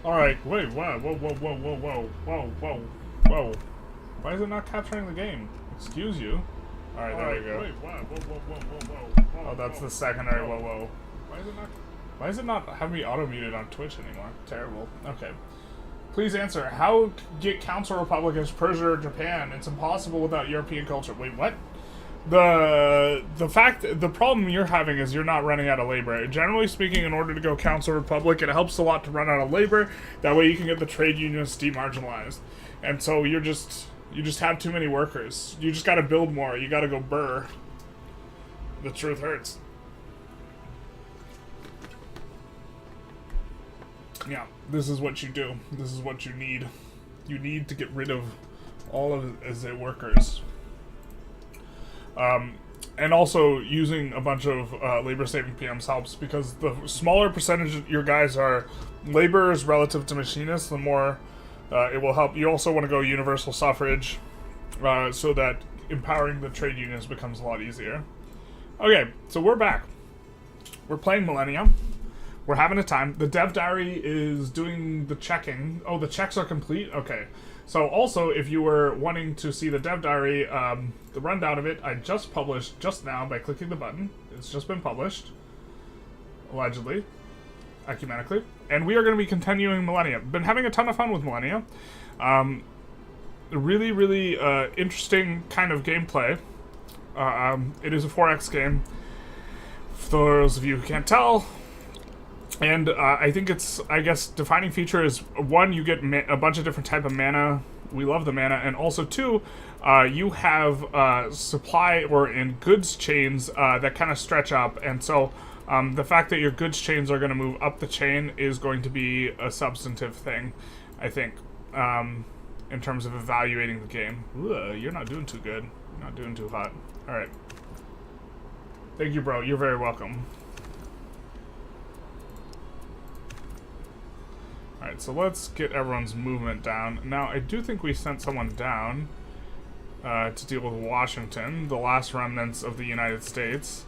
Alright, wait, wow, whoa, whoa, whoa, whoa, whoa, whoa, whoa, whoa. Why is it not capturing the game? Excuse you. Alright, there we go. Wait, wow, whoa, whoa, whoa, whoa, whoa. Oh, that's the secondary whoa, whoa. Why is it not having me auto-muted on Twitch anymore? Terrible. Okay. Please answer. How get Council Republic as Persia or Japan? It's impossible without European culture. Wait, what? The problem you're having is you're not running out of labor. Generally speaking, in order to go Council Republic, it helps a lot to run out of labor. That way you can get the trade unions demarginalized. And so you just have too many workers. You just gotta build more. You gotta go burr. The truth hurts. Yeah, this is what you do. This is what you need. You need to get rid of all of the workers. And also using a bunch of labor-saving PMs helps, because the smaller percentage your guys are laborers relative to machinists, the more it will help. You also want to go universal suffrage, so that empowering the trade unions becomes a lot easier. Okay, so we're back. We're playing Millennia. We're having a time. The dev diary is doing the checking. Oh, the checks are complete? Okay. So also, if you were wanting to see the dev diary, the rundown of it, I just published just now by clicking the button. It's just been published. Allegedly. Ecumenically. And we are going to be continuing Millennia. Been having a ton of fun with Millennia. Really, really interesting kind of gameplay. It is a 4X game. For those of you who can't tell. And I think it's, I guess, defining feature is, one, you get a bunch of different type of mana. We love the mana. And also, two, you have supply or in goods chains that kind of stretch up. And so the fact that your goods chains are going to move up the chain is going to be a substantive thing, I think, in terms of evaluating the game. Ooh, you're not doing too good. You're not doing too hot. All right. Thank you, bro. You're very welcome. Alright, so let's get everyone's movement down. Now, I do think we sent someone down to deal with Washington, the last remnants of the United States.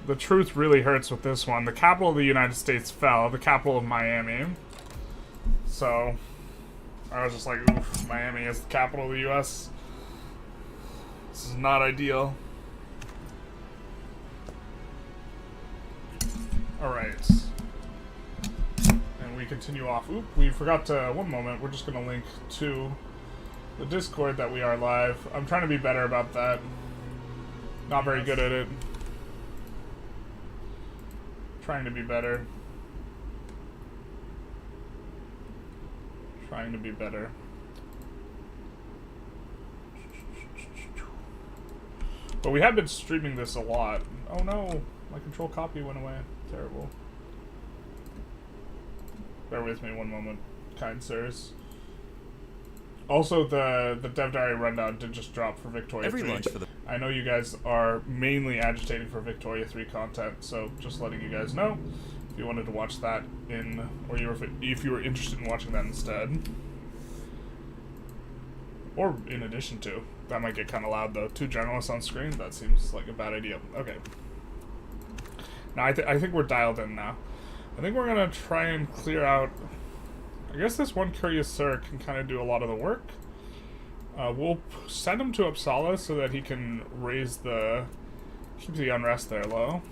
The truth really hurts with this one. The capital of the United States fell, the capital of Miami. So, I was just like, oof, Miami is the capital of the U.S. This is not ideal. Alright. We continue off. Oop, we forgot to, one moment, we're just going to link to the Discord that we are live. I'm trying to be better about that. Not very good at it. Trying to be better. Trying to be better. But we have been streaming this a lot. Oh no, my control copy went away. Terrible. Bear with me one moment, kind sirs. Also, the Dev Diary rundown did just drop for Victoria 3. I know you guys are mainly agitating for Victoria 3 content, so just letting you guys know if you wanted to watch that or if you were interested in watching that instead. Or in addition to. That might get kind of loud though. 2 generalists on screen? That seems like a bad idea. Okay. Now, I think we're dialed in now. I think we're going to try and clear out... I guess this one curious sir can kind of do a lot of the work. We'll send him to Uppsala so that he can keep the unrest there low.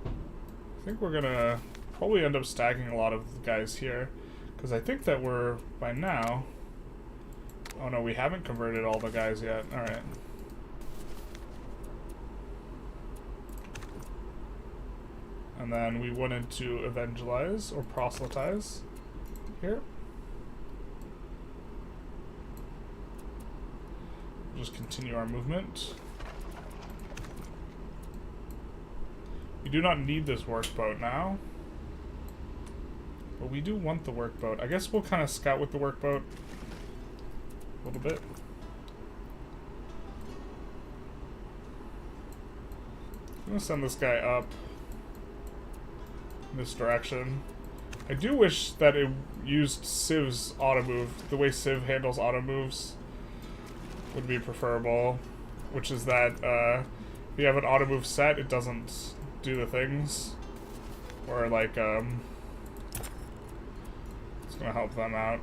I think we're going to probably end up stacking a lot of the guys here. Because I think that we're, by now... Oh no, we haven't converted all the guys yet. Alright. And then we wanted to evangelize or proselytize here. We'll just continue our movement. We do not need this workboat now. But we do want the workboat. I guess we'll kind of scout with the workboat a little bit. I'm gonna send this guy up this direction. I do wish that it used Civ's auto move. The way Civ handles auto moves would be preferable, which is that if you have an auto move set, it doesn't do the things, or like It's gonna help them out.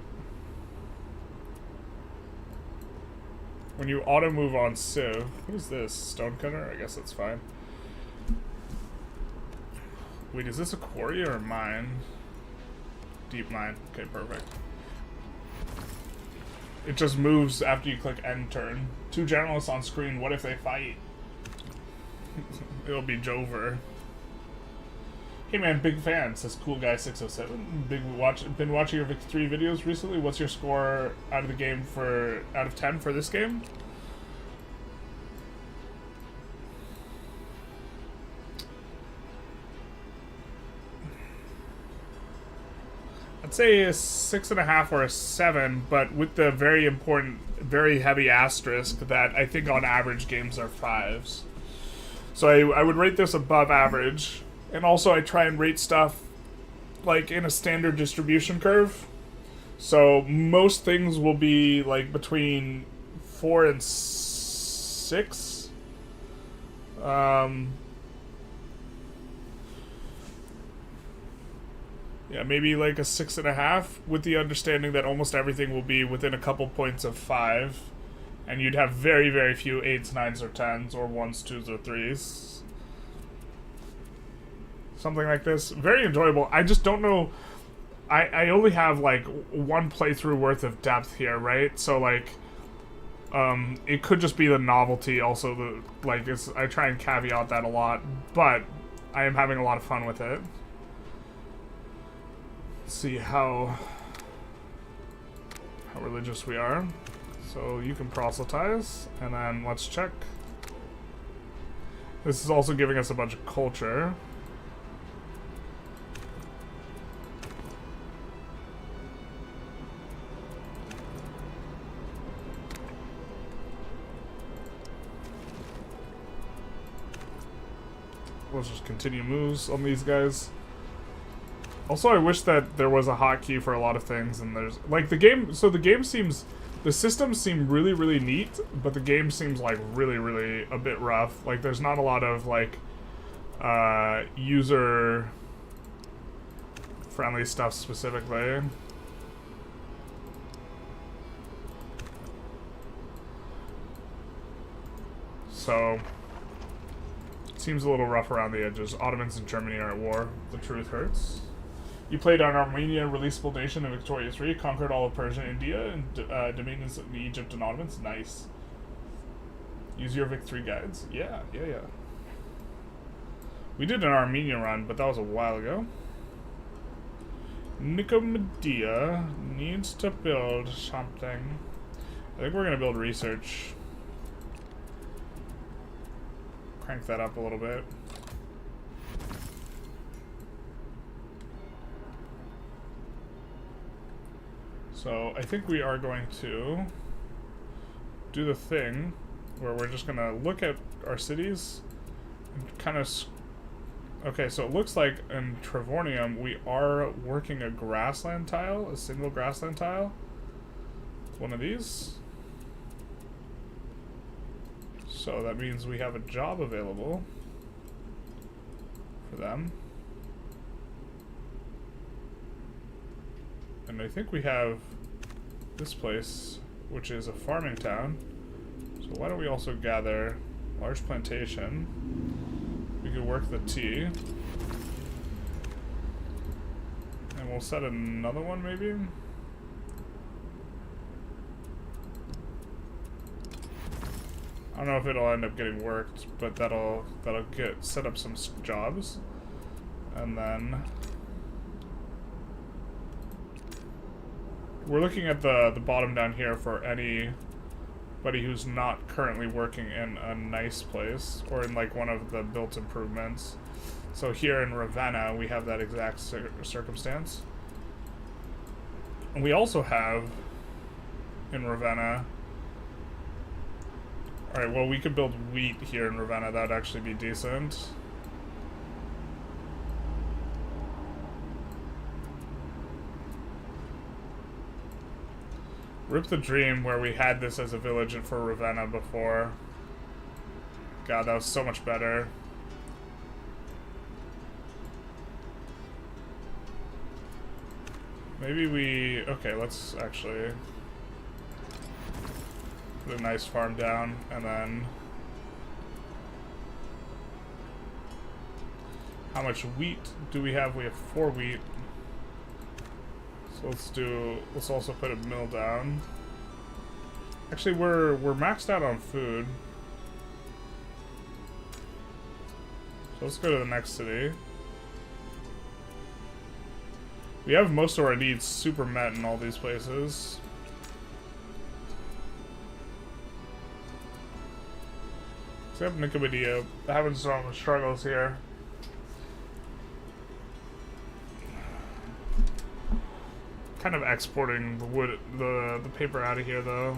When you auto move on Civ, who's this? Stonecutter? I guess that's fine. Wait, is this a quarry or a mine? Deep mine. Okay, perfect. It just moves after you click end turn. 2 generalists on screen, what if they fight? It'll be Jover. Hey man, big fan, says Cool Guy 607. Been watching your Vic 3 videos recently. What's your score out of the game out of 10 for this game? I'd say a 6.5 or a 7, but with the very important, very heavy asterisk that I think on average games are 5s. So I would rate this above average. And also I try and rate stuff like in a standard distribution curve. So most things will be like between 4 and 6. Yeah, maybe like a 6.5 with the understanding that almost everything will be within a couple points of 5. And you'd have very, very few 8s, 9s, or 10s, or 1s, 2s, or 3s. Something like this. Very enjoyable. I just don't know. I only have like 1 playthrough worth of depth here, right? So like, it could just be the novelty. Also, I try and caveat that a lot, but I am having a lot of fun with it. Let's see how religious we are. So you can proselytize, and then let's check. This is also giving us a bunch of culture. Let's just continue moves on these guys. Also, I wish that there was a hotkey for a lot of things, and there's like the game. So the game seems, the systems seem really, really neat, but the game seems like really, really a bit rough. Like there's not a lot of like user friendly stuff specifically. So seems a little rough around the edges. Ottomans and Germany are at war. The truth hurts. You played on Armenia, releasable nation in Victoria 3, conquered all of Persia, India, and dominions of Egypt and Ottomans. Nice. Use your Vic 3 guides. Yeah. We did an Armenia run, but that was a while ago. Nicomedia needs to build something. I think we're going to build research. Crank that up a little bit. So I think we are going to do the thing where we're just going to look at our cities and kind of... Okay, so it looks like in Trevornium we are working a grassland tile, a single grassland tile. It's one of these. So that means we have a job available for them. And I think we have this place, which is a farming town. So why don't we also gather large plantation? We could work the tea. And we'll set another one maybe? I don't know if it'll end up getting worked, but that'll set up some jobs. And then we're looking at the bottom down here for anybody who's not currently working in a nice place or in like one of the built improvements. So here in Ravenna we have that exact circumstance. And we also have in Ravenna... Alright, well we could build wheat here in Ravenna, that would actually be decent. Rip the Dream, where we had this as a village for Ravenna before. God, that was so much better. Maybe we... Okay, let's actually put a nice farm down, and then... How much wheat do we have? We have 4 wheat. So let's also put a mill down. Actually, we're maxed out on food. So let's go to the next city. We have most of our needs super met in all these places. Except Nicomedia having some struggles here. Kind of exporting the wood, the paper out of here though.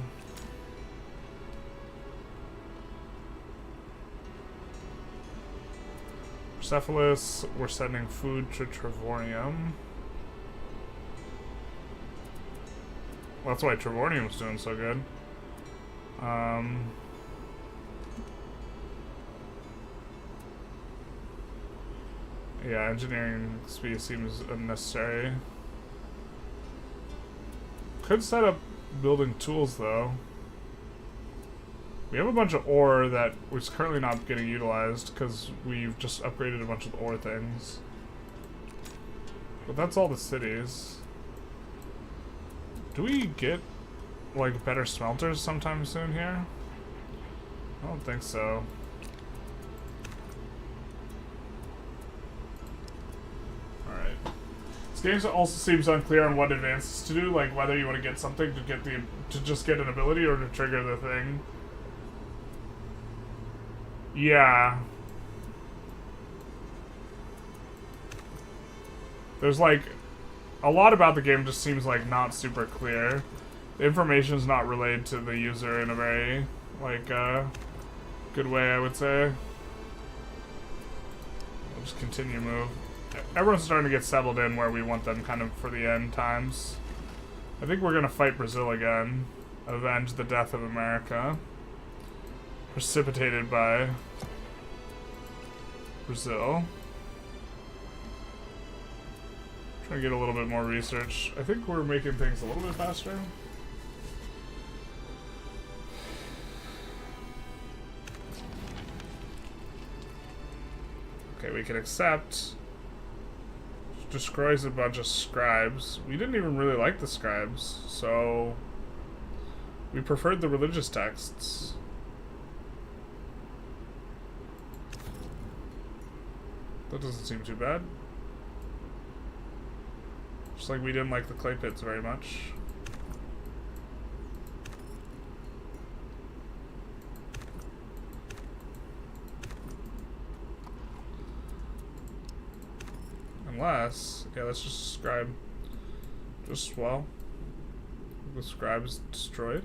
Persepolis, we're sending food to Trevorium. Well, that's why Trevorium's doing so good. Yeah, engineering speed seems unnecessary. Could set up building tools though. We have a bunch of ore that was currently not getting utilized because we've just upgraded a bunch of ore things. But that's all the cities. Do we get like better smelters sometime soon here? I don't think so. Alright. This game also seems unclear on what advances to do, like whether you want to get something to just get an ability or to trigger the thing. Yeah. There's like a lot about the game just seems like not super clear. The information is not relayed to the user in a very like good way, I would say. We'll just continue move. Everyone's starting to get settled in where we want them kind of for the end times. I think we're gonna fight Brazil again. Avenge the death of America. Precipitated by Brazil. Trying to get a little bit more research. I think we're making things a little bit faster. Okay, we can accept. Destroys a bunch of scribes. We didn't even really like the scribes, so we preferred the religious texts. That doesn't seem too bad. Just like we didn't like the clay pits very much. Unless, yeah, let's just scribe. Just, well, the scribe is destroyed.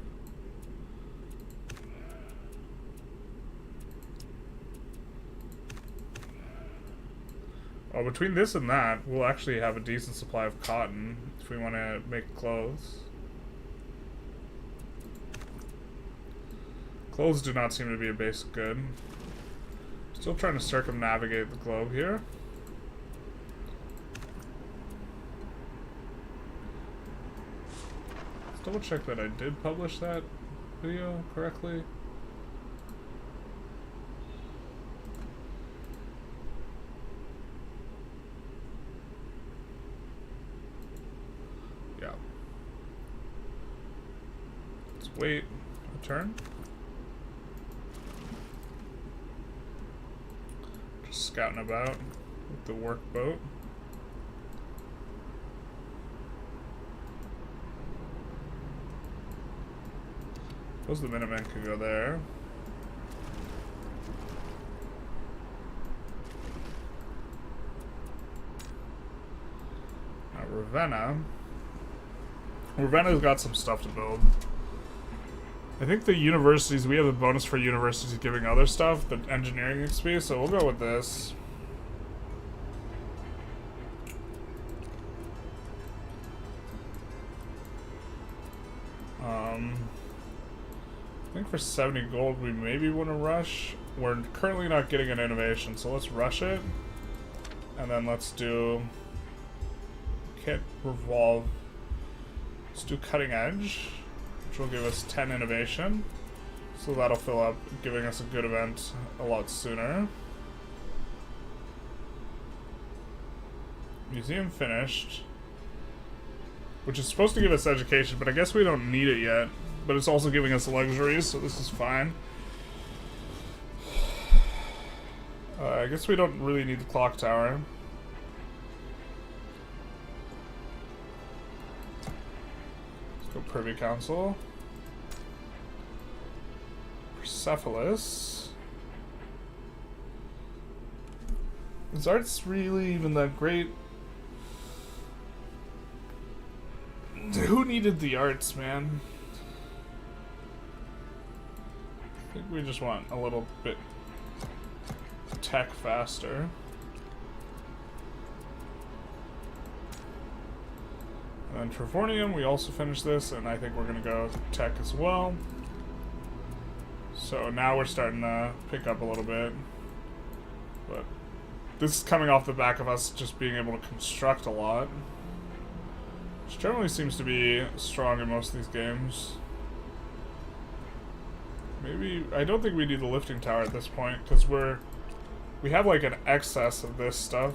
Oh, between this and that, we'll actually have a decent supply of cotton if we want to make clothes. Clothes do not seem to be a basic good. Still trying to circumnavigate the globe here. Let's double check that I did publish that video correctly. Yeah. Let's wait a turn. Just scouting about with the workboat. Suppose the Minutemen could go there. Now Ravenna. Ravenna's got some stuff to build. I think the universities, we have a bonus for universities giving other stuff, the engineering XP, so we'll go with this. I think for 70 gold we maybe want to rush. We're currently not getting an innovation, so let's rush it. And then let's do... Can't revolve Let's do cutting edge, which will give us 10 innovation. So that'll fill up, giving us a good event a lot sooner. Museum finished. Which is supposed to give us education, but I guess we don't need it yet. But it's also giving us luxuries, so this is fine. I guess we don't really need the clock tower. Let's go Privy Council. Persepolis. Is art's really even that great? Who needed the arts, man? I think we just want a little bit tech faster. And then Trevornium, we also finished this, and I think we're gonna go tech as well. So now we're starting to pick up a little bit. But this is coming off the back of us just being able to construct a lot. Which generally seems to be strong in most of these games. Maybe, I don't think we need the lifting tower at this point, because we have like an excess of this stuff.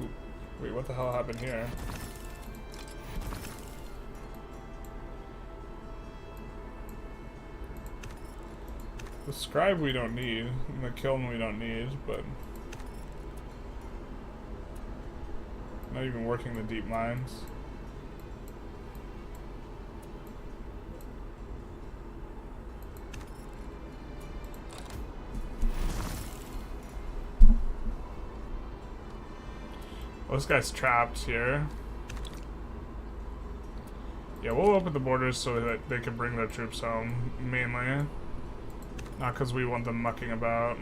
Ooh, wait, what the hell happened here? The scribe we don't need, and the kiln we don't need, but not even working the deep mines. Well, this guy's trapped here. Yeah, we'll open the borders so that they can bring their troops home, mainly. Not because we want them mucking about.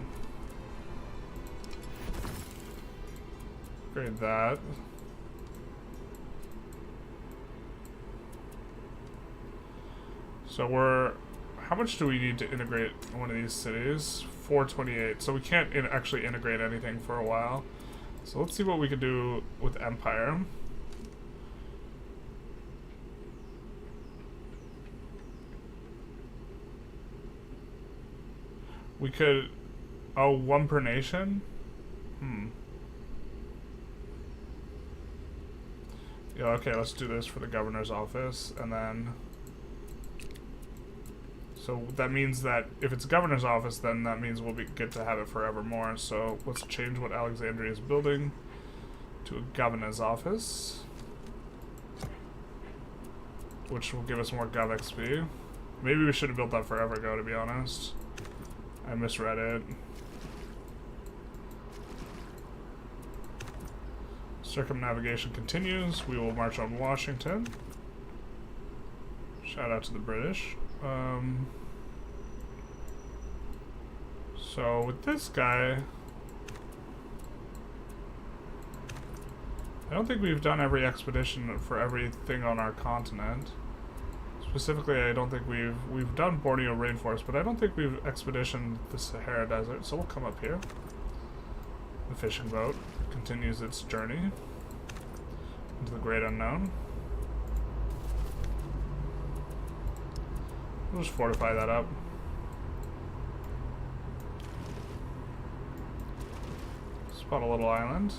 Upgrade that. So we're... How much do we need to integrate one of these cities? 428. So we can't actually integrate anything for a while. So let's see what we can do with Empire. We could... Oh, one per nation? Yeah, okay, let's do this for the governor's office, and then... So that means that if it's governor's office, then that means we'll get to have it forevermore. So let's change what Alexandria is building to a governor's office, which will give us more Gov XP. Maybe we should have built that forever ago, to be honest. I misread it. Circumnavigation continues. We will march on Washington. Shout out to the British. So with this guy, I don't think we've done every expedition for everything on our continent. Specifically, I don't think we've done Borneo Rainforest, but I don't think we've expeditioned the Sahara Desert, so we'll come up here. The fishing boat continues its journey into the great unknown. We'll just fortify that up. Spot a little island.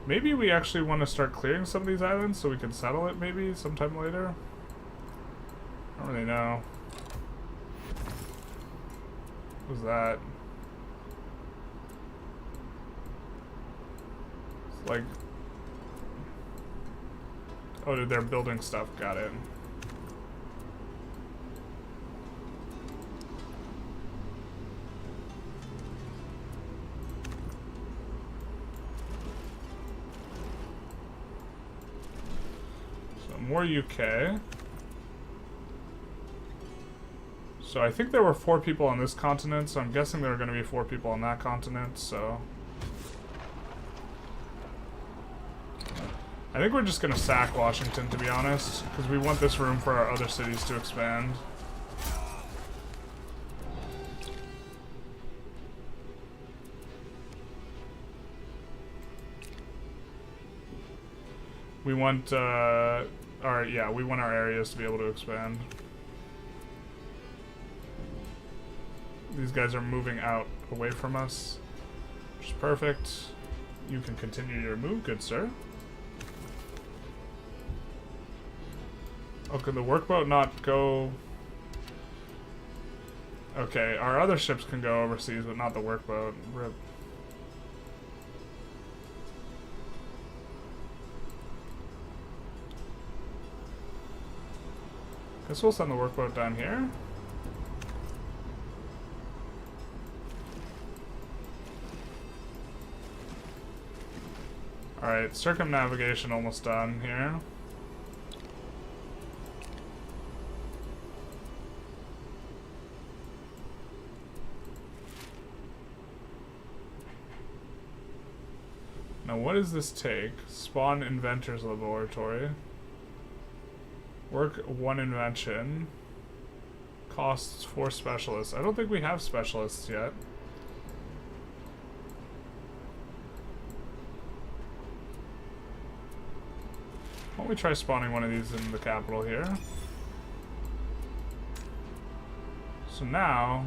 Maybe we actually want to start clearing some of these islands so we can settle it maybe sometime later. I don't really know. What was that? It's like... Oh, dude, they're building stuff. Got it. So, more UK. So I think there were 4 people on this continent, so I'm guessing there are going to be 4 people on that continent, so... I think we're just going to sack Washington, to be honest, because we want this room for our other cities to expand. We want, we want our areas to be able to expand. These guys are moving out away from us, which is perfect. You can continue your move, good sir. Oh, could the workboat not go? Okay, our other ships can go overseas, but not the workboat. Rip. Guess we'll send the workboat down here. Alright, circumnavigation almost done here. Now what does this take? Spawn Inventors Laboratory. Work 1 invention. Costs 4 specialists. I don't think we have specialists yet. Why don't we try spawning one of these in the capital here? So now...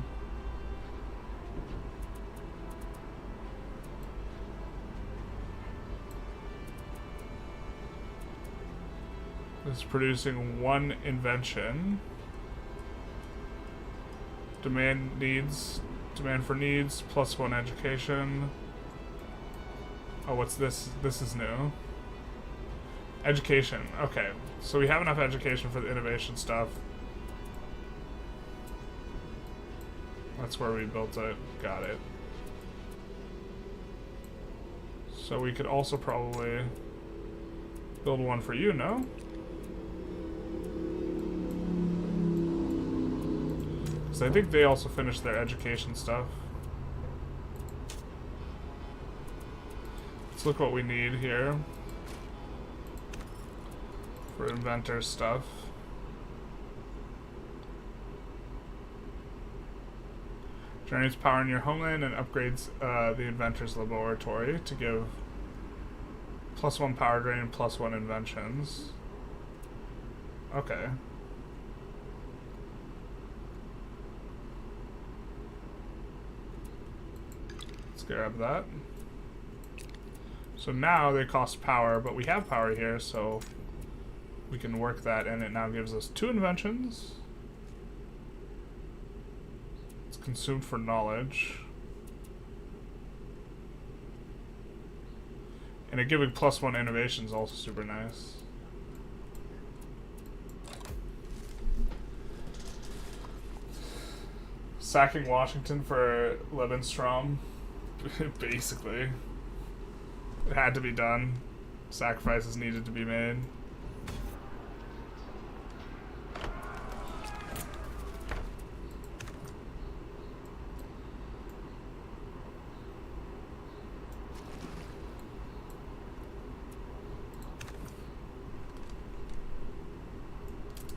it's producing 1 invention. Demand for needs, +1 education. Oh, what's this? This is new. Education. Okay, so we have enough education for the innovation stuff. That's where we built it. Got it. So we could also probably build one for you, no? Because I think they also finished their education stuff. Let's look what we need here. For inventor stuff. Generates power in your homeland and upgrades the inventor's laboratory to give +1 power drain and +1 inventions. Okay. Let's grab that. So now they cost power, but we have power here, so we can work that, and it now gives us 2 inventions. It's consumed for knowledge. And it giving +1 innovation is also super nice. Sacking Washington for Lebensraum. Basically. It had to be done. Sacrifices needed to be made.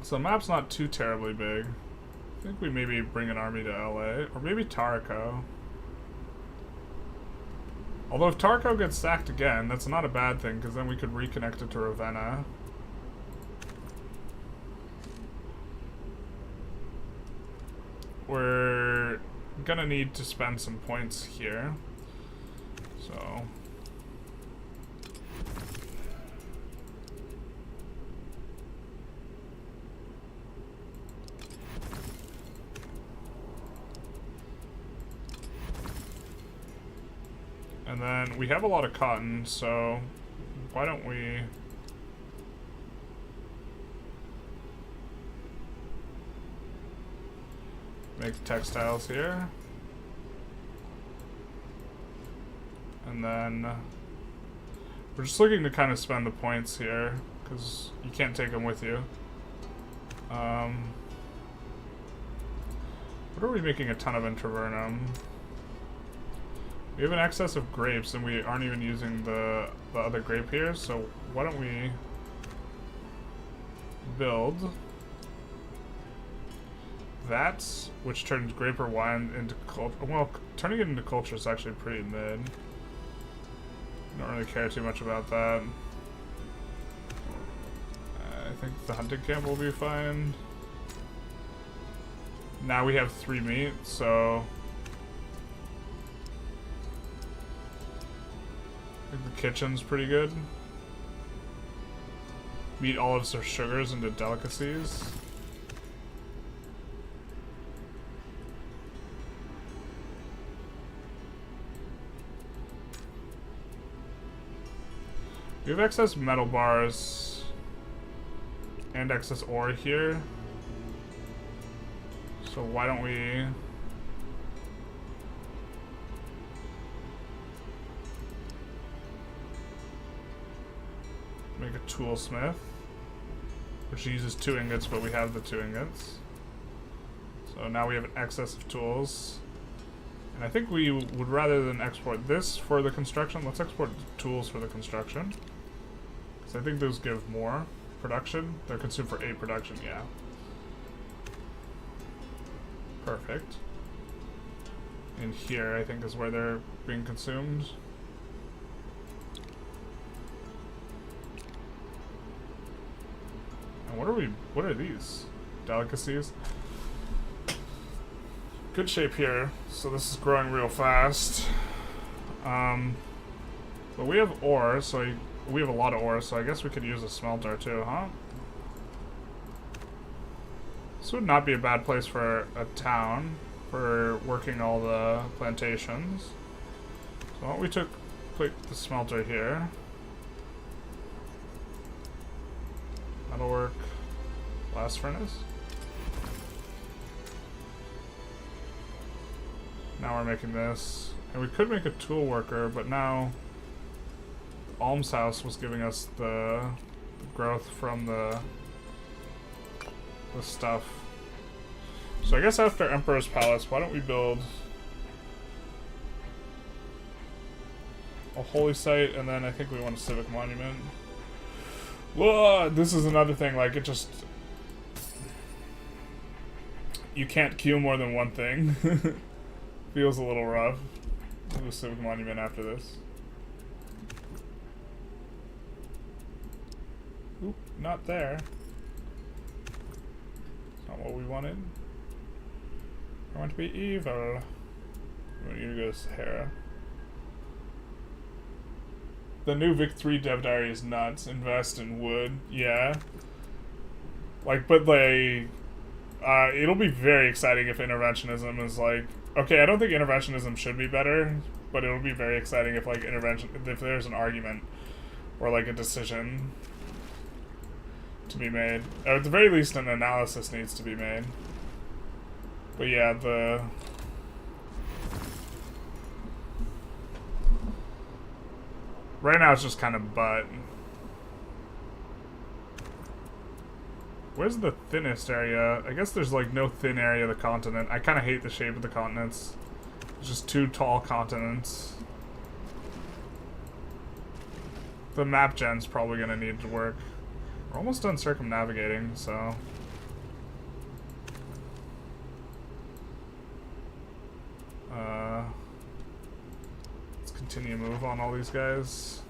So the map's not too terribly big. I think we maybe bring an army to LA, or maybe Tarraco. Although if Tarraco gets sacked again, that's not a bad thing, because then we could reconnect it to Ravenna. We're gonna need to spend some points here. So... and then we have a lot of cotton, so why don't we make textiles here? And then we're just looking to kind of spend the points here, because you can't take them with you. What are we making a ton of in Tavernum? We have an excess of grapes, and we aren't even using the other grape here, so why don't we build that, which turns grape or wine into culture. Well, turning it into culture is actually pretty mid. I don't really care too much about that. I think the hunting camp will be fine. Now we have 3 meat, so I think the kitchen's pretty good. Meat olives or sugars into delicacies. We have excess metal bars and excess ore here. So why don't we make a toolsmith, which uses 2 ingots, but we have the 2 ingots. So now we have an excess of tools. And I think we would, rather than export this for the construction, let's export tools for the construction. Because I think those give more production. They're consumed for 8 production, yeah. Perfect. And here, I think, is where they're being consumed. And what are these? Delicacies? Good shape here, so this is growing real fast. But we have ore, so we have a lot of ore, so I guess we could use a smelter too, huh? This would not be a bad place for a town for working all the plantations. So why don't we put the smelter here? That'll work. Blast furnace. Now we're making this. And we could make a tool worker, but now the almshouse was giving us the growth from the stuff. So I guess after Emperor's Palace, why don't we build a holy site, and then I think we want a civic monument. Whoa, this is another thing, like, it just... You can't queue more than one thing. Feels a little rough. We'll do a civic monument after this. Oop, not there. It's not what we wanted. I want to be evil. We need to go to Sahara. The new Vic 3 dev diary is nuts. Invest in wood. Yeah. Like, but like... it'll be very exciting if interventionism is like... Okay, I don't think interventionism should be better, but it'll be very exciting if, like, if there's an argument or, like, a decision to be made. Or at the very least, an analysis needs to be made. But yeah, right now it's just kind of butt. Where's the thinnest area? I guess there's like no thin area of the continent. I kind of hate the shape of the continents. It's just 2 tall continents. The map gen's probably gonna need to work. We're almost done circumnavigating, so... let's continue to move on all these guys.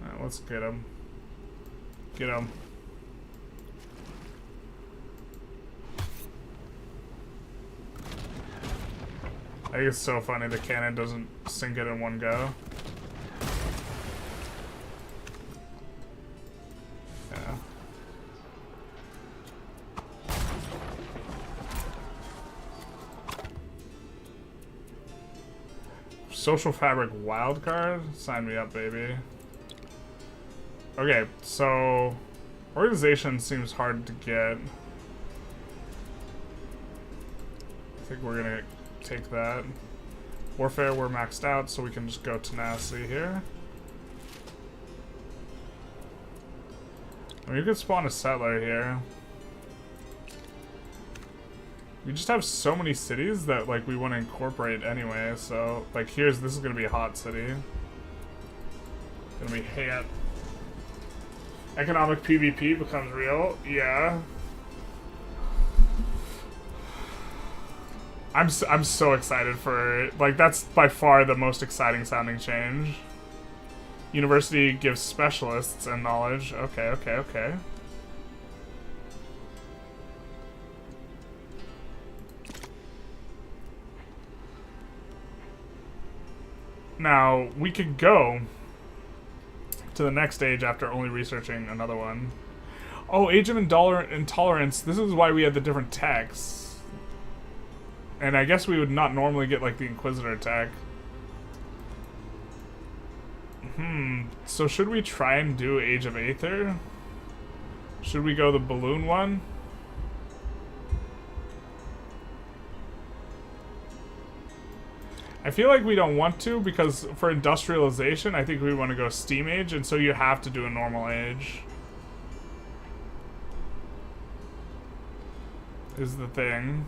Alright, let's get him. Get him. I think it's so funny the cannon doesn't sink it in one go. Yeah. Social fabric wildcard? Sign me up, baby. Okay, so organization seems hard to get. I think we're gonna take that. Warfare, we're maxed out, so we can just go tenacity here. I mean, you could spawn a settler here. We just have so many cities that, like, we want to incorporate anyway, so, like, this is gonna be a hot city. Gonna be hot. Economic PvP becomes real, yeah. I'm so excited for it. Like, that's by far the most exciting sounding change. University gives specialists and knowledge. Okay, okay, okay. Now, we could go to the next stage after only researching another one. Oh, Age of Intolerance. This is why we had the different techs. And I guess we would not normally get, like, the Inquisitor tech. So should we try and do Age of Aether? Should we go the balloon one? I feel like we don't want to, because for industrialization, I think we want to go Steam Age, and so you have to do a normal age. Is the thing.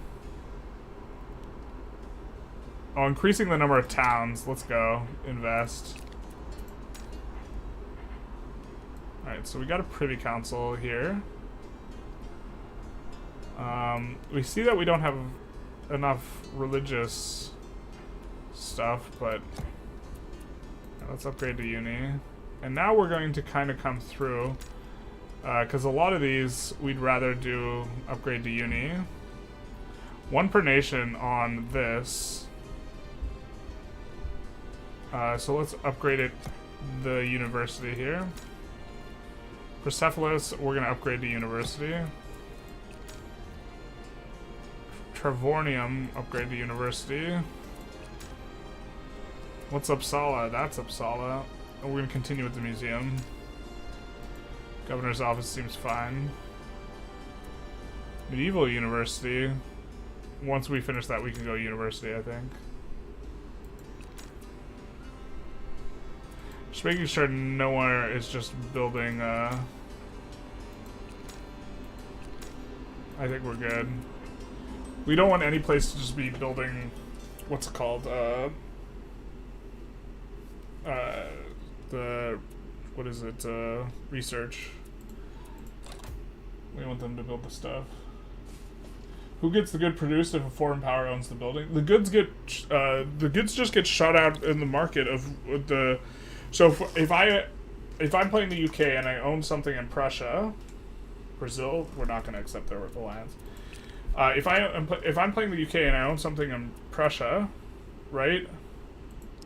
Oh, increasing the number of towns. Let's go. Invest. Alright, so we got a Privy Council here. We see that we don't have enough religious stuff, but let's upgrade to uni. And now we're going to kind of come through, because a lot of these we'd rather do upgrade to uni. One per nation on this. So let's upgrade it, the university here. Persepolis, we're going to upgrade to university. Travornium, upgrade to university. What's Uppsala? That's Uppsala. Oh, we're going to continue with the museum. Governor's office seems fine. Medieval university. Once we finish that, we can go university, I think. Just making sure nowhere is just building, I think we're good. We don't want any place to just be building, what's it called, what is it, research. We want them to build the stuff. Who gets the good produced if a foreign power owns the building? The goods just get shot out in the market of the. So if I'm playing the UK and I own something in Prussia, Brazil, we're not going to accept their lands. If I'm playing the UK and I own something in Prussia, right?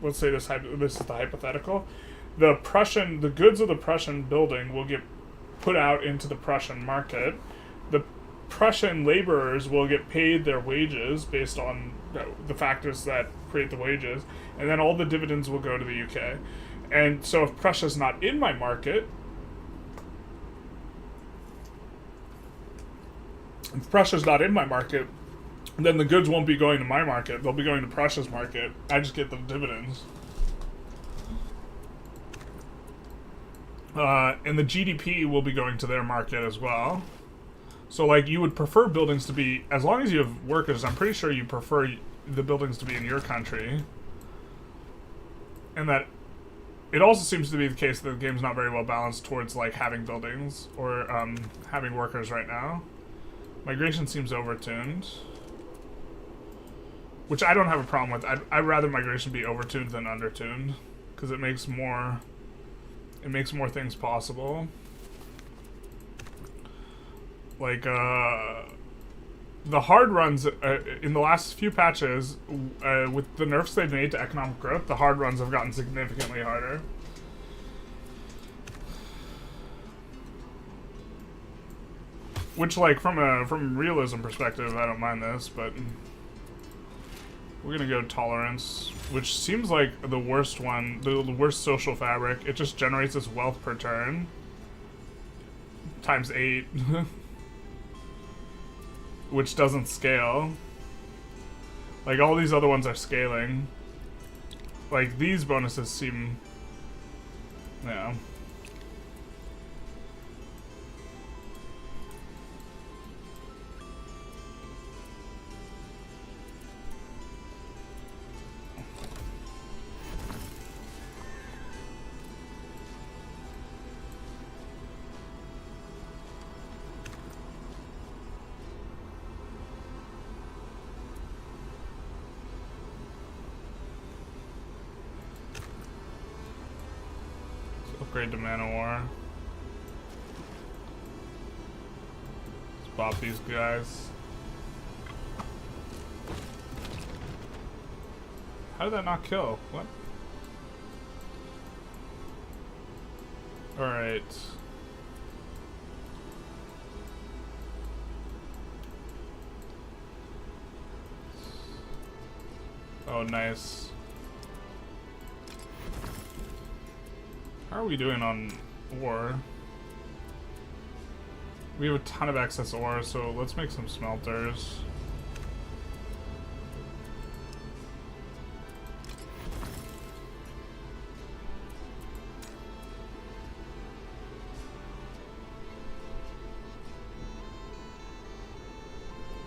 Let's say this is the hypothetical. The goods of the Prussian building will get put out into the Prussian market. The Prussian laborers will get paid their wages based on the factors that create the wages, and then all the dividends will go to the UK. And so if Prussia's not in my market, then the goods won't be going to my market. They'll be going to Prussia's market. I just get the dividends. And the GDP will be going to their market as well. So, like, you would prefer buildings to be, as long as you have workers, I'm pretty sure you prefer the buildings to be in your country. And that it also seems to be the case that the game's not very well balanced towards, like, having buildings or having workers right now. Migration seems overtuned, which I don't have a problem with. I'd rather migration be overtuned than undertuned, because it makes more things possible. Like, the hard runs, in the last few patches, with the nerfs they've made to economic growth, the hard runs have gotten significantly harder. Which, like, from a realism perspective, I don't mind this, but we're gonna go tolerance, which seems like the worst one, the worst social fabric. It just generates this wealth per turn, times 8, which doesn't scale. Like, all these other ones are scaling. Like, these bonuses seem, yeah. upgrade to Man of War. Let's bop these guys. How did that not kill? What? Alright. Oh, nice. How are we doing on ore? We have a ton of excess ore, so let's make some smelters.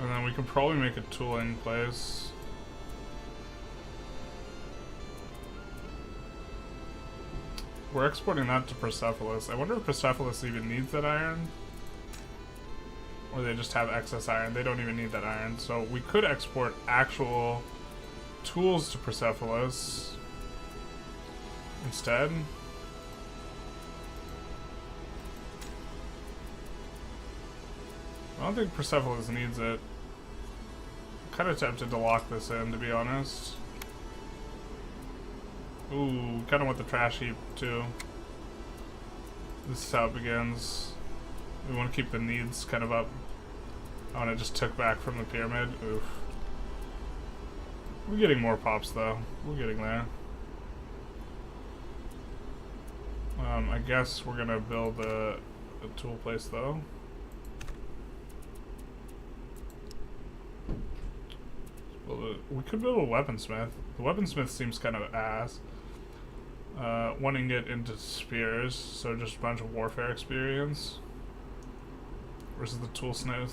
And then we can probably make a tooling place. We're exporting that to Persepolis. I wonder if Persepolis even needs that iron? Or they just have excess iron. They don't even need that iron. So we could export actual tools to Persepolis instead. I don't think Persepolis needs it. I'm kind of tempted to lock this in, to be honest. Ooh, kind of want the trash heap too. This is how it begins. We want to keep the needs kind of up. Oh, and it just took back from the pyramid. Oof. We're getting more pops though. We're getting there. I guess we're gonna build a tool place though. We could build a weaponsmith. The weaponsmith seems kind of ass. Wanting it into spears, so just a bunch of warfare experience. Versus the toolsmith.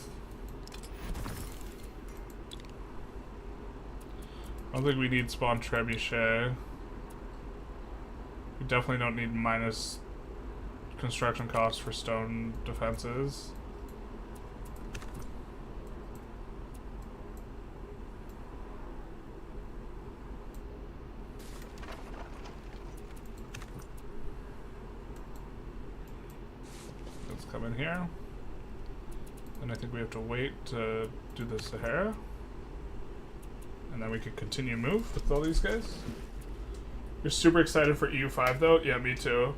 I don't think we need spawn trebuchet. We definitely don't need minus construction costs for stone defenses. Let's come in here. And I think we have to wait to do the Sahara. And then we can continue move with all these guys. You're super excited for EU5 though? Yeah, me too.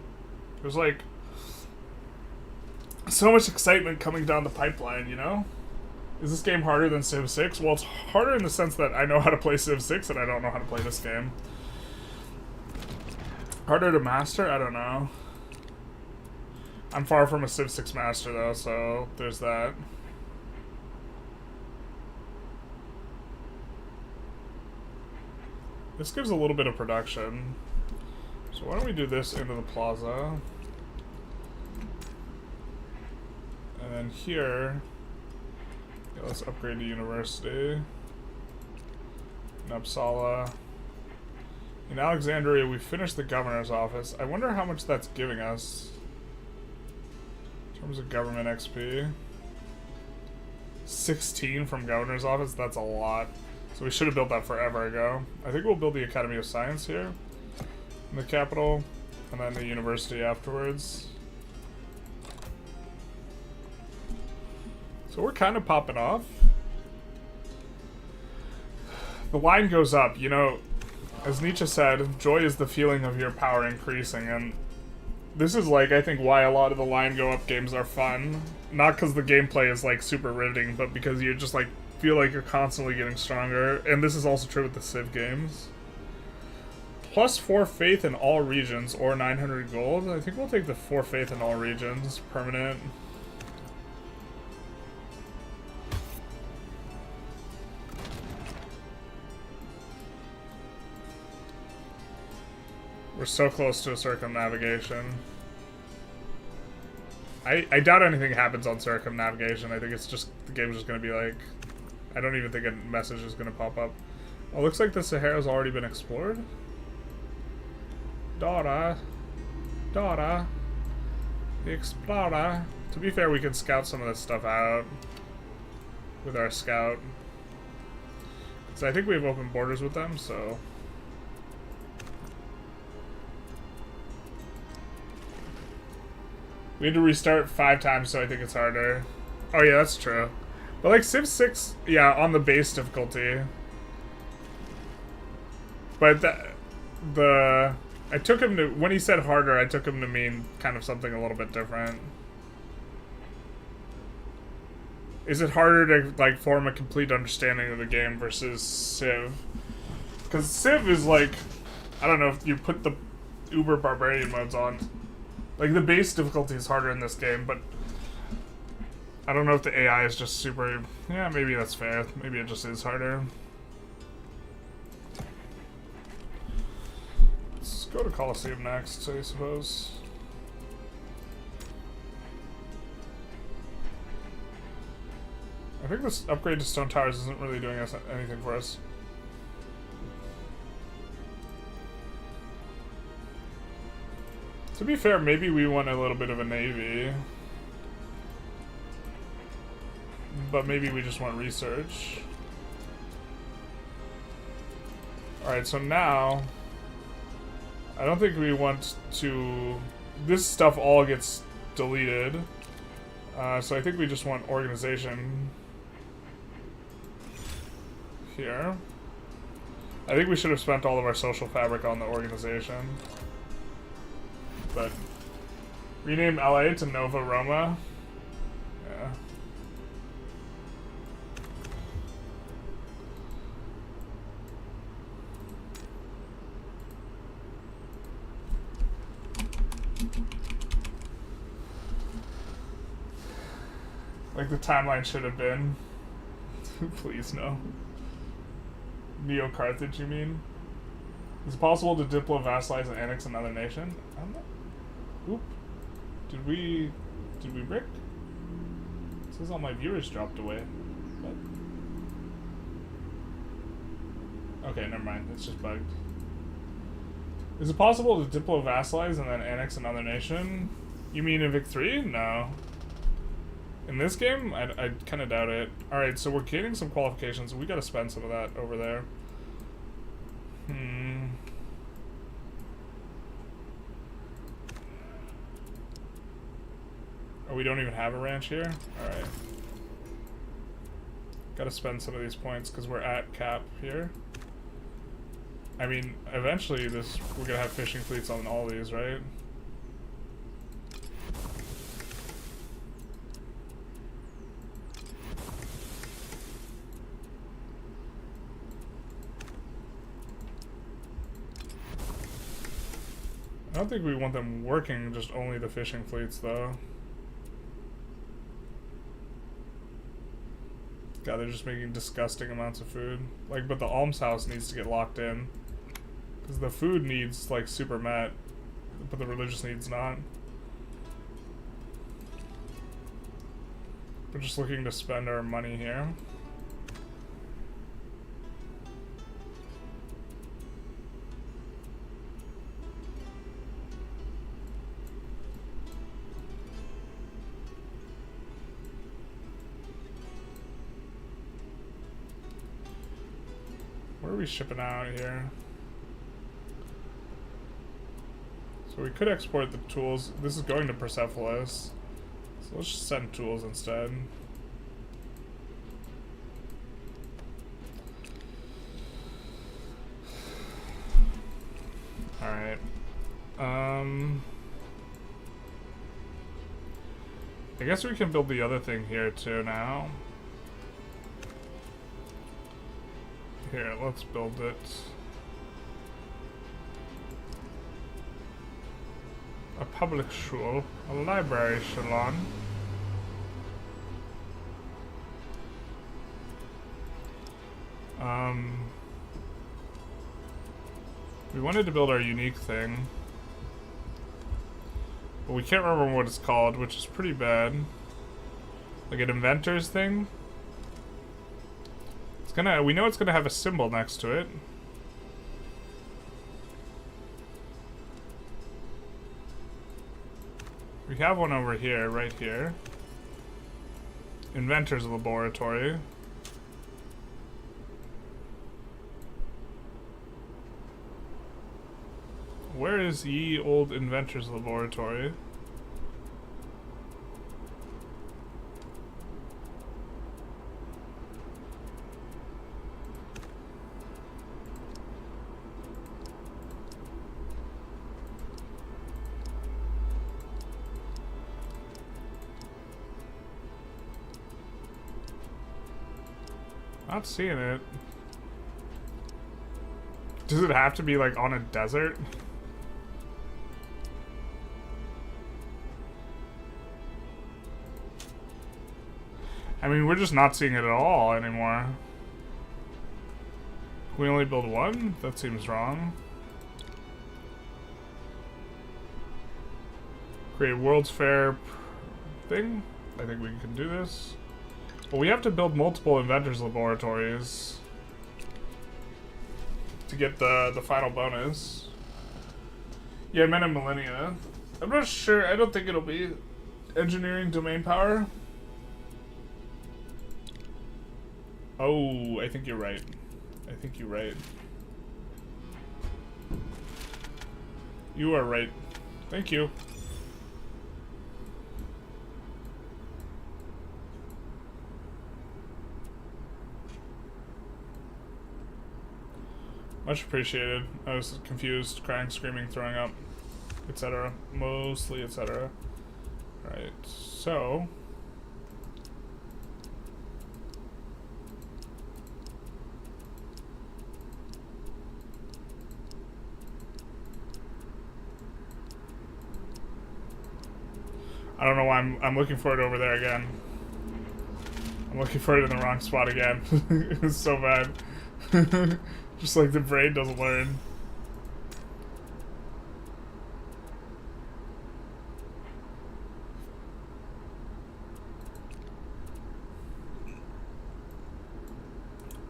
There's like so much excitement coming down the pipeline, you know? Is this game harder than Civ 6? Well, it's harder in the sense that I know how to play Civ 6 and I don't know how to play this game. Harder to master? I don't know. I'm far from a Civ 6 master though, so there's that. This gives a little bit of production. So why don't we do this into the plaza. And then here, yeah, let's upgrade to university. In Uppsala. In Alexandria, we finished the governor's office. I wonder how much that's giving us. In terms of government XP. 16 from governor's office, that's a lot. So we should have built that forever ago. I think we'll build the Academy of Science here in the capital, and then the university afterwards. So we're kind of popping off. The line goes up, you know, as Nietzsche said, joy is the feeling of your power increasing, and this is like, I think, why a lot of the line go up games are fun. Not because the gameplay is like super riveting, but because you just like feel like you're constantly getting stronger, and this is also true with the Civ games. Plus 4 faith in all regions, or 900 gold. I think we'll take the 4 faith in all regions, permanent. We're so close to a circumnavigation. I doubt anything happens on circumnavigation. I think it's just, the game's just gonna be like, I don't even think a message is going to pop up. Oh, looks like the Sahara's already been explored. Dora. The Explorer. To be fair, we can scout some of this stuff out with our scout. So I think we have open borders with them, so. We need to restart 5 times, so I think it's harder. Oh yeah, that's true. But like Civ 6, yeah, on the base difficulty. But I took him to, when he said harder, I took him to mean kind of something a little bit different. Is it harder to like form a complete understanding of the game versus Civ? Because Civ is like, I don't know if you put the Uber Barbarian modes on. Like the base difficulty is harder in this game, but I don't know if the AI is just super. Yeah, maybe that's fair. Maybe it just is harder. Let's go to Colosseum next, I suppose. I think this upgrade to Stone Towers isn't really doing us anything for us. To be fair, maybe we want a little bit of a navy. But maybe we just want research. Alright, so now I don't think we want to. This stuff all gets deleted. So I think we just want organization here. I think we should have spent all of our social fabric on the organization. But rename LA to Nova Roma. Yeah. Like the timeline should have been. Please no. Neo Carthage, you mean? Is it possible to diplo-vassalize and annex another nation? I'm not. Oop. Did we brick? It says all my viewers dropped away. What? Okay, never mind. It's just bugged. Is it possible to diplo-vassalize and then annex another nation? You mean in Vic 3? No. In this game? I kind of doubt it. Alright, so we're gaining some qualifications. We gotta spend some of that over there. Oh, we don't even have a ranch here? Alright. Gotta spend some of these points because we're at cap here. I mean, eventually we're gonna have fishing fleets on all these, right? I don't think we want them working just only the fishing fleets, though. God, they're just making disgusting amounts of food. Like, but the almshouse needs to get locked in. Because the food needs, like, super met. But the religious needs not. We're just looking to spend our money here. Where are we shipping out here? So we could export the tools. This is going to Persepolis. So let's just send tools instead. Alright. I guess we can build the other thing here too now. Here, let's build it. A public school, a library salon. We wanted to build our unique thing, but we can't remember what it's called, which is pretty bad. Like an inventor's thing. We know it's gonna have a symbol next to it. We have one over here, right here. Inventor's Laboratory. Where is ye old Inventor's Laboratory? Not seeing it. Does it have to be like on a desert? I mean, we're just not seeing it at all anymore. We only build one? That seems wrong. Create World's Fair thing? I think we can do this. But we have to build multiple inventors laboratories to get the final bonus. Yeah, I meant in Millennia. I'm not sure. I don't think it'll be engineering domain power. Oh, I think you're right. I think you're right. You are right. Thank you. Much appreciated. I was confused, crying, screaming, throwing up, etc. Mostly, etc. Right, so... I don't know why I'm looking for it over there again. I'm looking for it in the wrong spot again. It's so bad. Just like the brain doesn't learn.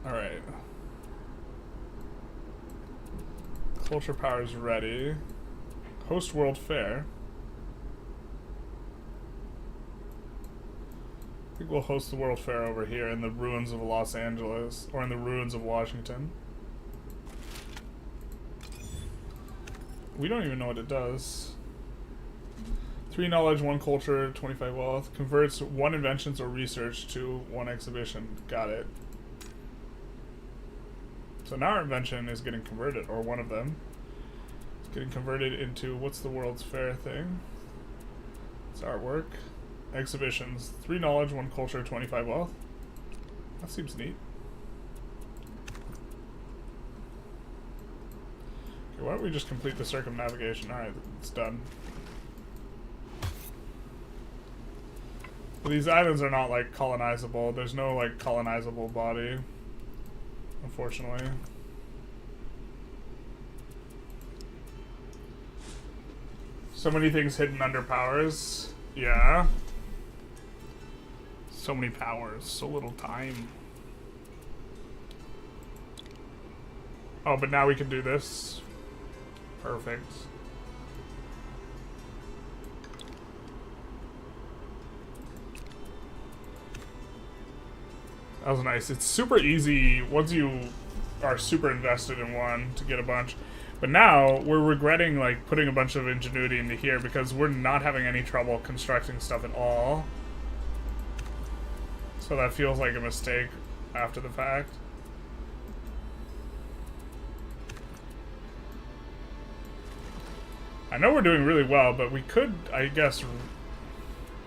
Alright. Culture power is ready. Host World Fair. I think we'll host the World Fair over here in the ruins of Los Angeles, or in the ruins of Washington. We don't even know what it does. 3 knowledge, 1 culture, 25 wealth. Converts 1 inventions or research to 1 exhibition. Got it. So now our invention is getting converted, or one of them. It's getting converted into, what's the World's Fair thing? It's artwork. Exhibitions. 3 knowledge, 1 culture, 25 wealth. That seems neat. Okay, why don't we just complete the circumnavigation? Alright, it's done. But these islands are not, like, colonizable. There's no, like, colonizable body. Unfortunately. So many things hidden under powers. Yeah. So many powers, so little time. Oh, but now we can do this. Perfect. That was nice. It's super easy once you are super invested in one to get a bunch. But now we're regretting like putting a bunch of ingenuity into here because we're not having any trouble constructing stuff at all. So that feels like a mistake after the fact. I know we're doing really well, but we could, I guess,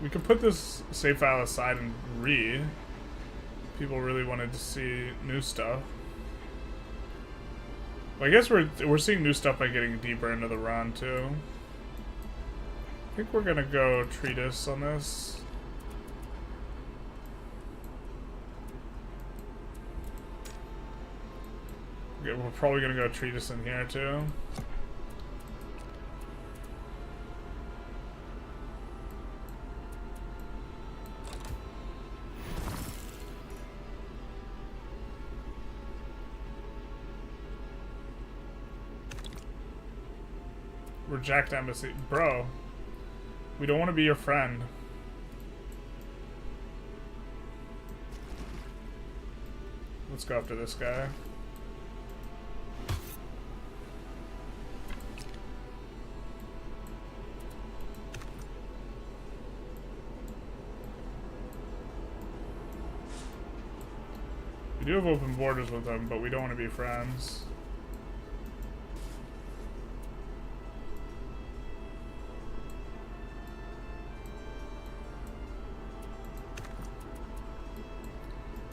we could put this save file aside and read. People really wanted to see new stuff. Well, I guess we're seeing new stuff by getting deeper into the run too. I think we're gonna go treatise on this. Okay, we're probably gonna go treatise in here too. Reject embassy. Bro, we don't want to be your friend. Let's go after this guy. We do have open borders with them, but we don't want to be friends.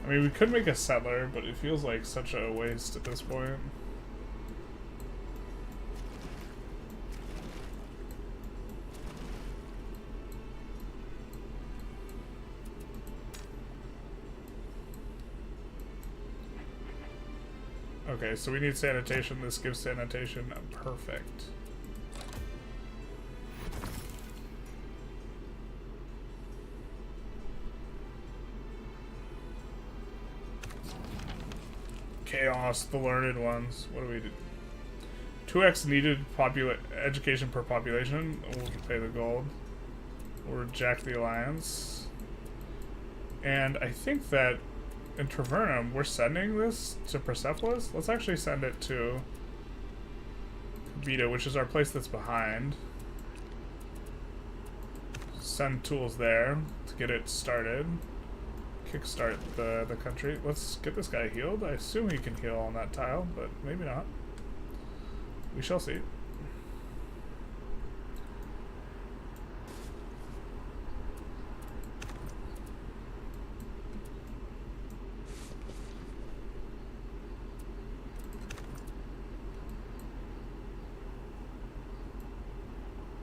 I mean, we could make a settler, but it feels like such a waste at this point. Okay, so we need sanitation. This gives sanitation. Perfect. Chaos, the learned ones. What do we do? 2x needed education per population. We'll pay the gold. We'll reject the alliance. And I think that in Travernum, we're sending this to Persepolis. Let's actually send it to Vita, which is our place that's behind. Send tools there to get it started. Kickstart the country. Let's get this guy healed. I assume he can heal on that tile, but maybe not. We shall see.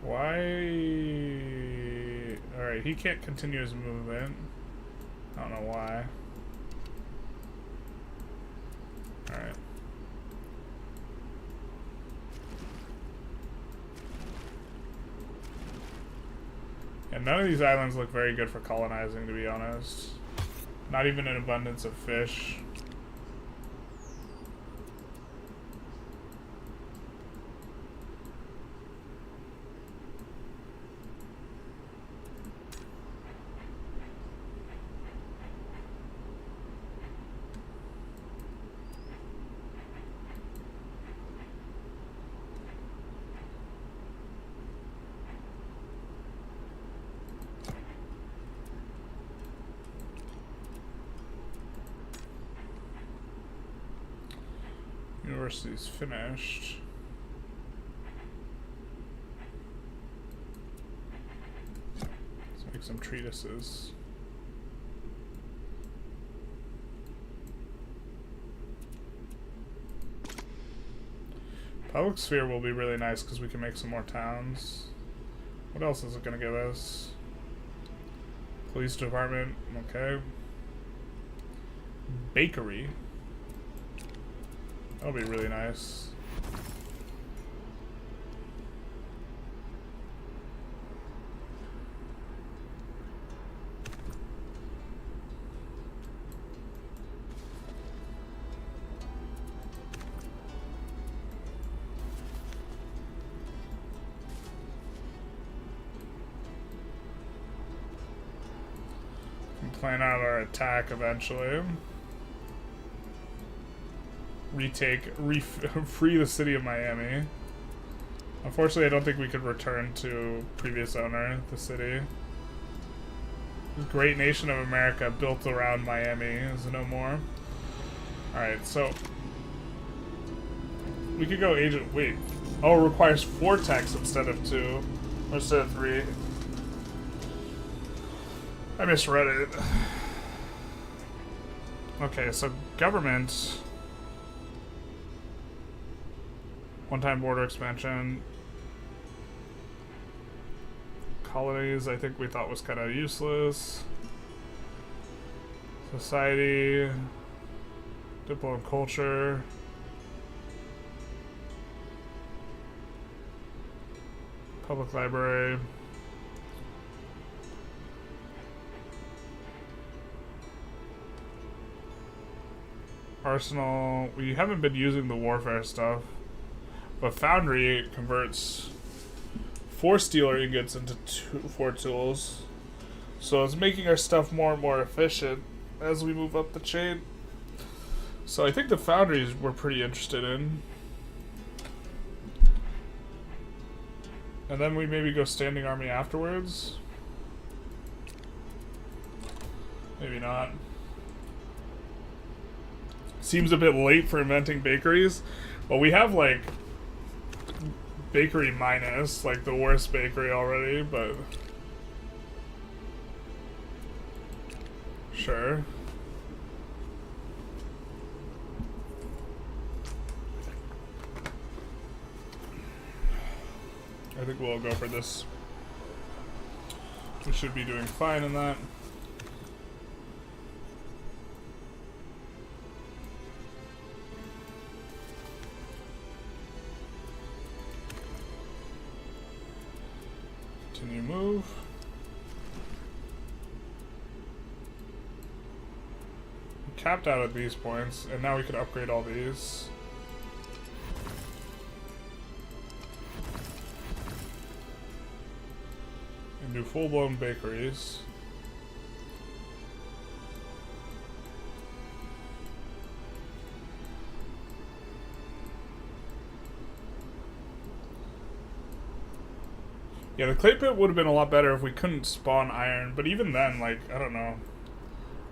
Why? Alright, he can't continue his movement. I don't know why. Alright. And none of these islands look very good for colonizing, to be honest. Not even an abundance of fish. University's finished. Let's make some treatises. Public sphere will be really nice because we can make some more towns. What else is it going to give us? Police department, okay. Bakery. That'll be really nice. Plan out our attack eventually. Free the city of Miami. Unfortunately, I don't think we could return to previous owner, the city. The great nation of America built around Miami is no more. Alright, so we could go agent. Wait. Oh, it requires 4 techs instead of 2. Or instead of 3. I misread it. Okay, so government. One-time border expansion. Colonies, I think we thought was kind of useless. Society. Diplo and culture. Public library. Arsenal. We haven't been using the warfare stuff. But Foundry converts 4 steel ingots into 4 tools. So it's making our stuff more and more efficient as we move up the chain. So I think the Foundries we're pretty interested in. And then we maybe go standing army afterwards. Maybe not. Seems a bit late for inventing bakeries. But we have like bakery minus, like the worst bakery already, but sure. I think we'll go for this. We should be doing fine in that. Continue move. We capped out at these points, and now we could upgrade all these. And do full-blown bakeries. Yeah, the clay pit would have been a lot better if we couldn't spawn iron, but even then, like, I don't know.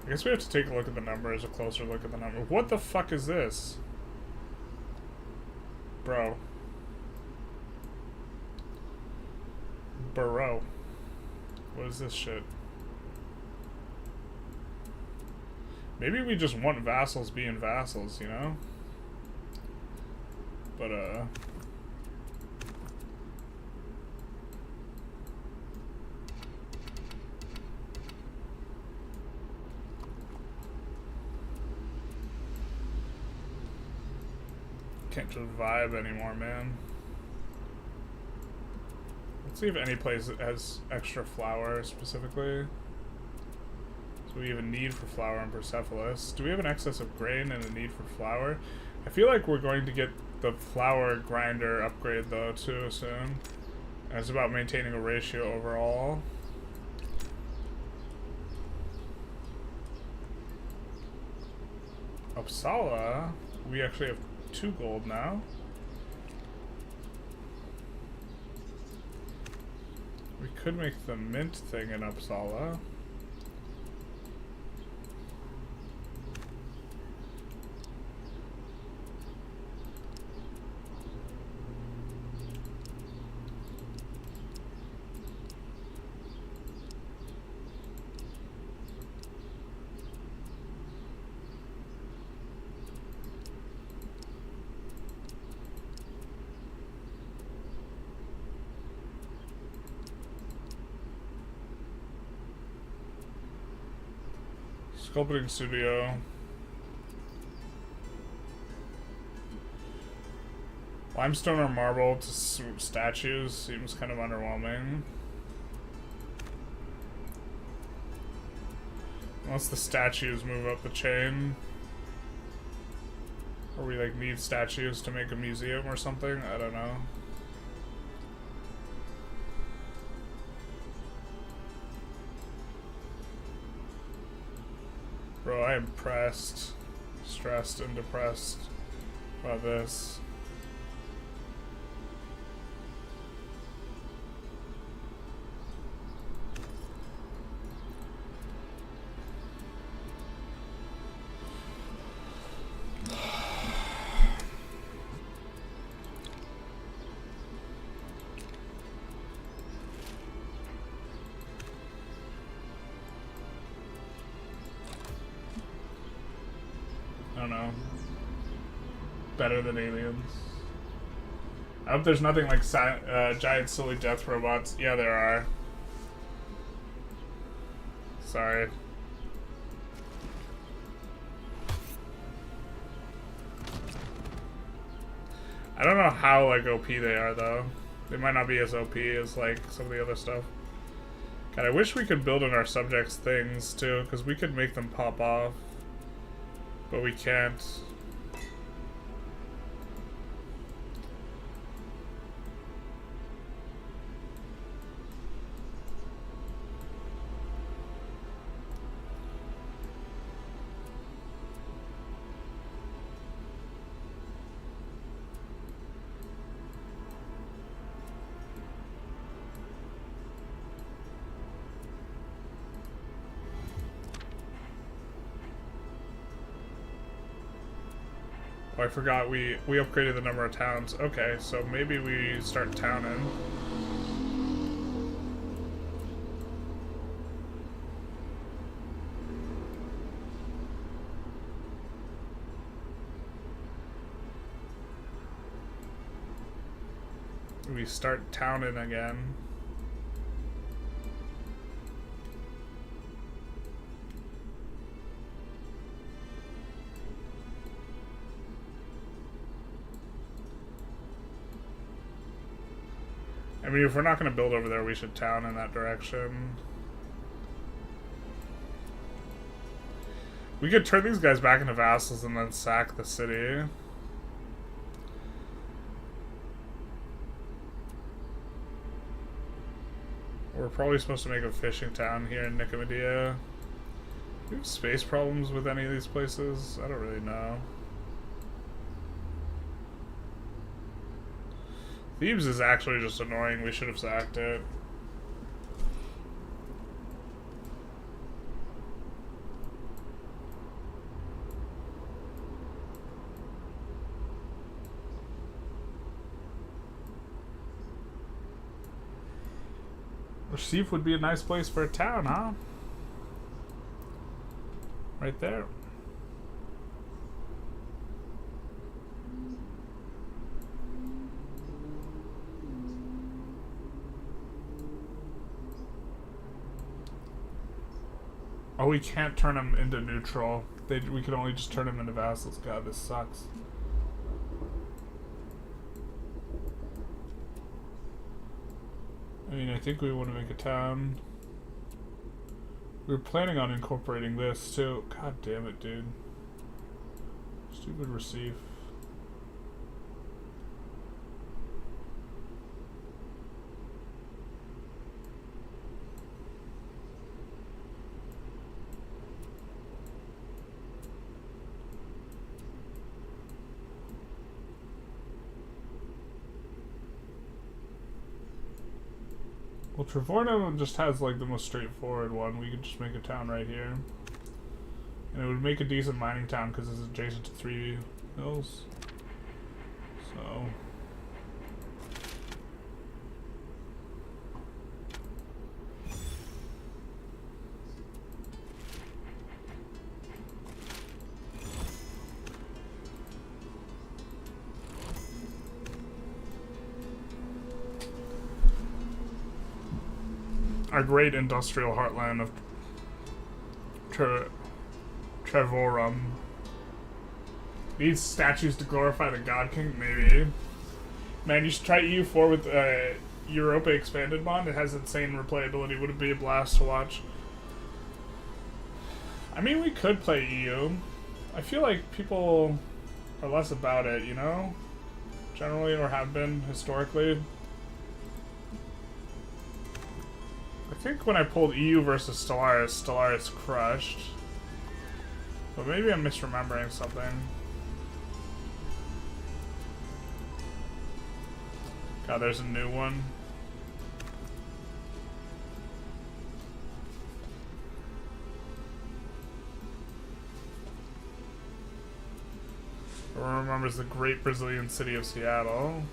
I guess we have to take a look at the numbers, a closer look at the numbers. What the fuck is this? Bro. Bro. What is this shit? Maybe we just want vassals being vassals, you know? But, can't just vibe anymore, man. Let's see if any place has extra flour specifically. So we have a need for flour in Persepolis. Do we have an excess of grain and a need for flour? I feel like we're going to get the flour grinder upgrade though too soon. And it's about maintaining a ratio overall. Uppsala, we actually have 2 gold now. We could make the mint thing in Uppsala. Sculpting studio. Limestone or marble to statues seems kind of underwhelming. Unless the statues move up the chain. Or we like need statues to make a museum or something, I don't know. Bro, I am pressed, stressed, and depressed by this. I don't know. Better than aliens. I hope there's nothing like giant silly death robots. Yeah, there are. Sorry. I don't know how like OP they are though. They might not be as OP as like some of the other stuff. God, I wish we could build in our subjects things too, because we could make them pop off. But we can't. Oh, I forgot we upgraded the number of towns. Okay, so maybe we start towning. We start towning again. I mean, if we're not going to build over there, we should town in that direction. We could turn these guys back into vassals and then sack the city. We're probably supposed to make a fishing town here in Nicomedia. Do we have space problems with any of these places? I don't really know. Thebes is actually just annoying. We should have sacked it. Recife would be a nice place for a town, huh? Right there. Oh, we can't turn them into neutral. We can only just turn them into vassals. God, this sucks. I mean, I think we want to make a town. We were planning on incorporating this too. God damn it, dude. Stupid Recife. Well, Trevorno just has like the most straightforward one. We could just make a town right here. And it would make a decent mining town because it's adjacent to 3 hills. So... our great industrial heartland of Trevorum. These statues to glorify the God King? Maybe. Man, you should try EU4 with Europa Expanded Mod. It has insane replayability. Would it be a blast to watch? I mean, we could play EU. I feel like people are less about it, you know? Generally, or have been historically. I think when I pulled EU versus Stellaris, Stellaris crushed. But maybe I'm misremembering something. God, there's a new one. Everyone remembers the great Brazilian city of Seattle.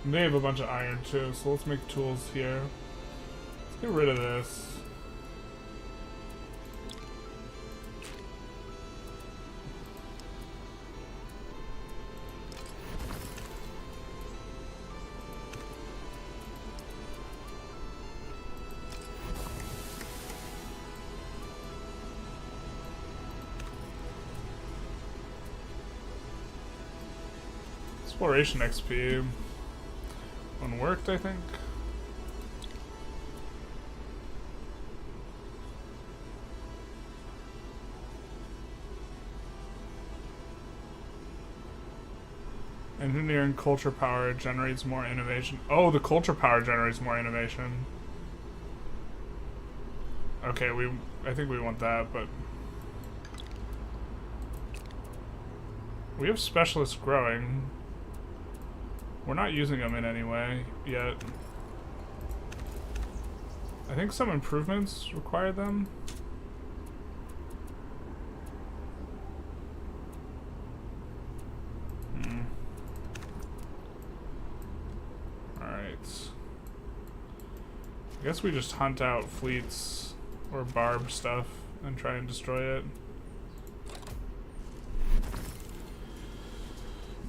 And they have a bunch of iron too, so let's make tools here. Let's get rid of this. Exploration XP. One worked, I think. Engineering culture power generates more innovation. Oh, the culture power generates more innovation. Okay, I think we want that, but we have specialists growing. We're not using them in any way yet. I think some improvements require them. I guess we just hunt out fleets or barb stuff and try and destroy it.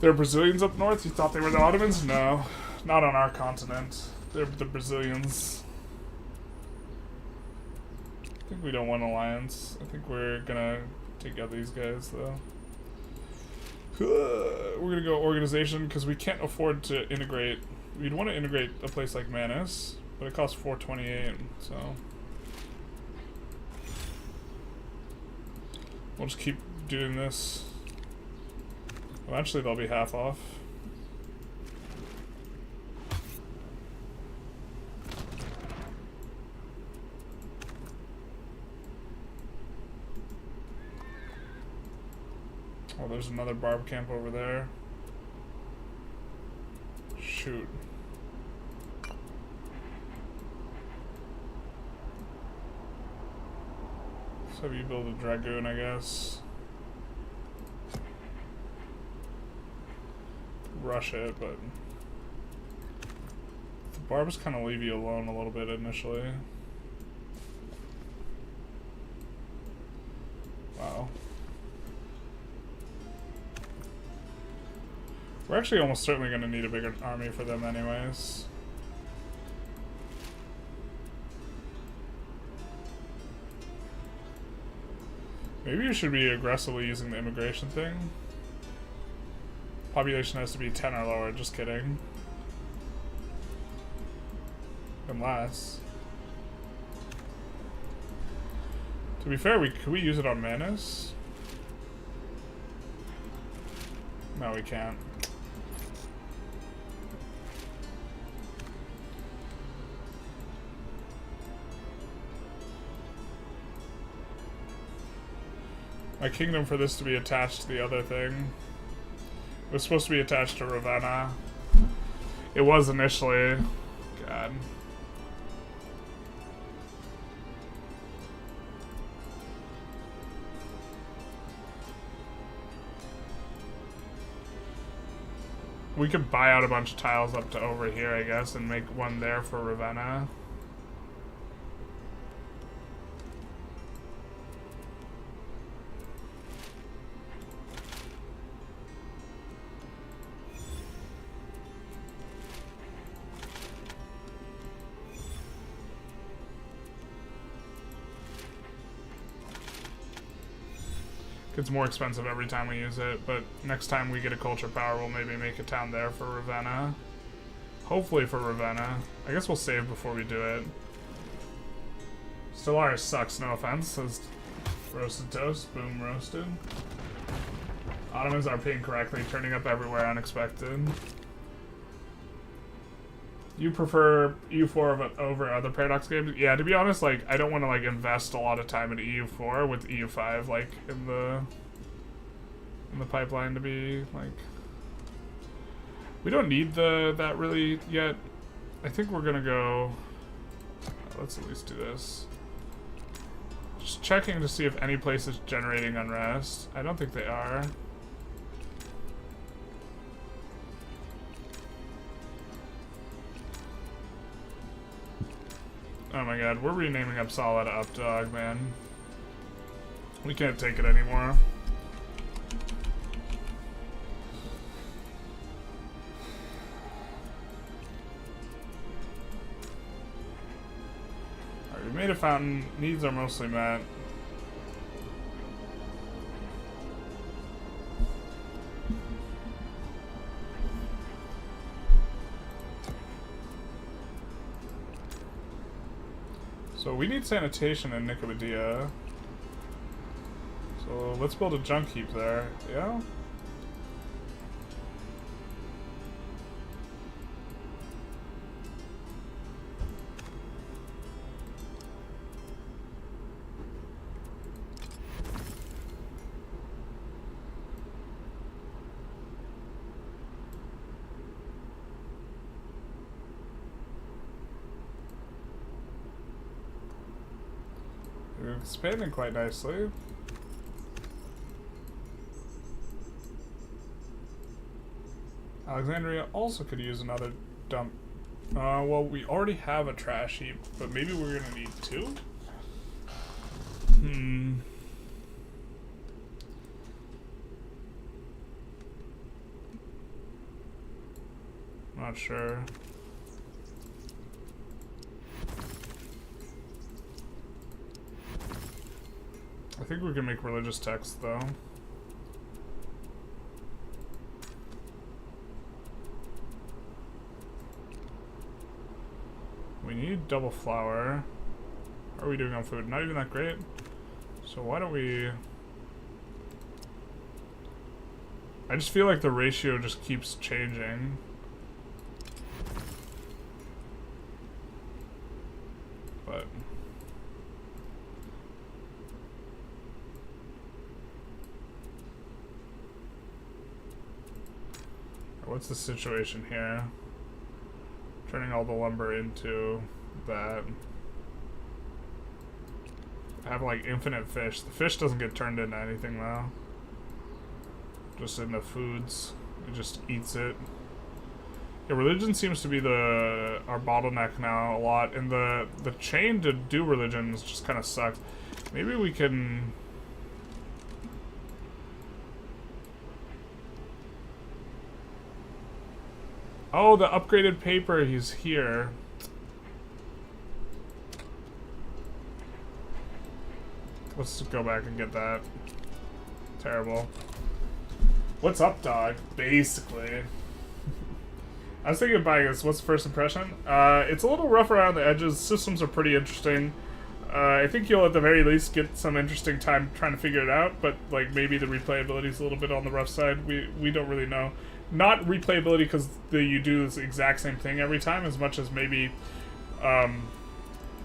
There are Brazilians up north? You thought they were the Ottomans? No. Not on our continent. They're the Brazilians. I think we don't want alliance. I think we're gonna take out these guys though. We're gonna go organization because we can't afford to integrate. We'd want to integrate a place like Manus, but it costs 428, so we'll just keep doing this. Eventually they'll be half off. Oh, there's another barb camp over there. Shoot. Let's have you build a dragoon, I guess. Rush it, but the barbs kind of leave you alone a little bit initially. Wow. We're actually almost certainly going to need a bigger army for them anyways. Maybe you should be aggressively using the immigration thing. Population has to be 10 or lower, just kidding. Unless... To be fair, could we use it on Manus? No, we can't. My kingdom for this to be attached to the other thing. It was supposed to be attached to Ravenna. It was initially. God. We could buy out a bunch of tiles up to over here, I guess, and make one there for Ravenna. It's more expensive every time we use it, but next time we get a culture power, we'll maybe make a town there for Ravenna. Hopefully for Ravenna. I guess we'll save before we do it. Stellaris sucks, no offense, says Roasted Toast. Boom, roasted. Ottomans are paying correctly, turning up everywhere unexpected. You prefer EU4 over other Paradox games? Yeah, to be honest, like, I don't want to, like, invest a lot of time in EU4 with EU5, like, in the pipeline to be, like... We don't need that really yet. I think we're gonna go... Let's at least do this. Just checking to see if any place is generating unrest. I don't think they are. Oh my god, we're renaming Uppsala to Updog, man. We can't take it anymore. Alright, we made a fountain. Needs are mostly met. So we need sanitation in Nicomedia. So let's build a junk heap there. Yeah? expanding quite nicely. Alexandria also could use another dump. Well, we already have a trash heap, but maybe we're gonna need two? Not sure. I think we can make religious texts, though. We need double flour. How are we doing on food? Not even that great. So why don't we... I just feel like the ratio just keeps changing. But... what's the situation here? Turning all the lumber into that. I have like infinite fish. The fish doesn't get turned into anything though. Just into foods. It just eats it. Yeah, religion seems to be our bottleneck now a lot, and the chain to do religions just kind of sucks. Maybe we can... Oh, the upgraded paper, he's here. Let's go back and get that. Terrible. What's up, dog? Basically. I was thinking of buying this. What's the first impression? It's a little rough around the edges. Systems are pretty interesting. I think you'll at the very least get some interesting time trying to figure it out, but like maybe the replayability is a little bit on the rough side. We don't really know. Not replayability because you do this exact same thing every time, as much as maybe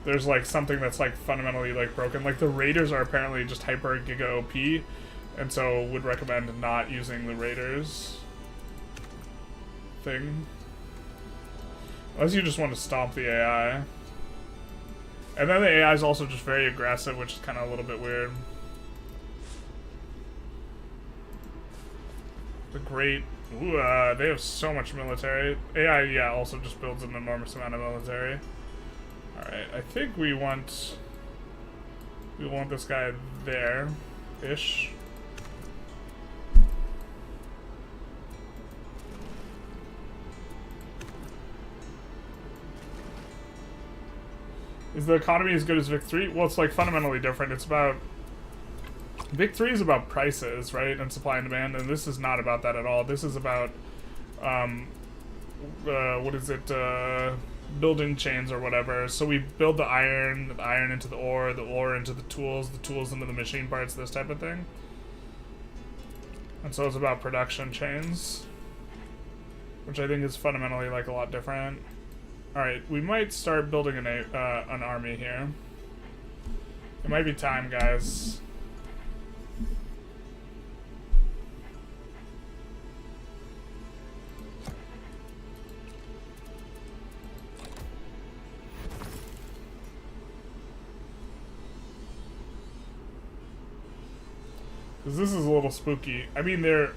there's like something that's like fundamentally like broken. Like the raiders are apparently just hyper giga OP, and so would recommend not using the raiders thing. Unless you just want to stomp the AI. And then the AI is also just very aggressive, which is kind of a little bit weird. The great... Ooh, they have so much military. AI, yeah, also just builds an enormous amount of military. Alright, I think we want this guy there-ish. Is the economy as good as Vic 3? Well, it's like fundamentally different. It's about... Vic 3 is about prices, right? And supply and demand, and this is not about that at all. This is about, what is it, building chains or whatever. So we build the iron into the ore into the tools into the machine parts, this type of thing. And so it's about production chains, which I think is fundamentally like a lot different. Alright, we might start building an army here. It might be time, guys. Because this is a little spooky. I mean, their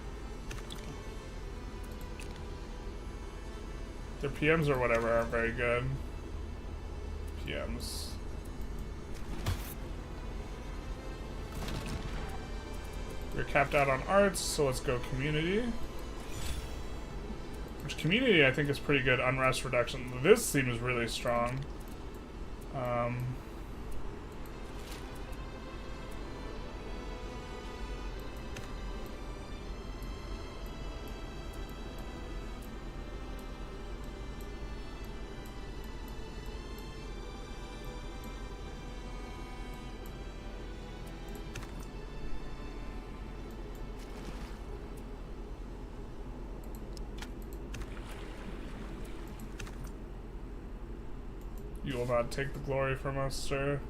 PMs or whatever aren't very good. PMs. We're capped out on arts, so let's go community. Which community I think is pretty good. Unrest reduction. This seems really strong. You will not take the glory from us, sir.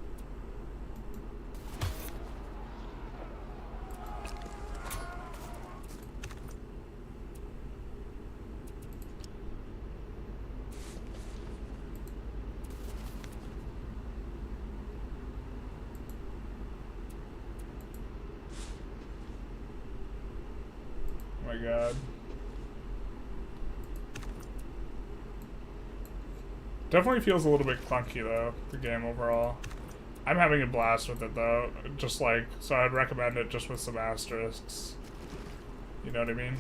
good. Definitely feels a little bit clunky though, the game overall. I'm having a blast with it though, just like, so I'd recommend it just with some asterisks. You know what I mean?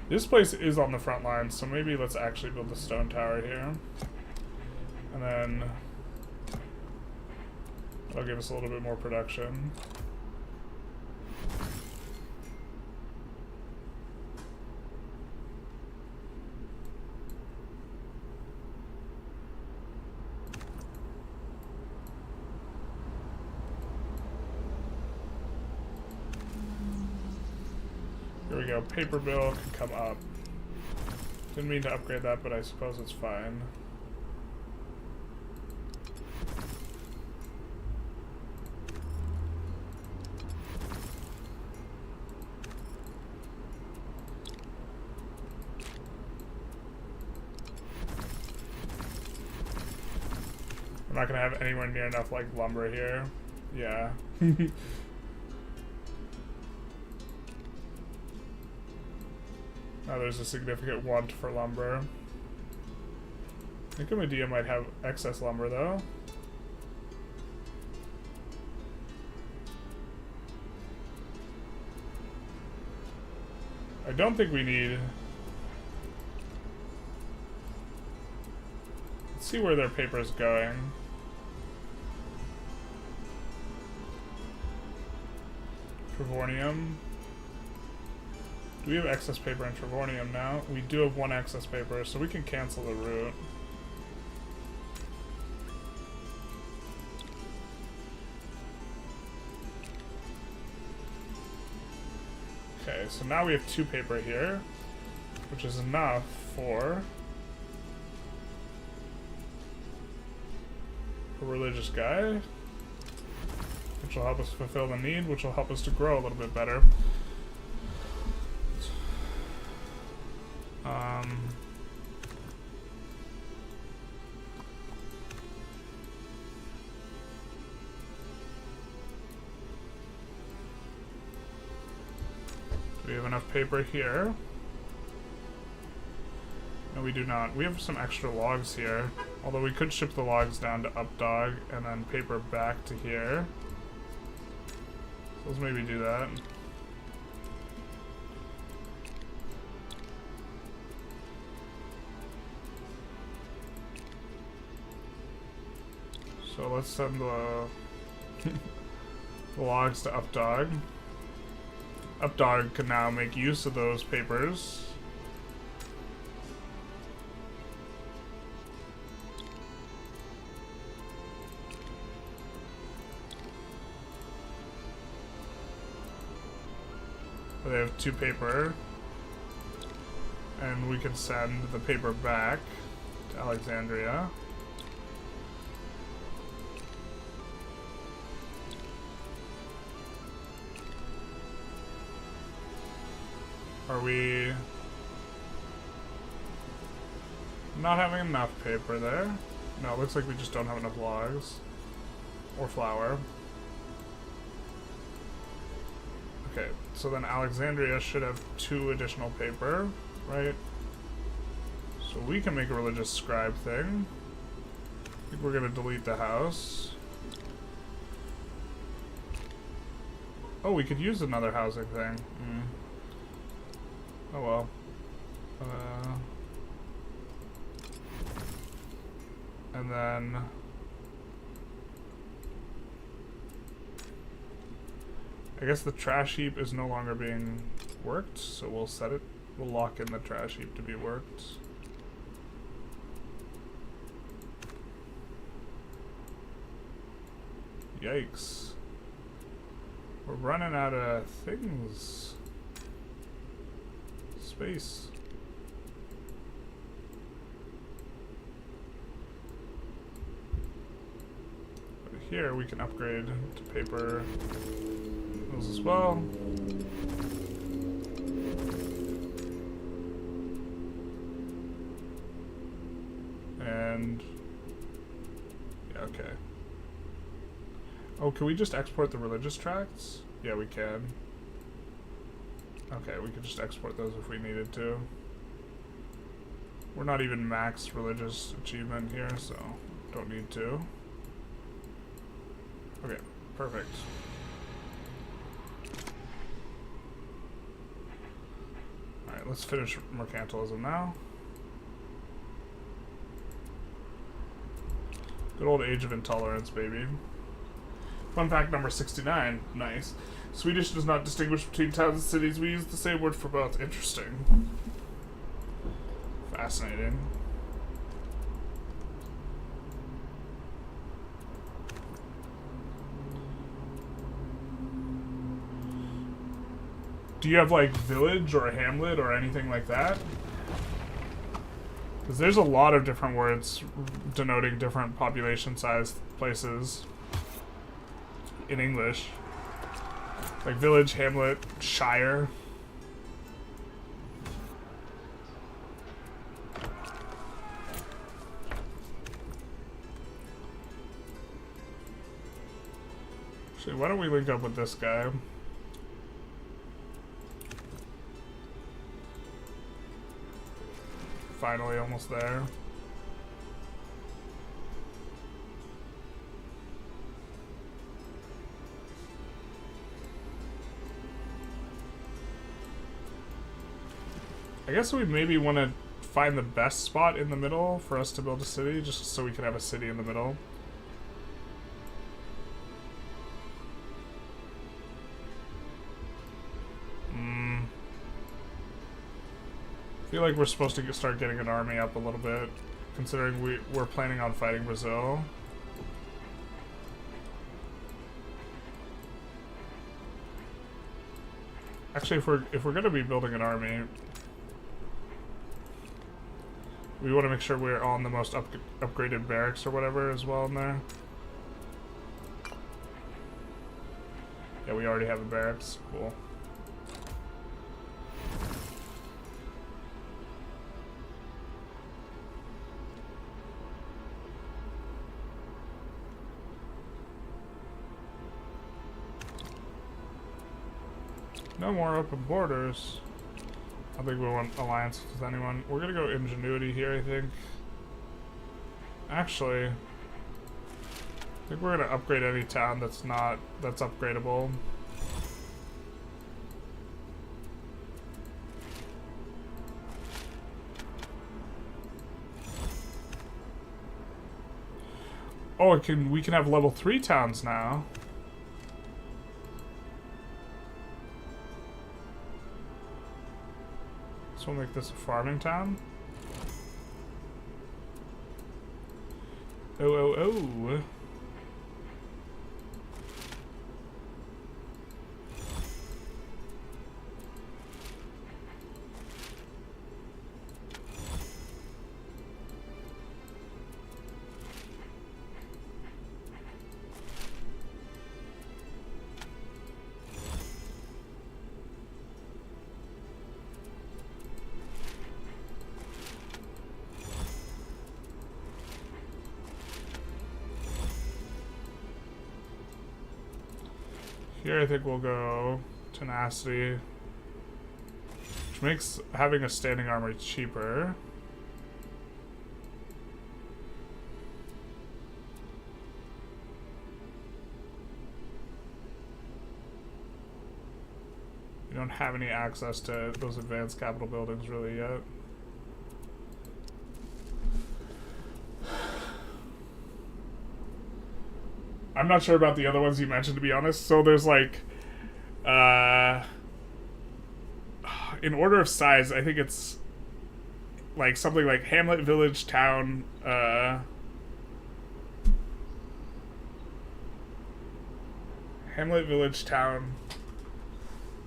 This place is on the front line, so maybe let's actually build the stone tower here. And then that'll give us a little bit more production. Here we go, paper bill can come up. Didn't mean to upgrade that, but I suppose it's fine. I'm not gonna have anywhere near enough like lumber here. Yeah. Now there's a significant want for lumber. I think Medea might have excess lumber though. I don't think we need... Let's see where their paper is going. Trevornium. Do we have excess paper in Trevornium now? We do have one excess paper, so we can cancel the route. Okay, so now we have 2 paper here, which is enough for a religious guy, which will help us fulfill the need, which will help us to grow a little bit better. Do we have enough paper here? No, we do not. We have some extra logs here, although we could ship the logs down to Updog and then paper back to here. So let's maybe do that. So let's send the logs to Updog. Updog can now make use of those papers. They have 2 paper. And we can send the paper back to Alexandria. Are we not having enough paper there? No, it looks like we just don't have enough logs. Or flour. Okay, so then Alexandria should have 2 additional paper, right? So we can make a religious scribe thing. I think we're gonna delete the house. Oh, we could use another housing thing. Oh well. And then I guess the trash heap is no longer being worked, so we'll set it. We'll lock in the trash heap to be worked. Yikes. We're running out of things. Space. But here we can upgrade to paper those as well. And yeah, okay. Oh, can we just export the religious tracts? Yeah, we can. Okay, we could just export those if we needed to. We're not even max religious achievement here, so don't need to. Okay, perfect. Alright, let's finish Mercantilism now. Good old Age of Intolerance, baby. Fun fact number 69. Nice. Swedish does not distinguish between towns and cities. We use the same word for both. Interesting. Fascinating. Do you have like village or a hamlet or anything like that? Because there's a lot of different words denoting different population sized places in English. Like village, hamlet, shire. Actually, why don't we link up with this guy? Finally, almost there. I guess we maybe want to find the best spot in the middle for us to build a city, just so we can have a city in the middle. I feel like we're supposed to start getting an army up a little bit, considering we're planning on fighting Brazil. Actually, if we're gonna be building an army, we want to make sure we're on the most upgraded barracks or whatever as well in there. Yeah, we already have a barracks. Cool. No more open borders. I don't think we want alliances with anyone. We're gonna go ingenuity here, I think. Actually, I think we're gonna upgrade any town that's upgradable. Oh, we can have level 3 towns now. So we'll make this a farming town. Oh. Here I think we'll go tenacity, which makes having a standing armory cheaper. We don't have any access to those advanced capital buildings really yet. I'm not sure about the other ones you mentioned, to be honest. So there's like, in order of size, I think it's like something like hamlet, village, town, hamlet, village, town,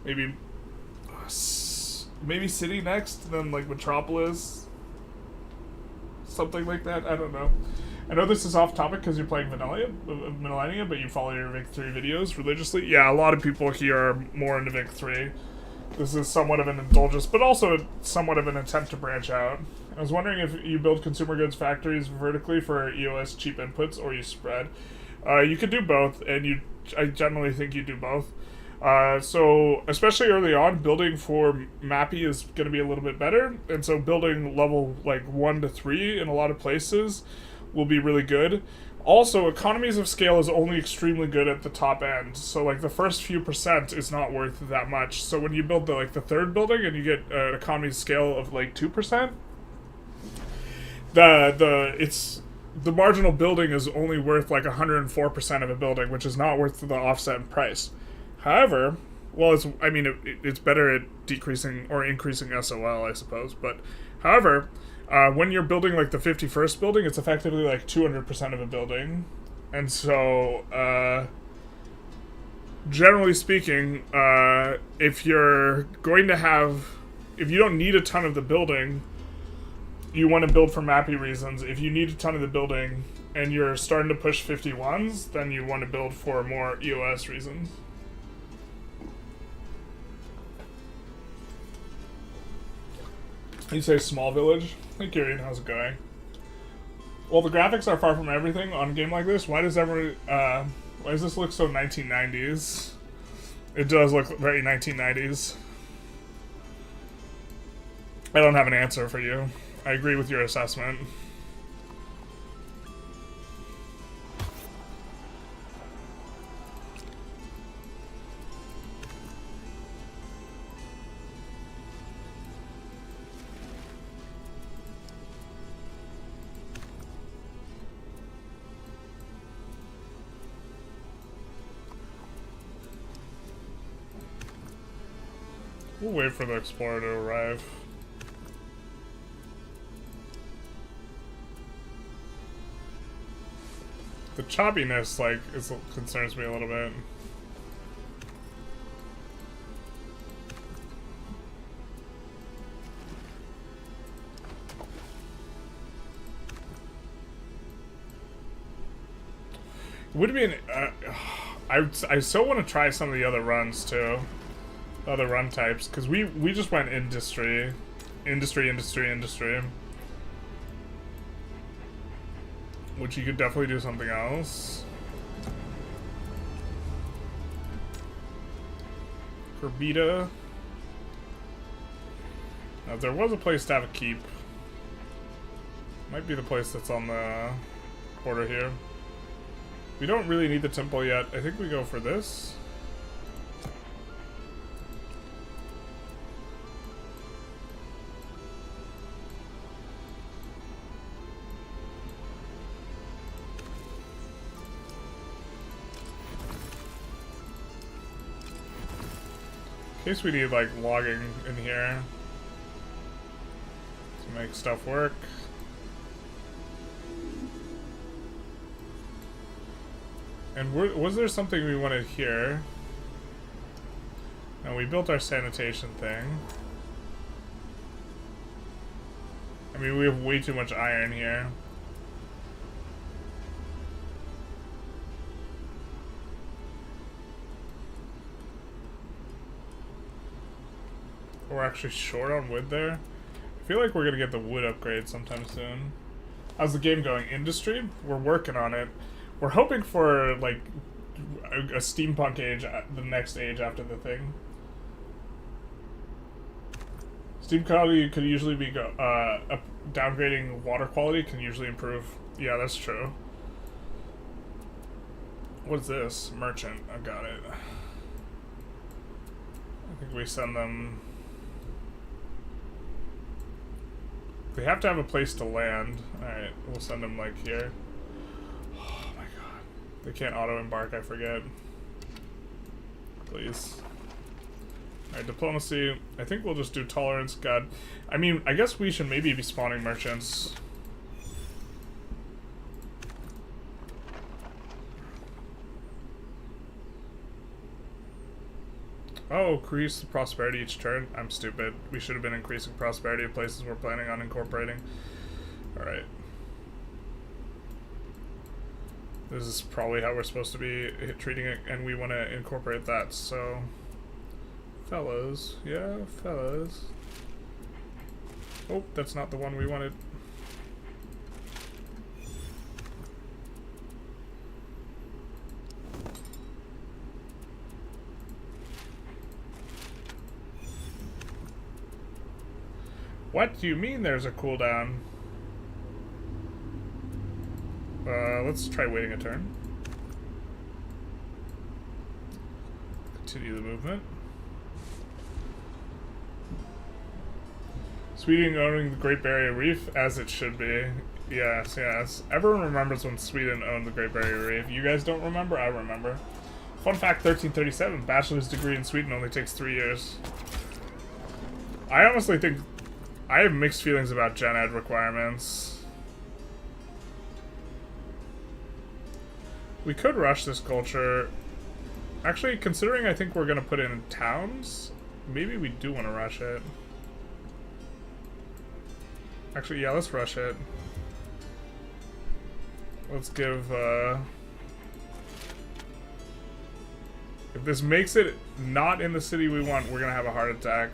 maybe city next, then like metropolis, something like that. I don't know. I know this is off topic because you're playing Millennia, but you follow your Vic 3 videos religiously. Yeah, a lot of people here are more into Vic 3. This is somewhat of an indulgence, but also somewhat of an attempt to branch out. I was wondering if you build consumer goods factories vertically for EOS cheap inputs, or you spread. You could do both, and I generally think you do both. So, especially early on, building for Mappy is going to be a little bit better, and so building level, 1 to 3 in a lot of places will be really good. Also, economies of scale is only extremely good at the top end, so, the first few percent is not worth that much. So when you build the third building and you get an economy of scale of, 2%, the marginal building is only worth, 104% of a building, which is not worth the offset in price. However, well, it's better at decreasing or increasing SOL, I suppose. But, however, when you're building the 51st building, it's effectively 200% of a building, and so generally speaking, if you don't need a ton of the building, you want to build for Mappy reasons. If you need a ton of the building and you're starting to push 51s, then you want to build for more EOS reasons. You say small village? Hey Kieran, how's it going? Well, the graphics are far from everything on a game like this. Why does this look so 1990s? It does look very 1990s. I don't have an answer for you. I agree with your assessment. We'll wait for the explorer to arrive. The choppiness, concerns me a little bit. Would be I still want to try some of the other runs too. Other run types, because we just went industry, which you could definitely do something else. Corbita. Now, if there was a place to have a keep, might be the place that's on the border here. We don't really need the temple yet. I think we go for this. In case we need logging in here to make stuff work. And was there something we wanted here? No, we built our sanitation thing. I mean, we have way too much iron here. We're actually short on wood there. I feel like we're gonna get the wood upgrade sometime soon. How's the game going? Industry? We're working on it. We're hoping for, a steampunk age, the next age after the thing. Steam quality could usually be, downgrading water quality can usually improve. Yeah, that's true. What's this? Merchant. I got it. I think we send them... They have to have a place to land. Alright, we'll send them, here. Oh my god. They can't auto-embark, I forget. Please. Alright, diplomacy. I think we'll just do tolerance. God. I mean, I guess we should maybe be spawning merchants. Oh, increase the prosperity each turn? I'm stupid. We should have been increasing prosperity of places we're planning on incorporating. Alright. This is probably how we're supposed to be treating it, and we want to incorporate that, so... Fellows. Yeah, fellows. Oh, that's not the one we wanted. What do you mean there's a cooldown? Let's try waiting a turn. Continue the movement. Sweden owning the Great Barrier Reef, as it should be. Yes, yes. Everyone remembers when Sweden owned the Great Barrier Reef. You guys don't remember? I remember. Fun fact, 1337. Bachelor's degree in Sweden only takes 3 years. I honestly think... I have mixed feelings about Gen Ed requirements. We could rush this culture. Actually, considering I think we're going to put in towns, maybe we do want to rush it. Actually, yeah, let's rush it. Let's give, if this makes it not in the city we want, we're going to have a heart attack.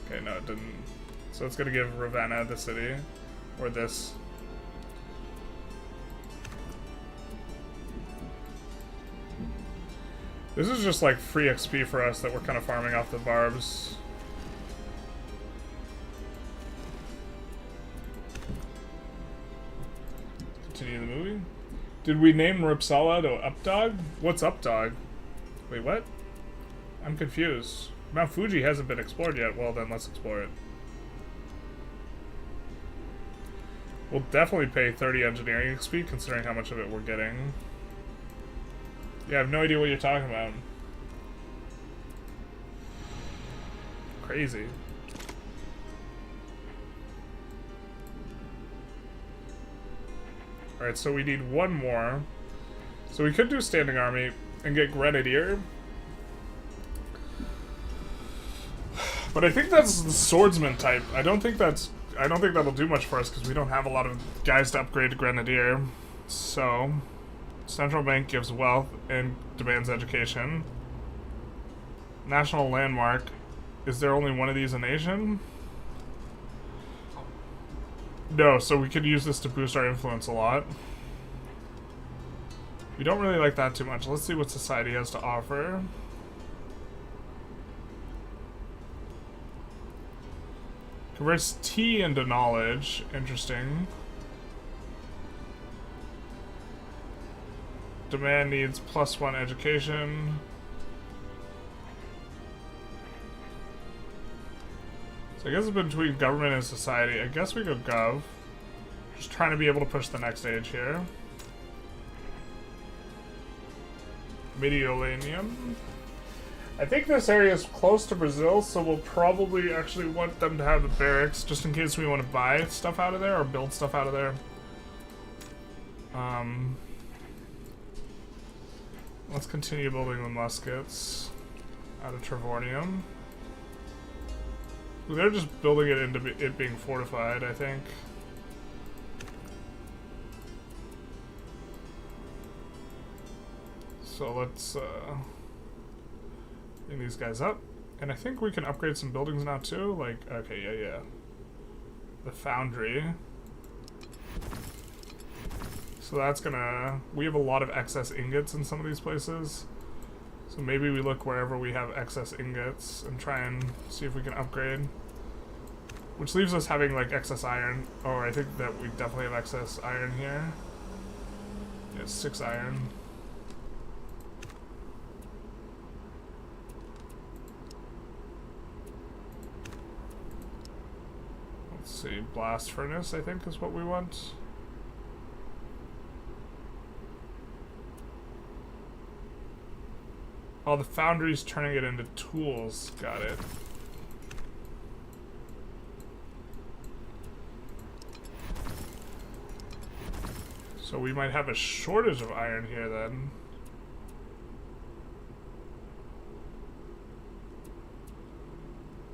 Okay, no, it didn't. So it's going to give Ravenna the city. Or this. This is just like free XP for us that we're kind of farming off the barbs. Continue the movie. Did we name Ripsala to Updog? What's Updog? Wait, what? I'm confused. Mount Fuji hasn't been explored yet. Well, then let's explore it. We'll definitely pay 30 engineering XP considering how much of it we're getting. Yeah, I have no idea what you're talking about. Crazy. Alright, so we need one more. So we could do Standing Army and get Grenadier. But I think that's the Swordsman type. I don't think that'll do much for us because we don't have a lot of guys to upgrade to Grenadier. So... Central Bank gives wealth and demands education. National Landmark. Is there only one of these in Asian? No, so we could use this to boost our influence a lot. We don't really like that too much. Let's see what society has to offer. Converts tea into knowledge. Interesting. Demand needs +1 education. So I guess it's between government and society. I guess we go gov. Just trying to be able to push the next age here. Mediolanum. I think this area is close to Brazil, so we'll probably actually want them to have the barracks just in case we want to buy stuff out of there or build stuff out of there. Let's continue building the muskets out of Trevornium. They're just building it into it being fortified, I think. So let's bring these guys up. And I think we can upgrade some buildings now too. Like, okay, yeah. The foundry. So that's gonna... We have a lot of excess ingots in some of these places. So maybe we look wherever we have excess ingots and try and see if we can upgrade. Which leaves us having like excess iron. Oh, I think that we definitely have excess iron here. Yeah, 6 iron. Let's see, blast furnace I think is what we want. Oh, the foundry's turning it into tools. Got it. So we might have a shortage of iron here then.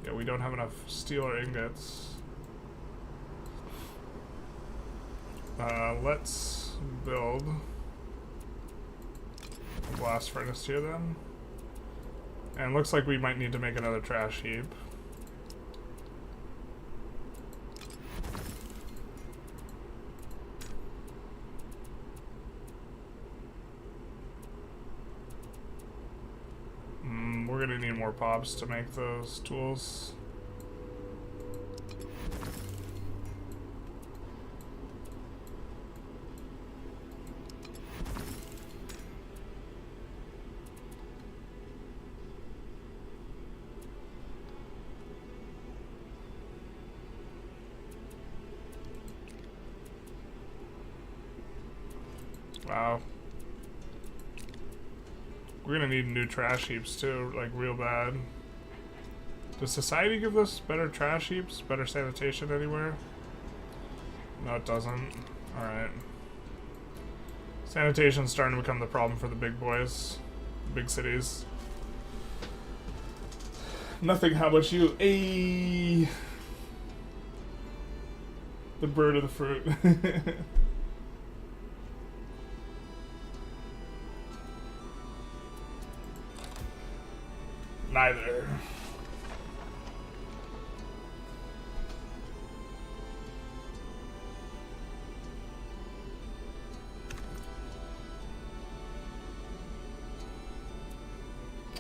Yeah, we don't have enough steel or ingots. Let's build Blast furnace here then. And looks like we might need to make another trash heap. We're gonna need more pops to make those tools. Wow. We're gonna need new trash heaps too, like real bad. Does society give us better trash heaps? Better sanitation anywhere? No, it doesn't. Alright. Sanitation's starting to become the problem for the big boys. Big cities. Nothing, how about you? Ayy! The bird of the fruit. Neither.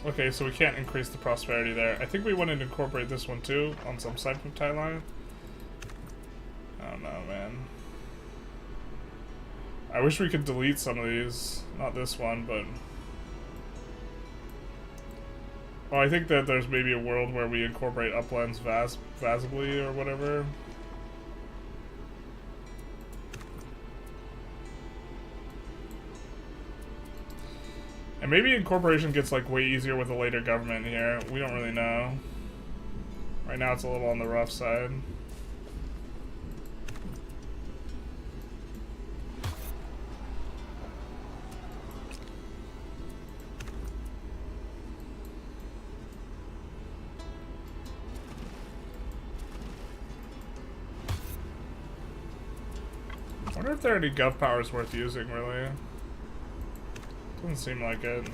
Okay, so we can't increase the prosperity there. I think we wanted to incorporate this one too on some side peptide line. I don't know, man. I wish we could delete some of these. Not this one, but... Oh, I think that there's maybe a world where we incorporate uplands vasibly or whatever. And maybe incorporation gets like way easier with a later government here. We don't really know. Right now it's a little on the rough side. I wonder if there are any gov powers worth using, really. Doesn't seem like it.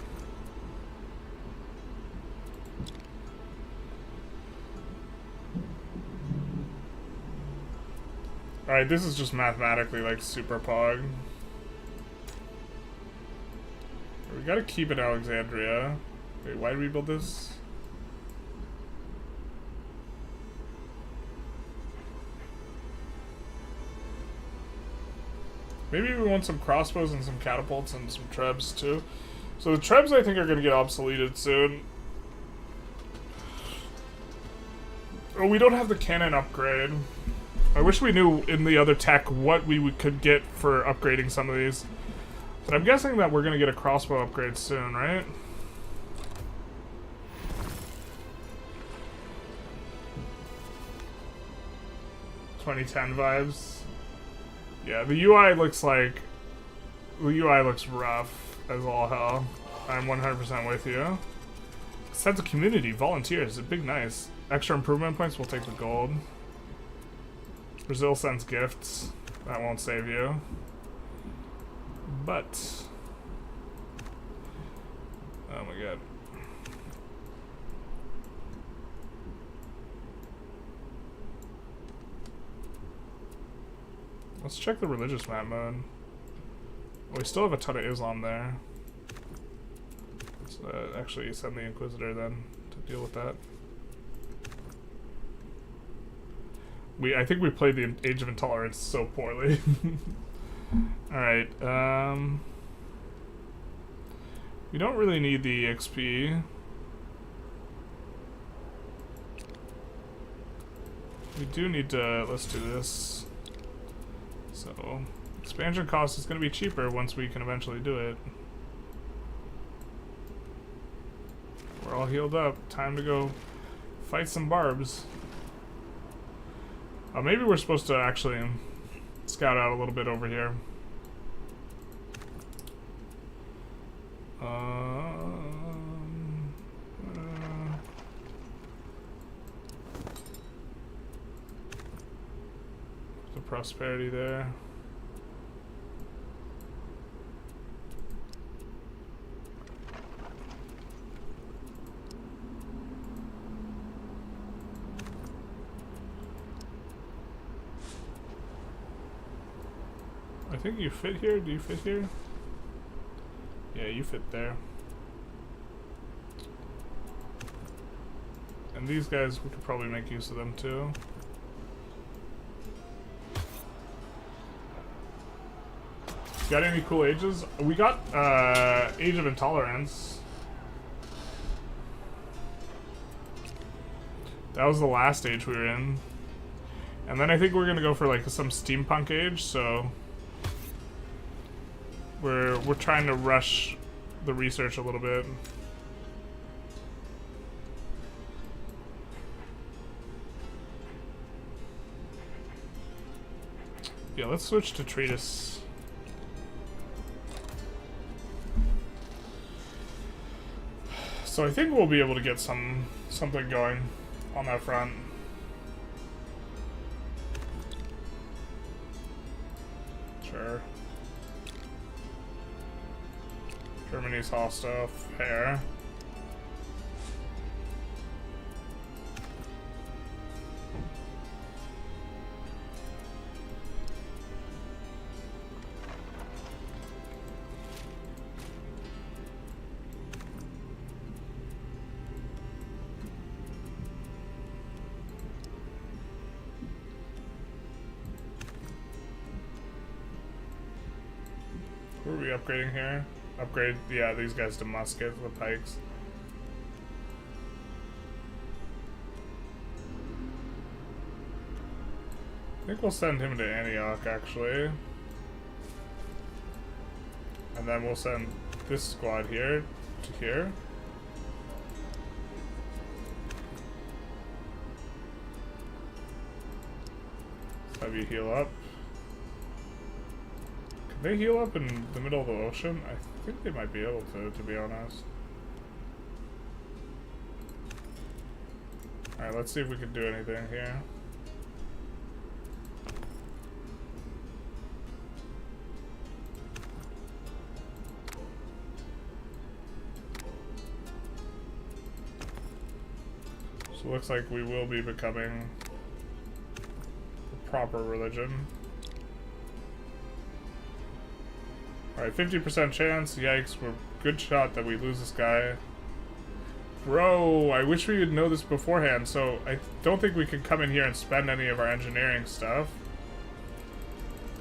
Alright, this is just mathematically like super pog. We gotta keep it Alexandria. Wait, why did we build this? Maybe we want some crossbows and some catapults and some trebs too. So the trebs I think are gonna get obsoleted soon. Oh, we don't have the cannon upgrade. I wish we knew in the other tech what we could get for upgrading some of these. But I'm guessing that we're gonna get a crossbow upgrade soon, right? "2010 vibes. Yeah, the UI looks like... The UI looks rough as all hell. I'm 100% with you. Sense of community, volunteers, a big nice. Extra improvement points, we'll take the gold. Brazil sends gifts. That won't save you. But... Oh my god. Let's check the religious map mode. Well, we still have a ton of Islam there. Let's actually send the Inquisitor then to deal with that. I think we played the Age of Intolerance so poorly. Alright, we don't really need the XP. We do need to, let's do this. So, expansion cost is going to be cheaper once we can eventually do it. We're all healed up. Time to go fight some barbs. Maybe we're supposed to actually scout out a little bit over here. The prosperity there. think you fit here. Do you fit here? Yeah, you fit there. And these guys, we could probably make use of them too. Got any cool ages? We got Age of Intolerance. That was the last age we were in. And then I think we're gonna go for like some steampunk age, so we're trying to rush the research a little bit. Yeah, let's switch to treatise. So I think we'll be able to get something going on that front. Sure. Germany's hostile. Fair. Who are we upgrading here? Upgrade, yeah, these guys to muskets with pikes. I think we'll send him to Antioch, actually. And then we'll send this squad here to here. Let's have you heal up. Can they heal up in the middle of the ocean? I think they might be able to be honest. Alright, let's see if we can do anything here. So it looks like we will be becoming the proper religion. Alright, 50% chance. Yikes, we're good shot that we lose this guy. Bro, I wish we would know this beforehand, so I don't think we can come in here and spend any of our engineering stuff.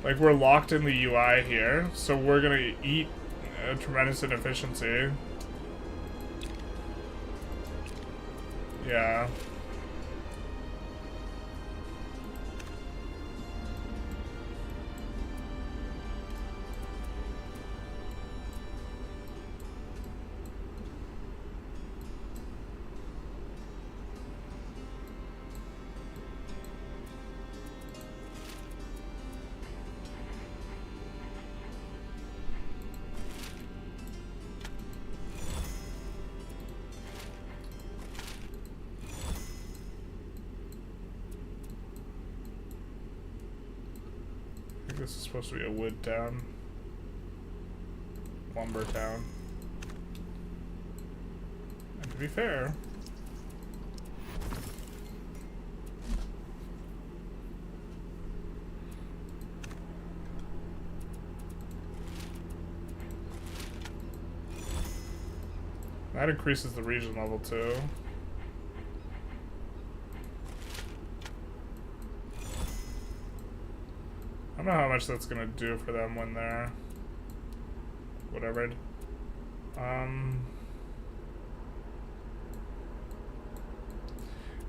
Like, we're locked in the UI here, so we're gonna eat a tremendous inefficiency. Yeah. This is supposed to be a wood town. Lumber town. And to be fair, that increases the region level too. I don't know how much that's gonna do for them when they're whatever.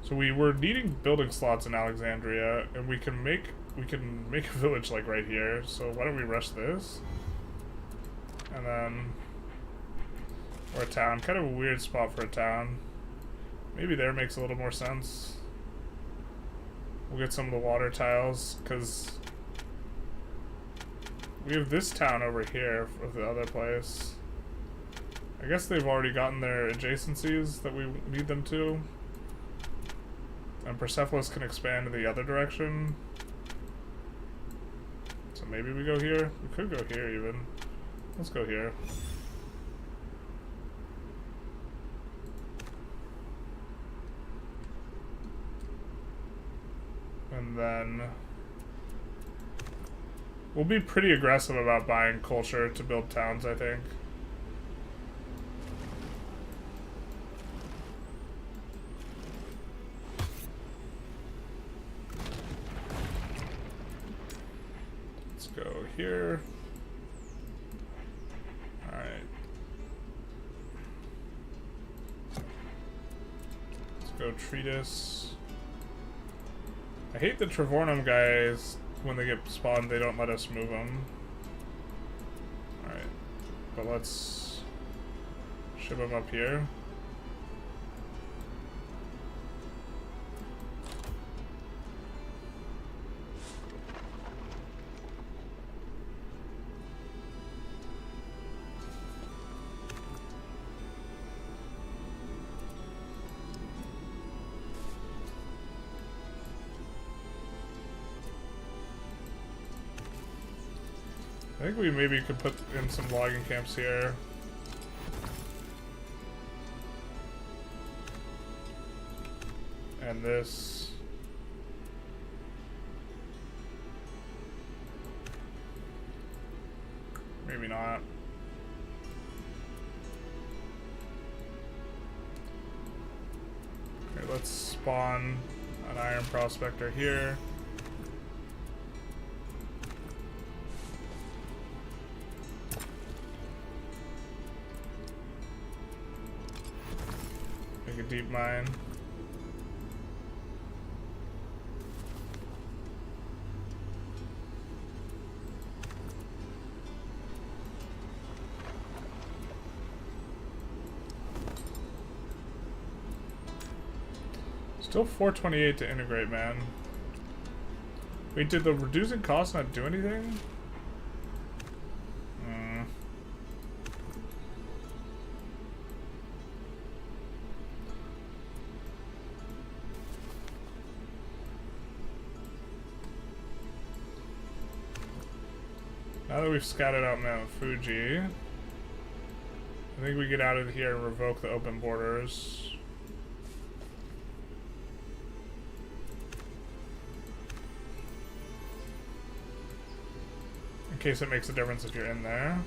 So we were needing building slots in Alexandria, and we can make a village like right here. So why don't we rush this? And then or a town, kind of a weird spot for a town. Maybe there makes a little more sense. We'll get some of the water tiles because we have this town over here for the other place. I guess they've already gotten their adjacencies that we need them to. And Persepolis can expand in the other direction. So maybe we go here? We could go here even. Let's go here. And then We'll be pretty aggressive about buying culture to build towns, I think. Let's go here. Alright. Let's go treatise. I hate the Trevornum guys. When they get spawned, they don't let us move them. Alright. But let's ship them up here. I think we maybe could put in some logging camps here. And this. Maybe not. Okay, let's spawn an iron prospector here. Deep mine. Still 428 to integrate, man. Wait, did the reducing cost not do anything? Now that we've scouted out Mount Fuji, I think we get out of here and revoke the open borders. In case it makes a difference if you're in there.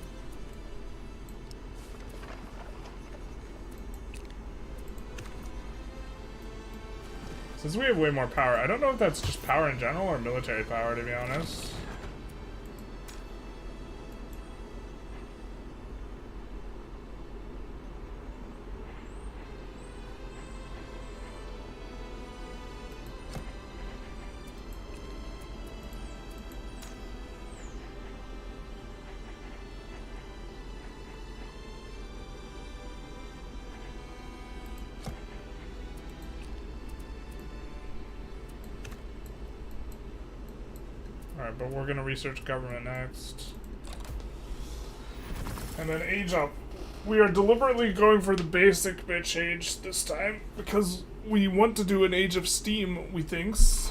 Since we have way more power, I don't know if that's just power in general or military power, to be honest. Alright, but we're gonna research government next. And then age up. We are deliberately going for the basic bitch age this time because we want to do an age of steam, we thinks.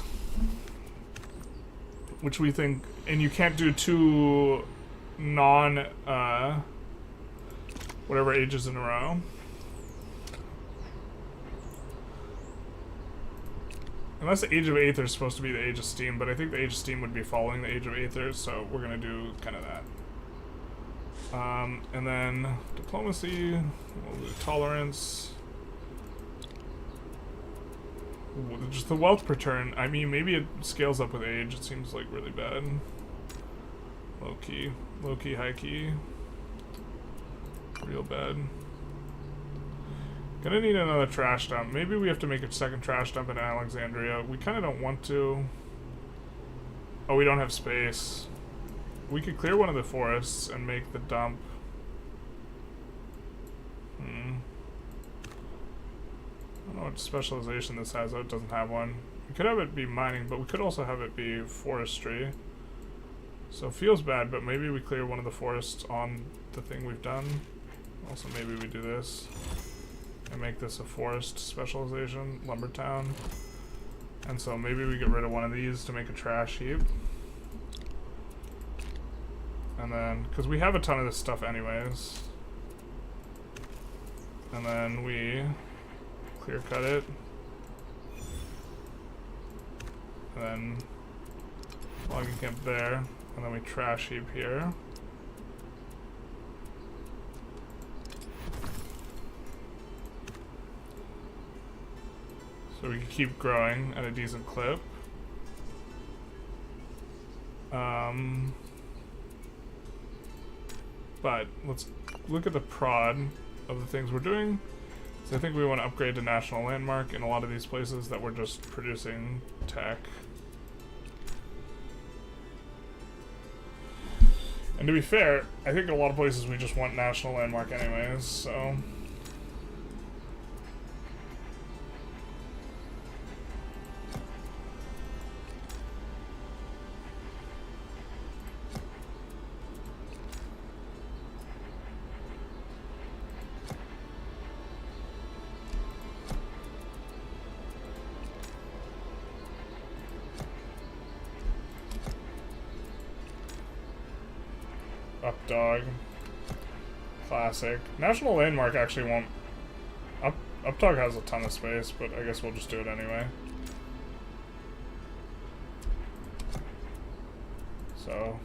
Which we think, and you can't do two non, whatever ages in a row. Unless the Age of Aether is supposed to be the Age of Steam, but I think the Age of Steam would be following the Age of Aether, so we're gonna do kind of that. And then diplomacy, we'll do tolerance. Ooh, just the wealth per turn. I mean, maybe it scales up with age. It seems like really bad. Low key, high key. Real bad. Gonna need another trash dump. Maybe we have to make a second trash dump in Alexandria. We kind of don't want to. Oh, we don't have space. We could clear one of the forests and make the dump. I don't know what specialization this has. Oh, it doesn't have one. We could have it be mining, but we could also have it be forestry. So it feels bad, but maybe we clear one of the forests on the thing we've done. Also, maybe we do this. And make this a forest specialization, lumber town. And so maybe we get rid of one of these to make a trash heap. And then, because we have a ton of this stuff anyways. And then we clear cut it. And then logging camp there. And then we trash heap here. So we can keep growing at a decent clip. But let's look at the prod of the things we're doing. So I think we want to upgrade to National Landmark in a lot of these places that we're just producing tech. And to be fair, I think in a lot of places we just want National Landmark anyways, so... Updog. Classic. National Landmark actually won't... Updog has a ton of space, but I guess we'll just do it anyway. So...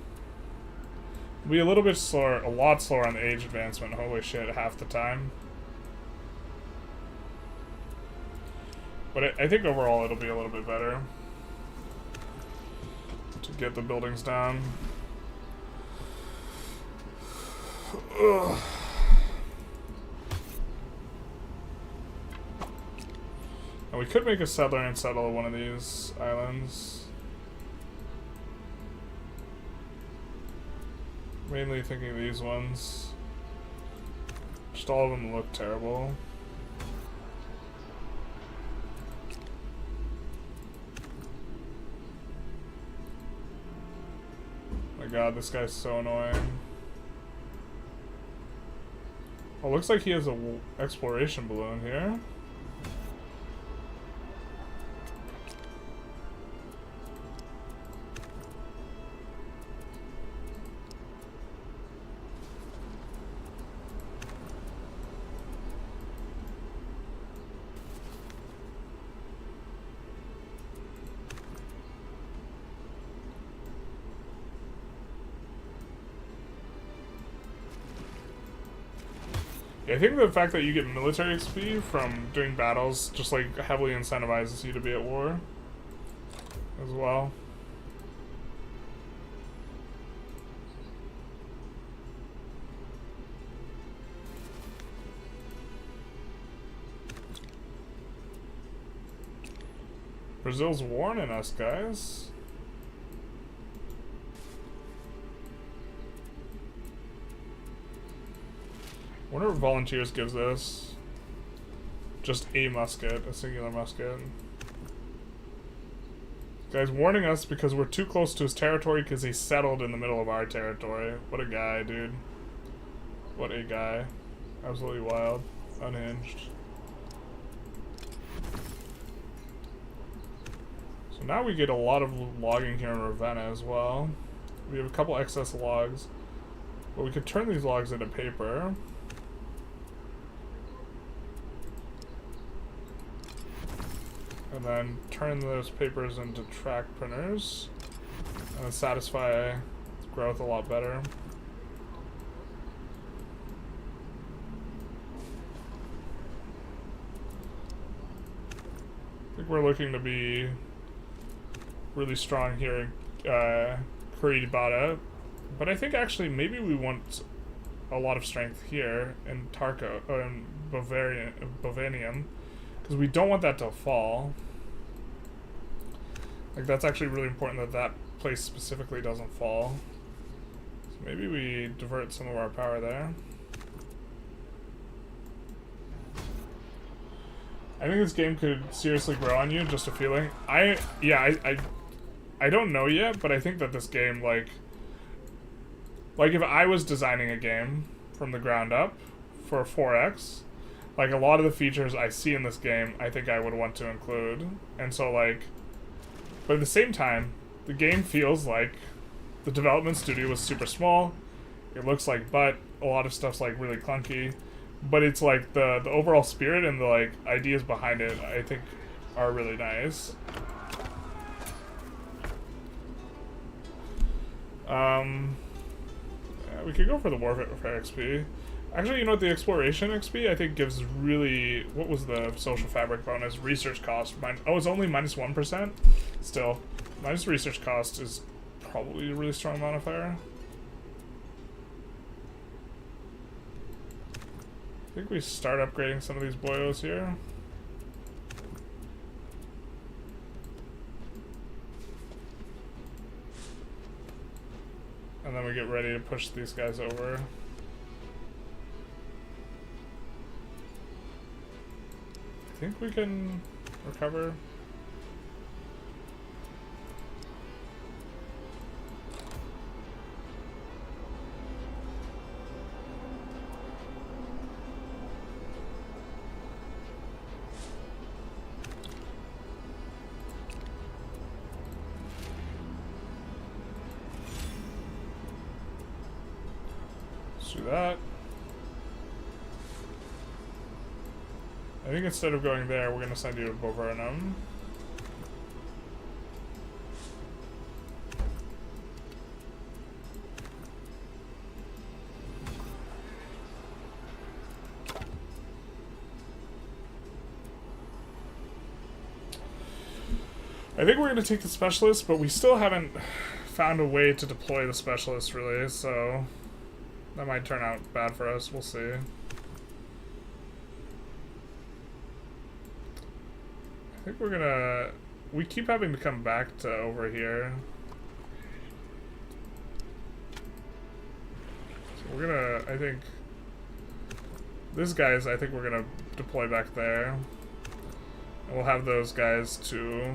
We'll be a little bit slower, a lot slower on the age advancement, holy shit, half the time. But I think overall it'll be a little bit better to get the buildings down. Ugh. And we could make a settler and settle one of these islands. Mainly thinking these ones. Just all of them look terrible. Oh my god, this guy's so annoying. Oh, looks like he has a exploration balloon here. I think the fact that you get military XP from doing battles just like heavily incentivizes you to be at war as well. Brazil's warning us, guys. I wonder what Volunteers gives us. Just a musket, a singular musket. This guy's warning us because we're too close to his territory because he settled in the middle of our territory. What a guy, dude. What a guy. Absolutely wild. Unhinged. So now we get a lot of logging here in Ravenna as well. We have a couple excess logs. But we could turn these logs into paper. And then turn those papers into track printers. And then satisfy growth a lot better. I think we're looking to be really strong here in Curitiba. But I think actually maybe we want a lot of strength here in Tarco, or in Bovanium. Because we don't want that to fall. Like, that's actually really important that that place specifically doesn't fall. So maybe we divert some of our power there. I think this game could seriously grow on you, just a feeling. I don't know yet, but I think that this game, like if I was designing a game from the ground up for 4X, like, a lot of the features I see in this game, I think I would want to include. And so, like, but at the same time, the game feels like the development studio was super small. It looks like butt. A lot of stuff's, like, really clunky. But it's, like, the overall spirit and the, like, ideas behind it, I think, are really nice. Yeah, we could go for the warfare XP. Actually, you know what? The exploration XP I think gives really... What was the social fabric bonus? Research cost. Oh, it's only minus 1%? Still. Minus research cost is probably a really strong modifier. I think we start upgrading some of these boyos here. And then we get ready to push these guys over. I think we can recover. Let's do that. I think instead of going there, we're going to send you to Bovernum. I think we're going to take the specialist, but we still haven't found a way to deploy the specialist, really, so that might turn out bad for us. We'll see. I think we're gonna... We keep having to come back to over here. So we're gonna... I think... These guys, I think we're gonna deploy back there. And we'll have those guys to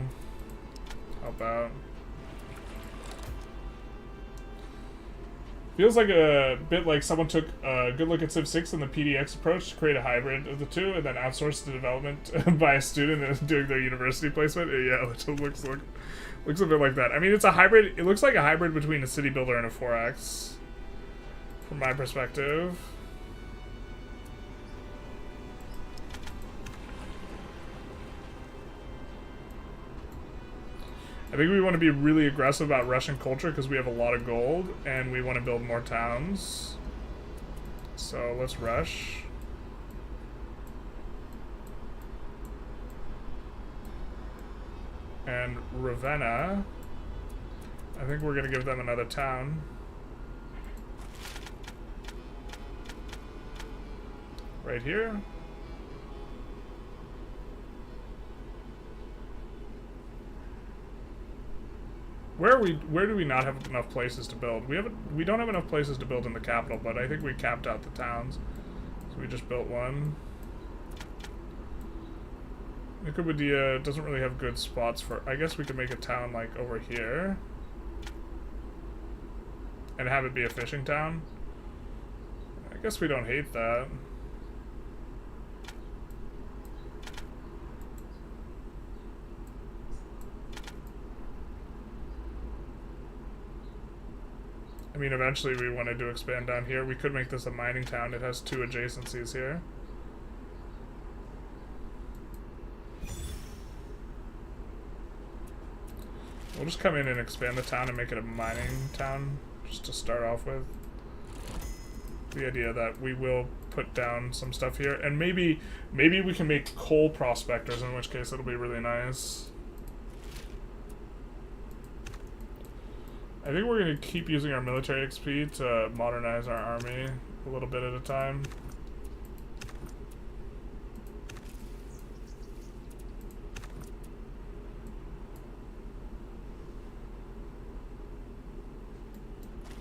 help out. Feels like a bit like someone took a good look at Civ 6 and the PDX approach to create a hybrid of the two and then outsourced the development by a student doing their university placement. Yeah, it looks a bit like that. I mean, it's a hybrid. It looks like a hybrid between a city builder and a 4X, from my perspective. I think we want to be really aggressive about Russian culture because we have a lot of gold and we want to build more towns. So let's rush. And Ravenna, I think we're going to give them another town. Right here. Where do we not have enough places to build? We don't have enough places to build in the capital, but I think we capped out the towns. So we just built one. Nicomedia doesn't really have good spots for... I guess we could make a town like over here. And have it be a fishing town. I guess we don't hate that. I mean, eventually we wanted to expand down here. We could make this a mining town. It has 2 adjacencies here. We'll just come in and expand the town and make it a mining town, just to start off with. The idea that we will put down some stuff here. And maybe we can make coal prospectors, in which case it'll be really nice. I think we're going to keep using our military XP to modernize our army a little bit at a time.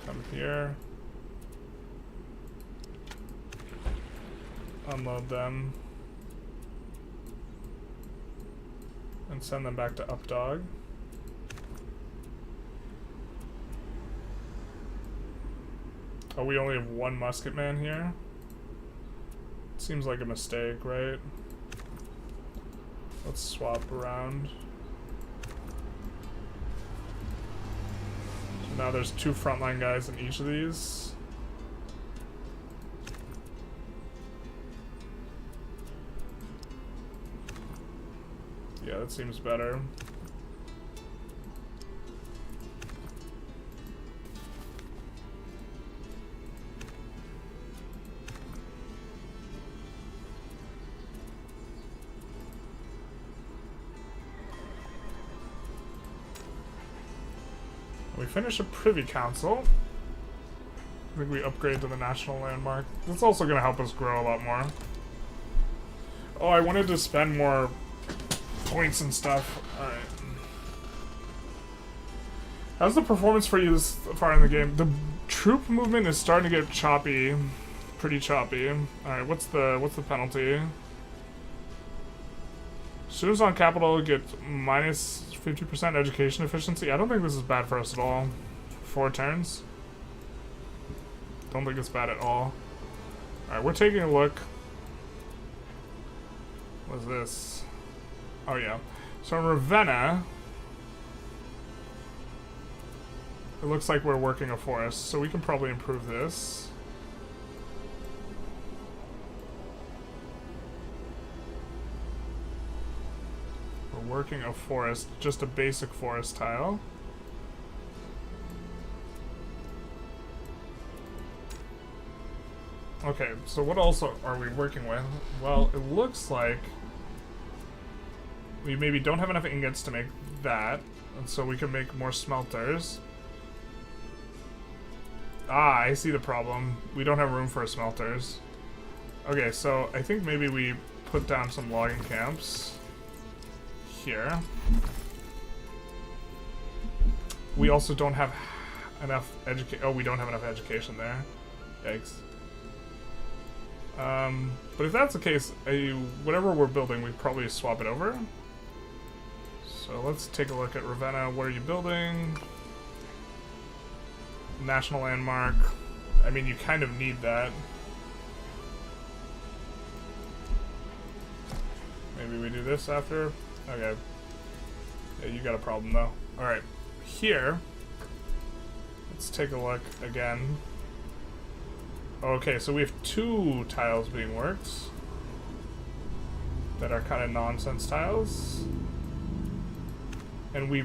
Come here. Unload them. And send them back to Updog. Oh, we only have 1 musketman here? Seems like a mistake, right? Let's swap around. So now there's 2 frontline guys in each of these. Yeah, that seems better. We finish a Privy Council. I think we upgrade to the National Landmark. That's also going to help us grow a lot more. Oh, I wanted to spend more points and stuff. Alright. How's the performance for you this far in the game? The troop movement is starting to get choppy. Pretty choppy. Alright, what's the penalty? Students on capital get minus 50% education efficiency. I don't think this is bad for us at all. 4 turns. Don't think it's bad at all. Alright, we're taking a look. What's this? Oh yeah. So in Ravenna, it looks like we're working a forest, so we can probably improve this. We're working a forest, just a basic forest tile. Okay, so what else are we working with? Well, it looks like we maybe don't have enough ingots to make that, and so we can make more smelters. Ah, I see the problem. We don't have room for smelters. Okay, so I think maybe we put down some logging camps here. We also don't have enough oh, we don't have enough education there. Yikes. But if that's the case, whatever we're building, we probably swap it over. So let's take a look at Ravenna. What are you building? National Landmark. I mean, you kind of need that. Maybe we do this after? Okay. Yeah, you got a problem though. Alright. Here, let's take a look again. Okay, so we have 2 tiles being worked that are kind of nonsense tiles. And we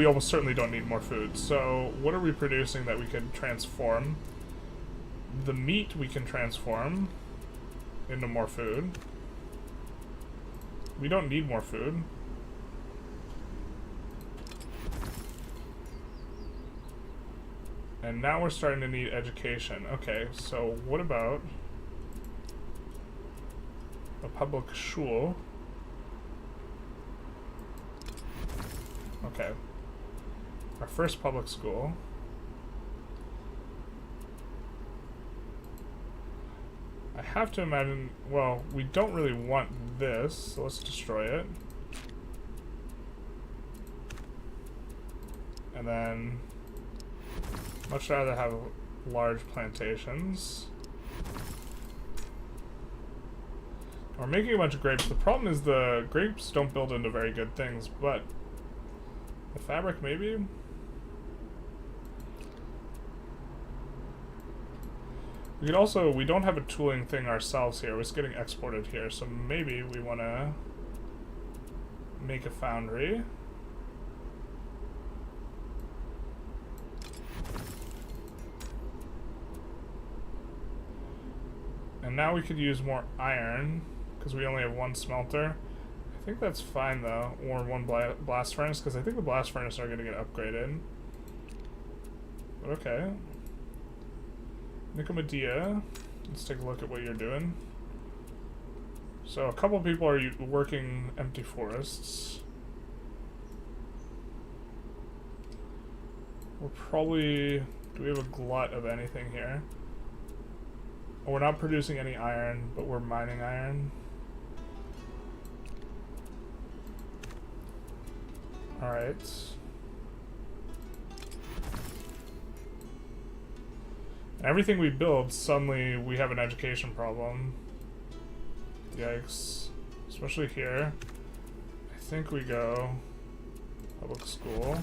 almost certainly don't need more food. So what are we producing that we can transform? The meat we can transform into more food. We don't need more food. And now we're starting to need education. Okay, so what about a public school? Okay. Our first public school. I have to imagine, well, we don't really want this, so let's destroy it. And then much rather have large plantations. We're making a bunch of grapes. The problem is the grapes don't build into very good things, but the fabric maybe? We could also, we don't have a tooling thing ourselves here. It's getting exported here, so maybe we want to make a foundry. And now we could use more iron, because we only have 1 smelter. I think that's fine though, or 1 blast furnace, because I think the blast furnace are going to get upgraded. But okay. Nicomedia, let's take a look at what you're doing. So a couple people are working empty forests. We're probably, do we have a glut of anything here? Oh, we're not producing any iron, but we're mining iron. Alright. Everything we build, suddenly we have an education problem. Yikes. Especially here. I think we go public school.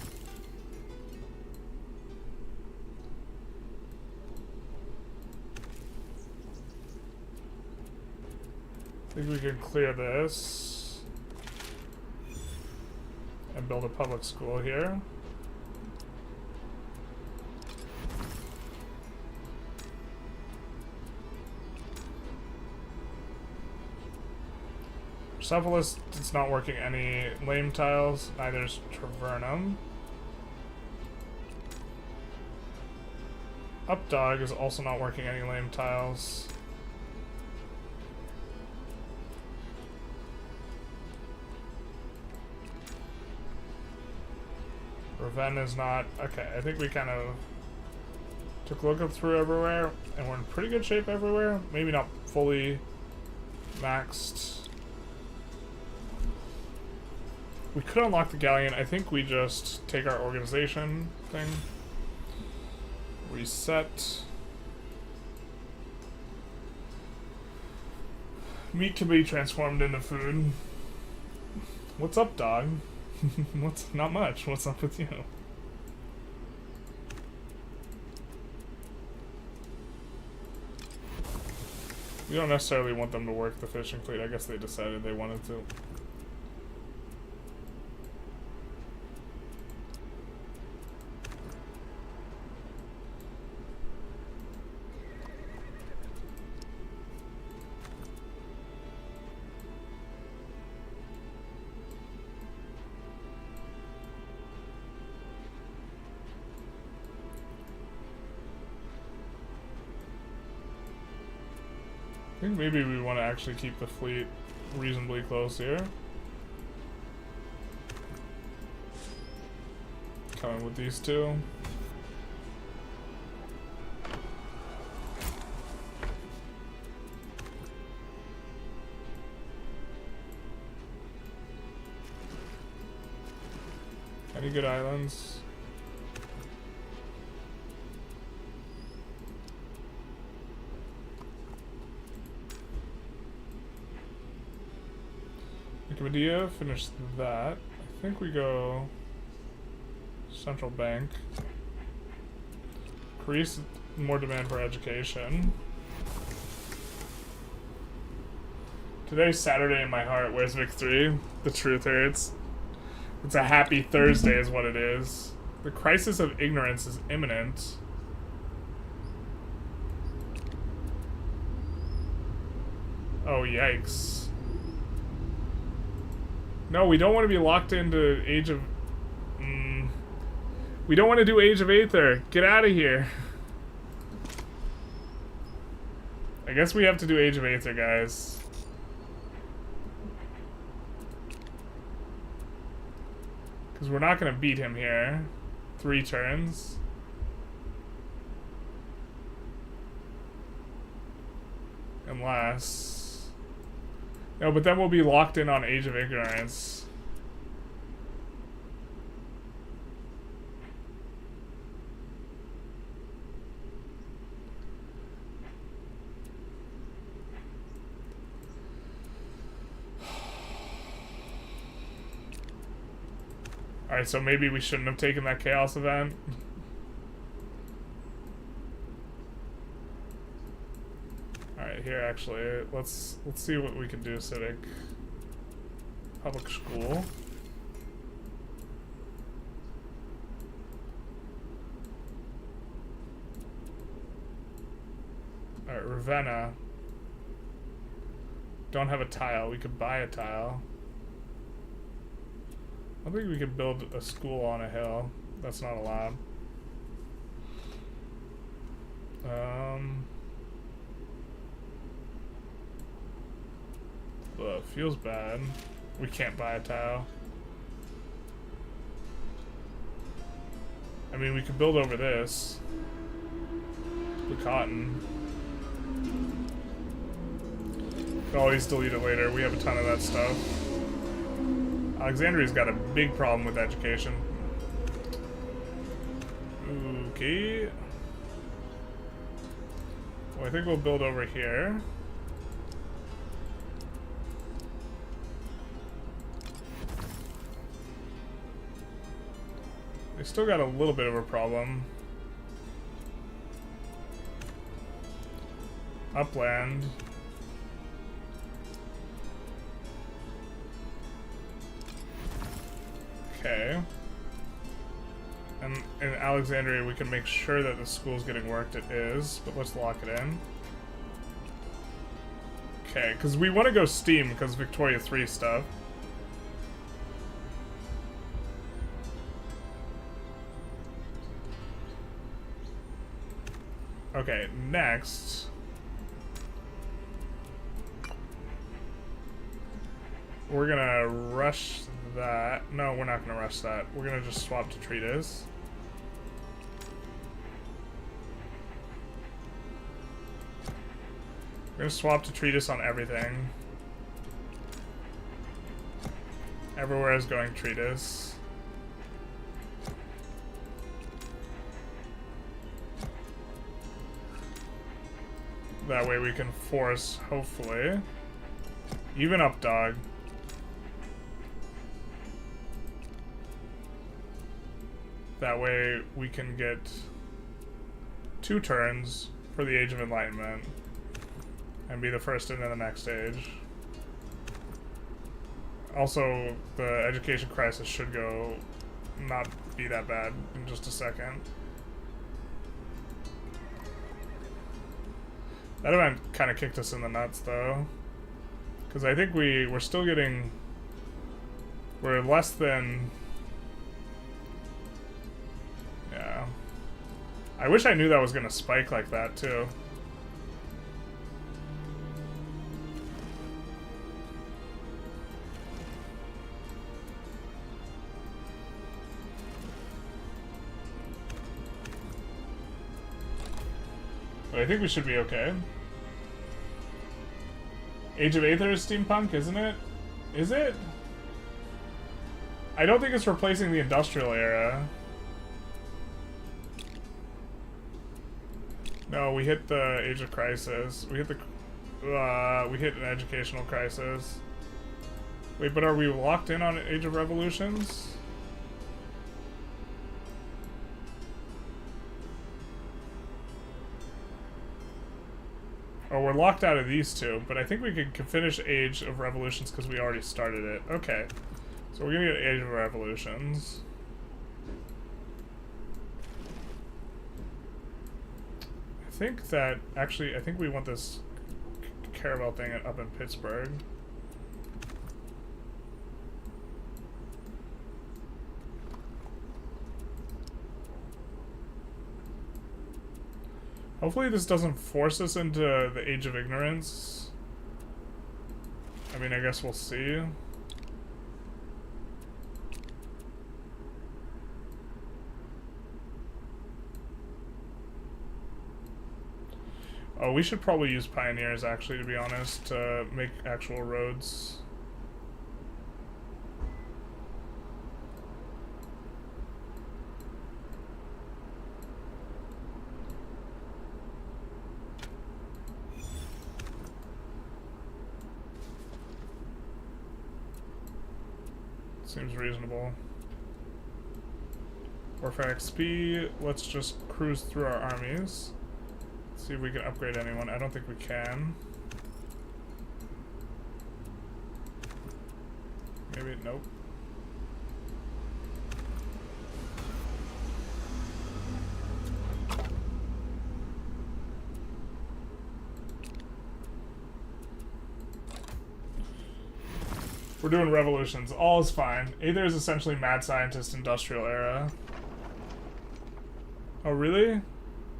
I think we can clear this and build a public school here. Cephalus, it's not working any lame tiles, neither is Travernum. Updog is also not working any lame tiles. Ravenna is not... Okay, I think we kind of took a look up through everywhere, and we're in pretty good shape everywhere. Maybe not fully maxed. We could unlock the galleon. I think we just take our organization thing. Reset. Meat can be transformed into food. What's up, dog? What's not much? What's up with you? We don't necessarily want them to work the fishing fleet. I guess they decided they wanted to. I think maybe we want to actually keep the fleet reasonably close here. Coming with these two. Any good islands? Idea, finish that. I think we go central bank. Increase more demand for education. Today's Saturday in my heart. Where's Vic 3? The truther. It's a happy Thursday is what it is. The crisis of ignorance is imminent. Oh, yikes. No, we don't want to be locked into Age of... We don't want to do Age of Aether. Get out of here. I guess we have to do Age of Aether, guys. Because we're not going to beat him here. 3 turns. Unless... No, but then we'll be locked in on Age of Ignorance. Alright, so maybe we shouldn't have taken that Chaos event. Here, actually, let's see what we can do. Civic, public school. All right, Ravenna. Don't have a tile. We could buy a tile. I think we could build a school on a hill. That's not allowed. Ugh, feels bad. We can't buy a tile. I mean, we could build over this. The cotton. Could always delete it later. We have a ton of that stuff. Alexandria's got a big problem with education. Okay. Well, I think we'll build over here. They still got a little bit of a problem. Upland. Okay. And in Alexandria, we can make sure that the school's getting worked. It is, but let's lock it in. Okay, because we want to go Steam because Victoria 3 stuff. Okay, next. We're gonna rush that. No, we're not gonna rush that. We're gonna just swap to treatise. We're gonna swap to treatise on everything. Everywhere is going treatise. That way we can force, hopefully. Even up, dog. That way we can get 2 turns for the Age of Enlightenment. And be the first into the next age. Also, the education crisis should go not be that bad in just a second. That event kind of kicked us in the nuts, though. Because I think we're still getting... We're less than... Yeah. I wish I knew that was going to spike like that, too. But I think we should be okay. Age of Aether is steampunk, isn't it? Is it? I don't think it's replacing the industrial era. No, we hit the Age of Crisis. We hit the... we hit an educational crisis. Wait, but are we locked in on Age of Revolutions? Oh, we're locked out of these two, but I think we can finish Age of Revolutions because we already started it. Okay. So we're gonna get Age of Revolutions. I think that, actually, I think we want this caravel thing up in Pittsburgh. Hopefully this doesn't force us into the Age of Ignorance. I mean, I guess we'll see. Oh, we should probably use pioneers, actually, to be honest, to make actual roads. Seems reasonable. Or for XP, let's just cruise through our armies. See if we can upgrade anyone. I don't think we can. Maybe, nope. We're doing revolutions. All is fine. Aether is essentially mad scientist industrial era. Oh, really?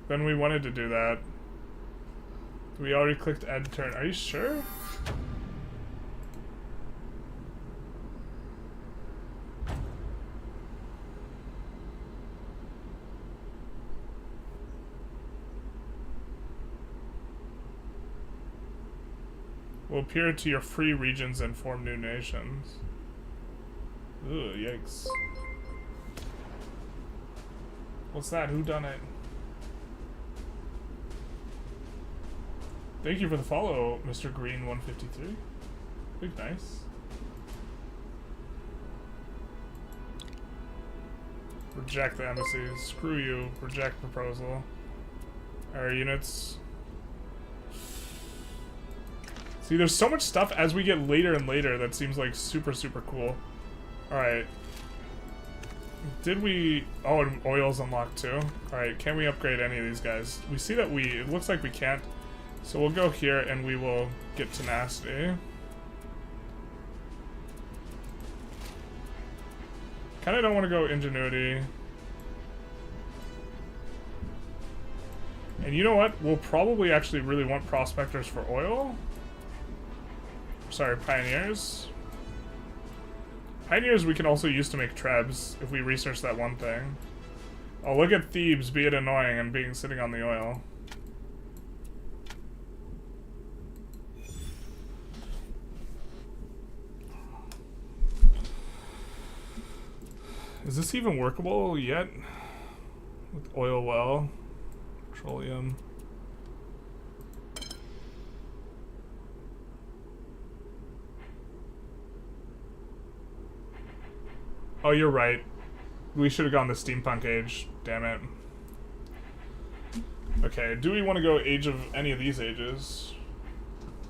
Then we wanted to do that. We already clicked add turn. Are you sure? Will appear to your free regions and form new nations. Ugh, yikes. What's that? Who done it? Thank you for the follow, Mr. Green 153. Big nice. Reject the embassy. Screw you. Reject proposal. Our units. See, there's so much stuff as we get later and later that seems like super, super cool. Alright. Did we... Oh, and oil's unlocked too. Alright, can we upgrade any of these guys? We see that it looks like we can't. So we'll go here and we will get tenacity. Kinda don't want to go ingenuity. And you know what? We'll probably actually really want prospectors for oil. Sorry, pioneers. Pioneers we can also use to make trebs if we research that one thing. Oh, look at Thebes, be it annoying and being sitting on the oil. Is this even workable yet? With oil well, petroleum. Oh, you're right. We should have gone the steampunk age. Damn it. Okay, do we want to go age of any of these ages?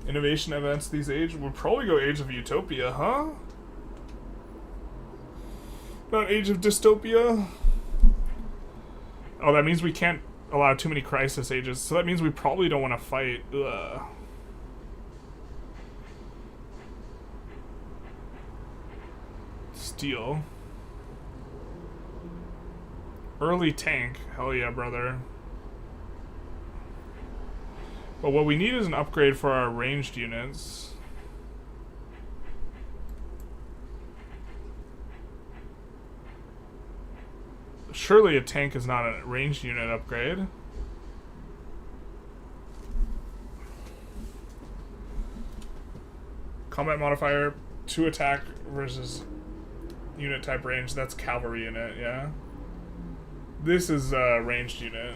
Innovation events these age? We'll probably go age of utopia, huh? Not age of dystopia? Oh, that means we can't allow too many crisis ages, so that means we probably don't want to fight. Ugh. Steel. Early tank. Hell yeah, brother. But what we need is an upgrade for our ranged units. Surely a tank is not a ranged unit upgrade. Combat modifier, 2 attack versus unit type range. That's cavalry unit, yeah. This is a ranged unit.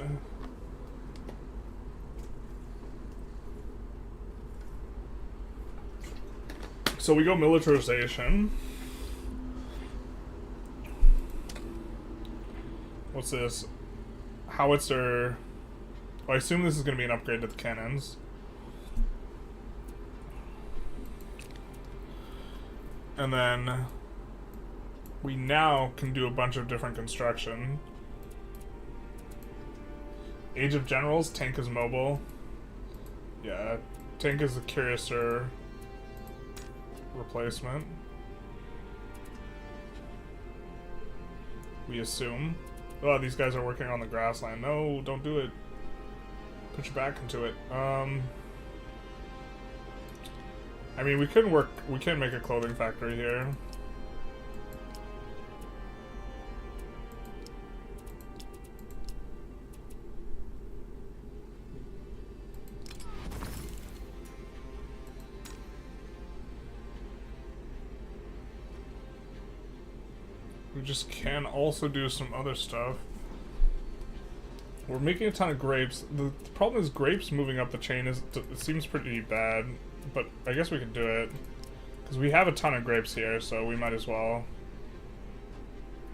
So we go militarization. What's this? Howitzer. Oh, I assume this is going to be an upgrade to the cannons. And then we now can do a bunch of different construction. Age of Generals, tank is mobile. Yeah, tank is a cuirassier replacement. We assume. Oh, these guys are working on the grassland. No, don't do it. Put your back into it. I mean, we can make a clothing factory here. We just can also do some other stuff. We're making a ton of grapes. The problem is grapes moving up the chain it seems pretty bad, but I guess we can do it. Because we have a ton of grapes here, so we might as well.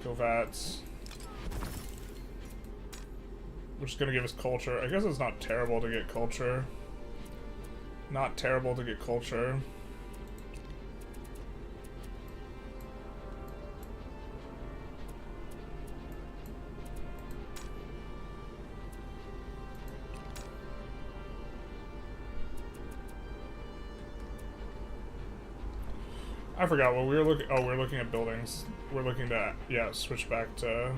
Go vats. Which is going to give us culture. I guess it's not terrible to get culture. Not terrible to get culture. I forgot what we were looking. Oh, we're looking at buildings. We're looking to, yeah, switch back to.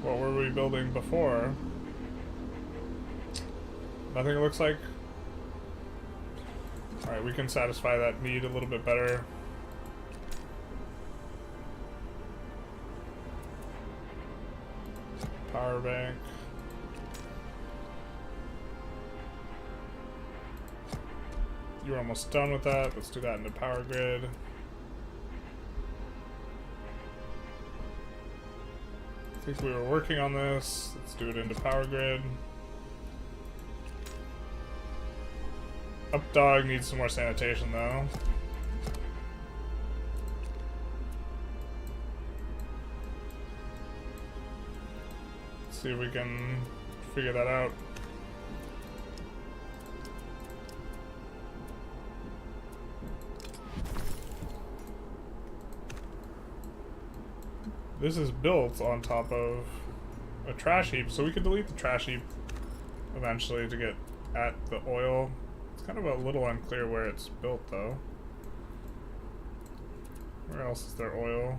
What were we building before? Nothing, it looks like. Alright, we can satisfy that need a little bit better. Power bank. You're almost done with that. Let's do that into power grid. I think we were working on this. Let's do it into power grid. Updog needs some more sanitation though. Let's see if we can figure that out. This is built on top of a trash heap, so we could delete the trash heap eventually to get at the oil. It's kind of a little unclear where it's built, though. Where else is there oil?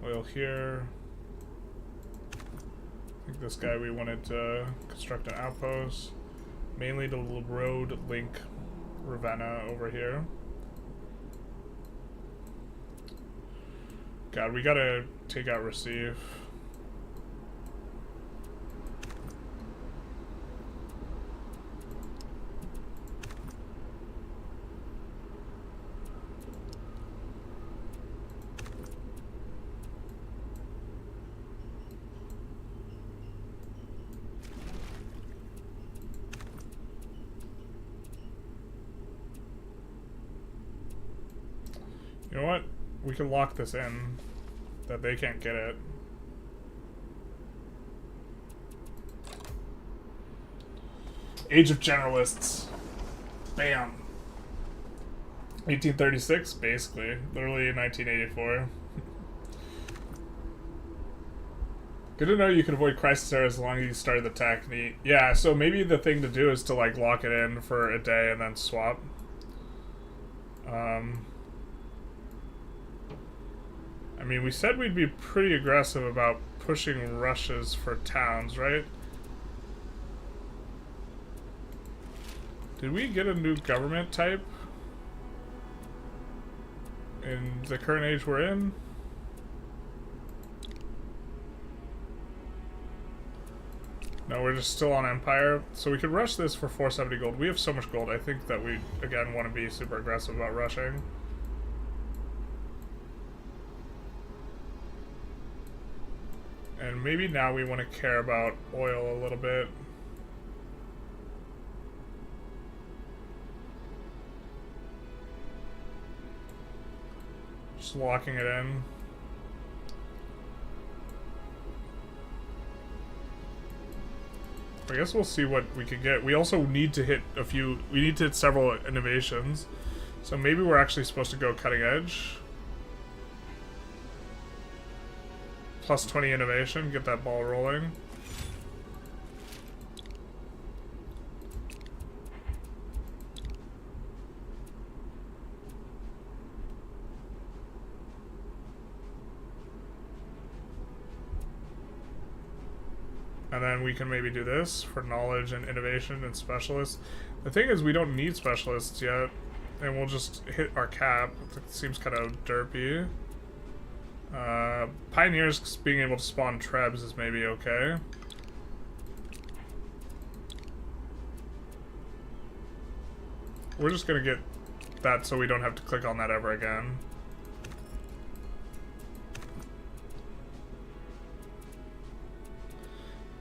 Oil here. I think this guy, we wanted to construct an outpost, mainly to road link Ravenna over here. God, we gotta take out receive. You know what? We can lock this in, that they can't get it. Age of Generalists. Bam. 1836, basically. Literally 1984. Good to know you can avoid crisis errors as long as you start the technique. Yeah, so maybe the thing to do is to like lock it in for a day and then swap. I mean, we said we'd be pretty aggressive about pushing rushes for towns, right? Did we get a new government type in the current age we're in? No, we're just still on Empire. So we could rush this for 470 gold. We have so much gold. I think that we, again, want to be super aggressive about rushing. And maybe now we want to care about oil a little bit. Just locking it in. I guess we'll see what we can get. We also need to hit a few, we need to hit several innovations. So maybe we're actually supposed to go cutting edge. Plus 20 innovation, get that ball rolling. And then we can maybe do this for knowledge and innovation and specialists. The thing is, we don't need specialists yet, and we'll just hit our cap. It seems kind of derpy. Pioneers being able to spawn trebs is maybe okay. We're just gonna get that so we don't have to click on that ever again.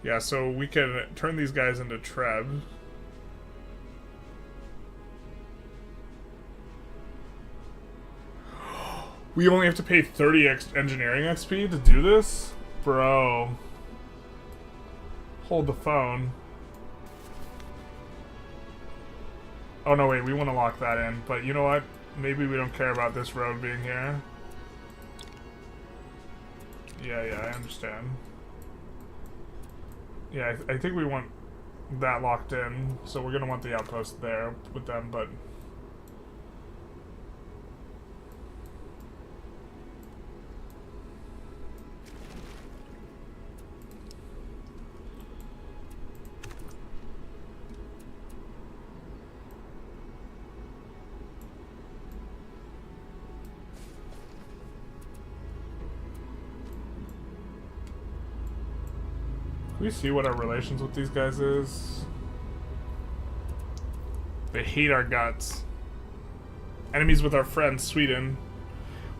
Yeah, so we can turn these guys into trebs. We only have to pay 30 engineering XP to do this? Bro. Hold the phone. Oh no, wait, we want to lock that in. But you know what? Maybe we don't care about this road being here. Yeah, I understand. Yeah, I think we want that locked in. So we're going to want the outpost there with them, but... Can we see what our relations with these guys is? They hate our guts. Enemies with our friend, Sweden.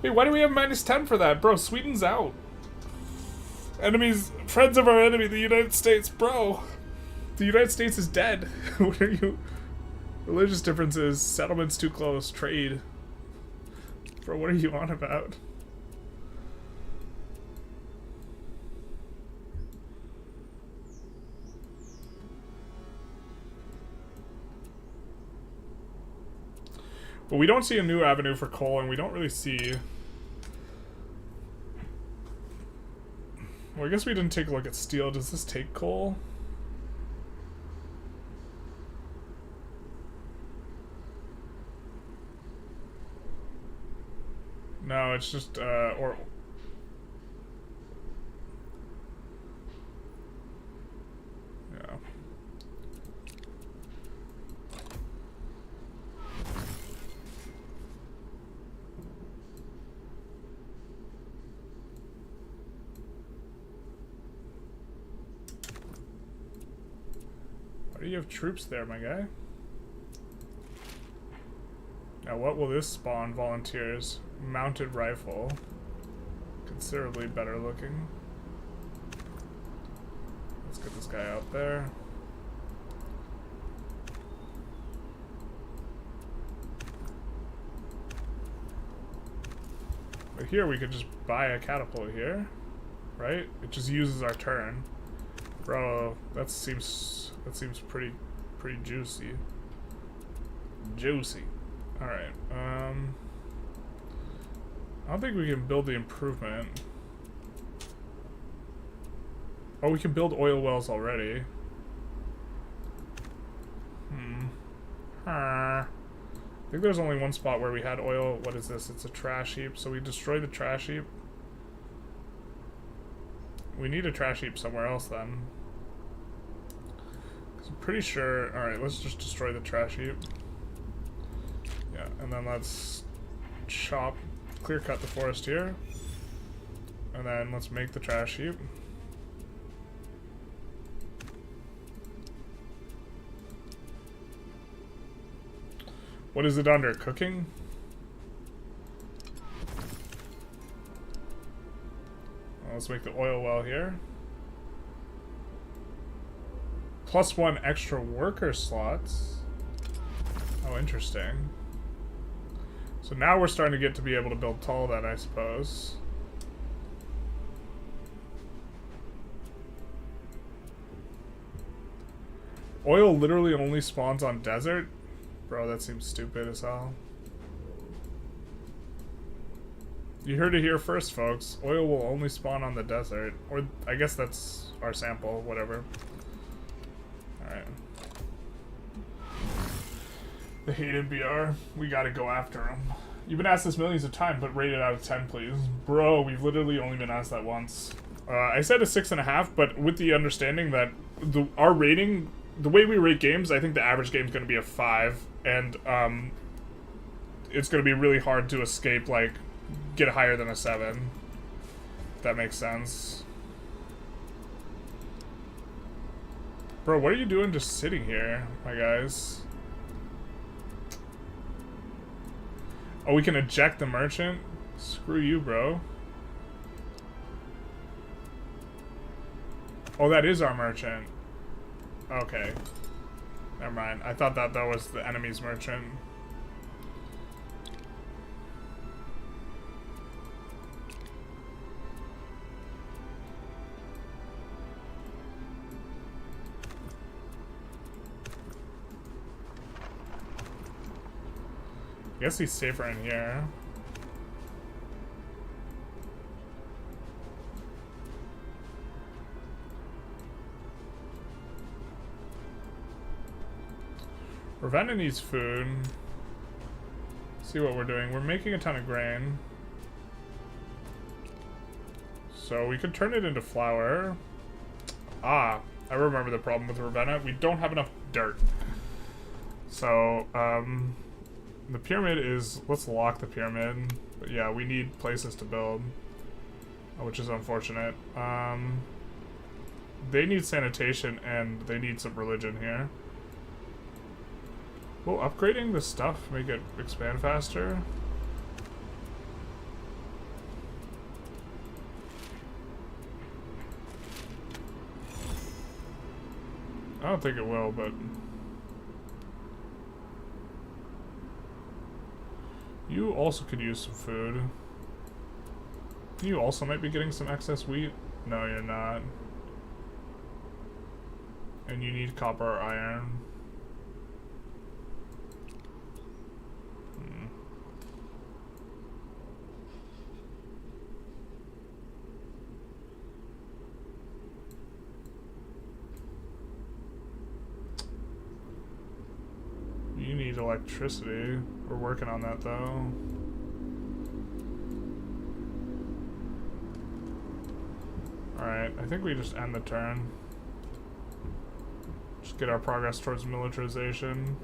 Wait, why do we have -10 for that? Bro, Sweden's out. Enemies, friends of our enemy, the United States. Bro, the United States is dead. What are you? Religious differences, settlements too close, trade. Bro, what are you on about? But we don't see a new avenue for coal, and we don't really see... Well, I guess we didn't take a look at steel. Does this take coal? No, it's just, or... Yeah. Why do you have troops there, my guy? Now, what will this spawn? Volunteers. Mounted rifle. Considerably better looking. Let's get this guy out there. But here we could just buy a catapult here, right? It just uses our turn. Bro, that seems pretty juicy. Juicy. Alright, I don't think we can build the improvement. Oh, we can build oil wells already. I think there's only one spot where we had oil. What is this? It's a trash heap. So we destroy the trash heap. We need a trash heap somewhere else then. 'Cause I'm pretty sure... Alright, let's just destroy the trash heap. Yeah, and then let's clear cut the forest here. And then let's make the trash heap. What is it under? Cooking? Well, let's make the oil well here. +1 extra worker slots. Oh, interesting. So now we're starting to get to be able to build tall then, I suppose. Oil literally only spawns on desert? Bro, that seems stupid as hell. You heard it here first, folks. Oil will only spawn on the desert. Or, I guess that's our sample, whatever. Alright. The hated BR. We gotta go after him. You've been asked this millions of times, but rate it out of 10, please. Bro, we've literally only been asked that once. I said a 6.5, but with the understanding that our rating, the way we rate games, I think the average game is going to be a 5, and it's going to be really hard to escape, like, get higher than a 7. If that makes sense. Bro, what are you doing just sitting here, my guys? Oh, we can eject the merchant? Screw you, bro. Oh, that is our merchant. Okay. Never mind. I thought that was the enemy's merchant. I guess he's safer in here. Ravenna needs food. Let's see what we're doing. We're making a ton of grain. So we could turn it into flour. Ah, I remember the problem with Ravenna. We don't have enough dirt. So, the pyramid is... Let's lock the pyramid. But yeah, we need places to build. Which is unfortunate. They need sanitation and they need some religion here. Will upgrading the stuff make it expand faster? I don't think it will, but... You also could use some food. You also might be getting some excess wheat. No, you're not. And you need copper or iron. need electricity. We're working on that though. Alright, I think we just end the turn. Just get our progress towards militarization.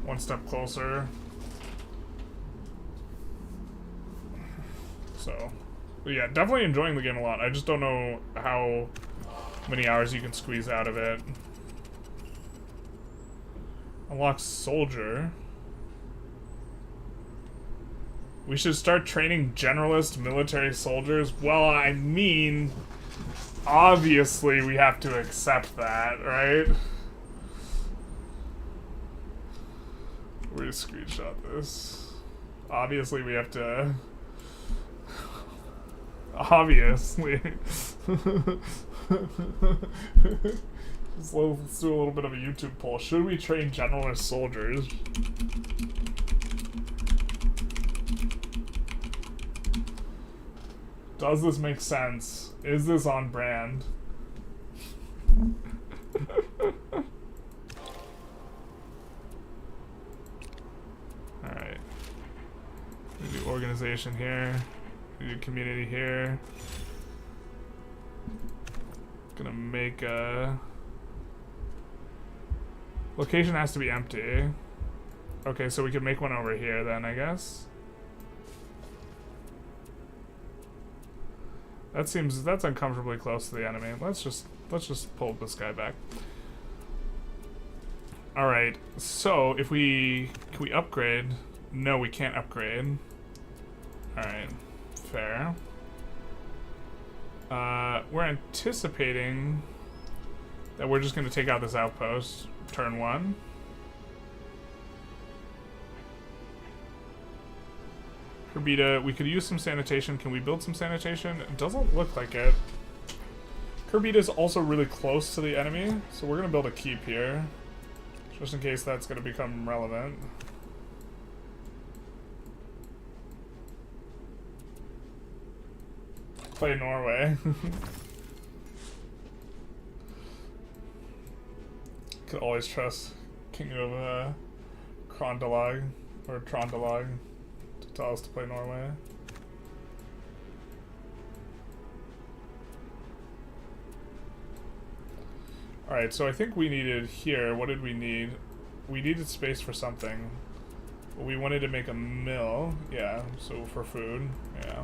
One step closer. So, but yeah, definitely enjoying the game a lot. I just don't know how many hours you can squeeze out of it. Unlock soldier. We should start training generalist military soldiers. Well, I mean, obviously we have to accept that, right? We're gonna screenshot this. Obviously we have to... Obviously. Let's do a little bit of a YouTube poll. Should we train generalist soldiers? Does this make sense? Is this on brand? Alright. We do organization here. We do community here. Gonna make a... Location has to be empty. Okay, so we could make one over here then, I guess. That's uncomfortably close to the enemy. Let's just pull this guy back. Alright, so if can we upgrade? No, we can't upgrade. Alright, fair. We're anticipating that we're just gonna take out this outpost, turn 1. Kurbita, we could use some sanitation. Can we build some sanitation? It doesn't look like it. Kurbita is also really close to the enemy, so we're gonna build a keep here, just in case that's gonna become relevant. Play Norway. Could always trust King of Krondalag or Trondalag to tell us to play Norway. Alright, so I think we needed here, what did we need? We needed space for something. We wanted to make a mill, yeah, so for food, yeah.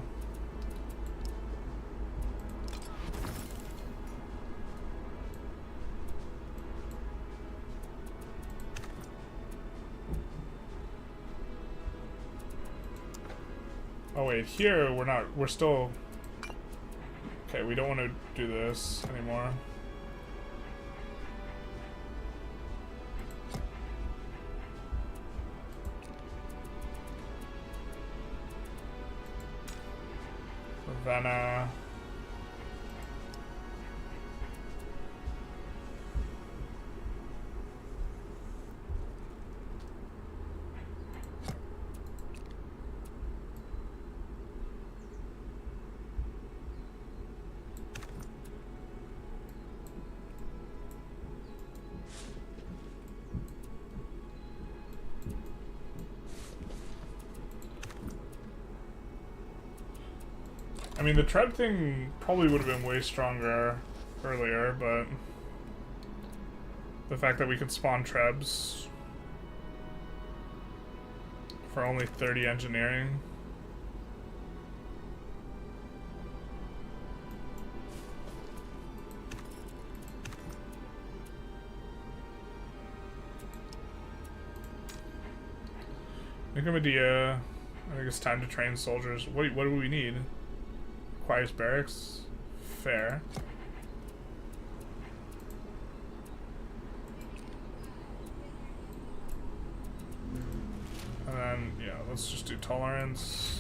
Oh wait, here we're still... Okay, we don't want to do this anymore. Ravenna. I mean, the Treb thing probably would have been way stronger earlier, but the fact that we could spawn Trebs for only 30 engineering. Nicomedia, I think it's time to train soldiers. What do we need? Requires barracks. Fair. And then, yeah, let's just do tolerance.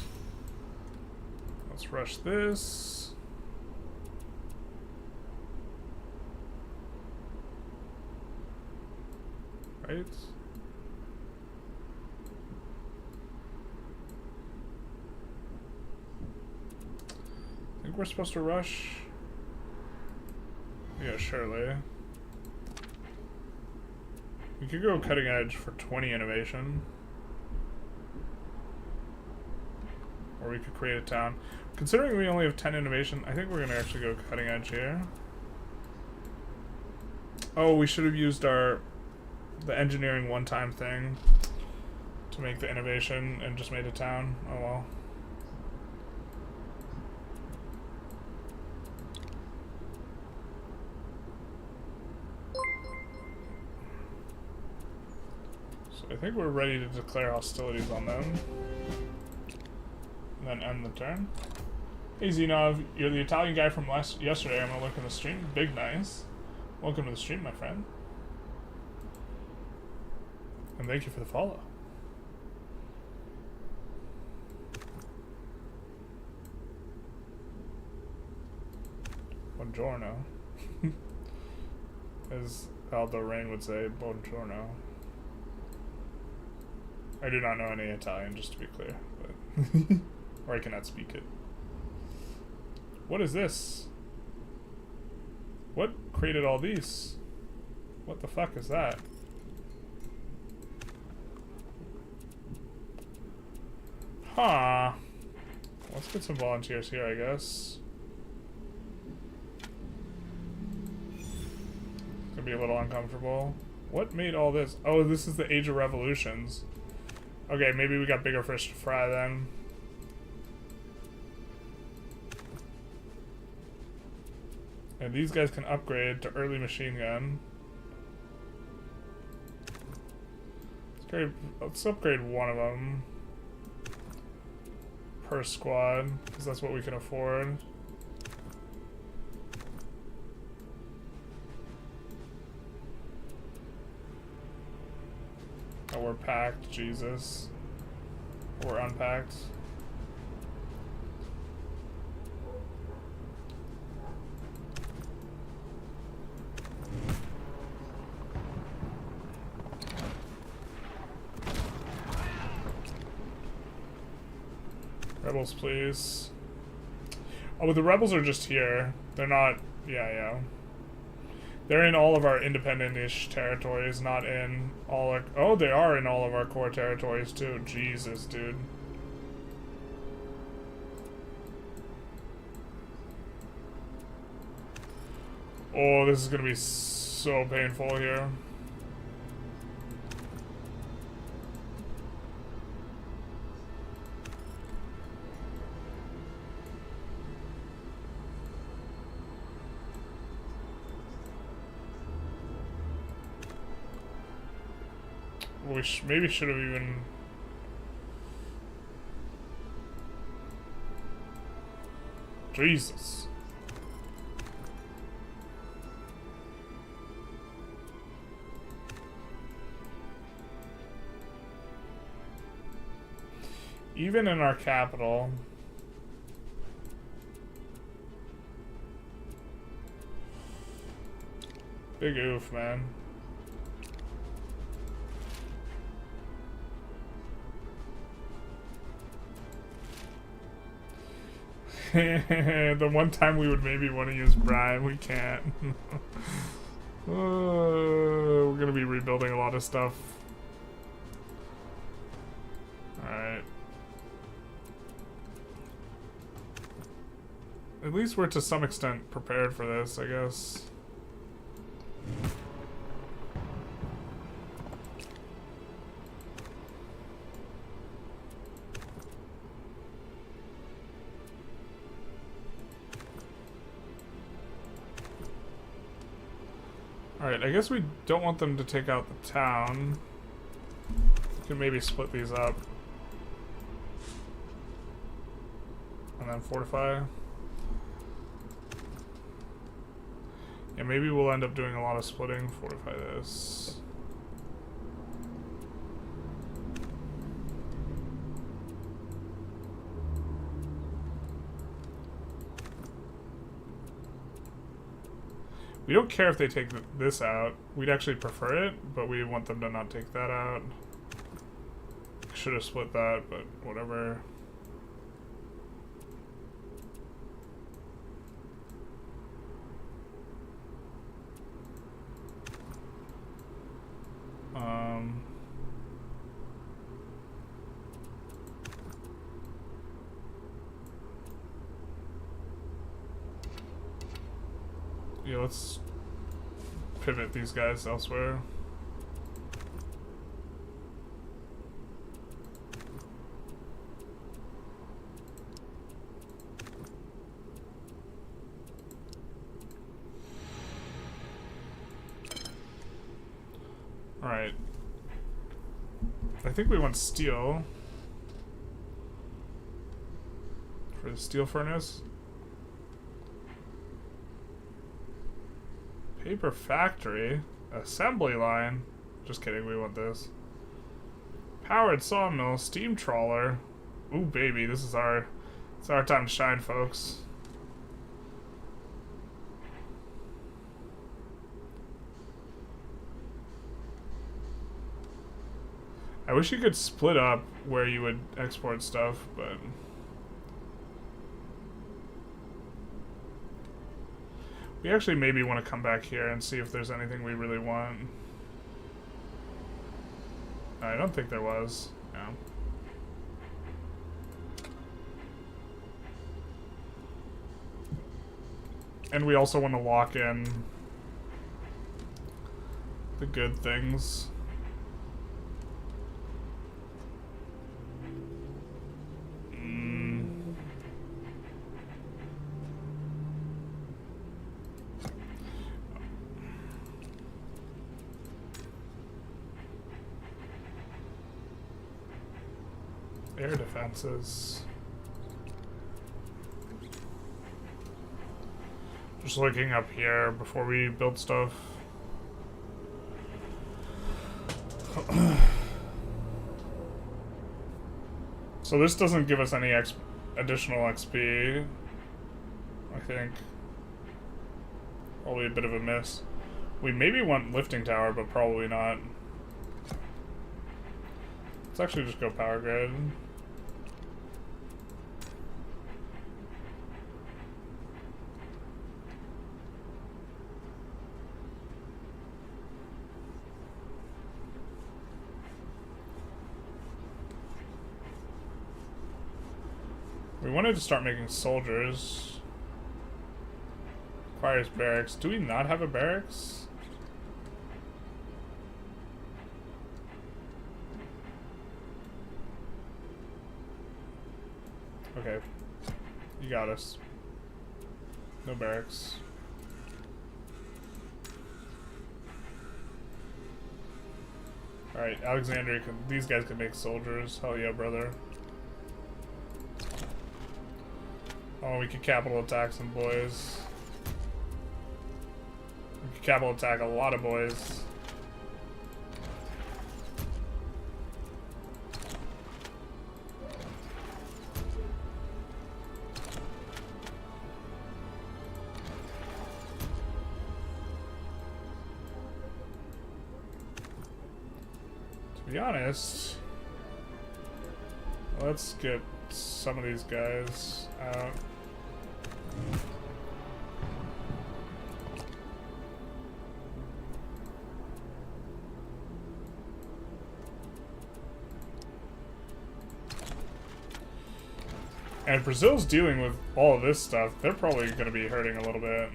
Let's rush this. Right? I think we're supposed to rush. Yeah, surely. We could go cutting edge for 20 innovation. Or we could create a town. Considering we only have 10 innovation, I think we're going to actually go cutting edge here. Oh, we should have used the engineering one-time thing to make the innovation and just made a town. Oh well. So I think we're ready to declare hostilities on them. And then end the turn. Hey Zenov, you're the Italian guy from yesterday. I'm gonna look in the stream. Big nice. Welcome to the stream, my friend. And thank you for the follow. Buongiorno. As Aldo Rain would say, buongiorno. I do not know any Italian, just to be clear, but or I cannot speak it. What is this? What created all these? What the fuck is that? Huh. Let's get some volunteers here, I guess. It's gonna be a little uncomfortable. What made all this? Oh, this is the Age of Revolutions. Okay, maybe we got bigger fish to fry then. And these guys can upgrade to early machine gun. Let's upgrade one of them per squad, because that's what we can afford. Oh, we're packed, Jesus. We're unpacked. Rebels, please. Oh, but the rebels are just here. They're not... Yeah. They're in all of our independent-ish territories, not in all our... Oh, they are in all of our core territories, too. Jesus, dude. Oh, this is gonna be so painful here. We maybe should have even... Jesus. Even in our capital... Big oof, man. The one time we would maybe want to use Brian, we can't. We're gonna be rebuilding a lot of stuff. Alright. At least we're to some extent prepared for this, I guess. Alright, I guess we don't want them to take out the town. We can maybe split these up. And then fortify. Yeah, maybe we'll end up doing a lot of splitting. Fortify this. We don't care if they take this out. We'd actually prefer it, but we want them to not take that out. Should have split that, but whatever. Yeah, let's pivot these guys elsewhere. Alright. I think we want steel. For the steel furnace. Paper factory. Assembly line. Just kidding, we want this. Powered sawmill. Steam trawler. Ooh, baby, this is it's our time to shine, folks. I wish you could split up where you would export stuff, but... We actually maybe want to come back here and see if there's anything we really want. I don't think there was. No. And we also want to lock in the good things. Air defenses. Just looking up here before we build stuff. So this doesn't give us any additional XP, I think. Probably a bit of a miss. We maybe want lifting tower, but probably not. Let's actually just go power grid. We wanted to start making soldiers. Requires barracks. Do we not have a barracks? Okay. You got us. No barracks. Alright, Alexandria can, these guys can make soldiers. Hell yeah, brother. Oh, we could capital attack some boys. We could capital attack a lot of boys. To be honest, let's get some of these guys out. And if Brazil's dealing with all of this stuff, they're probably going to be hurting a little bit.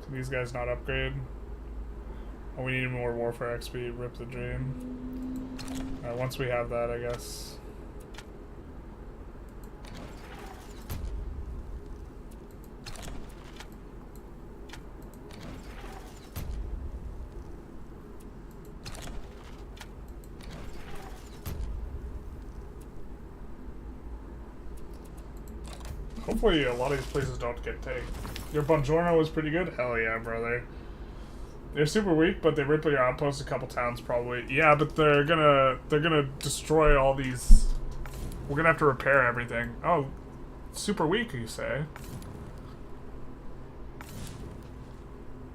Can these guys not upgrade? Oh, we need more warfare XP. Rip the dream. Alright, once we have that, I guess. Hopefully a lot of these places don't get taken. Your Buongiorno was pretty good? Hell yeah, brother. They're super weak, but they rip your outposts a couple towns probably. Yeah, but they're gonna destroy all these. We're gonna have to repair everything. Oh, super weak, you say?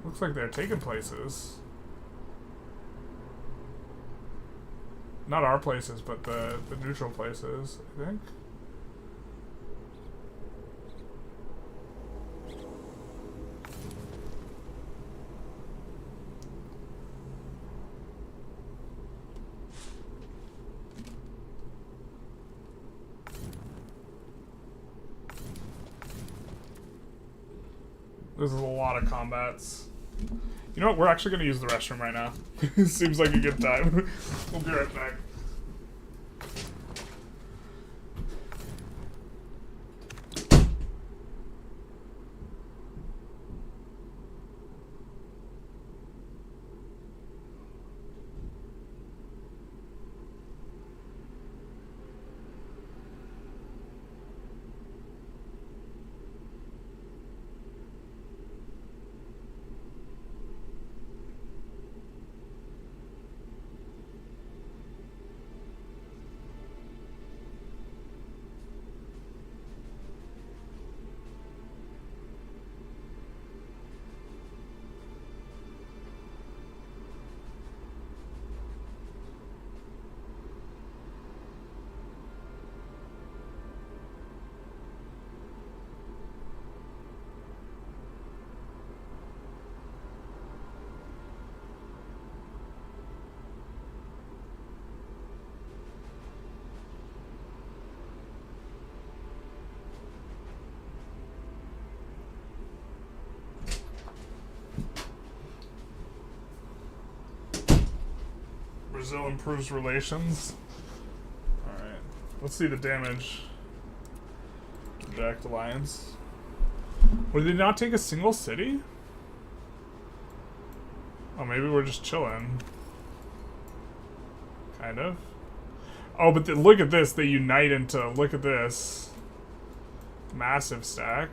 Looks like they're taking places. Not our places, but the neutral places, I think. This is a lot of combats. You know what? We're actually going to use the restroom right now. Seems like a good time. We'll be right back. Brazil improves relations. Alright. Let's see the damage. Reject alliance. Would they not take a single city? Oh, maybe we're just chilling. Kind of. Oh, but look at this. They unite into... Look at this. Massive stack.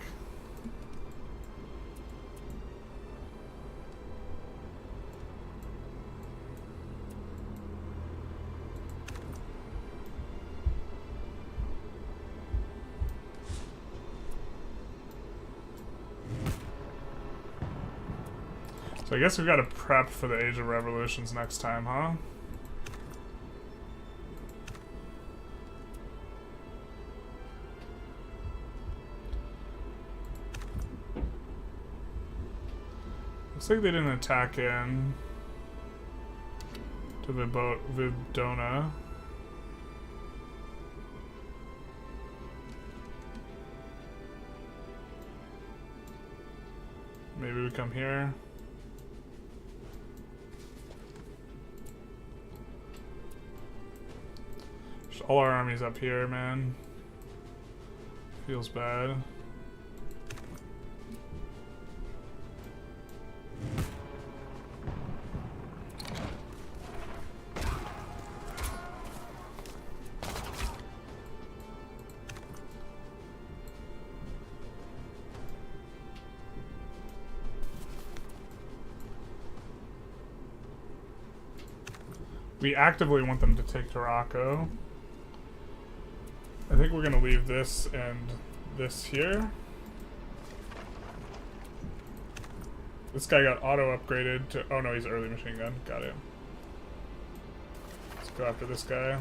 So I guess we gotta prep for the Age of Revolutions next time, huh? Looks like they didn't attack in to Vidona. Maybe we come here. All our armies up here, man. Feels bad. We actively want them to take Morocco. I think we're gonna leave this and this here. This guy got auto upgraded to... Oh no, he's early machine gun. Got it. Let's go after this guy.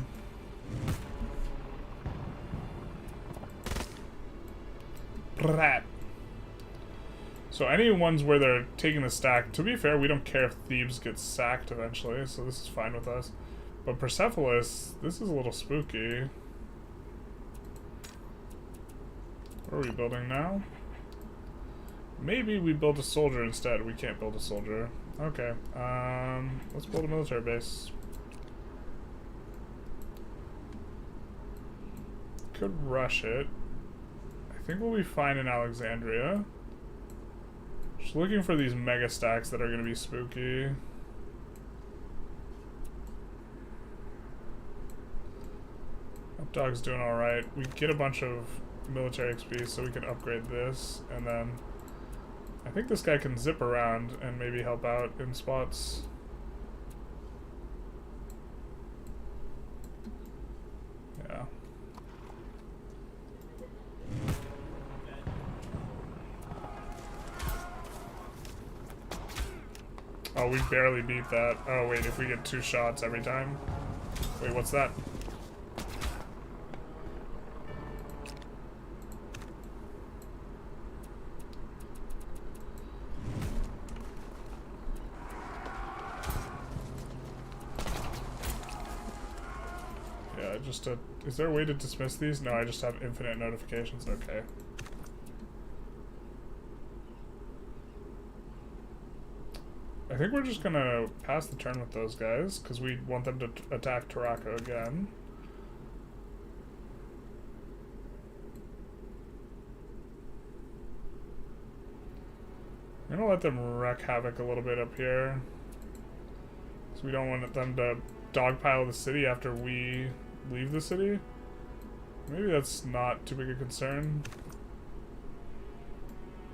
Rat. So any ones where they're taking the stack, to be fair, we don't care if Thebes gets sacked eventually, so this is fine with us. But Persepolis, this is a little spooky. What are we building now? Maybe we build a soldier instead. We can't build a soldier. Okay. Let's build a military base. Could rush it. I think we'll be fine in Alexandria. Just looking for these mega stacks that are going to be spooky. Updog's doing alright. We get a bunch of military XP so we can upgrade this, and then I think this guy can zip around and maybe help out in spots. Yeah. Oh, we barely beat that. Oh wait, if we get 2 shots every time. Wait, what's that? Is there a way to dismiss these? No, I just have infinite notifications. Okay. I think we're just gonna pass the turn with those guys, because we want them to attack Taraka again. I'm gonna let them wreak havoc a little bit up here. So we don't want them to dogpile the city after we leave the city. Maybe that's not too big a concern.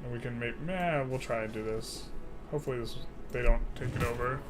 And we can make, we'll try and do this. Hopefully they don't take it over.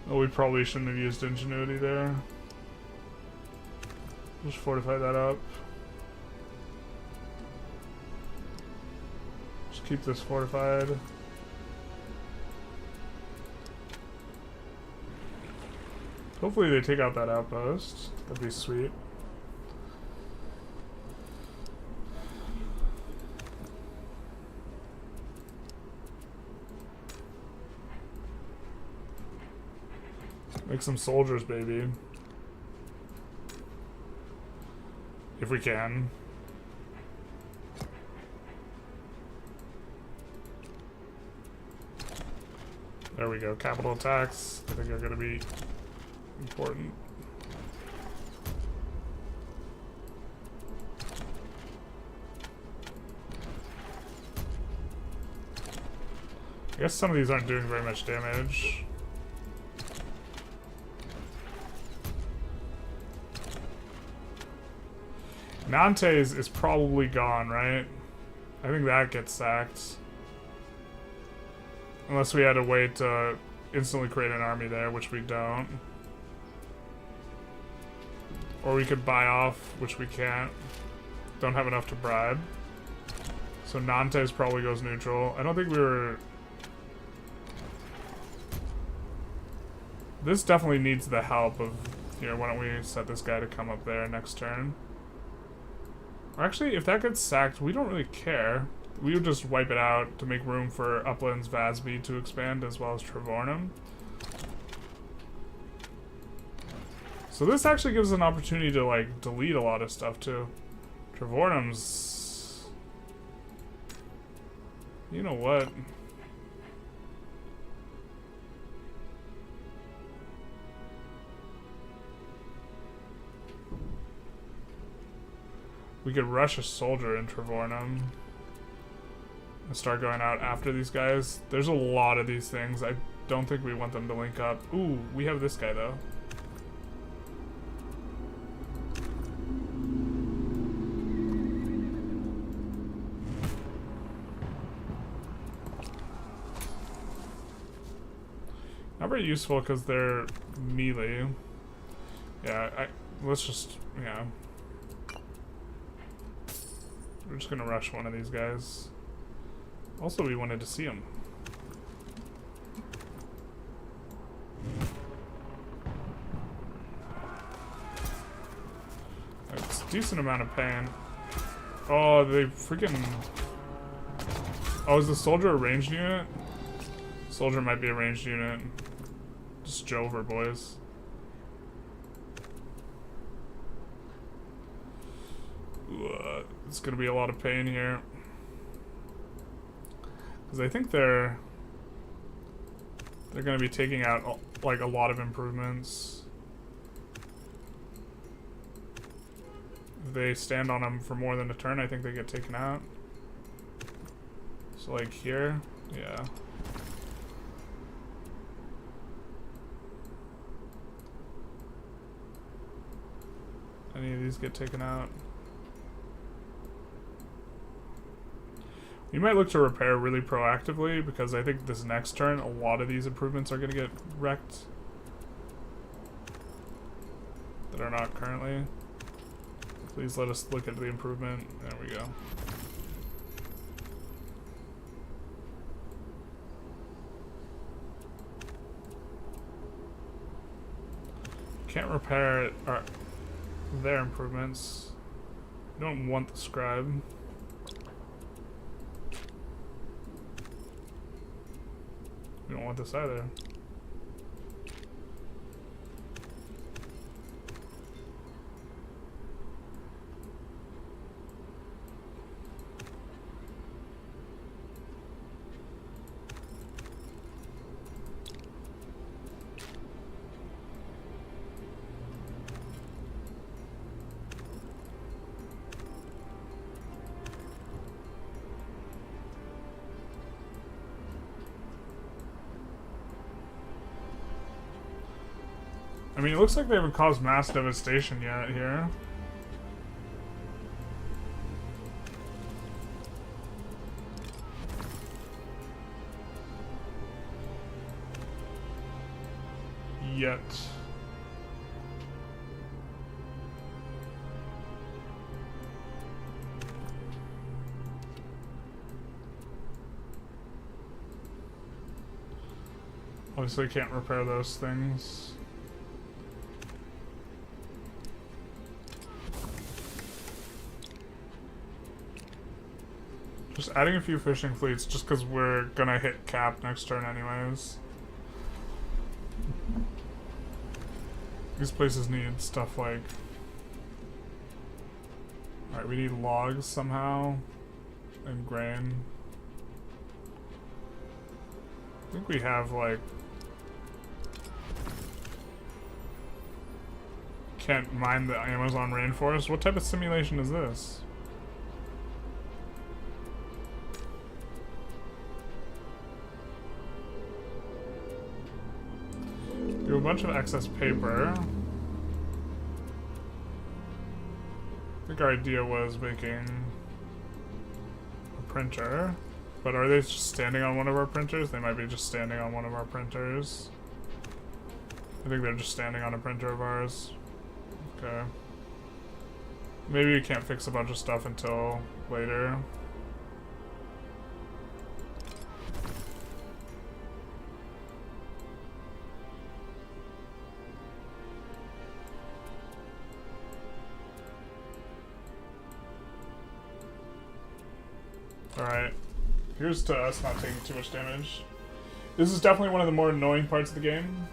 Oh, we probably shouldn't have used ingenuity there. Just fortify that up. Just keep this fortified. Hopefully they take out that outpost. That'd be sweet. Make some soldiers, baby. If we can. There we go. Capital attacks, I think, are going to be important. I guess some of these aren't doing very much damage. Nantes is probably gone, right? I think that gets sacked. Unless we had a way to instantly create an army there, which we don't. Or we could buy off, which we can't. Don't have enough to bribe. So Nantes probably goes neutral. I don't think we were... This definitely needs the help of... Here, why don't we set this guy to come up there next turn? Or actually, if that gets sacked, we don't really care. We would just wipe it out to make room for Uplands Vasby to expand, as well as Trevornum. So this actually gives us an opportunity to, like, delete a lot of stuff, too. Trevornum's... You know what? We could rush a soldier in Trevornum and start going out after these guys. There's a lot of these things. I don't think we want them to link up. Ooh, we have this guy, though. Not very useful because they're melee. Yeah, let's just, yeah. We're just gonna rush one of these guys. Also, we wanted to see him. It's a decent amount of pain. Oh, they freaking... Oh, is the soldier a ranged unit? Soldier might be a ranged unit. Just Jover, boys. It's gonna be a lot of pain here. Because I think they're gonna be taking out, like, a lot of improvements. If they stand on them for more than a turn, I think they get taken out. So, like, here, yeah. Any of these get taken out? You might look to repair really proactively, because I think this next turn, a lot of these improvements are going to get wrecked. That are not currently. Please let us look at the improvement. There we go. can't repair their improvements. We don't want the scribe. We don't want this either. I mean, it looks like they haven't caused mass devastation yet here. Yet. Obviously can't repair those things. Just adding a few fishing fleets just because we're gonna hit cap next turn anyways. These places need stuff like... Alright, we need logs somehow. And grain. I think we have like... Can't mine the Amazon rainforest. What type of simulation is this? Do a bunch of excess paper. I think our idea was making a printer. But are they just standing on one of our printers? They might be just standing on one of our printers. I think they're just standing on a printer of ours. Okay. Maybe we can't fix a bunch of stuff until later. Alright. Here's to us not taking too much damage. This is definitely one of the more annoying parts of the game.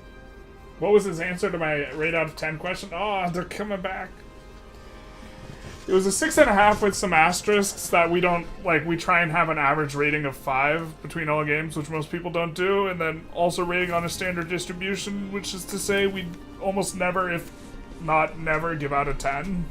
What was his answer to my rate out of 10 question? Oh, they're coming back. It was a 6.5 with some asterisks that we don't, like, we try and have an average rating of 5 between all games, which most people don't do, and then also rating on a standard distribution, which is to say we almost never, if not never, give out a 10.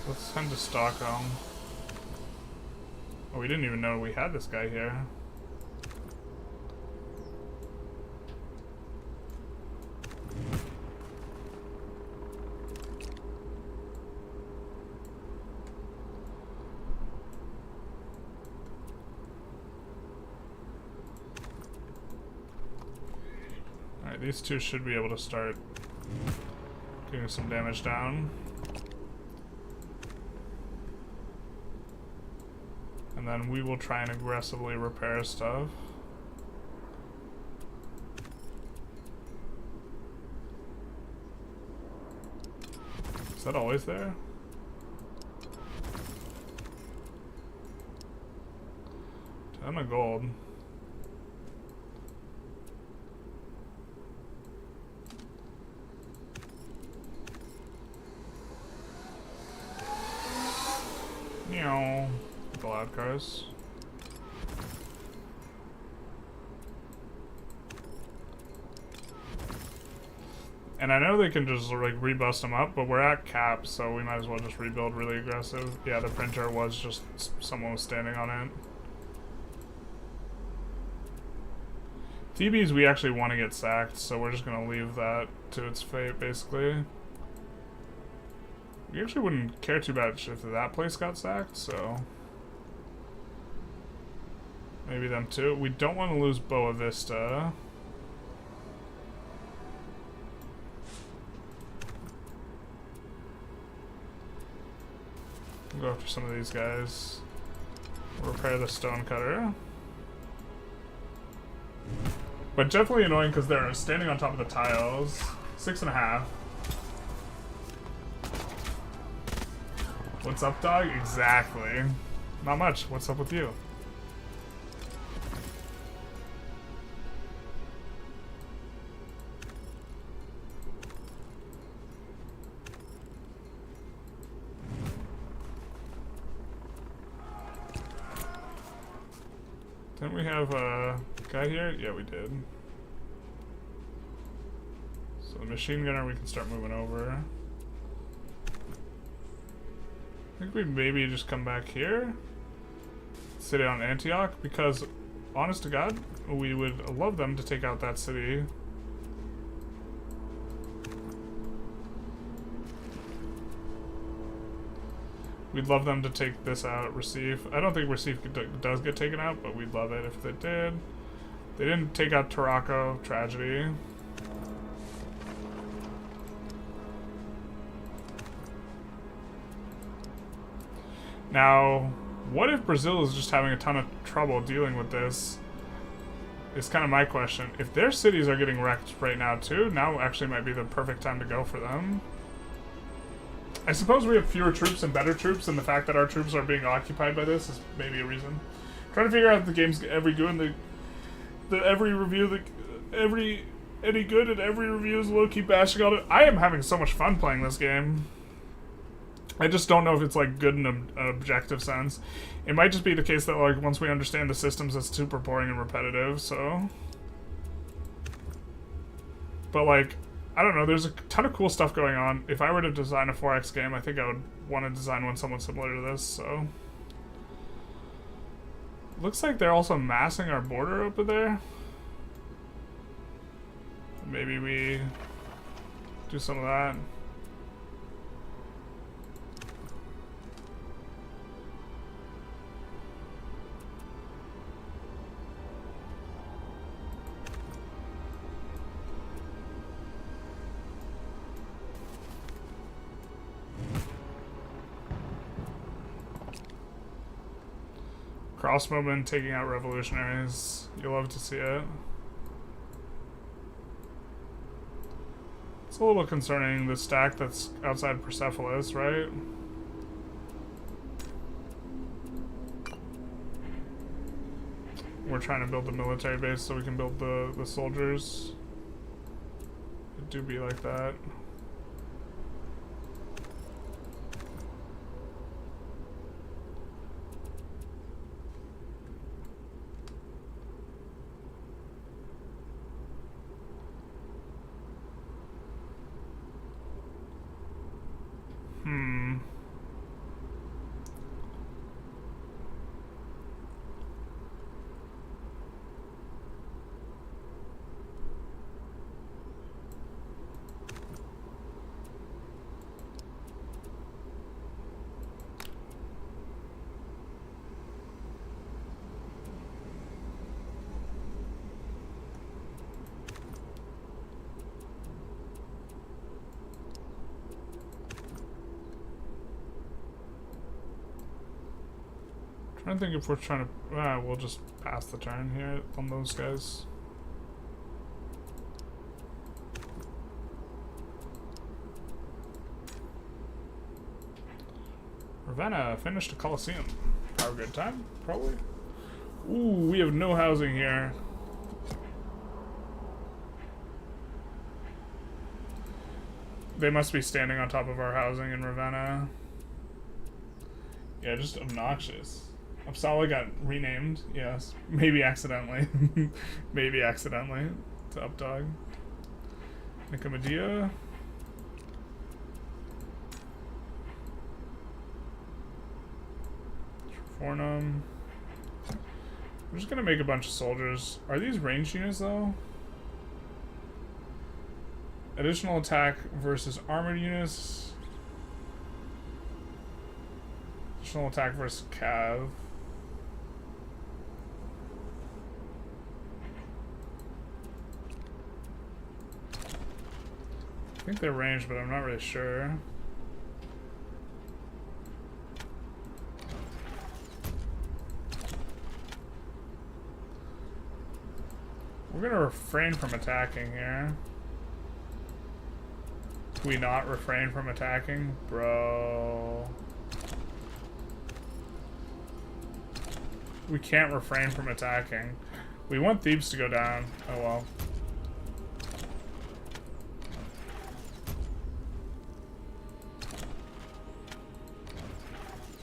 Let's send to Stockholm. Oh, we didn't even know we had this guy here. Alright, these two should be able to start getting some damage down. And then we will try and aggressively repair stuff. Is that always there? Ton of gold. Meow. The loud cars. And I know they can just like rebust them up, but we're at cap, so we might as well just rebuild really aggressive. Yeah, the printer was just someone was standing on it. TBs we actually want to get sacked, so we're just gonna leave that to its fate, basically. We actually wouldn't care too bad if that place got sacked, so maybe them too. We don't want to lose Boa Vista. Go after some of these guys. Repair the stone cutter. But definitely annoying because they're standing on top of the tiles. 6.5. What's up, dog? Exactly. Not much. What's up with you? Didn't we have a guy here? Yeah, we did. So the machine gunner we can start moving over. I think we'd maybe just come back here. City on Antioch, because honest to God, we would love them to take out that city. We'd love them to take this out, Recife. I don't think Recife does get taken out, but we'd love it if they did. They didn't take out Tarraco, tragedy. Now, what if Brazil is just having a ton of trouble dealing with this? Is kind of my question. If their cities are getting wrecked right now too, now actually might be the perfect time to go for them. I suppose we have fewer troops and better troops, and the fact that our troops are being occupied by this is maybe a reason. I'm trying to figure out if the game's every good and every review, any good and every review is low-key bashing on it. I am having so much fun playing this game. I just don't know if it's like good in an objective sense. It might just be the case that like once we understand the systems, it's super boring and repetitive. So, but like, I don't know. There's a ton of cool stuff going on. If I were to design a 4X game, I think I would want to design one somewhat similar to this. So, looks like they're also massing our border over there. Maybe we do some of that. Cross movement taking out revolutionaries. You'll love to see it. It's a little concerning, the stack that's outside Persepolis, right? We're trying to build the military base so we can build the soldiers. It do be like that. I don't think if we're trying to... we'll just pass the turn here on those guys. Ravenna finished a Coliseum. Have a good time, probably. Ooh, we have no housing here. They must be standing on top of our housing in Ravenna. Yeah, just obnoxious. Uppsala got renamed, yes. Maybe accidentally. Maybe accidentally to Updog. Nicomedia. Fornum. I'm just gonna make a bunch of soldiers. Are these ranged units though? Additional attack versus armored units. Additional attack versus cav. I think they're ranged, but I'm not really sure. We're gonna refrain from attacking here. Can we not refrain from attacking? Bro. We can't refrain from attacking. We want Thebes to go down. Oh well.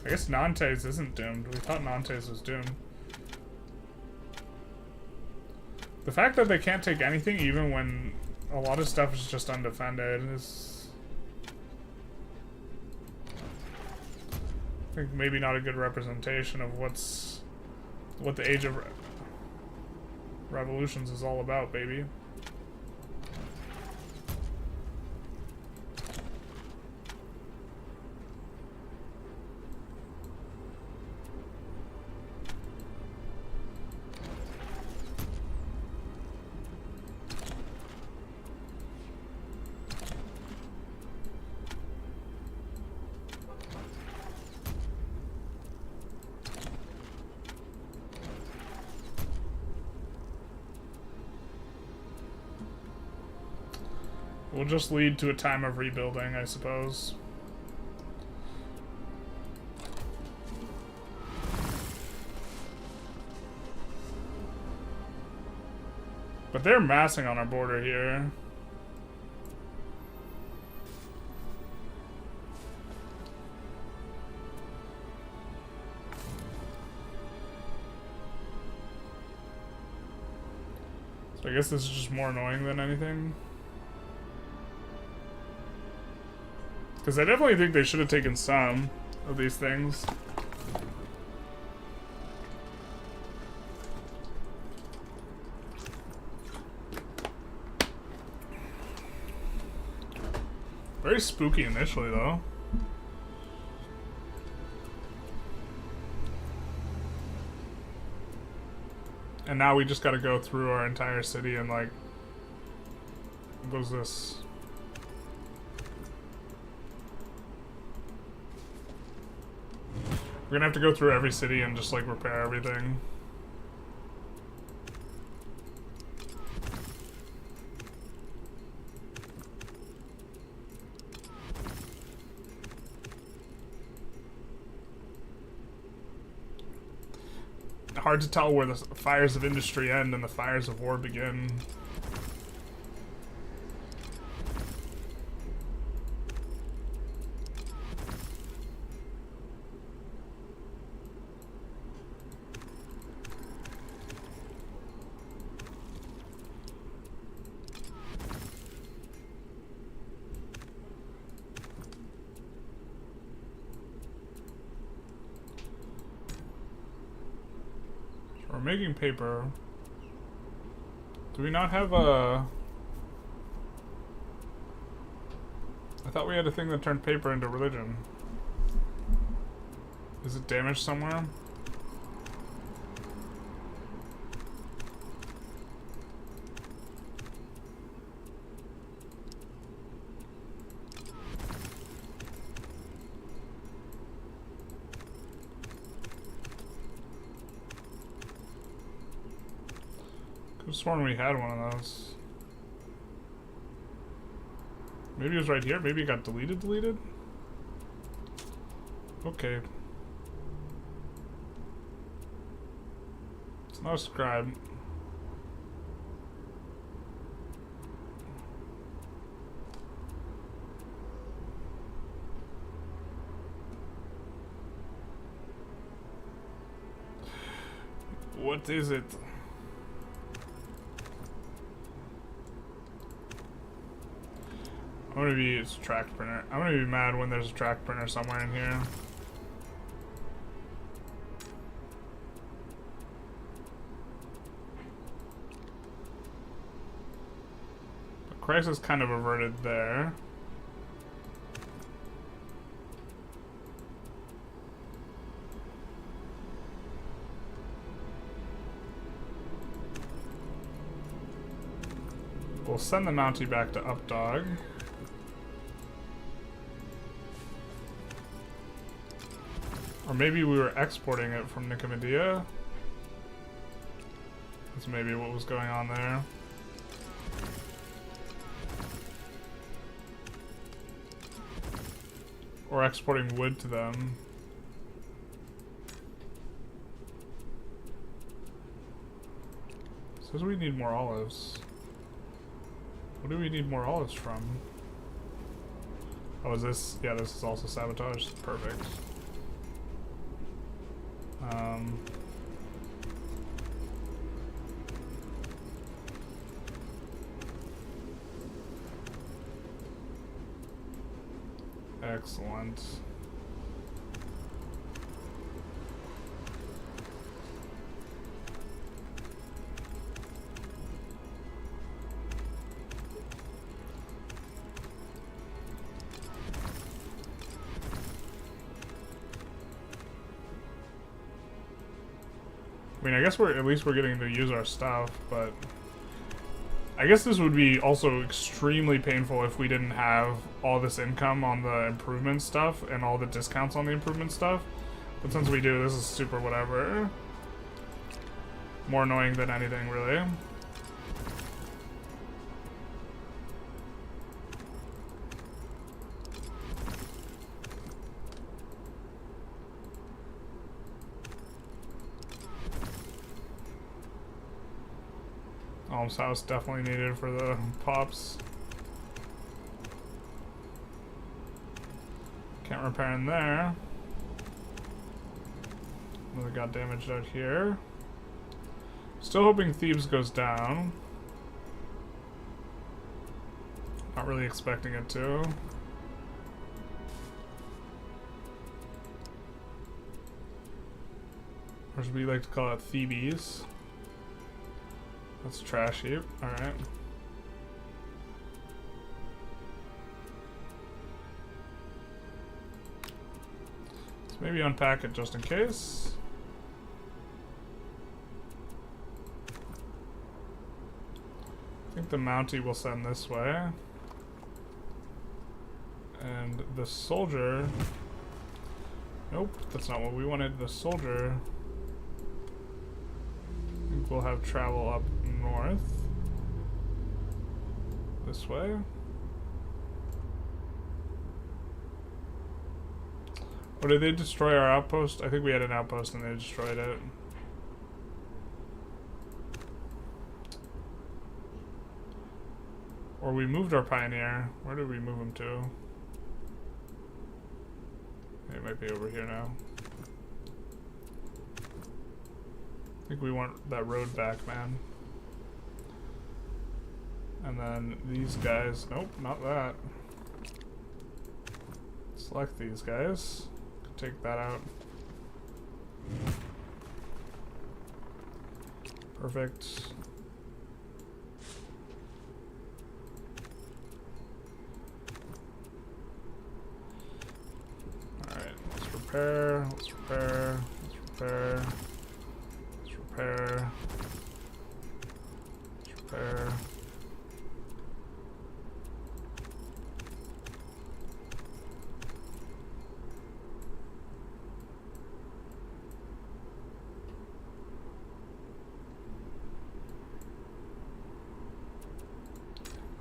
I guess Nantes isn't doomed. We thought Nantes was doomed. The fact that they can't take anything even when a lot of stuff is just undefended is... I think maybe not a good representation of what the Age of Revolutions is all about, baby. Will just lead to a time of rebuilding, I suppose. But they're massing on our border here. So I guess this is just more annoying than anything. Because I definitely think they should have taken some of these things. Very spooky initially, though. And now we just gotta go through our entire city and, like... What is this? We're gonna have to go through every city and just, like, repair everything. Hard to tell where the fires of industry end and the fires of war begin. Making paper. Do we not have a... I thought we had a thing that turned paper into religion. Is it damaged somewhere? I could have sworn we had one of those. Maybe it was right here. Maybe it got deleted? Okay. It's not a scribe. What is it? gonna be, it's a tract printer. I'm gonna be mad when there's a tract printer somewhere in here. The crisis kind of averted there. We'll send the Mountie back to Updog. Or maybe we were exporting it from Nicomedia. That's maybe what was going on there. Or exporting wood to them. Says we need more olives. What do we need more olives from? Oh, is this? Yeah, this is also sabotage. Perfect. Excellent. I mean, I guess at least we're getting to use our stuff, but I guess this would be also extremely painful if we didn't have all this income on the improvement stuff and all the discounts on the improvement stuff. But since we do, this is super whatever. More annoying than anything, really. Alms house definitely needed for the pops. Can't repair in there. Another got damaged out here. Still hoping Thebes goes down. Not really expecting it to. Or as we like to call it, Thebes. That's a trash heap. Alright. Let's maybe unpack it just in case. I think the Mountie will send this way. And the soldier... Nope, that's not what we wanted. The soldier... I think we'll have travel up north. This way. Or did they destroy our outpost? I think we had an outpost and they destroyed it. Or we moved our pioneer. Where did we move him to? It might be over here now. I think we want that road back, man. And then these guys, nope, not that. Select these guys. Take that out. Perfect. Alright, let's repair, let's repair, let's repair, let's repair, let's repair.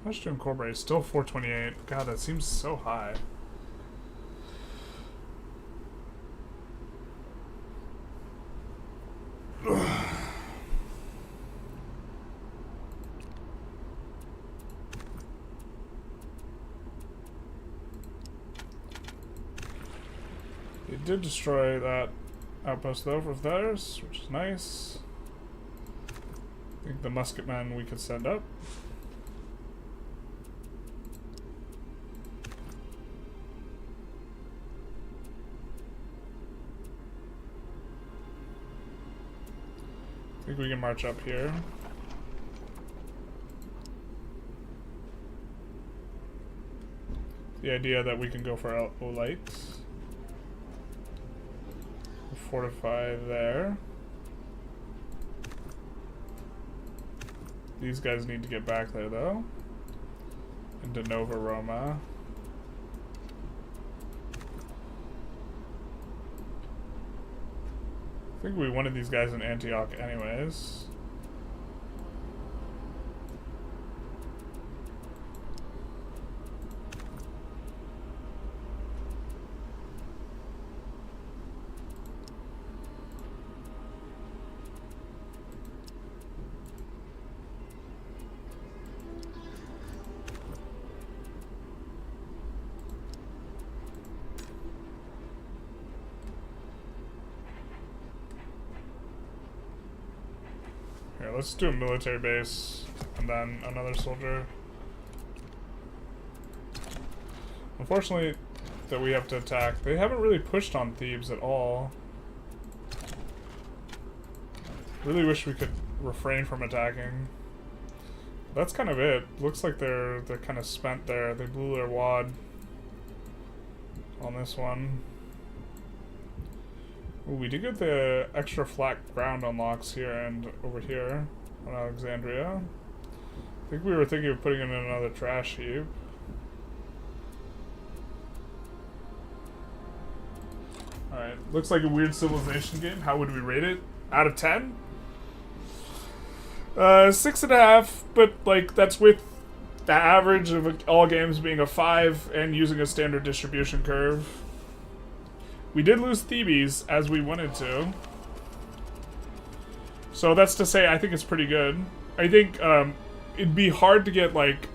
How much to incorporate? Still 428. God, that seems so high. It did destroy that outpost though of theirs, which is nice. I think the musketmen we could send up. think we can march up here. The idea that we can go for Olite. Fortify there. These guys need to get back there though. Into Nova Roma. I think we wanted these guys in Antioch anyways. Let's do a military base and then another soldier. Unfortunately, that we have to attack. They haven't really pushed on Thebes at all. Really wish we could refrain from attacking. That's kind of it. Looks like they're kind of spent there. They blew their wad on this one. Ooh, we did get the extra flat ground unlocks here and over here on Alexandria. I think we were thinking of putting it in another trash heap. Alright, looks like a weird civilization game. How would we rate it? Out of 10? 6.5, but like that's with the average of all games being a 5 and using a standard distribution curve. We did lose Thebes, as we wanted to. So that's to say, I think it's pretty good. I think it'd be hard to get, like,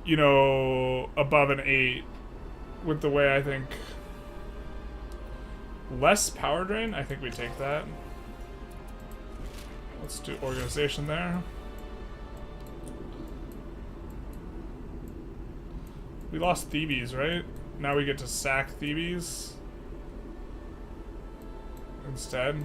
you know, above an 8 with the way I think. Less power drain? I think we take that. Let's do organization there. We lost Thebes, right? Now we get to sack Thebes instead.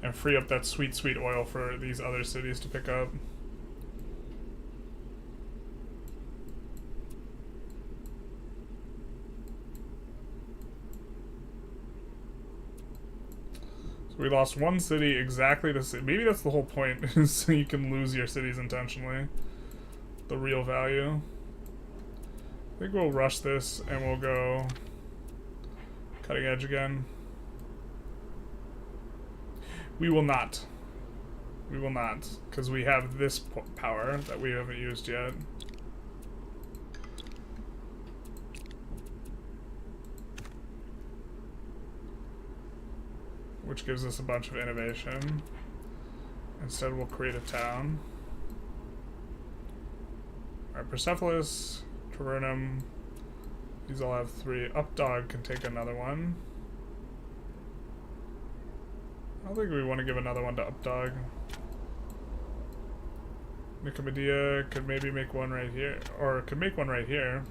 And free up that sweet, sweet oil for these other cities to pick up. We lost one city exactly the same. Maybe that's the whole point, is so you can lose your cities intentionally. The real value. I think we'll rush this and we'll go cutting edge again. We will not. We will not, because we have this power that we haven't used yet. Which gives us a bunch of innovation. Instead, we'll create a town. Alright, Persepolis, Tavernum. These all have 3. Updog can take another one. I don't think we want to give another one to Updog. Nicomedia could maybe make one right here. Or could make one right here.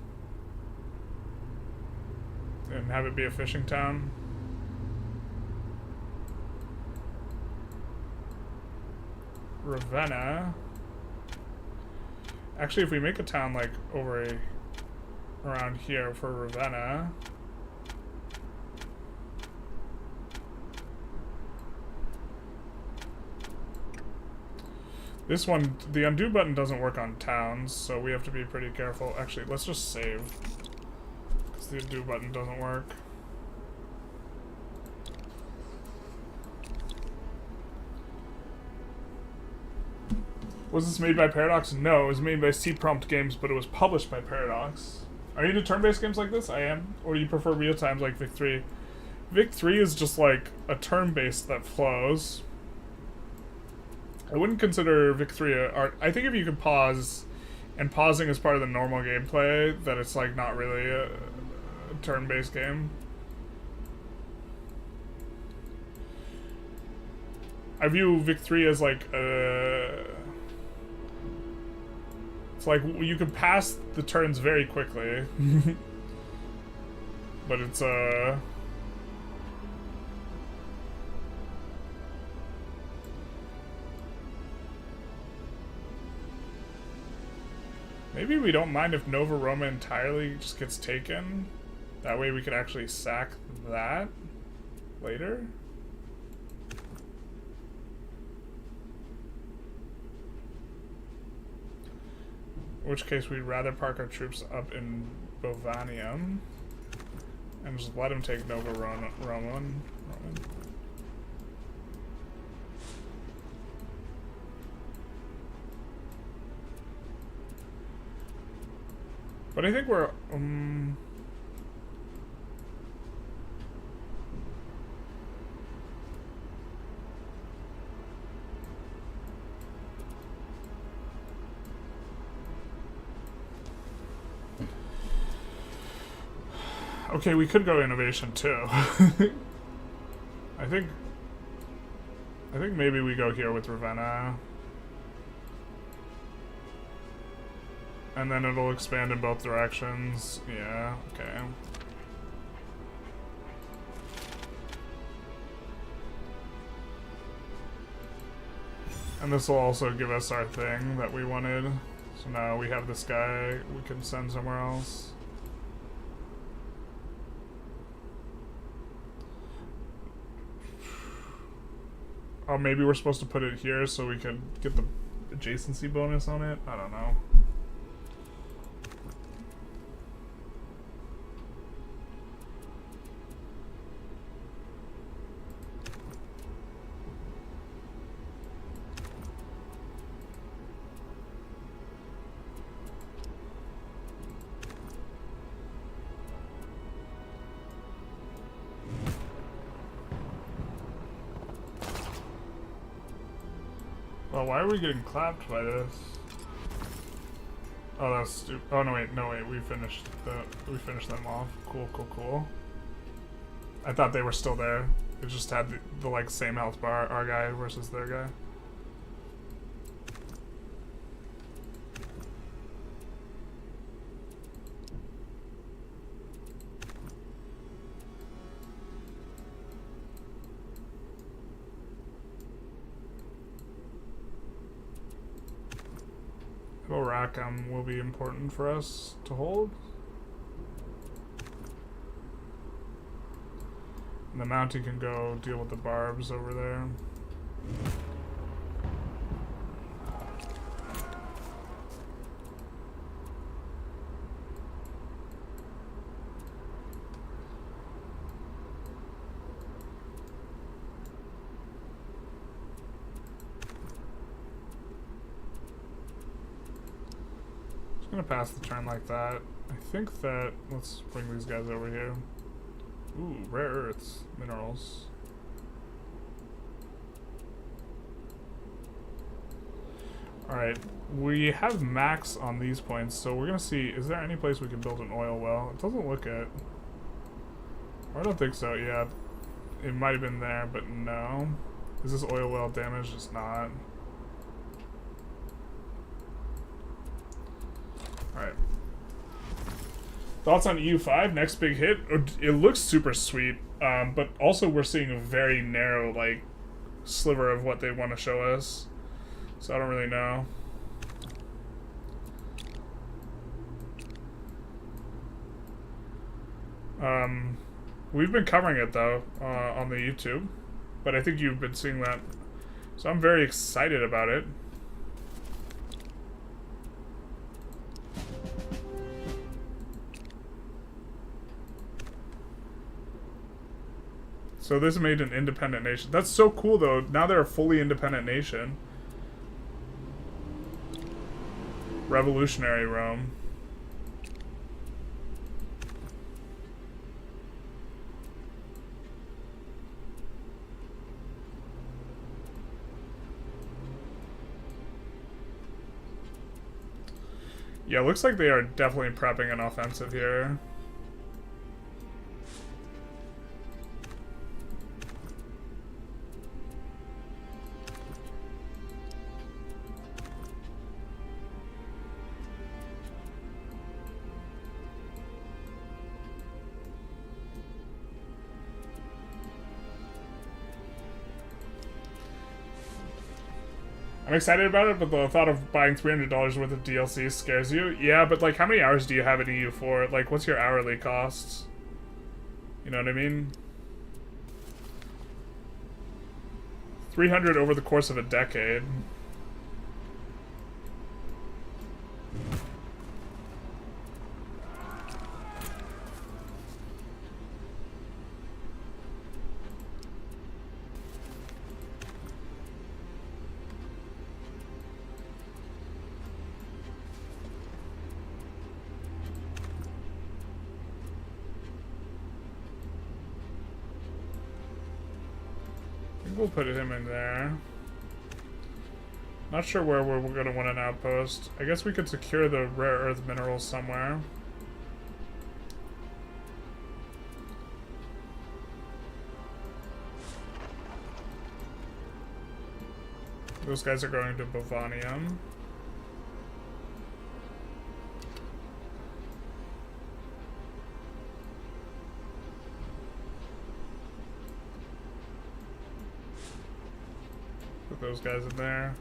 And have it be a fishing town. Ravenna. Actually, if we make a town like over around here for Ravenna. This one, the undo button doesn't work on towns, so we have to be pretty careful. Actually, let's just save. Because the undo button doesn't work. Was this made by Paradox? No, it was made by C-Prompt Games, but it was published by Paradox. Are you into turn-based games like this? I am. Or do you prefer real-times like Vic 3? Vic 3 is just like a turn-based that flows. I wouldn't consider Vic 3 art. I think if you could pause, and pausing is part of the normal gameplay, that it's like not really a turn-based game. I view Vic 3 as like it's like you can pass the turns very quickly. But it's maybe we don't mind if Nova Roma entirely just gets taken. That way we could actually sack that later. In which case we'd rather park our troops up in Bovanium and just let him take Nova Roman. But I think we're okay, we could go innovation too. I think maybe we go here with Ravenna. And then it'll expand in both directions. Yeah, okay. And this will also give us our thing that we wanted. So now we have this guy we can send somewhere else. Oh, maybe we're supposed to put it here so we can get the adjacency bonus on it? I don't know. Well, why are we getting clapped by this? Oh, that's stupid. Oh no, wait. We finished them off. Cool. I thought they were still there. It just had the like same health bar, our guy versus their guy. Rackham will be important for us to hold. And the Mountie can go deal with the barbs over there. I'm gonna pass the turn like that. I think that, let's bring these guys over here. Ooh, rare earths, minerals. Alright, we have max on these points, so we're gonna see, is there any place we can build an oil well? It doesn't look it. I don't think so, yeah. It might have been there, but no. Is this oil well damaged? It's not. Alright. Thoughts on EU5? Next big hit? It looks super sweet, but also we're seeing a very narrow, like, sliver of what they want to show us. So I don't really know. We've been covering it, though, on the YouTube. But I think you've been seeing that. So I'm very excited about it. So this made an independent nation. That's so cool, though. Now they're a fully independent nation. Revolutionary Rome. Yeah, looks like they are definitely prepping an offensive here. I'm excited about it, but the thought of buying $300 worth of DLC scares you. Yeah, but like, how many hours do you have in EU for? Like, what's your hourly cost? You know what I mean? 300 over the course of a decade. We'll put him in there. Not sure where we're going to want an outpost. I guess we could secure the rare earth minerals somewhere. Those guys are going to Bavanium. Put those guys in there.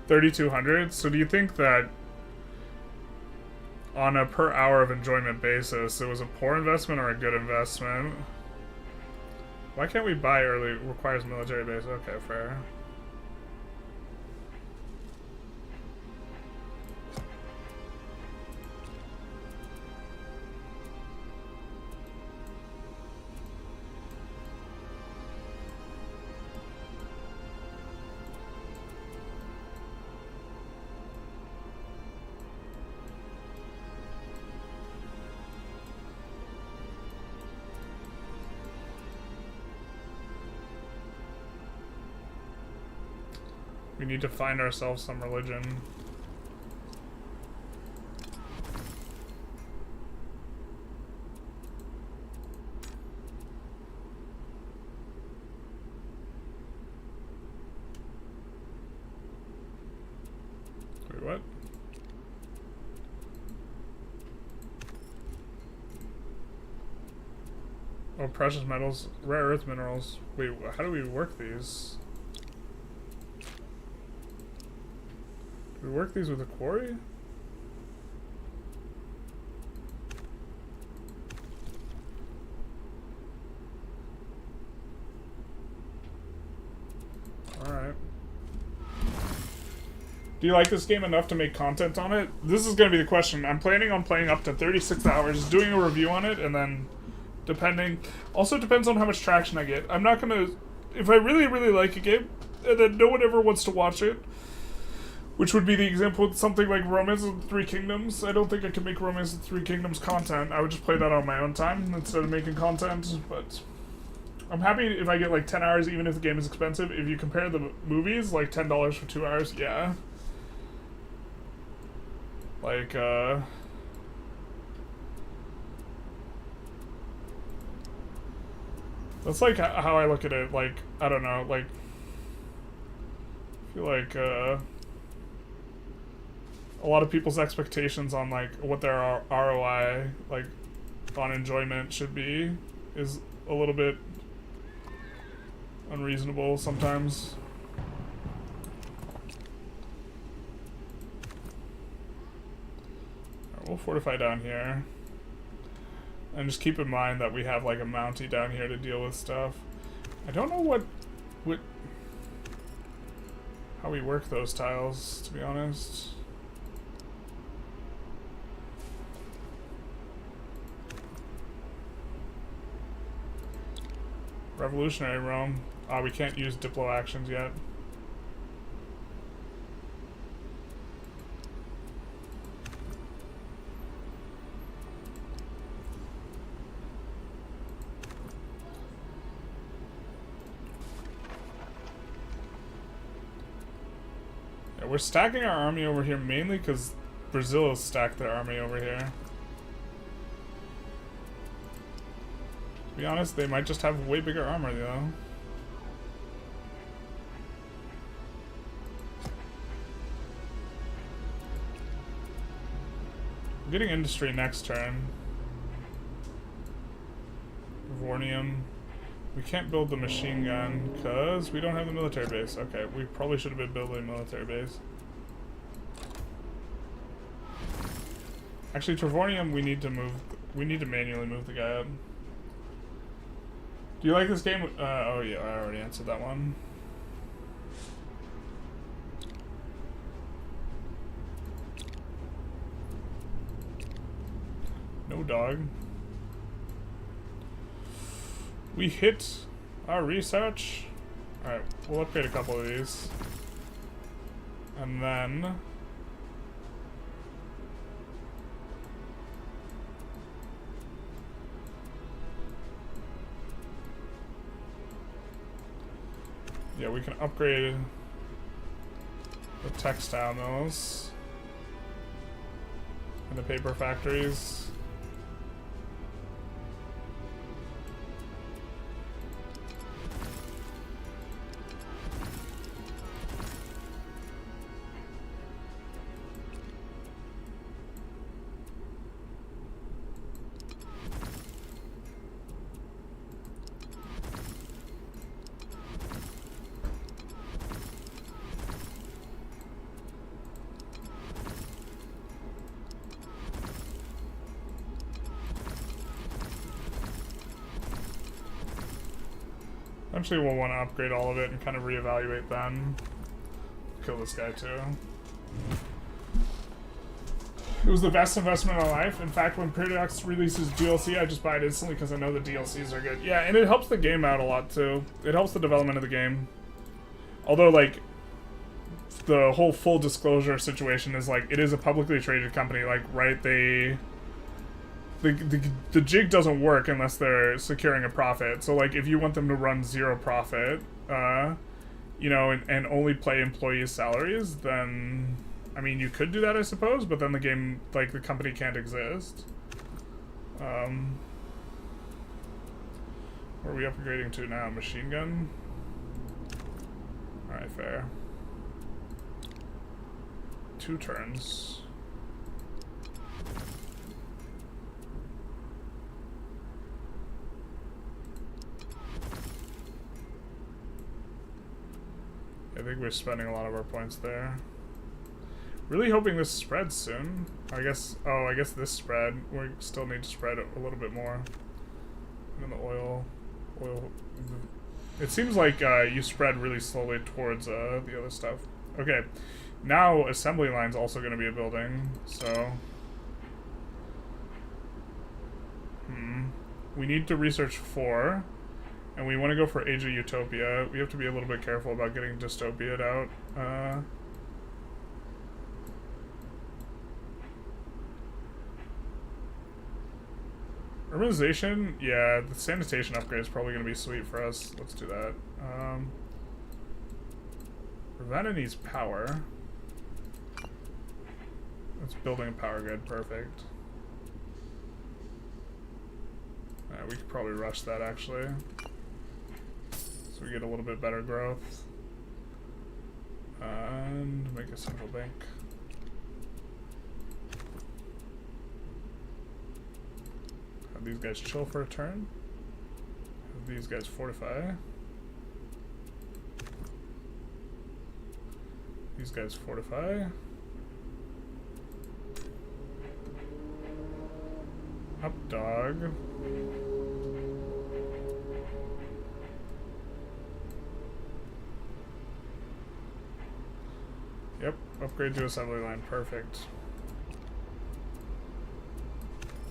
$3,200. So do you think that on a per hour of enjoyment basis, it was a poor investment or a good investment? Why can't we buy early? It requires military base. Okay, fair. We need to find ourselves some religion. Wait, what? Oh, precious metals, rare earth minerals. Wait, how do we work these? We work these with a quarry? Alright. Do you like this game enough to make content on it? This is going to be the question. I'm planning on playing up to 36 hours, doing a review on it, and then depending... Also depends on how much traction I get. I'm not going to... If I really, really like a game, and then no one ever wants to watch it, which would be the example with something like Romance of the Three Kingdoms. I don't think I can make Romance of the Three Kingdoms content. I would just play that on my own time instead of making content, but I'm happy if I get like 10 hours even if the game is expensive. If you compare the movies, like $10 for 2 hours, yeah. Like, that's like how I look at it, like, I don't know, like, I feel like, a lot of people's expectations on like what their ROI like on enjoyment should be is a little bit unreasonable sometimes. Alright, we'll fortify down here. And just keep in mind that we have like a Mountie down here to deal with stuff. I don't know what how we work those tiles, to be honest. Revolutionary Rome. We can't use Diplo actions yet. Yeah, we're stacking our army over here mainly because Brazil has stacked their army over here. To be honest, they might just have way bigger armor, though. I'm getting industry next turn. Trevornium. We can't build the machine gun because we don't have the military base. Okay, we probably should have been building a military base. Actually, Trevornium, we need to manually move the guy up. Do you like this game? Oh yeah, I already answered that one. No dog. We hit our research. Alright, we'll upgrade a couple of these. And then... yeah, we can upgrade the textile mills and the paper factories. Eventually we'll want to upgrade all of it and kind of reevaluate then. Kill this guy too. It was the best investment of my life. In fact, when Paradox releases DLC, I just buy it instantly because I know the DLCs are good. Yeah, and it helps the game out a lot too. It helps the development of the game. Although, like, the whole full disclosure situation is like, it is a publicly traded company. Like, right, the jig doesn't work unless they're securing a profit. So, like, if you want them to run zero profit, you know, and only play employees' salaries, then, I mean, you could do that, I suppose, but then the game, like, the company can't exist. What are we upgrading to now? Machine gun? Alright, fair. 2 turns. I think we're spending a lot of our points there. Really hoping this spreads soon. I guess this spread, we still need to spread it a little bit more. And then the oil, it seems like you spread really slowly towards the other stuff. Okay, now assembly line's also going to be a building, so... We need to research 4. And we want to go for Age of Utopia. We have to be a little bit careful about getting Dystopia out. Urbanization? Yeah, the sanitation upgrade is probably going to be sweet for us. Let's do that. Ravenna needs power. That's building a power grid. Perfect. We could probably rush that, actually. So we get a little bit better growth. And make a central bank. Have these guys chill for a turn. Have these guys fortify. These guys fortify. Up dog. Yep, upgrade to assembly line, perfect.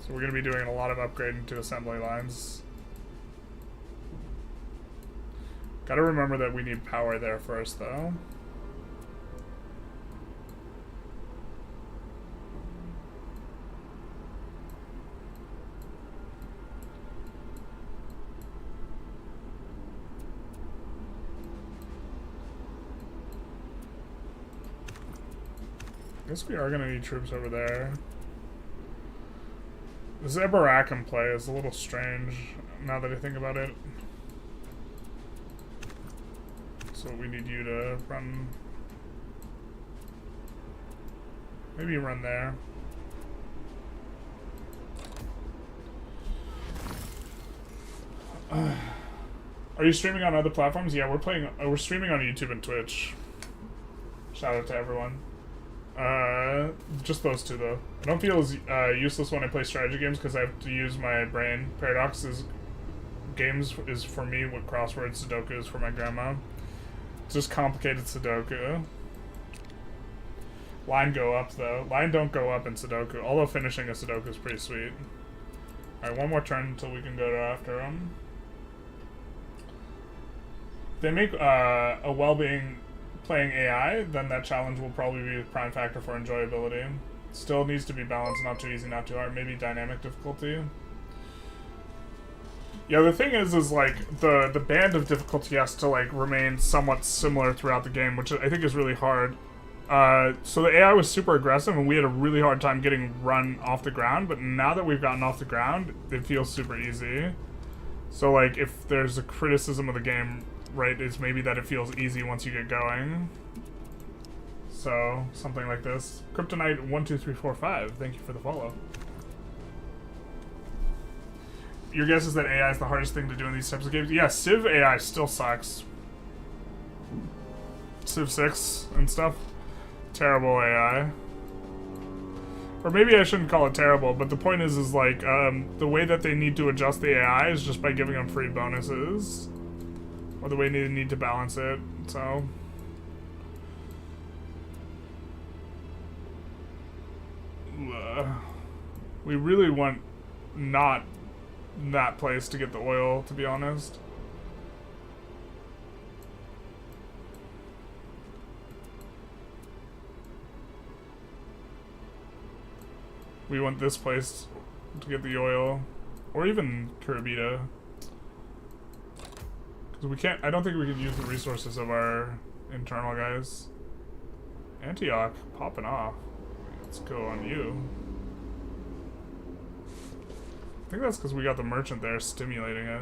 So we're going to be doing a lot of upgrading to assembly lines. Gotta remember that we need power there first, though. I guess we are gonna need troops over there. This Eberacum play is a little strange, now that I think about it. So we need you to run... Maybe run there. Are you streaming on other platforms? Yeah, we're streaming on YouTube and Twitch. Shout out to everyone. Just those two though. I don't feel as useless when I play strategy games because I have to use my brain. Paradox games is for me what crossword Sudoku is for my grandma. It's just complicated Sudoku. Line go up though. Line don't go up in Sudoku, although finishing a Sudoku is pretty sweet. Alright, one more turn until we can go after them. If they make a well-being playing AI, then that challenge will probably be the prime factor for enjoyability. Still needs to be balanced, not too easy, not too hard. Maybe dynamic difficulty. Yeah, the thing is like the band of difficulty has to like remain somewhat similar throughout the game, which I think is really hard. So the AI was super aggressive, and we had a really hard time getting run off the ground. But now that we've gotten off the ground, it feels super easy. So like, if there's a criticism of the game, right, is maybe that it feels easy once you get going. So something like this. Kryptonite12345, thank you for the follow. Your guess is that AI is the hardest thing to do in these types of games? Yeah, Civ AI still sucks. Civ 6 and stuff. Terrible AI. Or maybe I shouldn't call it terrible, but the point is like, the way that they need to adjust the AI is just by giving them free bonuses. Or the way they need to balance it, so... we really want not that place to get the oil, to be honest. We want this place to get the oil, or even Kurabita. Because we can't, I don't think we can use the resources of our internal guys. Antioch, popping off. Let's go on you. I think that's because we got the merchant there stimulating it.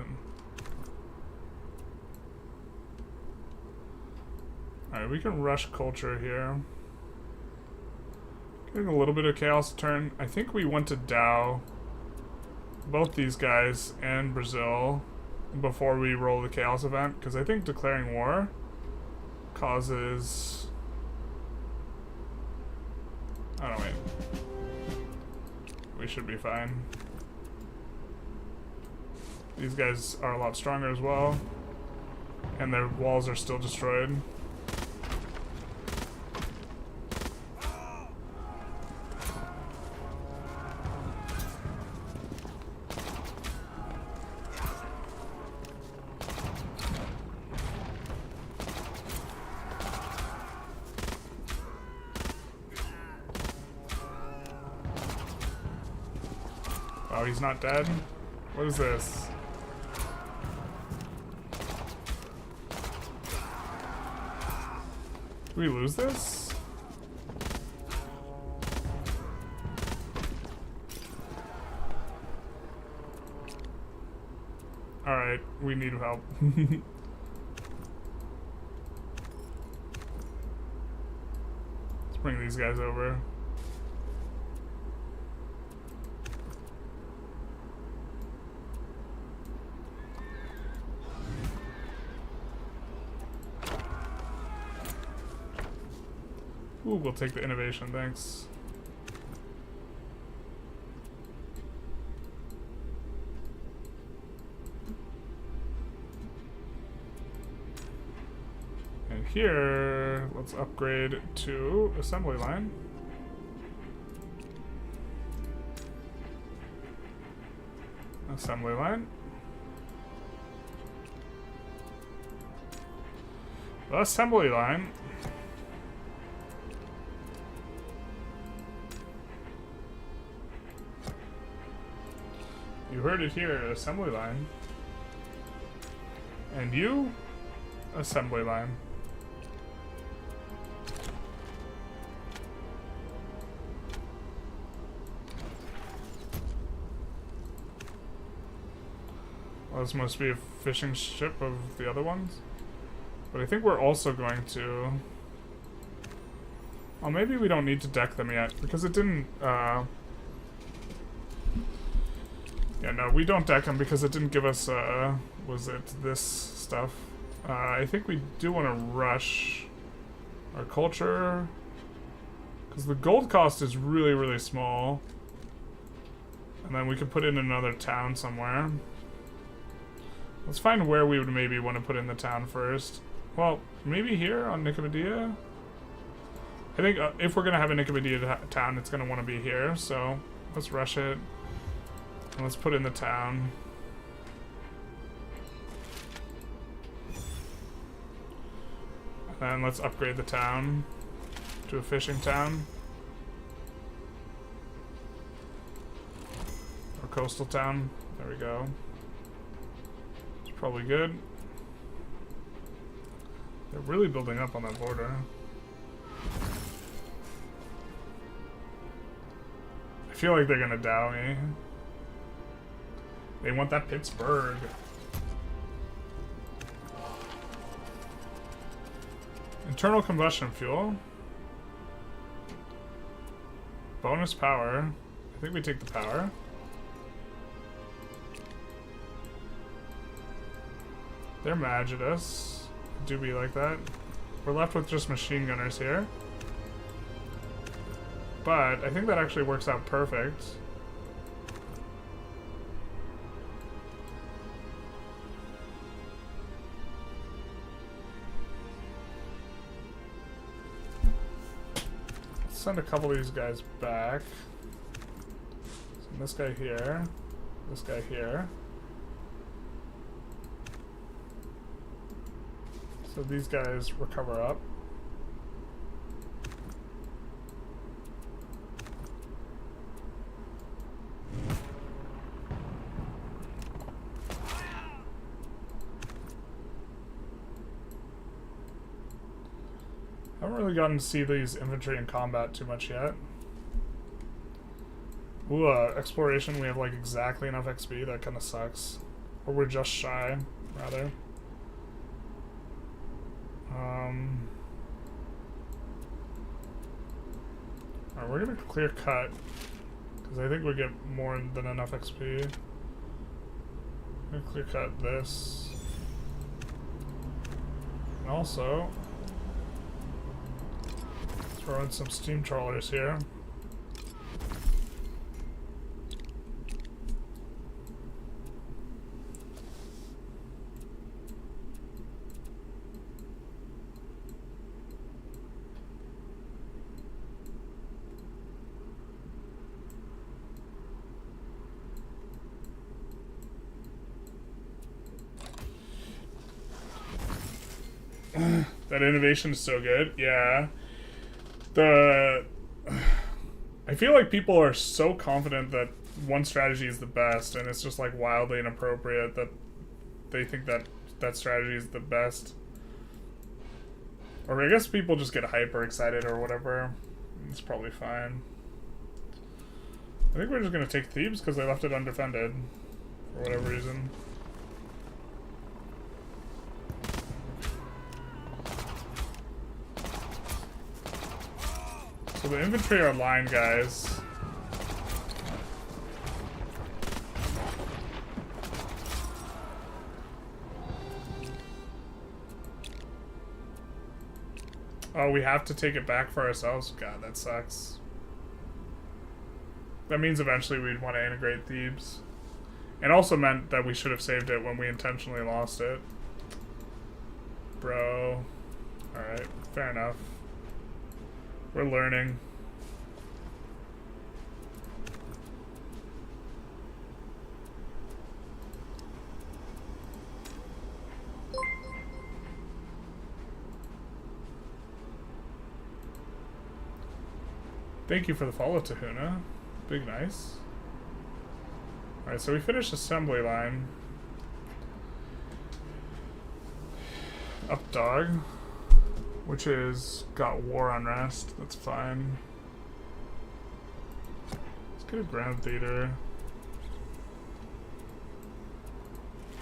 Alright, we can rush culture here. Getting a little bit of chaos turn. I think we want to Dow both these guys and Brazil before we roll the chaos event, because I think declaring war causes... Oh no, wait. We should be fine. These guys are a lot stronger as well, and their walls are still destroyed. Oh, he's not dead? What is this? Do we lose this? Alright, we need help. Let's bring these guys over. Ooh, we'll take the innovation, thanks. And here, let's upgrade to assembly line. Assembly line. Assembly line. You heard it here, assembly line. And you, assembly line. Well, this must be a fishing ship of the other ones. But I think we're also going to... Oh, maybe we don't need to deck them yet, because it didn't, Yeah, no, we don't deck them because it didn't give us, was it this stuff? I think we do want to rush our culture, because the gold cost is really, really small. And then we could put in another town somewhere. Let's find where we would maybe want to put in the town first. Well, maybe here on Nicomedia? I think if we're going to have a Nicomedia town, it's going to want to be here, so let's rush it. And let's put in the town. And let's upgrade the town to a fishing town. Or coastal town. There we go. It's probably good. They're really building up on that border. I feel like they're gonna dow me. They want that Pittsburgh. Internal combustion fuel. Bonus power. I think we take the power. They're mad at us. Do be like that. We're left with just machine gunners here. But I think that actually works out perfect. Let's send a couple of these guys back. Send this guy here. This guy here. So these guys recover up. Haven't really gotten to see these infantry in combat too much yet. Ooh, exploration, we have like exactly enough XP, that kind of sucks. Or we're just shy, rather. Alright, we're gonna clear cut, because I think we get more than enough XP. I'm gonna clear cut this. And also, throw in some steam trawlers here. That innovation is so good. Yeah. I feel like people are so confident that one strategy is the best, and it's just like wildly inappropriate that they think that that strategy is the best. Or I guess people just get hyper excited or whatever. It's probably fine. I think we're just gonna take Thebes because they left it undefended for whatever reason. So the infantry are line guys. Oh, we have to take it back for ourselves? God, that sucks. That means eventually we'd want to integrate Thebes. It also meant that we should have saved it when we intentionally lost it. Bro. Alright, fair enough. We're learning. Thank you for the follow, Tahuna. Big nice. Alright, so we finished assembly line. Up dog. Which is got war unrest. That's fine. Let's get a ground theater.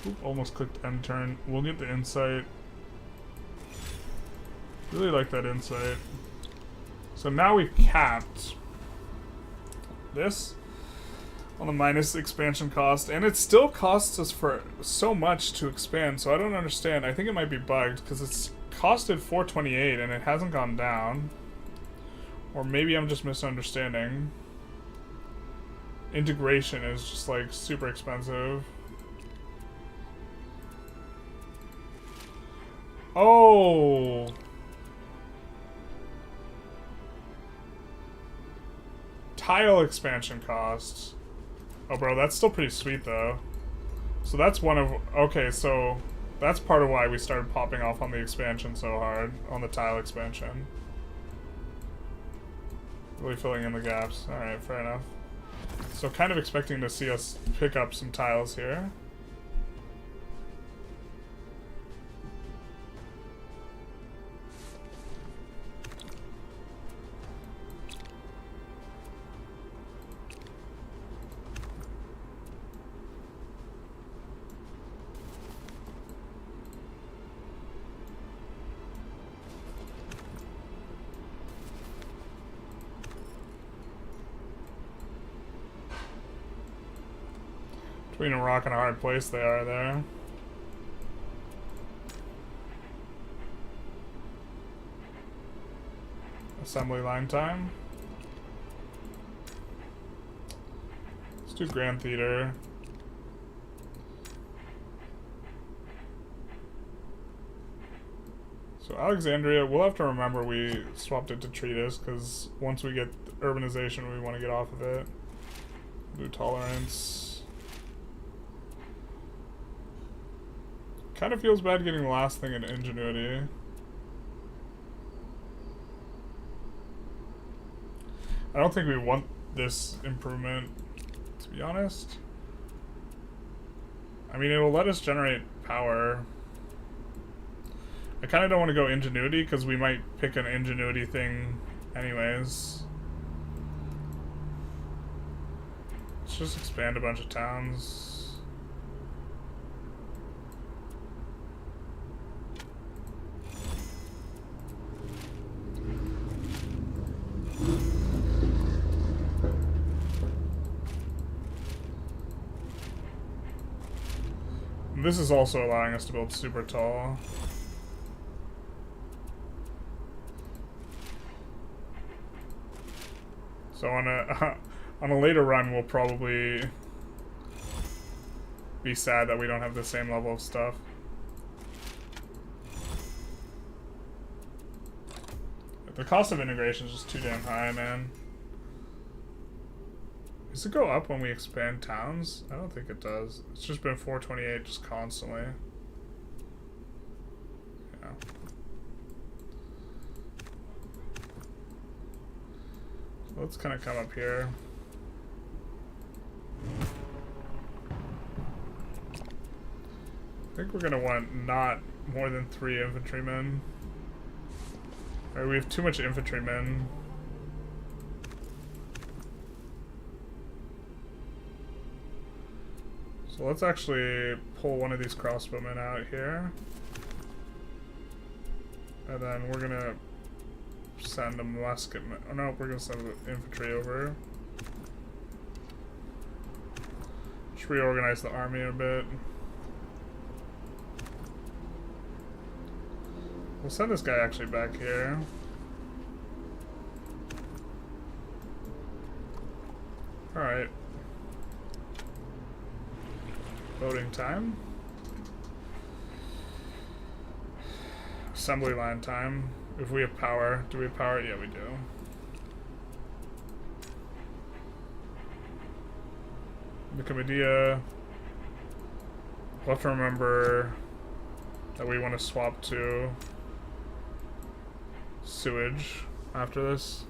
Oop, almost clicked end turn. We'll get the insight. Really like that insight. So now we've capped this. On the minus expansion cost, and it still costs us for so much to expand, so I don't understand. I think it might be bugged, because it's costed 428 and it hasn't gone down. Or maybe I'm just misunderstanding. Integration is just like super expensive. Oh! Tile expansion costs. Oh, bro, that's still pretty sweet, though. So that's one of... Okay, so that's part of why we started popping off on the expansion so hard, on the tile expansion. Really filling in the gaps. Alright, fair enough. So kind of expecting to see us pick up some tiles here. Between a rock and a hard place they are there. Assembly line time. Let's do Grand Theater. So Alexandria, we'll have to remember we swapped it to Treatise, because once we get urbanization we want to get off of it. Do tolerance. Kind of feels bad getting the last thing in ingenuity. I don't think we want this improvement, to be honest. I mean, it will let us generate power. I kind of don't want to go ingenuity, because we might pick an ingenuity thing anyways. Let's just expand a bunch of towns. This is also allowing us to build super tall. So on a later run, we'll probably be sad that we don't have the same level of stuff. The cost of integration is just too damn high, man. Does it go up when we expand towns? I don't think it does. It's just been 428 just constantly. Yeah. So let's kind of come up here. I think we're gonna want not more than 3 infantrymen. Alright, we have too much infantrymen. So let's actually pull one of these crossbowmen out here. And then we're gonna send a musketman. Oh no, we're gonna send the infantry over. Just reorganize the army a bit. We'll send this guy actually back here. Alright. Voting time. Assembly line time. If we have power. Do we have power? Yeah, we do. Nicomedia. We'll have to remember that we want to swap to sewage after this.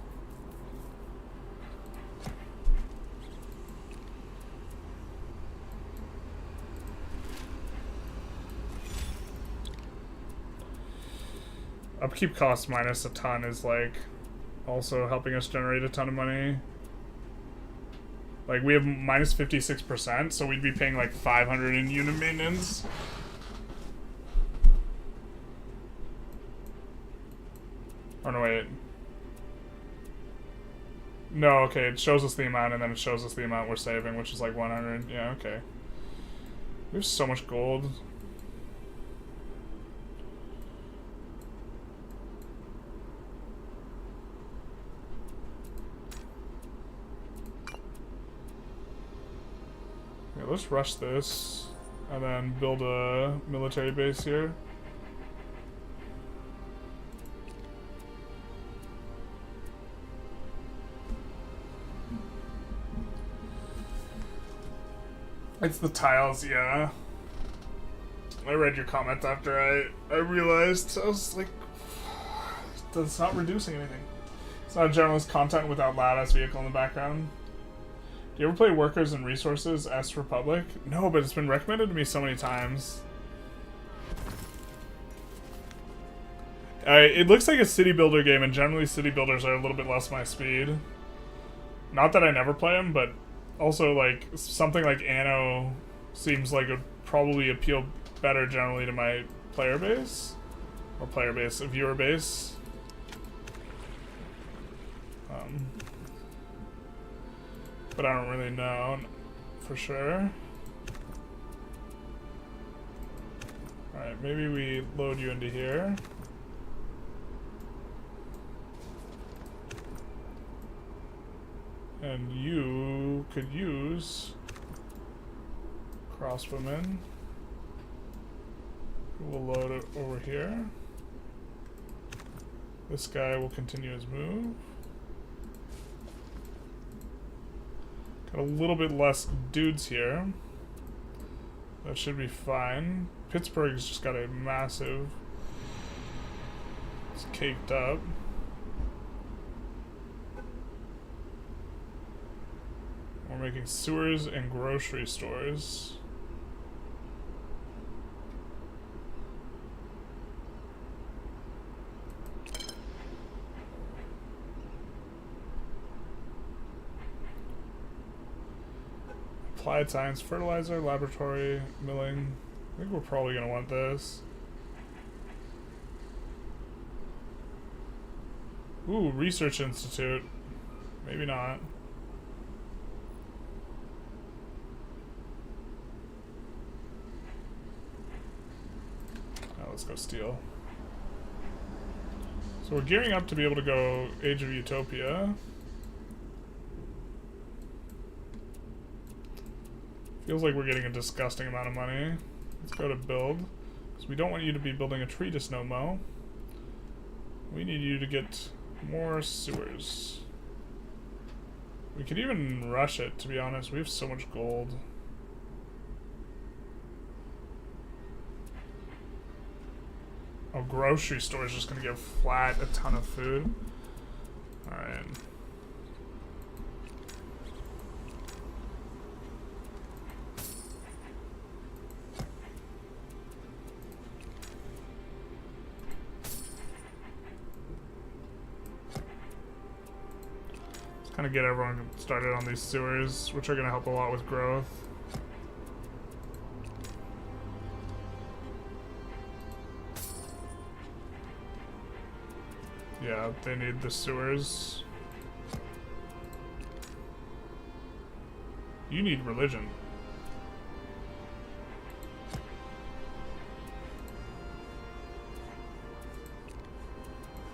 Upkeep cost minus a ton is like also helping us generate a ton of money. Like we have minus 56%, so we'd be paying like 500 in unit maintenance. Oh no, wait. No, okay, it shows us the amount, and then it shows us the amount we're saving, which is like 100. Yeah, okay. We have so much gold. Yeah, let's rush this, and then build a military base here. It's the tiles, yeah. I read your comment after I realized. I was like, that's not reducing anything. It's not generalist content without loud-ass vehicle in the background. Do you ever play Workers and Resources, S Republic? No, but it's been recommended to me so many times. It looks like a city builder game, and generally city builders are a little bit less my speed. Not that I never play them, but also, like, something like Anno seems like it would probably appeal better generally to my player base. Or player base, viewer base. But I don't really know for sure. Alright, maybe we load you into here. And you could use crossbowmen. We'll load it over here. This guy will continue his move. Got a little bit less dudes here. That should be fine. Pittsburgh's just got a massive... It's caked up. We're making sewers and grocery stores. Applied science, fertilizer, laboratory, milling. I think we're probably going to want this. Ooh, research institute. Maybe not. Let's go steel. So we're gearing up to be able to go Age of Utopia. Feels like we're getting a disgusting amount of money. Let's go to build. Because we don't want you to be building a treatise no mo. We need you to get more sewers. We could even rush it, to be honest. We have so much gold. Oh, grocery store is just gonna give flat a ton of food. Alright. Let's kind of get everyone started on these sewers, which are gonna help a lot with growth. Yeah, they need the sewers. You need religion.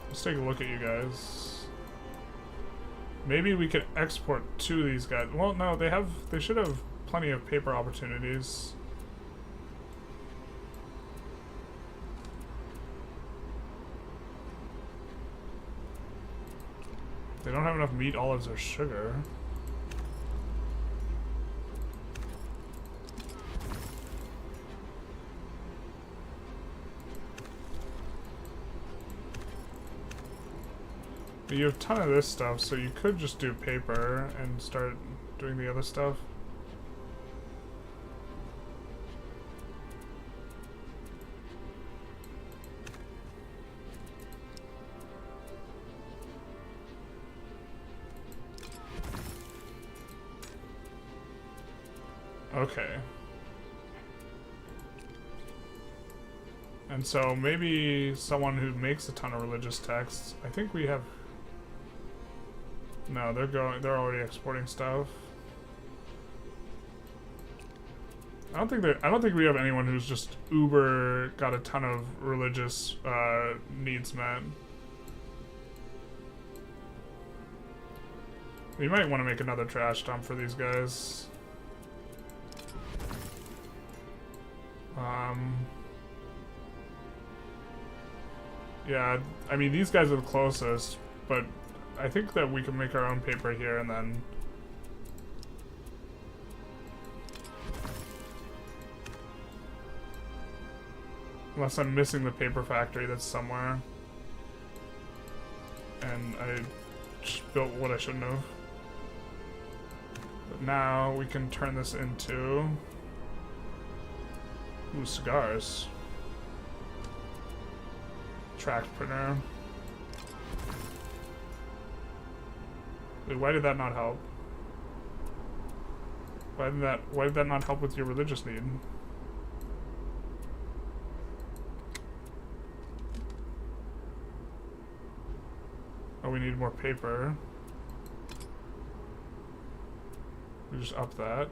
Let's take a look at you guys. Maybe we could export to these guys. Well, no, they should have plenty of paper opportunities. They don't have enough meat, olives, or sugar. But you have a ton of this stuff, so you could just do paper and start doing the other stuff. Okay. And so maybe someone who makes a ton of religious texts. I think we have... No, they're already exporting stuff. I don't think we have anyone who's just uber got a ton of religious needs met. We might want to make another trash dump for these guys. Yeah, I mean, these guys are the closest, but I think that we can make our own paper here and then... Unless I'm missing the paper factory that's somewhere. And I just built what I shouldn't have. But now we can turn this into... Ooh, cigars. Tract printer. Wait, why did that not help? Why did that not help with your religious need? Oh, we need more paper. We just up that.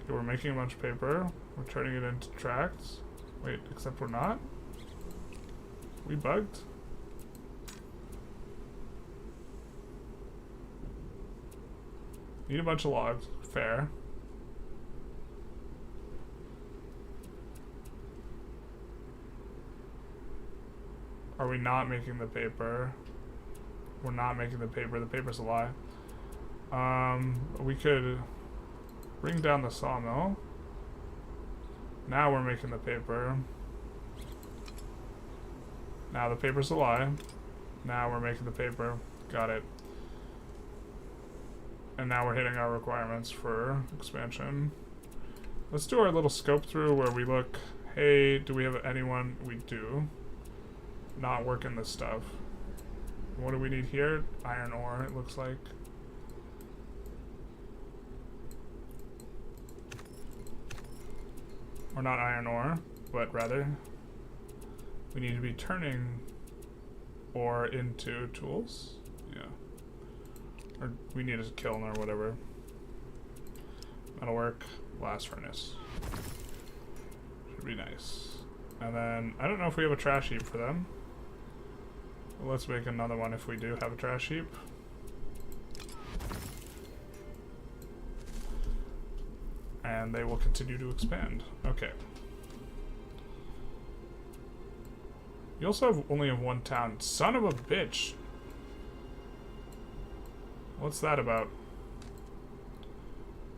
Okay, we're making a bunch of paper. We're turning it into tracts. Wait, except we're not? We bugged? Need a bunch of logs. Fair. Are we not making the paper? We're not making the paper. The paper's a lie. We could bring down the sawmill. Now we're making the paper. Now the paper's a lie. Now we're making the paper. Got it. And now we're hitting our requirements for expansion. Let's do our little scope through where we look, hey, do we have anyone? We do. Not working this stuff. What do we need here? Iron ore, it looks like. Or not iron ore, but rather we need to be turning ore into tools. Yeah. Or we need a kiln or whatever. Metalwork, blast furnace. Should be nice. And then, I don't know if we have a trash heap for them. Well, let's make another one if we do have a trash heap. And they will continue to expand. Okay. You also only have one town. Son of a bitch! What's that about?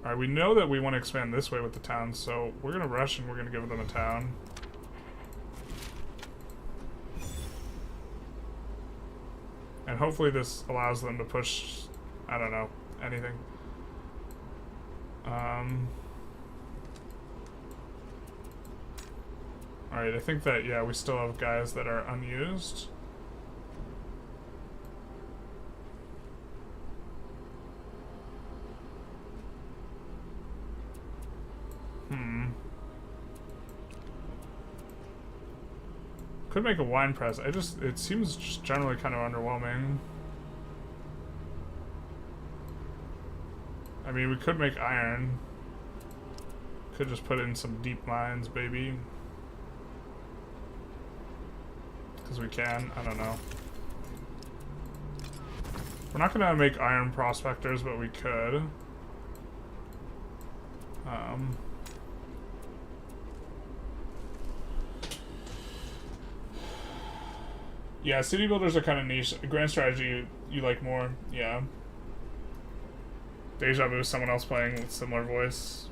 Alright, we know that we want to expand this way with the towns, so we're gonna rush and we're gonna give them a town. And hopefully this allows them to push, I don't know, anything. Alright, I think that, yeah, we still have guys that are unused. Could make a wine press. It seems just generally kind of underwhelming. I mean, we could make iron. Could just put in some deep mines, baby. Because we can. I don't know. We're not gonna make iron prospectors, but we could. Yeah, city builders are kind of niche. Grand strategy you like more, yeah. Deja vu, someone else playing with similar voice.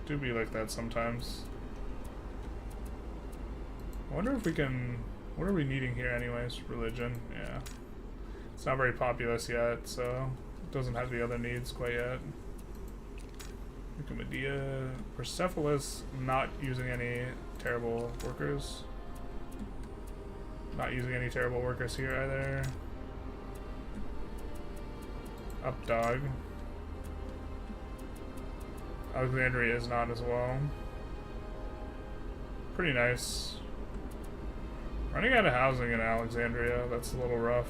Do be like that sometimes. I wonder if we can... What are we needing here anyways? Religion, yeah. It's not very populous yet, so it doesn't have the other needs quite yet. Medea, Persepolis, not using any terrible workers. Not using any terrible workers here either. Updog. Alexandria is not as well. pretty nice. Running out of housing in Alexandria, that's a little rough.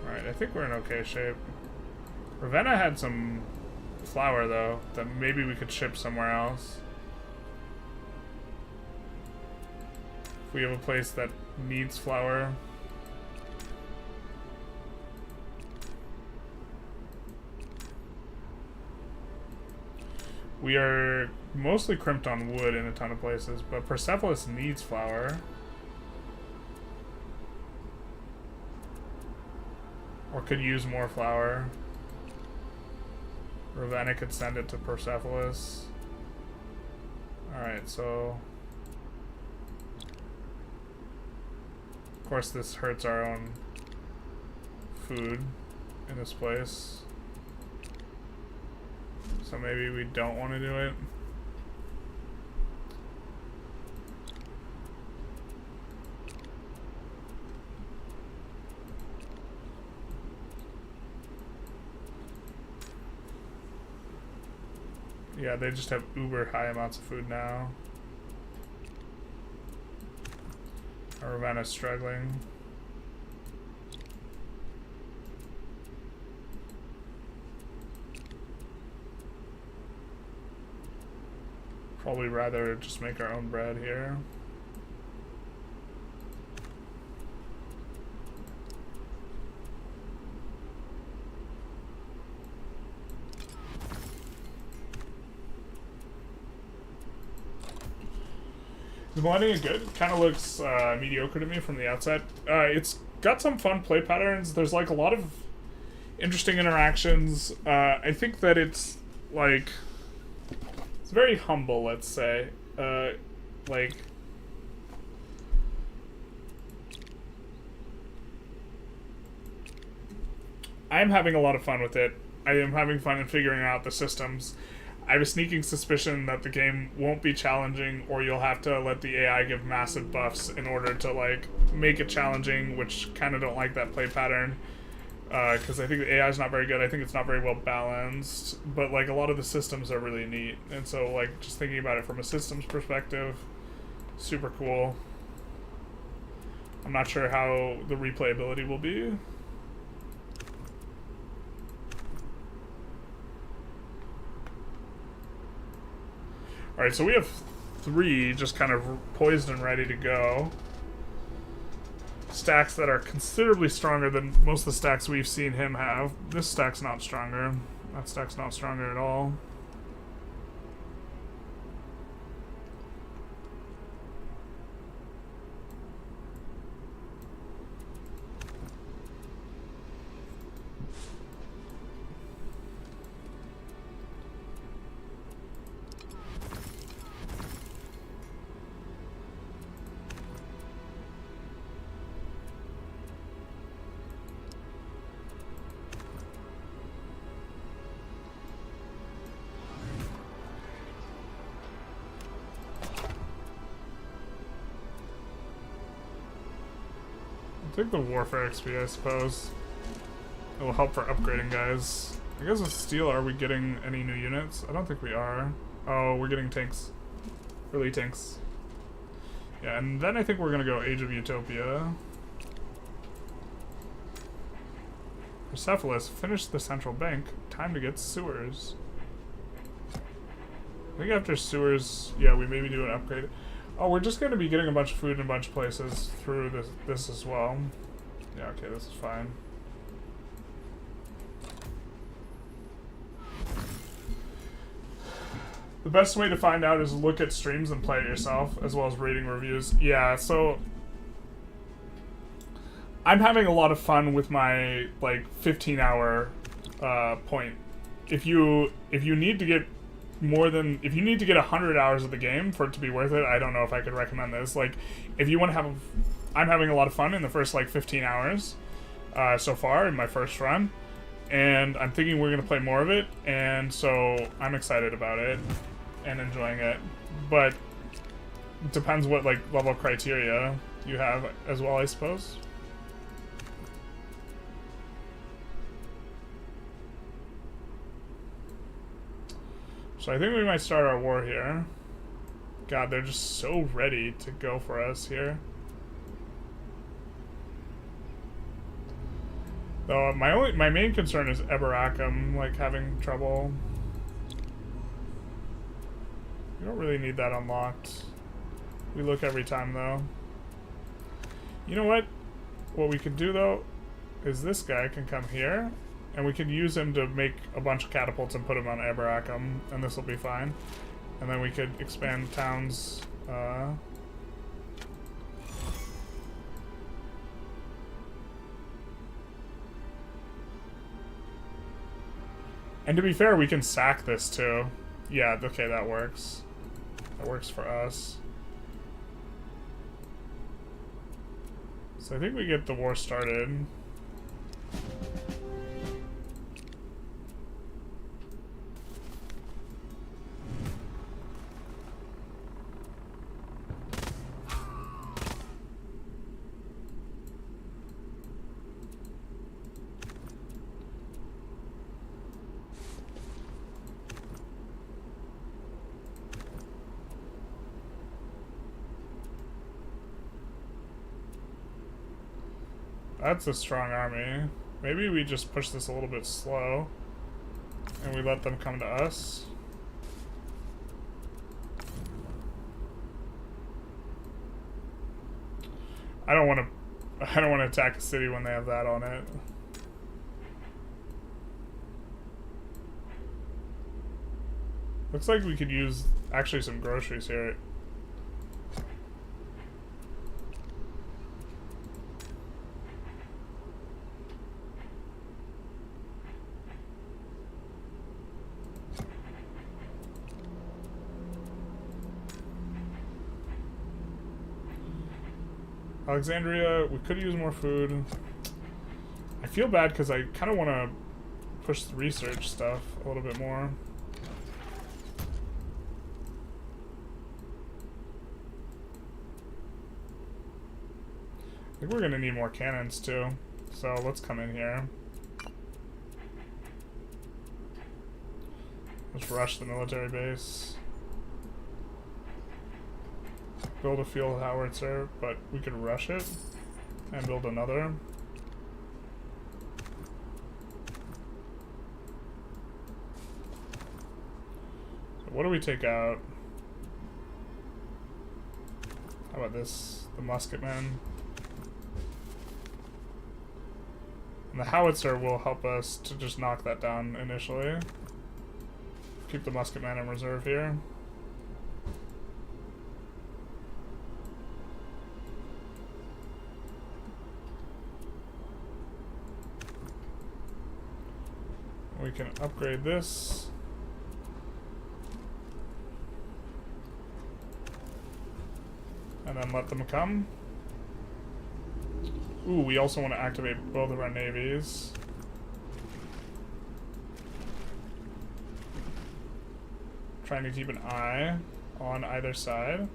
Alright, I think we're in okay shape. Ravenna had some flour, though, that maybe we could ship somewhere else. If we have a place that needs flour. We are mostly crimped on wood in a ton of places, but Persepolis needs flour. Or could use more flour. Ravenna could send it to Persepolis. Alright, so... Of course this hurts our own food in this place. So maybe we don't want to do it. Yeah, they just have uber high amounts of food now. Ravenna's struggling. Probably rather just make our own bread here. Is Millennia good? Kind of looks mediocre to me from the outside. It's got some fun play patterns. There's like a lot of interesting interactions. I think that it's like... It's very humble, let's say. Like... I'm having a lot of fun with it. I am having fun in figuring out the systems. I have a sneaking suspicion that the game won't be challenging, or you'll have to let the AI give massive buffs in order to, like, make it challenging, which kind of don't like that play pattern. Because I think the AI is not very good. I think it's not very well balanced. But, like, a lot of the systems are really neat. And so, like, just thinking about it from a systems perspective, super cool. I'm not sure how the replayability will be. Alright, so we have 3 just kind of poised and ready to go. Stacks that are considerably stronger than most of the stacks we've seen him have. This stack's not stronger. That stack's not stronger at all. Take the Warfare XP, I suppose. It will help for upgrading guys. I guess with Steel, are we getting any new units? I don't think we are. Oh, we're getting tanks. Early tanks. Yeah, and then I think we're gonna go Age of Utopia. Persepolis, finish the central bank. Time to get sewers. I think after sewers, yeah, we maybe do an upgrade. Oh, we're just going to be getting a bunch of food in a bunch of places through this as well. Yeah, okay, this is fine. The best way to find out is look at streams and play it yourself, as well as reading reviews. Yeah, so... I'm having a lot of fun with my, like, 15-hour point. If you need to get if you need to get 100 hours of the game for it to be worth it, I don't know if I could recommend this. Like, if you want to have... I'm having a lot of fun in the first, like, 15 hours so far in my first run. And I'm thinking we're going to play more of it. And so I'm excited about it and enjoying it. But it depends what, like, level of criteria you have as well, I suppose. So I think we might start our war here. God, they're just so ready to go for us here. Though my main concern is Eberacum, like, having trouble. We don't really need that unlocked. We look every time, though. You know what? What we could do, though, is this guy can come here, and we can use him to make a bunch of catapults and put him on Eberacum, and this will be fine. And then we could expand towns. And to be fair, we can sack this too. Yeah, okay, that works. That works for us. So I think we get the war started. That's a strong army. Maybe we just push this a little bit slow and we let them come to us. I don't want to attack a city when they have that on it. Looks like we could use actually some groceries here. Alexandria, we could use more food. I feel bad because I kind of want to push the research stuff a little bit more. I think we're going to need more cannons too. So let's come in here. Let's rush the military base. Build a field howitzer, but we could rush it and build another. So what do we take out? How about this? The musketmen. And the howitzer will help us to just knock that down initially. Keep the musketmen in reserve here. We can upgrade this. And then let them come. Ooh, we also want to activate both of our navies. Trying to keep an eye on either side.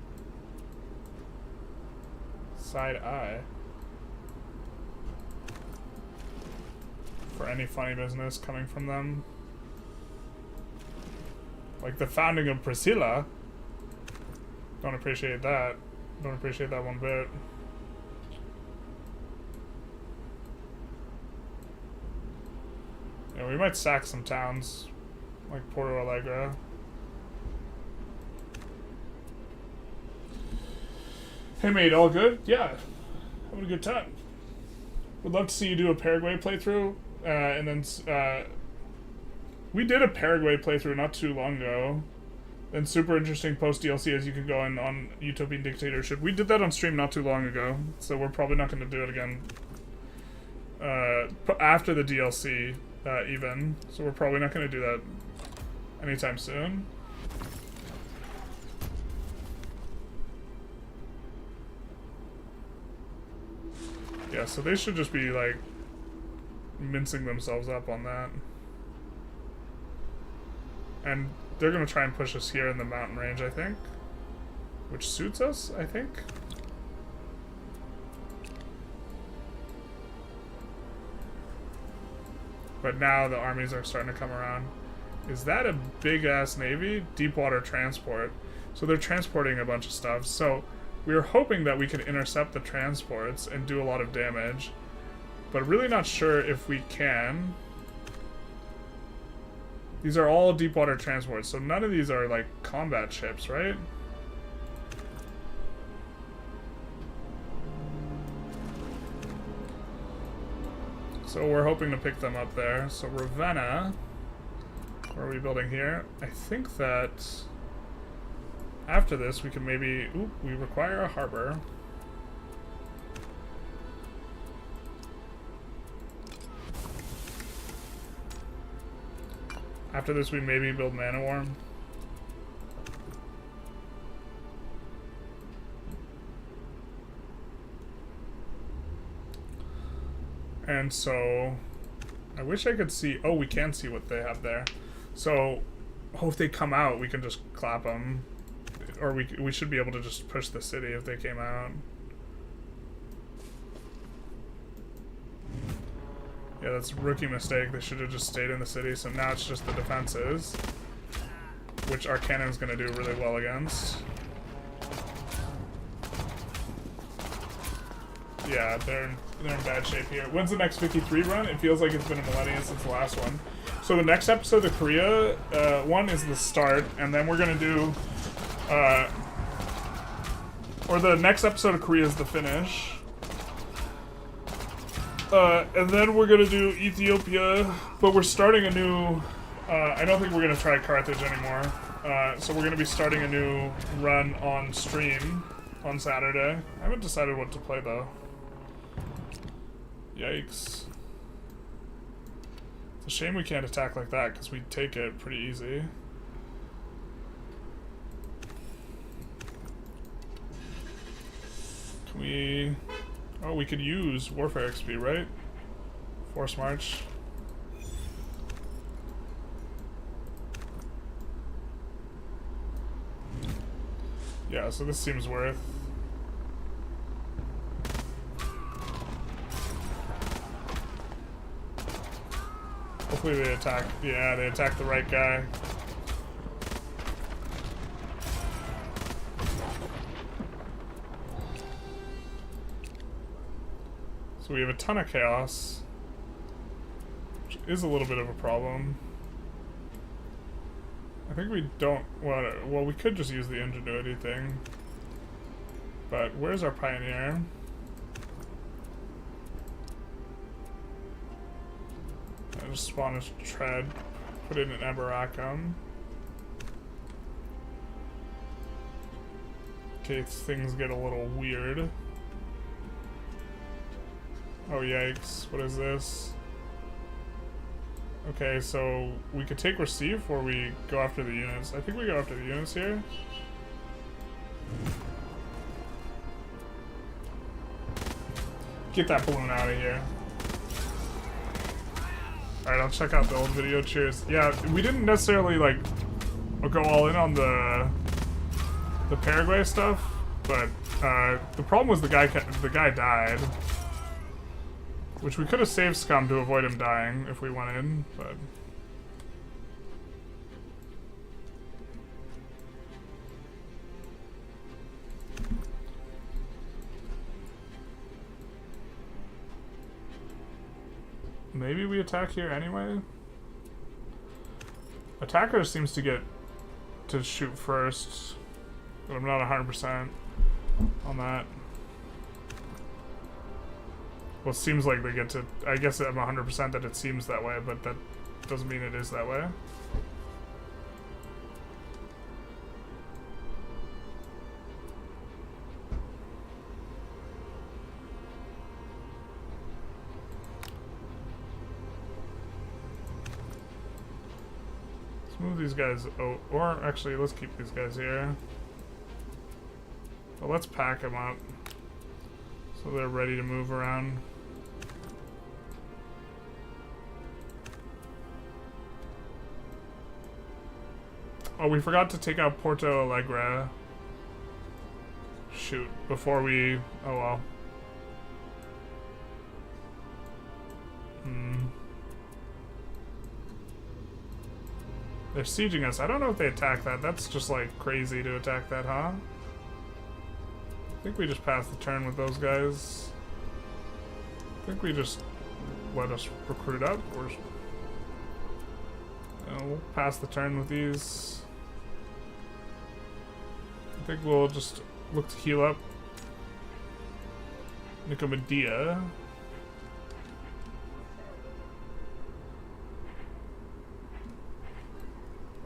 Side eye. For any funny business coming from them. Like the founding of Priscilla. Don't appreciate that. Don't appreciate that one bit. Yeah, we might sack some towns. Like Porto Alegre. Hey mate, all good? Yeah. Having a good time. Would love to see you do a Paraguay playthrough. And then we did a Paraguay playthrough not too long ago. And super interesting post DLC as you can go in on Utopian Dictatorship. We did that on stream not too long ago, so we're probably not going to do it again after the DLC even. So we're probably not going to do that anytime soon. Yeah, so they should just be like mincing themselves up on that. And they're going to try and push us here in the mountain range, I think. Which suits us, I think. But now the armies are starting to come around. Is that a big-ass navy? Deepwater transport. So they're transporting a bunch of stuff. So we were hoping that we could intercept the transports and do a lot of damage. But really not sure if we can. These are all deepwater transports, so none of these are like combat ships, right? So we're hoping to pick them up there. So Ravenna, what are we building here? I think that after this we can maybe, ooh, we require a harbor. After this we maybe build Man-O-War. And so, I wish I could see, oh, we can see what they have there. So, if they come out, we can just clap them. Or we should be able to just push the city if they came out. Yeah, that's a rookie mistake. They should have just stayed in the city, so now it's just the defenses. Which our cannon's gonna do really well against. Yeah, they're in bad shape here. When's the next 53 run? It feels like it's been a millennia since the last one. So the next episode of Korea one is the start, and then we're gonna do, or the next episode of Korea is the finish. And then we're gonna do Ethiopia, but we're starting a new, I don't think we're gonna try Carthage anymore. So we're gonna be starting a new run on stream on Saturday. I haven't decided what to play though. Yikes. It's a shame we can't attack like that, because we take it pretty easy. Can we... Oh, we could use Warfare XP, right? Force March. Yeah, so this seems worth... Hopefully they attack... Yeah, they attack the right guy. So we have a ton of chaos, which is a little bit of a problem. I think we don't want to... Well, we could just use the ingenuity thing. But where's our pioneer? I just spawn a tread, put it in Eberacum. In case things get a little weird. Oh yikes, what is this? Okay, so we could take receive or we go after the units. I think we go after the units here. Get that balloon out of here. Alright, I'll check out the old video. Cheers. Yeah, we didn't necessarily like go all in on the Paraguay stuff, but the problem was the guy died. Which we could have saved Scum to avoid him dying if we went in, but... Maybe we attack here anyway? Attacker seems to get to shoot first, but I'm not 100% on that. Well, it seems like they get to... I guess I'm 100% that it seems that way, but that doesn't mean it is that way. Let's move these guys... Oh, or actually, let's keep these guys here. But let's pack them up so they're ready to move around. Oh, we forgot to take out Porto Alegre. Shoot, before we... Oh well. They're sieging us. I don't know if they attack that. That's just like crazy to attack that, huh? I think we just passed the turn with those guys. I think we just let us recruit up. We'll pass the turn with these. I think we'll just look to heal up. Nicomedia.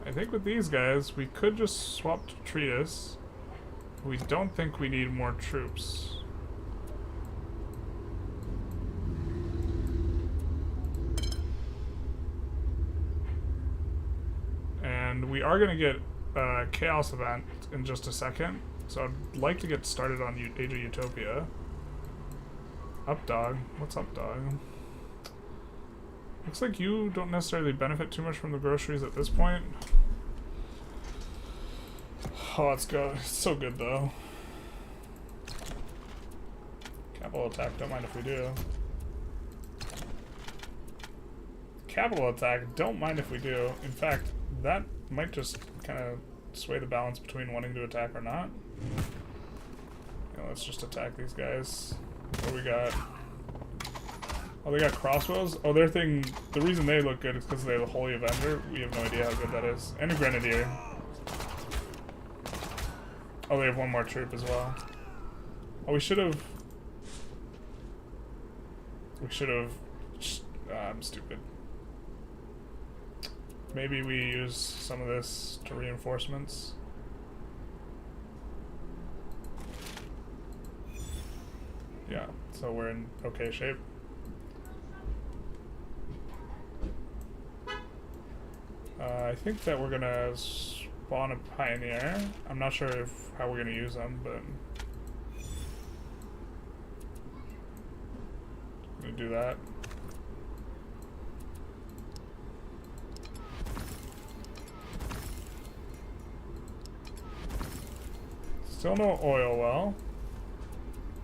I think with these guys, we could just swap to Treatise. We don't think we need more troops. And we are going to get a Chaos event in just a second. So I'd like to get started on Age of Utopia. Updog? What's Updog? Looks like you don't necessarily benefit too much from the groceries at this point. Oh, let's go. It's so good, though. Capital attack, don't mind if we do. Capital attack, don't mind if we do. In fact, that might just kind of sway the balance between wanting to attack or not. Yeah, let's just attack these guys. What do we got? Oh, they got crossbows? Oh, their thing, the reason they look good is because they have a Holy Avenger. We have no idea how good that is. And a Grenadier. Oh, they have one more troop as well. Oh, we should have... I'm stupid. Maybe we use some of this to reinforcements. Yeah, so we're in okay shape. I think that we're gonna spawn a Pioneer. I'm not sure how we're gonna use them, but I'm gonna do that. Still no oil well.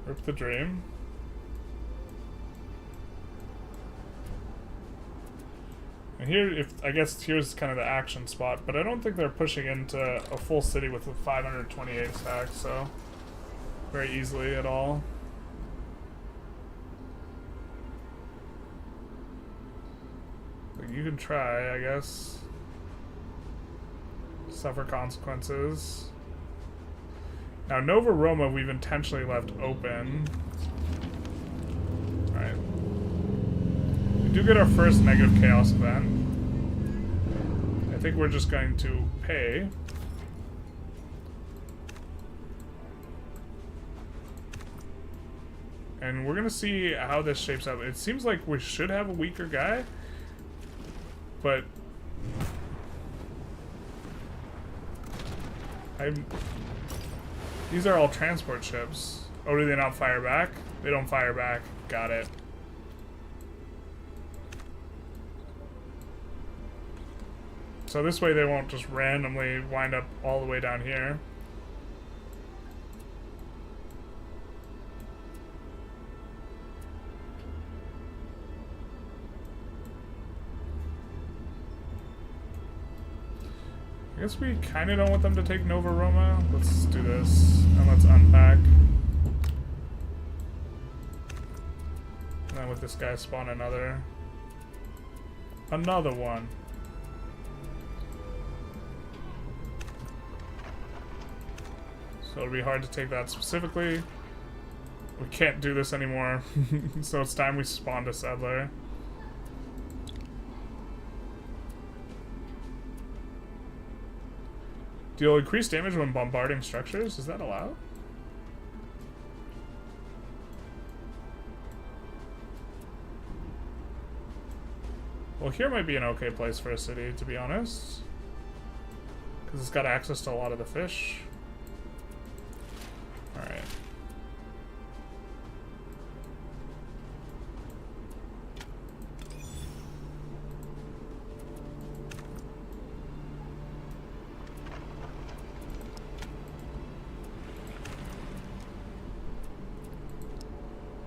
Rip the dream. And here, I guess here's kind of the action spot, but I don't think they're pushing into a full city with a 528 stack, so very easily at all. But you can try, I guess. Suffer consequences. Now, Nova Roma we've intentionally left open. Alright. We do get our first negative chaos event. I think we're just going to pay. And we're going to see how this shapes up. It seems like we should have a weaker guy, but these are all transport ships. Oh, do they not fire back? They don't fire back. Got it. So this way they won't just randomly wind up all the way down here. I guess we kind of don't want them to take Nova Roma. Let's do this, and let's unpack. And then with this guy spawn another one. So it'll be hard to take that specifically. We can't do this anymore, so it's time we spawned a settler. Deal increased damage when bombarding structures. Is that allowed? Well, here might be an okay place for a city, to be honest. Because it's got access to a lot of the fish. Alright.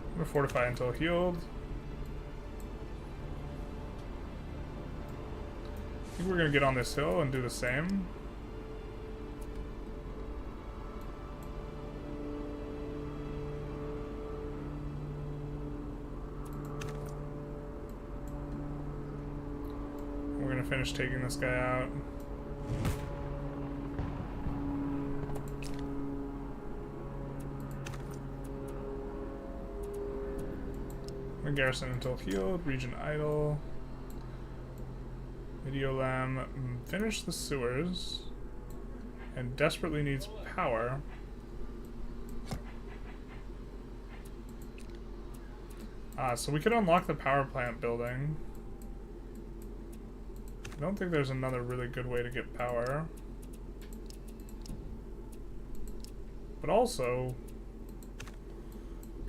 I'm gonna fortify until healed. think we're gonna get on this hill and do the same. We're gonna finish taking this guy out. Garrison until healed, region idle. Mediolam finish the sewers and desperately needs power. So we could unlock the power plant building. I don't think there's another really good way to get power. But also,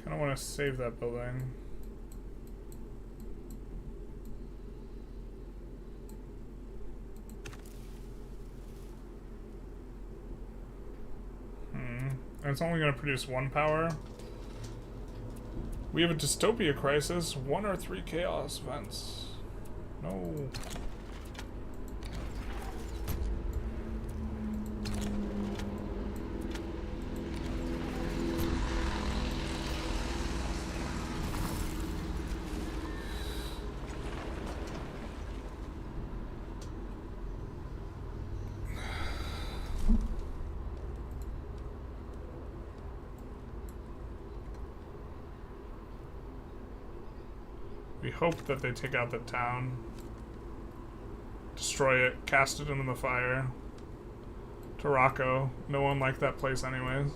kind of want to save that building. And it's only going to produce one power. We have a dystopia crisis, 1 or 3 chaos events. No. We hope that they take out the town, destroy it, cast it into the fire. Tarako, no one liked that place anyways.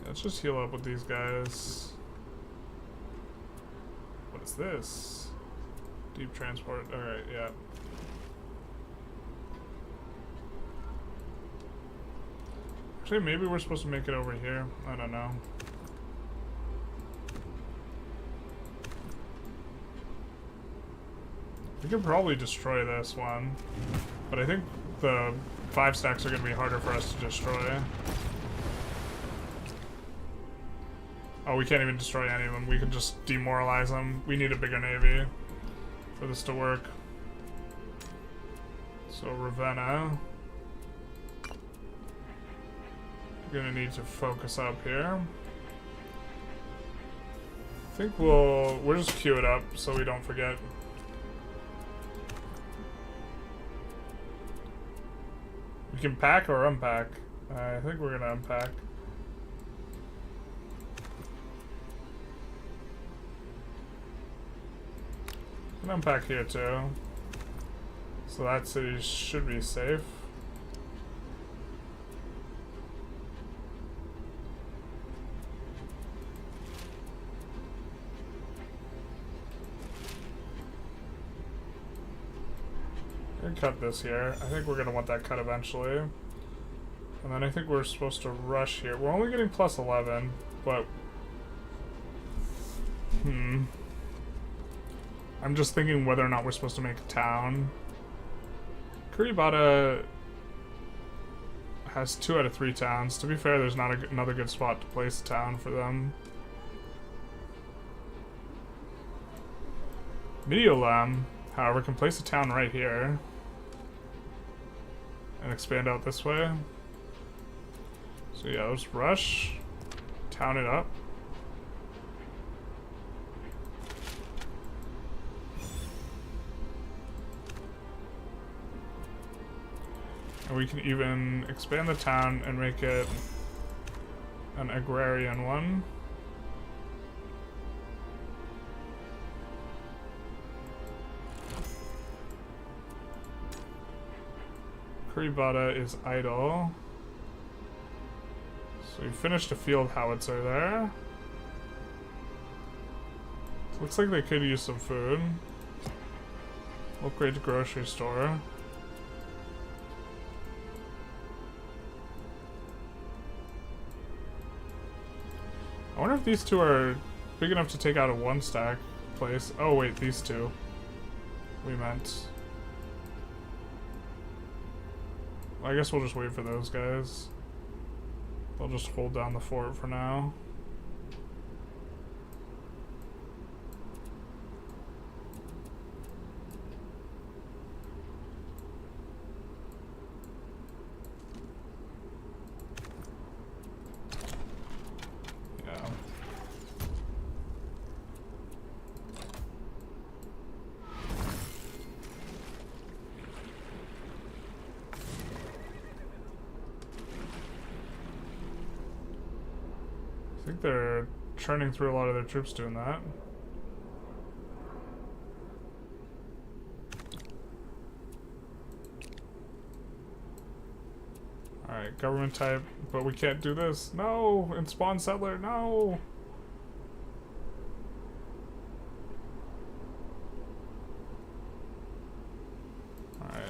Let's just heal up with these guys. What is this? Deep transport, alright, yeah. Actually, maybe we're supposed to make it over here. I don't know. We could probably destroy this one, but I think the 5 stacks are going to be harder for us to destroy. Oh, we can't even destroy any of them. We can just demoralize them. We need a bigger navy for this to work. So Ravenna. Gonna need to focus up here. I think we'll just queue it up so we don't forget. We can pack or unpack. I think we're gonna unpack. We can unpack here too. So that city should be safe. Cut this here. I think we're gonna want that cut eventually. And then I think we're supposed to rush here. We're only getting plus 11, but I'm just thinking whether or not we're supposed to make a town. Kuribata has 2 out of 3 towns. To be fair, there's not another good spot to place a town for them. Mediolam, however, can place a town right here. And expand out this way. So yeah, let's rush. Town it up. And we can even expand the town and make it an agrarian one. Kuribata is idle. So we finished a field howitzer there. Looks like they could use some food. Upgrade to grocery store. I wonder if these two are big enough to take out a 1-stack place. Oh wait, these two. We meant. I guess we'll just wait for those guys. They'll just hold down the fort for now. I think they're churning through a lot of their troops doing that. Alright, government type, but we can't do this. No! And spawn settler, no! Alright.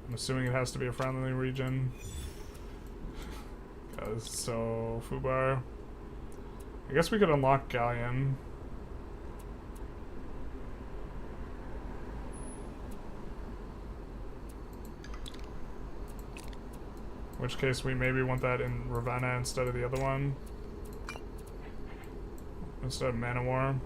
I'm assuming it has to be a friendly region. So, Fubar. I guess we could unlock Galleon. In which case we maybe want that in Ravenna instead of the other one. Instead of Manowar.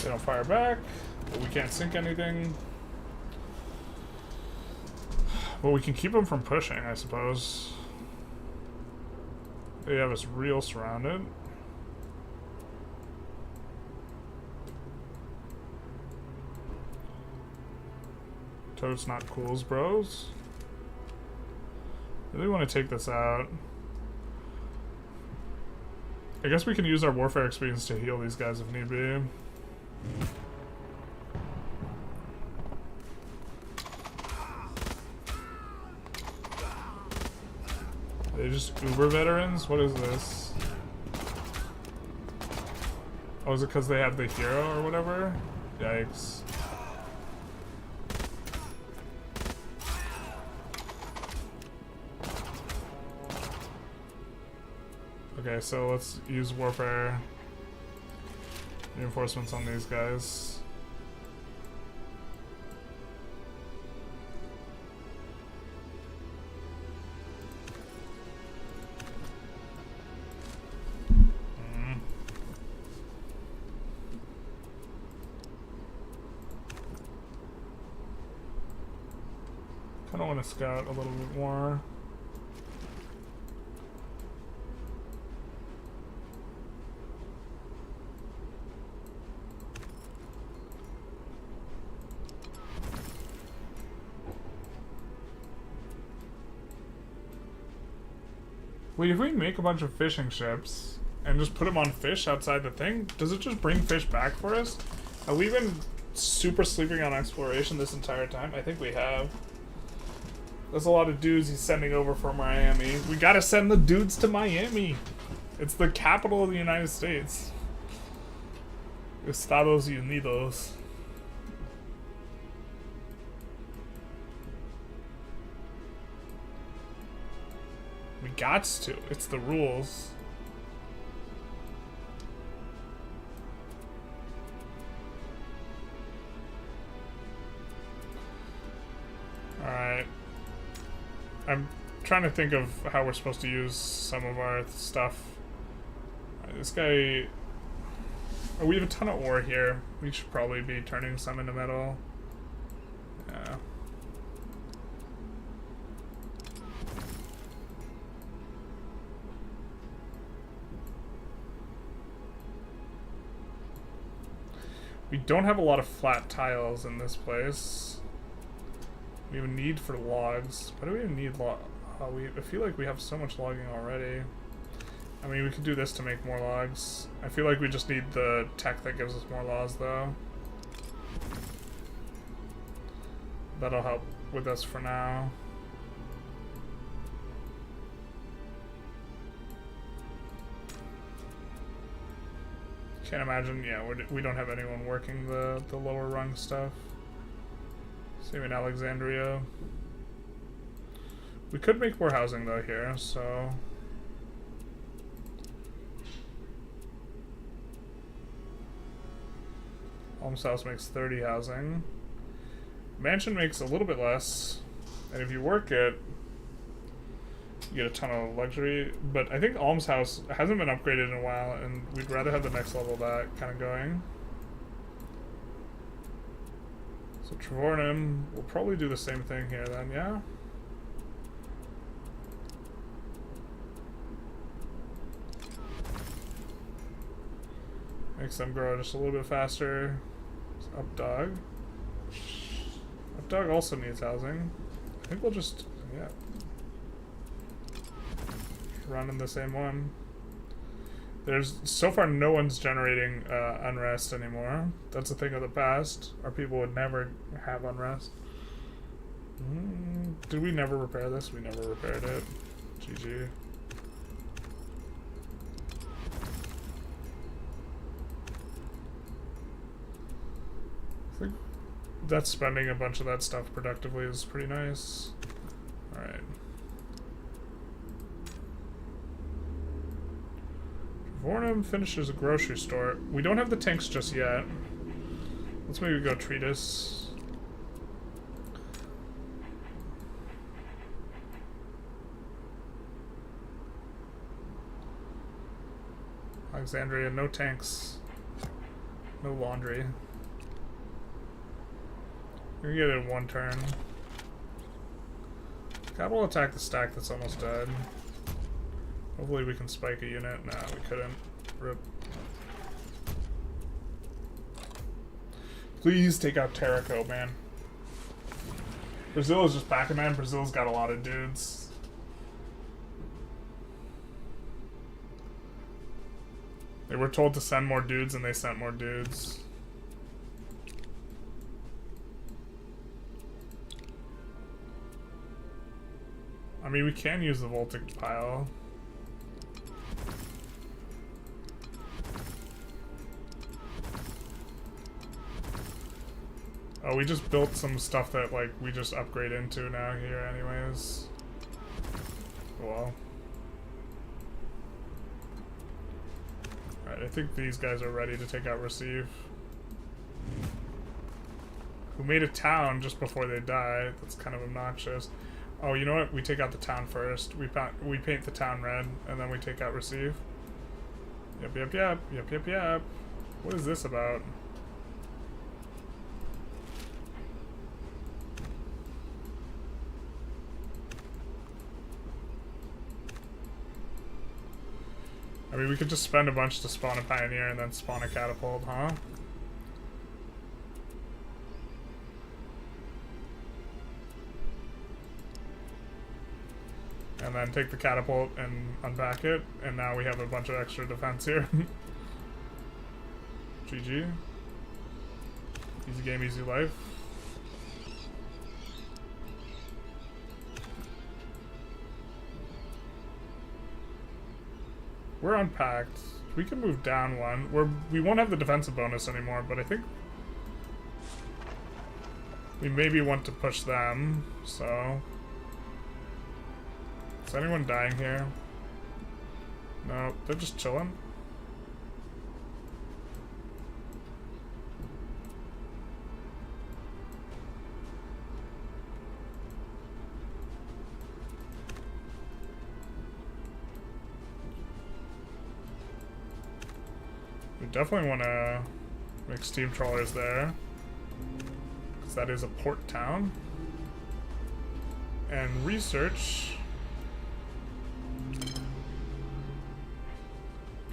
They don't fire back, but we can't sink anything. But we can keep them from pushing, I suppose. They have us real surrounded. Totes not cools, bros. Really want to take this out. I guess we can use our warfare experience to heal these guys if need be. Are they just uber veterans? What is this? Oh, is it because they have the hero or whatever? Yikes. Okay, so let's use warfare reinforcements on these guys. Kind of want to scout a little bit more. Wait, if we make a bunch of fishing ships and just put them on fish outside the thing, does it just bring fish back for us? Have we been super sleeping on exploration this entire time? I think we have. There's a lot of dudes he's sending over from Miami. We gotta send the dudes to Miami. It's the capital of the United States. Estados Unidos. We gots to. It's the rules. Alright. I'm trying to think of how we're supposed to use some of our stuff. Alright, this guy... Oh, we have a ton of ore here. We should probably be turning some into metal. Yeah. We don't have a lot of flat tiles in this place. We have a need for logs. Why do we even need log? I feel like we have so much logging already. I mean, we could do this to make more logs. I feel like we just need the tech that gives us more laws, though. That'll help with us for now. Can't imagine, yeah, we don't have anyone working the lower rung stuff. Same in Alexandria. We could make more housing though here, so... Alms house makes 30 housing. Mansion makes a little bit less. And if you work it, you get a ton of luxury. But I think Alms house hasn't been upgraded in a while, and we'd rather have the next level of that kind of going. So Trevornum will probably do the same thing here then, yeah? Makes them grow just a little bit faster. Updog. Updog also needs housing. I think we'll just, yeah. Run in the same one. There's, so far no one's generating unrest anymore. That's a thing of the past. Our people would never have unrest. Did we never repair this? We never repaired it. GG. I think that spending a bunch of that stuff productively is pretty nice. Alright. Vornum finishes a grocery store. We don't have the tanks just yet. Let's maybe go Treatise. Alexandria, no tanks. No laundry. We can get it in one turn. Capital attack the stack that's almost dead. Hopefully we can spike a unit. Nah, we couldn't. Rip. Please take out Terrico, man. Brazil is just backing, man. Brazil's got a lot of dudes. They were told to send more dudes and they sent more dudes. I mean, we can use the Voltic pile. Oh, we just built some stuff that, like, we just upgrade into now here anyways. Well. Alright, I think these guys are ready to take out Receive. Who made a town just before they die. That's kind of obnoxious. Oh, you know what? We take out the town first. We paint the town red, and then we take out Receive. Yep, yep, yep. Yep, yep, yep. What is this about? I mean, we could just spend a bunch to spawn a Pioneer and then spawn a Catapult, huh? And then take the Catapult and unback it, and now we have a bunch of extra defense here. GG. Easy game, easy life. We're unpacked. We can move down one. We won't have the defensive bonus anymore, but I think we maybe want to push them, so... Is anyone dying here? No, they're just chilling. We definitely want to make steam trawlers there, because that is a port town. And research.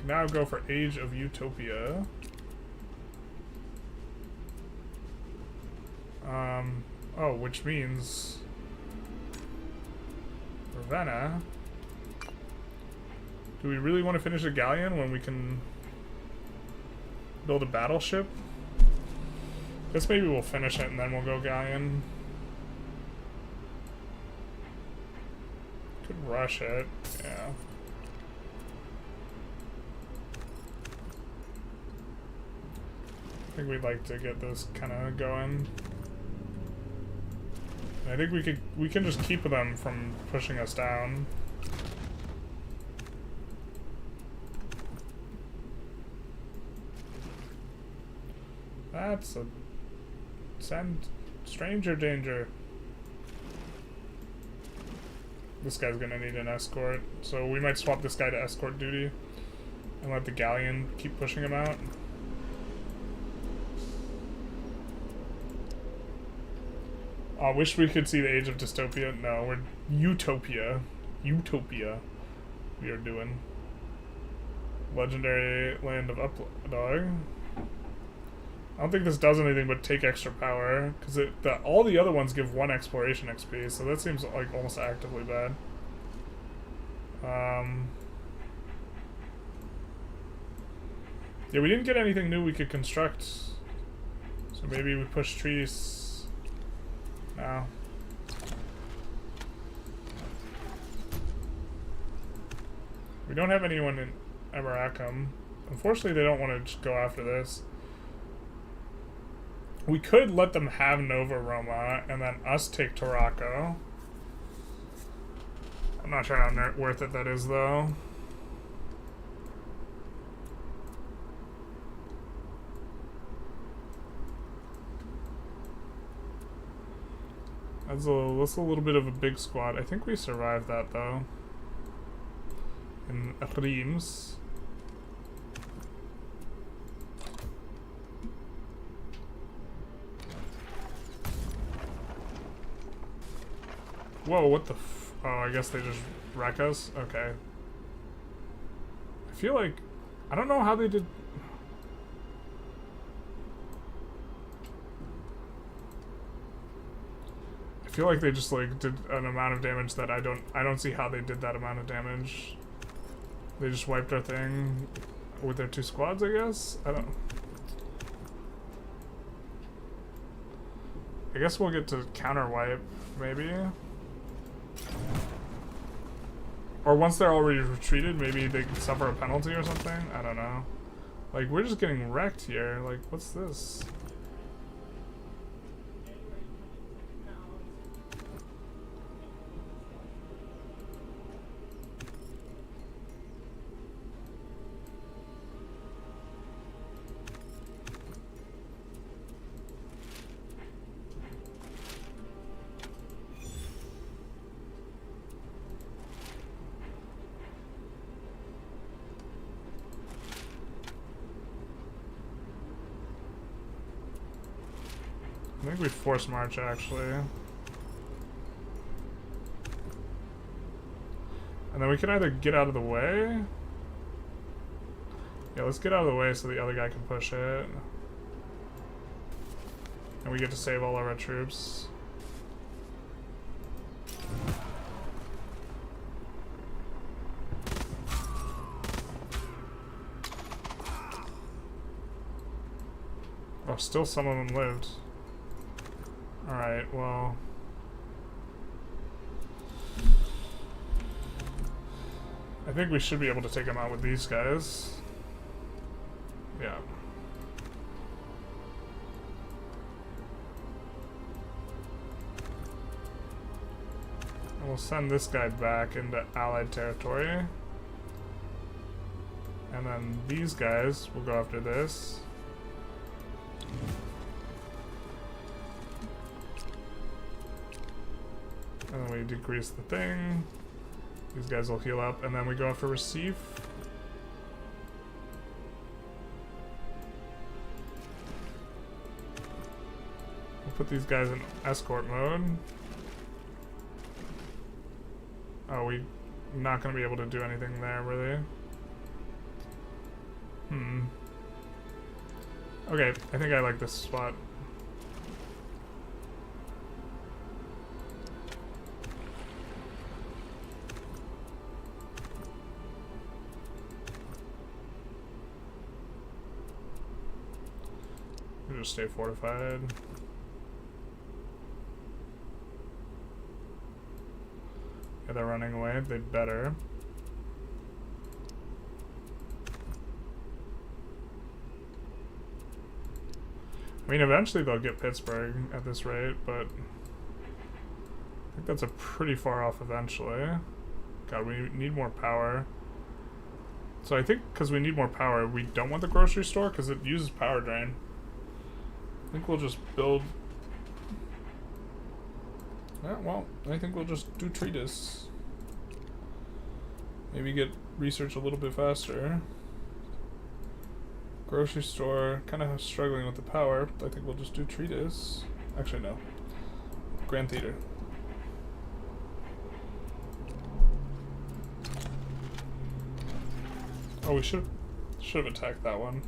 Now go for Age of Utopia. Oh, which means Ravenna. Do we really want to finish a galleon when we can build a battleship? Guess maybe we'll finish it and then we'll go galleon. Could rush it, yeah. I think we'd like to get this kind of going. I think we can just keep them from pushing us down. That's a send stranger danger. This guy's gonna need an escort, so we might swap this guy to escort duty and let the galleon keep pushing him out. I wish we could see the age of dystopia. No, we're utopia. Utopia. We are doing. Legendary land of updog. I don't think this does anything but take extra power, because all the other ones give 1 exploration XP, so that seems like almost actively bad. Yeah, we didn't get anything new we could construct, so maybe we push trees. No. We don't have anyone in Emeracum. Unfortunately, they don't want to just go after this. We could let them have Nova Roma and then us take Tarraco. I'm not sure how worth it that is, though. That's a little bit of a big squad. I think we survived that, though. In Reims. Whoa, what the oh, I guess they just wreck us? Okay. I feel like... I don't know how they did... I feel like they just, like, did an amount of damage that I don't see how they did that amount of damage. They just wiped our thing with their 2 squads, I guess? I don't... I guess we'll get to counter wipe, maybe? Or once they're already retreated, maybe they can suffer a penalty or something? I don't know. Like, we're just getting wrecked here. Like, what's this? I think we force march, actually. And then we can either get out of the way. Yeah, let's get out of the way so the other guy can push it. And we get to save all of our troops. Oh, still some of them lived. Alright, well... I think we should be able to take them out with these guys. Yeah. And we'll send this guy back into Allied territory. And then these guys will go after this. And then we decrease the thing. These guys will heal up, and then we go after Receive. We'll put these guys in escort mode. Oh, we're not going to be able to do anything there, really. Okay, I think I like this spot. Just stay fortified. Yeah, they're running away. They better. I mean, eventually they'll get Pittsburgh at this rate, but think that's a pretty far off eventually. God, we need more power. So I think because we need more power, we don't want the grocery store because it uses power drain. I think we'll just build... Yeah, well, I think we'll just do treatise. Maybe get research a little bit faster. Grocery store, kind of struggling with the power. I think we'll just do treatise. Actually, no. Grand Theater. Oh, we should have attacked that one.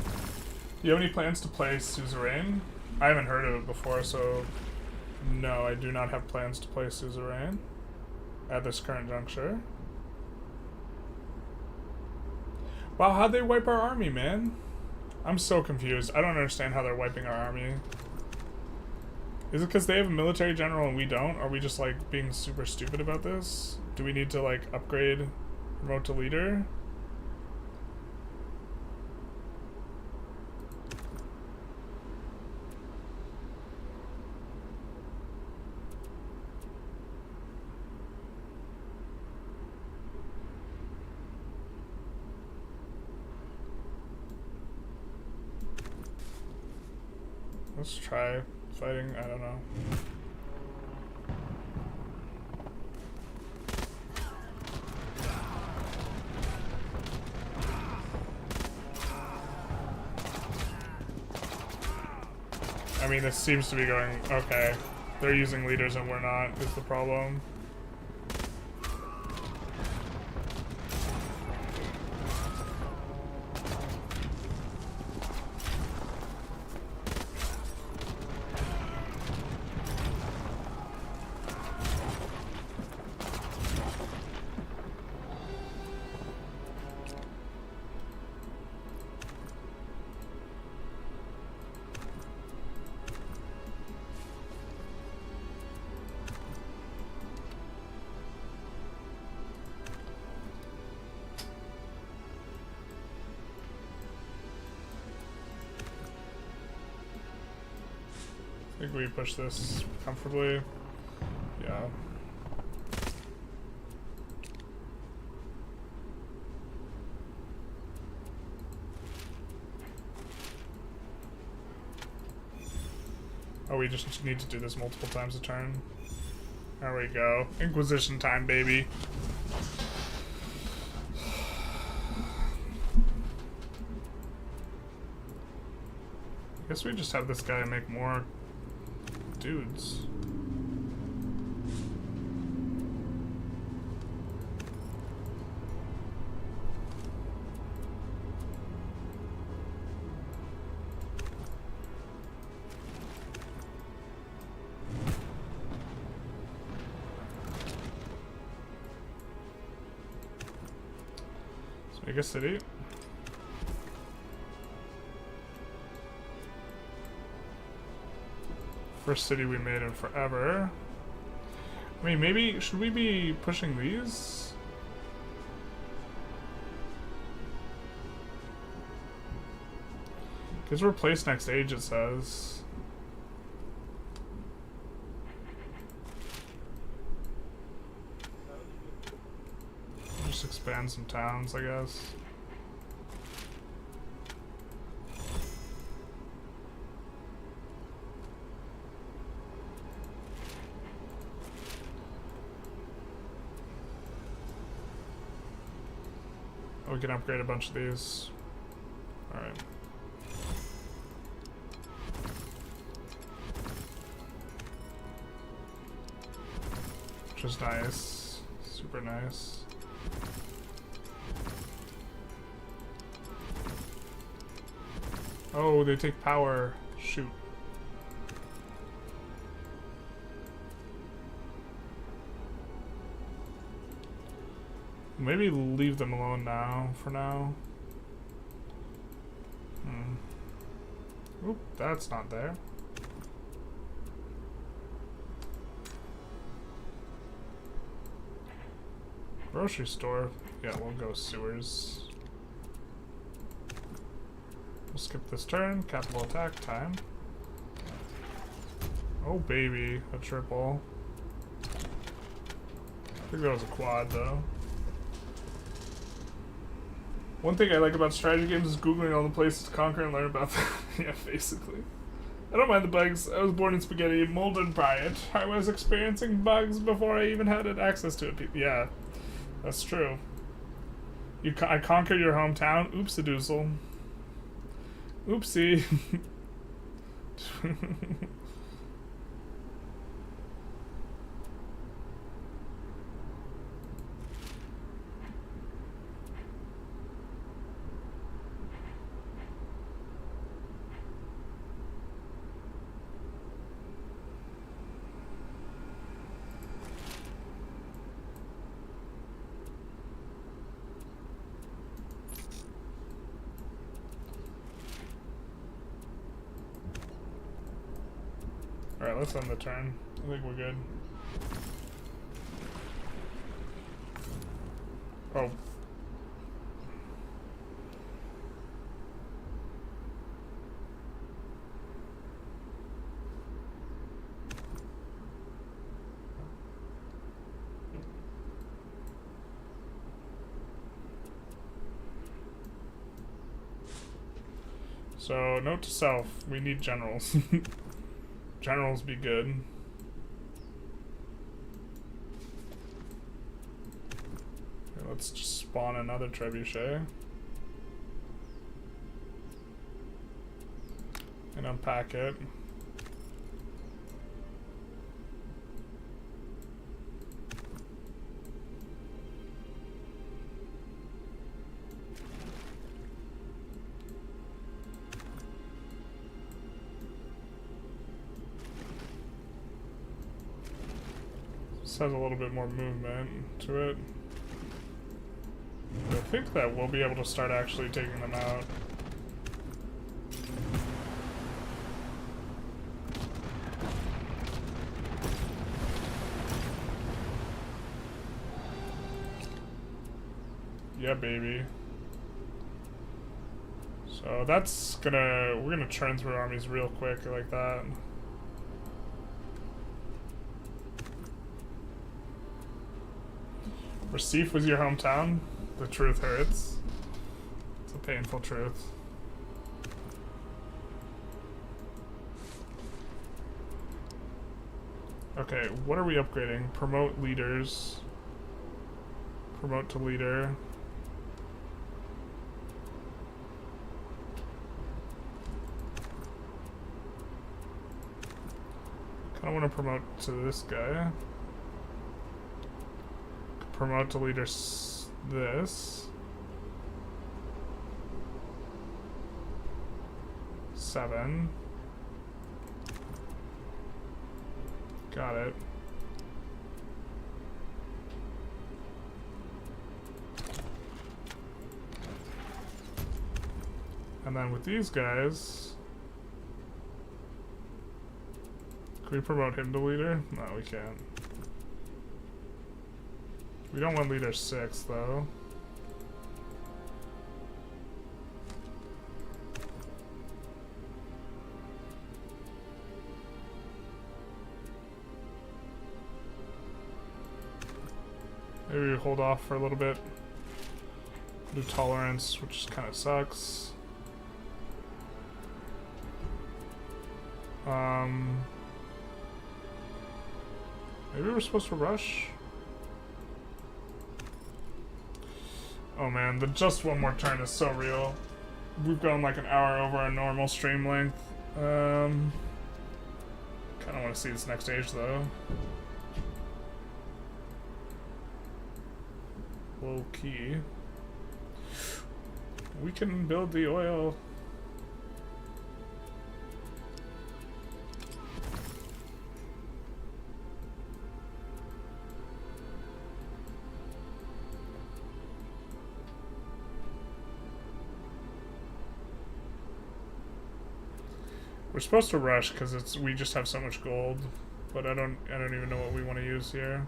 Do you have any plans to play Suzerain? I haven't heard of it before, so no, I do not have plans to play Suzerain at this current juncture. Wow, how'd they wipe our army, man? I'm so confused. I don't understand how they're wiping our army. Is it because they have a military general and we don't? Are we just, like, being super stupid about this? Do we need to, like, upgrade, promote to leader? Let's try fighting, I don't know. I mean, this seems to be going, okay. They're using leaders and we're not, is the problem. I think we push this comfortably. Yeah. Oh, we just need to do this multiple times a turn. There we go. Inquisition time, baby. I guess we just have this guy make more dudes. Let's make a city. First city we made in forever. I mean, maybe, should we be pushing these? Because we're placed next age, it says. Just expand some towns, I guess. We can upgrade a bunch of these. Alright. Which is nice. Super nice. Oh, they take power. Shoot. Maybe leave them alone now, for now. Oop, that's not there. Grocery store. Yeah, we'll go sewers. We'll skip this turn. Capital attack time. Oh baby, a triple. I think that was a quad though. One thing I like about strategy games is googling all the places to conquer and learn about them. Yeah, basically. I don't mind the bugs. I was born in spaghetti, molded by it. I was experiencing bugs before I even had access to it. Yeah, that's true. I conquered your hometown. Oops-a-doozle. Oopsie. Alright, let's end the turn. I think we're good. Oh. So, note to self, we need generals. Generals be good. Okay, let's just spawn another trebuchet. And unpack it. This has a little bit more movement to it. I think that we'll be able to start actually taking them out. Yeah, baby. So that's we're gonna churn through armies real quick like that. Recife was your hometown? The truth hurts. It's a painful truth. Okay, what are we upgrading? Promote leaders. Promote to leader. I want to promote to this guy. Promote to leader this. 7. Got it. And then with these guys, can we promote him to leader? No, we can't. We don't want leader 6 though. Maybe we hold off for a little bit. Do tolerance, which kind of sucks. Maybe we're supposed to rush? Oh man, the just one more turn is so real. We've gone like an hour over our normal stream length. Kinda wanna see this next stage though. Low key. We can build the oil. We're supposed to rush because we just have so much gold, but I don't even know what we want to use here.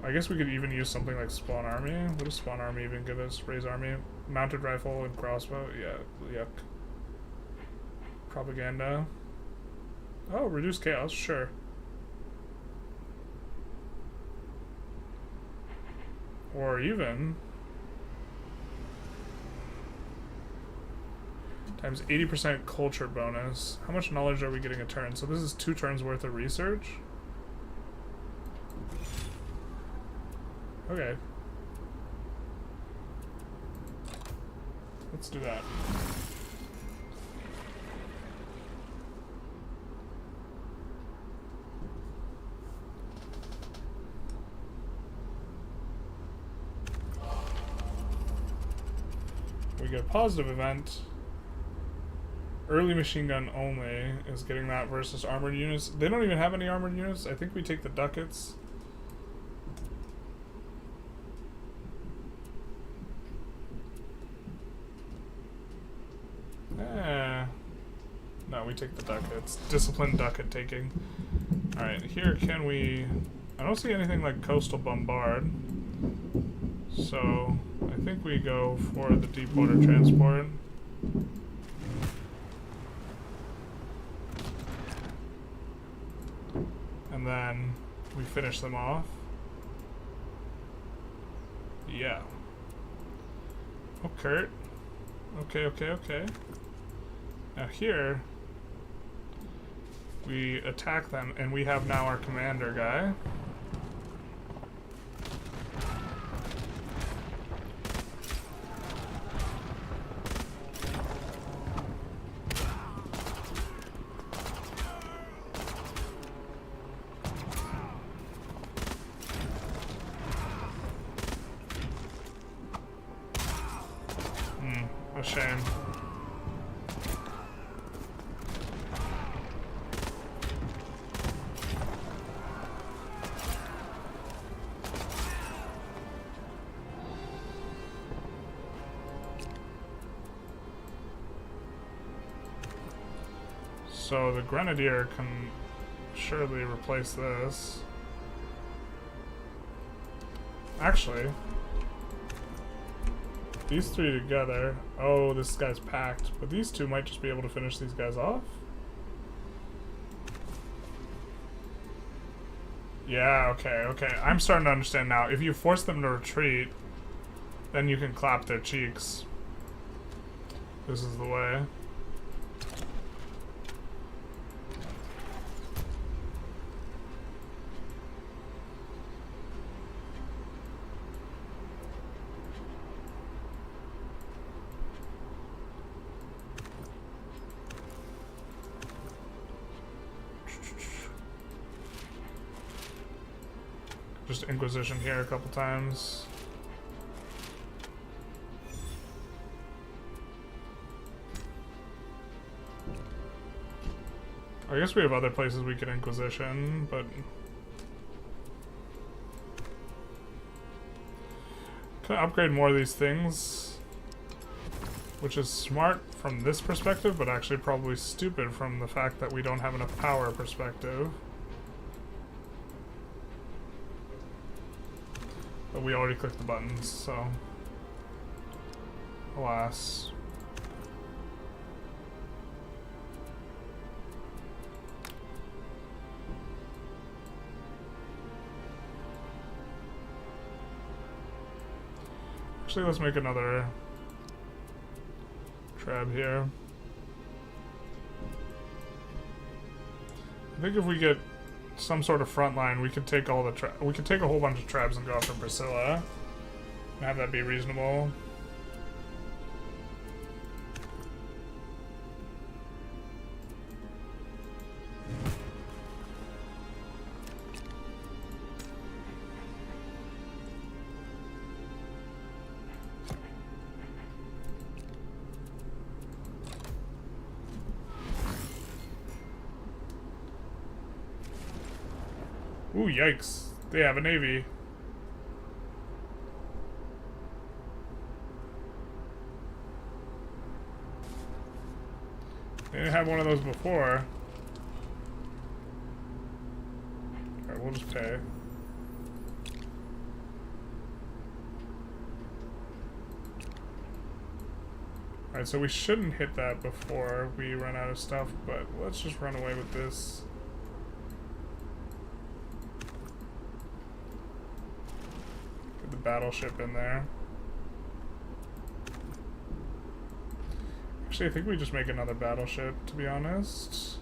I guess we could even use something like spawn army. What does spawn army even give us? Raise army, mounted rifle and crossbow. Yeah, yuck. Propaganda. Oh, reduce chaos, sure. Or even times 80% culture bonus. How much knowledge are we getting a turn? So this is 2 turns worth of research. Okay. Let's do that. We get a positive event. Early machine gun only is getting that versus armored units. They don't even have any armored units. I think we take the ducats. No, we take the ducats. Disciplined ducat taking. Alright, here can we... I don't see anything like coastal bombard. So, I think we go for the deep water transport. And then we finish them off. Yeah. Oh, Kurt. Okay. Now here, we attack them, and we have now our commander guy. A shame. So the Grenadier can surely replace this. Actually, these 3 together. Oh, this guy's packed. But these 2 might just be able to finish these guys off. Yeah, okay. I'm starting to understand now. If you force them to retreat, then you can clap their cheeks. This is the way. Just Inquisition here a couple times. I guess we have other places we can Inquisition, but... Can I upgrade more of these things? Which is smart from this perspective, but actually probably stupid from the fact that we don't have enough power perspective. But we already clicked the buttons, so... Alas. Actually, let's make another trab here. I think if we get some sort of front line, we could take all the we could take a whole bunch of trabs and go after Priscilla and have that be reasonable. Ooh, yikes. They have a navy. They didn't have one of those before. Alright, we'll just pay. Alright, so we shouldn't hit that before we run out of stuff, but let's just run away with this. Get the battleship in there. Actually, I think we just make another battleship, to be honest.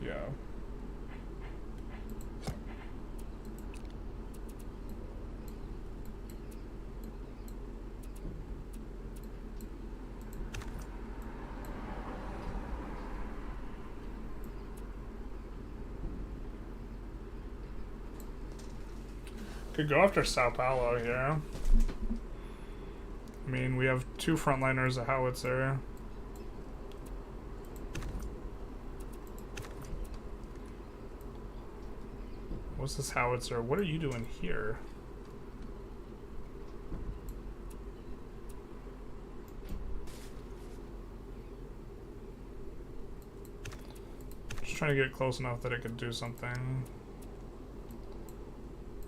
Yeah. Could go after Sao Paulo here. I mean, we have 2 frontliners, a howitzer. What's this howitzer? What are you doing here? Just trying to get close enough that it could do something.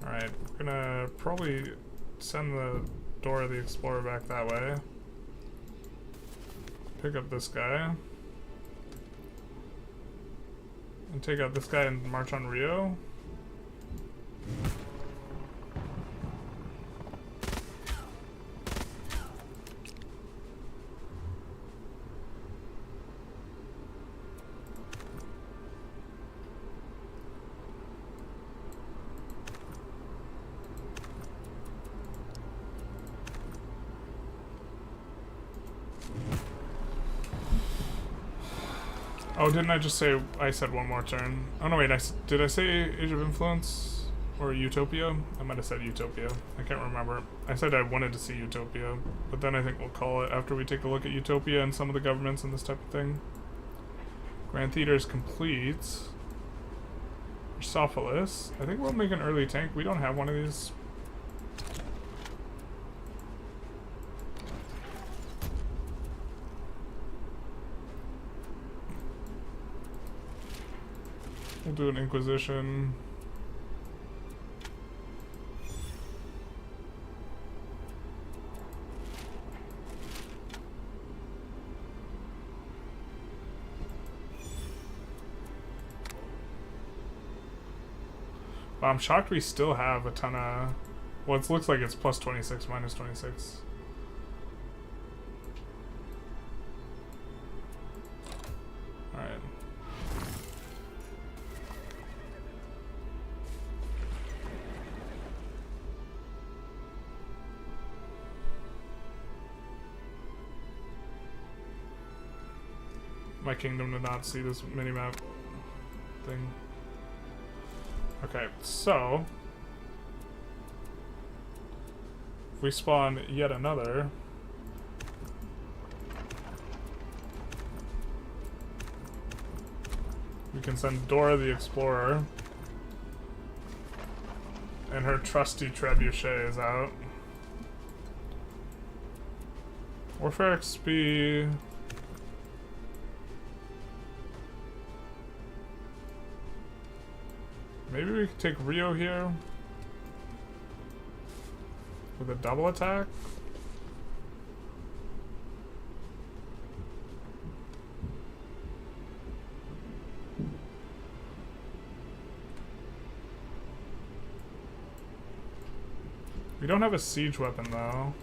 Alright, we're gonna probably send the Dora the Explorer back that way. Pick up this guy. And take out this guy and march on Rio. Oh, didn't I just say I said one more turn? Oh no, wait, did I say Age of Influence or Utopia? I might have said Utopia. I can't remember. I said I wanted to see Utopia, but then I think we'll call it after we take a look at Utopia and some of the governments and this type of thing. Grand Theater is complete. Sophilis. I think we'll make an early tank. We don't have one of these. We'll do an Inquisition. Wow, I'm shocked we still have a ton of... Well, it looks like it's plus 26, minus 26. Alright. My kingdom did not see this minimap thing. Okay, so if we spawn yet another, we can send Dora the Explorer, and her trusty trebuchet is out. Warfare XP. Maybe we could take Rio here with a double attack. We don't have a siege weapon though.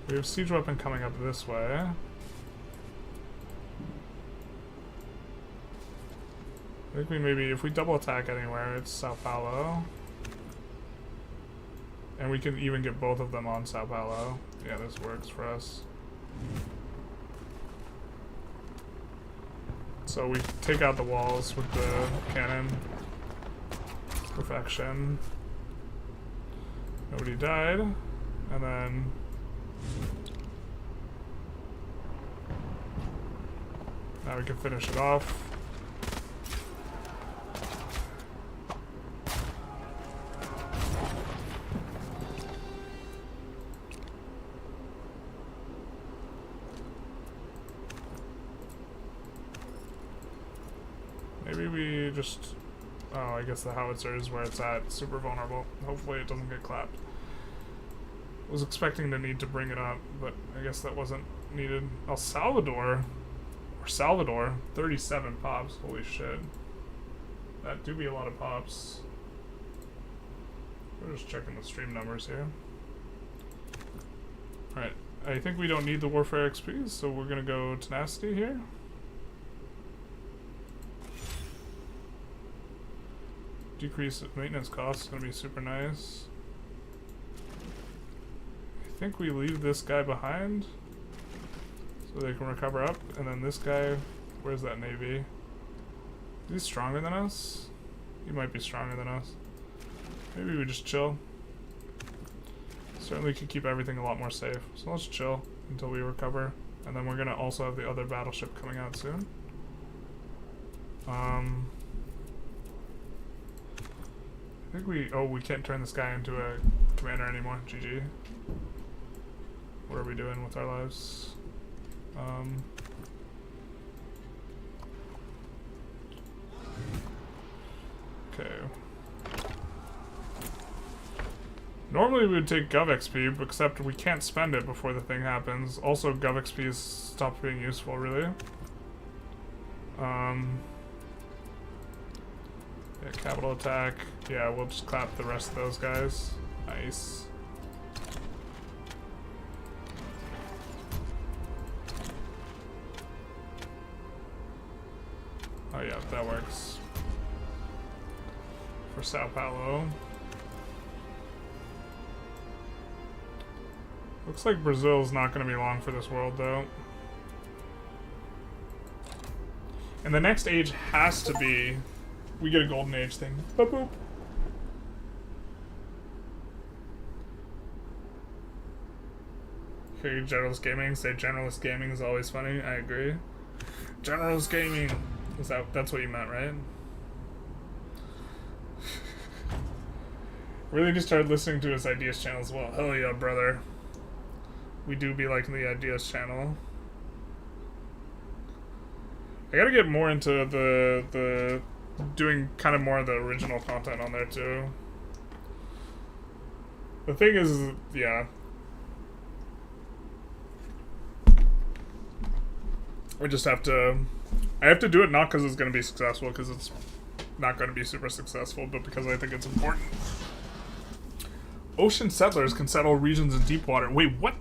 We have siege weapon coming up this way. I think we maybe, if we double attack anywhere, it's Sao Paulo. And we can even get both of them on Sao Paulo. Yeah, this works for us. So we take out the walls with the cannon. Perfection. Nobody died. And then... now we can finish it off. Maybe we just Oh, I guess the howitzer is where it's at. Super vulnerable. Hopefully it doesn't get clapped. Was expecting to need to bring it up, but I guess that wasn't needed. El Salvador, 37 pops. Holy shit. That do be a lot of pops. We're just checking the stream numbers here. Alright, I think we don't need the Warfare XP, so we're gonna go Tenacity here. Decrease maintenance costs is gonna be super nice. I think we leave this guy behind so they can recover up, and then this guy, where's that navy? Is he stronger than us? He might be stronger than us. Maybe we just chill. Certainly could keep everything a lot more safe. So let's chill until we recover. And then we're gonna also have the other battleship coming out soon. I think we can't turn this guy into a commander anymore. GG. What are we doing with our lives? Okay. Normally we would take Gov XP, except we can't spend it before the thing happens. Also, Gov XP has stopped being useful, really. Yeah, capital attack. Yeah, we'll just clap the rest of those guys. Nice. Oh yeah, that works. For Sao Paulo. Looks like Brazil's not going to be long for this world, though. And the next age has to be... We get a golden age thing. Boop boop. Hear Generalist Gaming say Generalist Gaming is always funny. I agree. Generalist Gaming. That's what you meant, right? Really just started listening to his Ideas channel as well. Hell yeah, brother. We do be liking the Ideas channel. I gotta get more into the doing kind of more of the original content on there too. The thing is, yeah. We just have to... I have to do it not because it's going to be successful, because it's not going to be super successful, but because I think it's important. Ocean settlers can settle regions in deep water. Wait, what?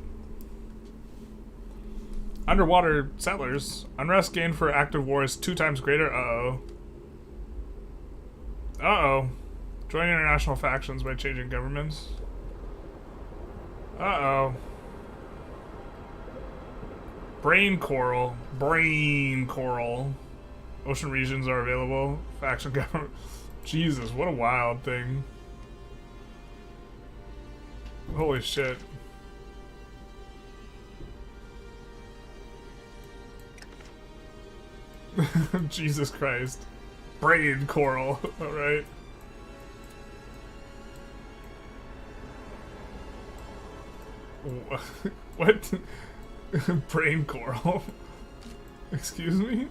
Underwater settlers. Unrest gained for active war is 2 times greater. Uh-oh. Uh-oh. Join international factions by changing governments. Uh-oh. Brain coral. Brain coral. Ocean regions are available. Faction government. Jesus, what a wild thing. Holy shit. Jesus Christ. Brain coral. Alright. What? Brain coral? Excuse me?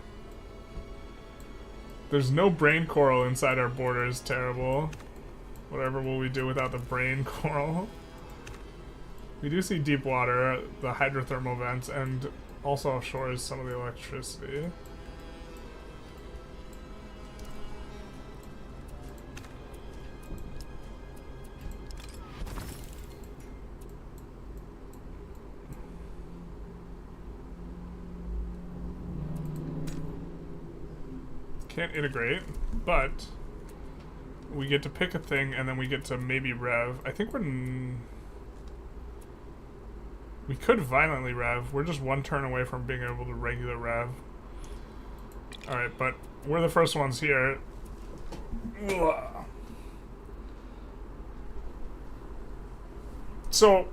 There's no brain coral inside our borders. Terrible. Whatever will we do without the brain coral? We do see deep water, the hydrothermal vents, and also offshore is some of the electricity. Can't integrate, but we get to pick a thing and then we get to maybe rev. I think we could violently rev. We're just 1 turn away from being able to regular rev. Alright, but we're the first ones here. Ugh. So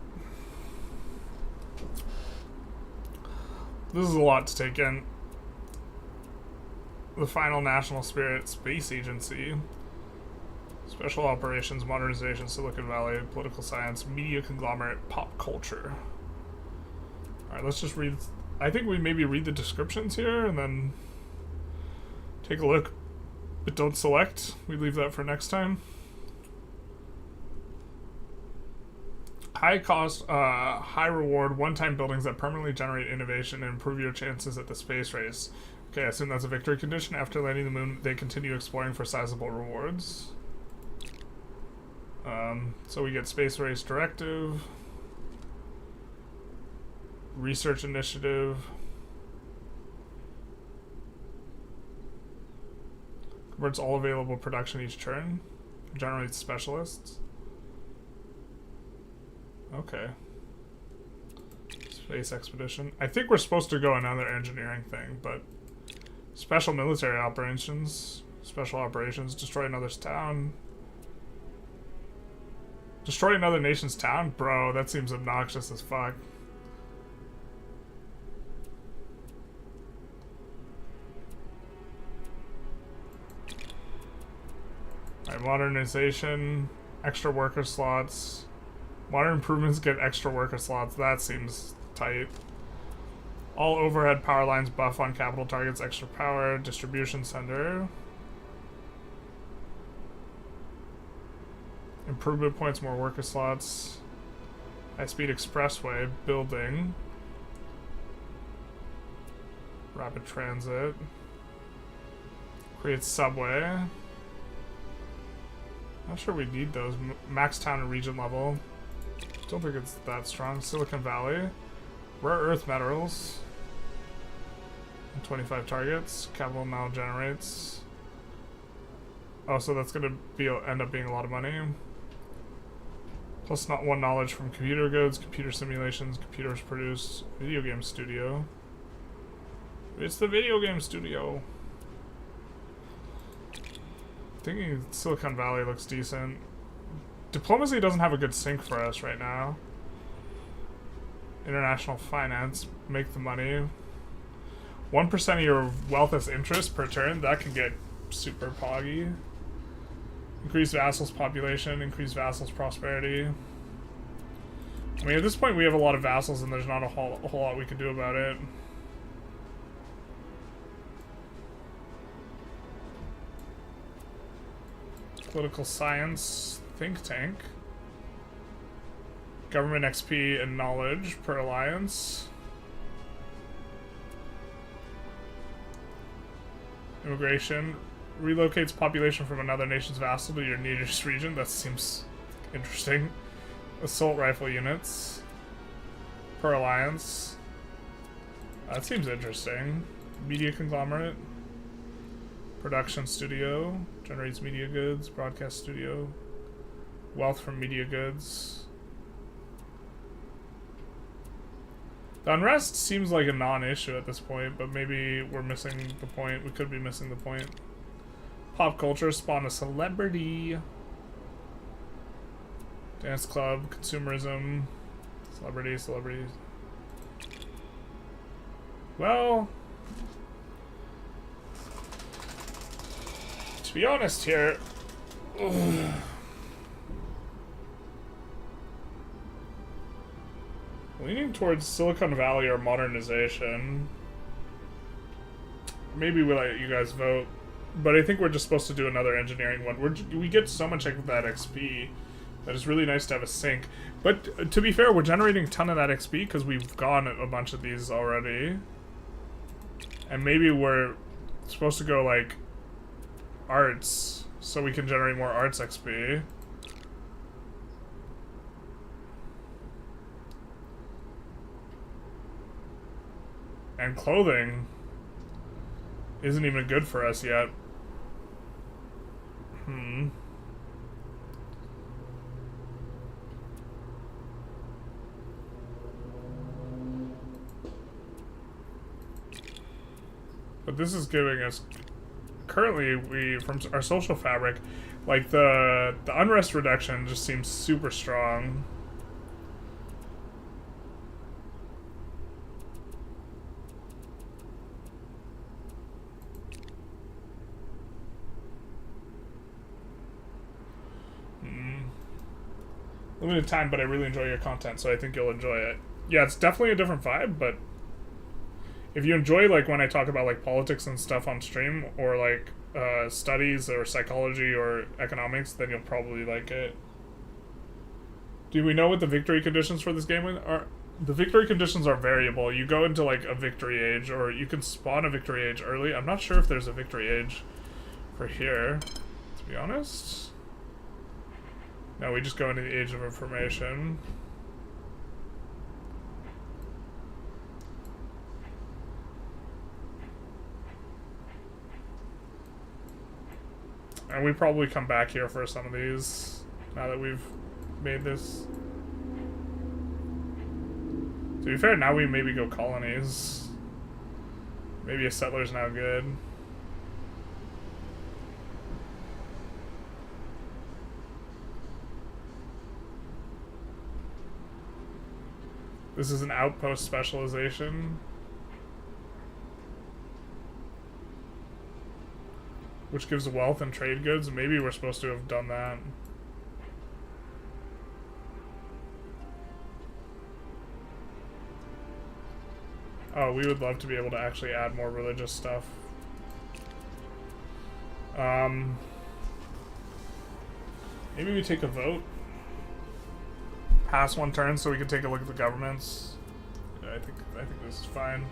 this is a lot to take in. The final National Spirit Space Agency, Special Operations, Modernization, Silicon Valley, Political Science, Media Conglomerate, Pop Culture. Alright, let's just read... I think we maybe read the descriptions here and then take a look But don't select. We leave that for next time. High cost, high reward, one-time buildings that permanently generate innovation and improve your chances at the space race. Okay, I assume that's a victory condition. After landing the moon, they continue exploring for sizable rewards. So we get space race directive, research initiative, converts all available production each turn, generates specialists. Okay. Space expedition. I think we're supposed to go another engineering thing, but special military operations, special operations, destroy another's town. Destroy another nation's town? Bro, that seems obnoxious as fuck. Alright, modernization, extra worker slots. Modern improvements get extra worker slots. That seems tight. All overhead power lines buff on capital targets, extra power. Distribution center. Improvement points, more worker slots. High-speed expressway, building. Rapid transit. Create subway. Not sure we need those. Max town and region level. Don't think it's that strong. Silicon Valley. Rare earth metals. 25 targets. Capital now generates. Oh, so that's gonna be end up being a lot of money. Plus not one knowledge from computer goods, computer simulations, computers produced, video game studio. It's the video game studio. Thinking Silicon Valley looks decent. Diplomacy doesn't have a good sync for us right now. International finance, make the money. 1% of your wealth as interest per turn, that can get super poggy. Increase vassals population, increase vassals prosperity. I mean, at this point we have a lot of vassals and there's not a whole lot we can do about it. Political science, think tank. Government XP and knowledge per alliance. Immigration. Relocates population from another nation's vassal to your nearest region. That seems interesting. Assault rifle units per alliance. That seems interesting. Media conglomerate. Production studio. Generates media goods. Broadcast studio. Wealth from media goods. The unrest seems like a non-issue at this point, but maybe we're missing the point. We could be missing the point. Pop culture, spawn a celebrity. Dance club, consumerism. Celebrities. Well, to be honest here, leaning towards Silicon Valley or modernization. Maybe we'll let you guys vote. But I think we're just supposed to do another engineering one. We get so much of that XP that it's really nice to have a sync. But to be fair, we're generating a ton of that XP because we've gone a bunch of these already. And maybe we're supposed to go like arts so we can generate more arts XP. And clothing isn't even good for us yet. But this is giving us, currently, from our social fabric, like the unrest reduction just seems super strong. Limited time, but I really enjoy your content, so I think you'll enjoy it. Yeah, it's definitely a different vibe, but if you enjoy, like, when I talk about, like, politics and stuff on stream, or, like, studies or psychology or economics, then you'll probably like it. Do we know what the victory conditions for this game are? The victory conditions are variable. You go into like a victory age, or you can spawn a victory age early. I'm not sure if there's a victory age for here, to be honest. No, we just go into the age of information. And we probably come back here for some of these, now that we've made this. To be fair, now we maybe go colonies. Maybe a settler's now good. This is an outpost specialization, which gives wealth and trade goods. Maybe we're supposed to have done that. Oh, we would love to be able to actually add more religious stuff. Maybe we take a vote. Pass one turn so we can take a look at the governments. Yeah, I think this is fine.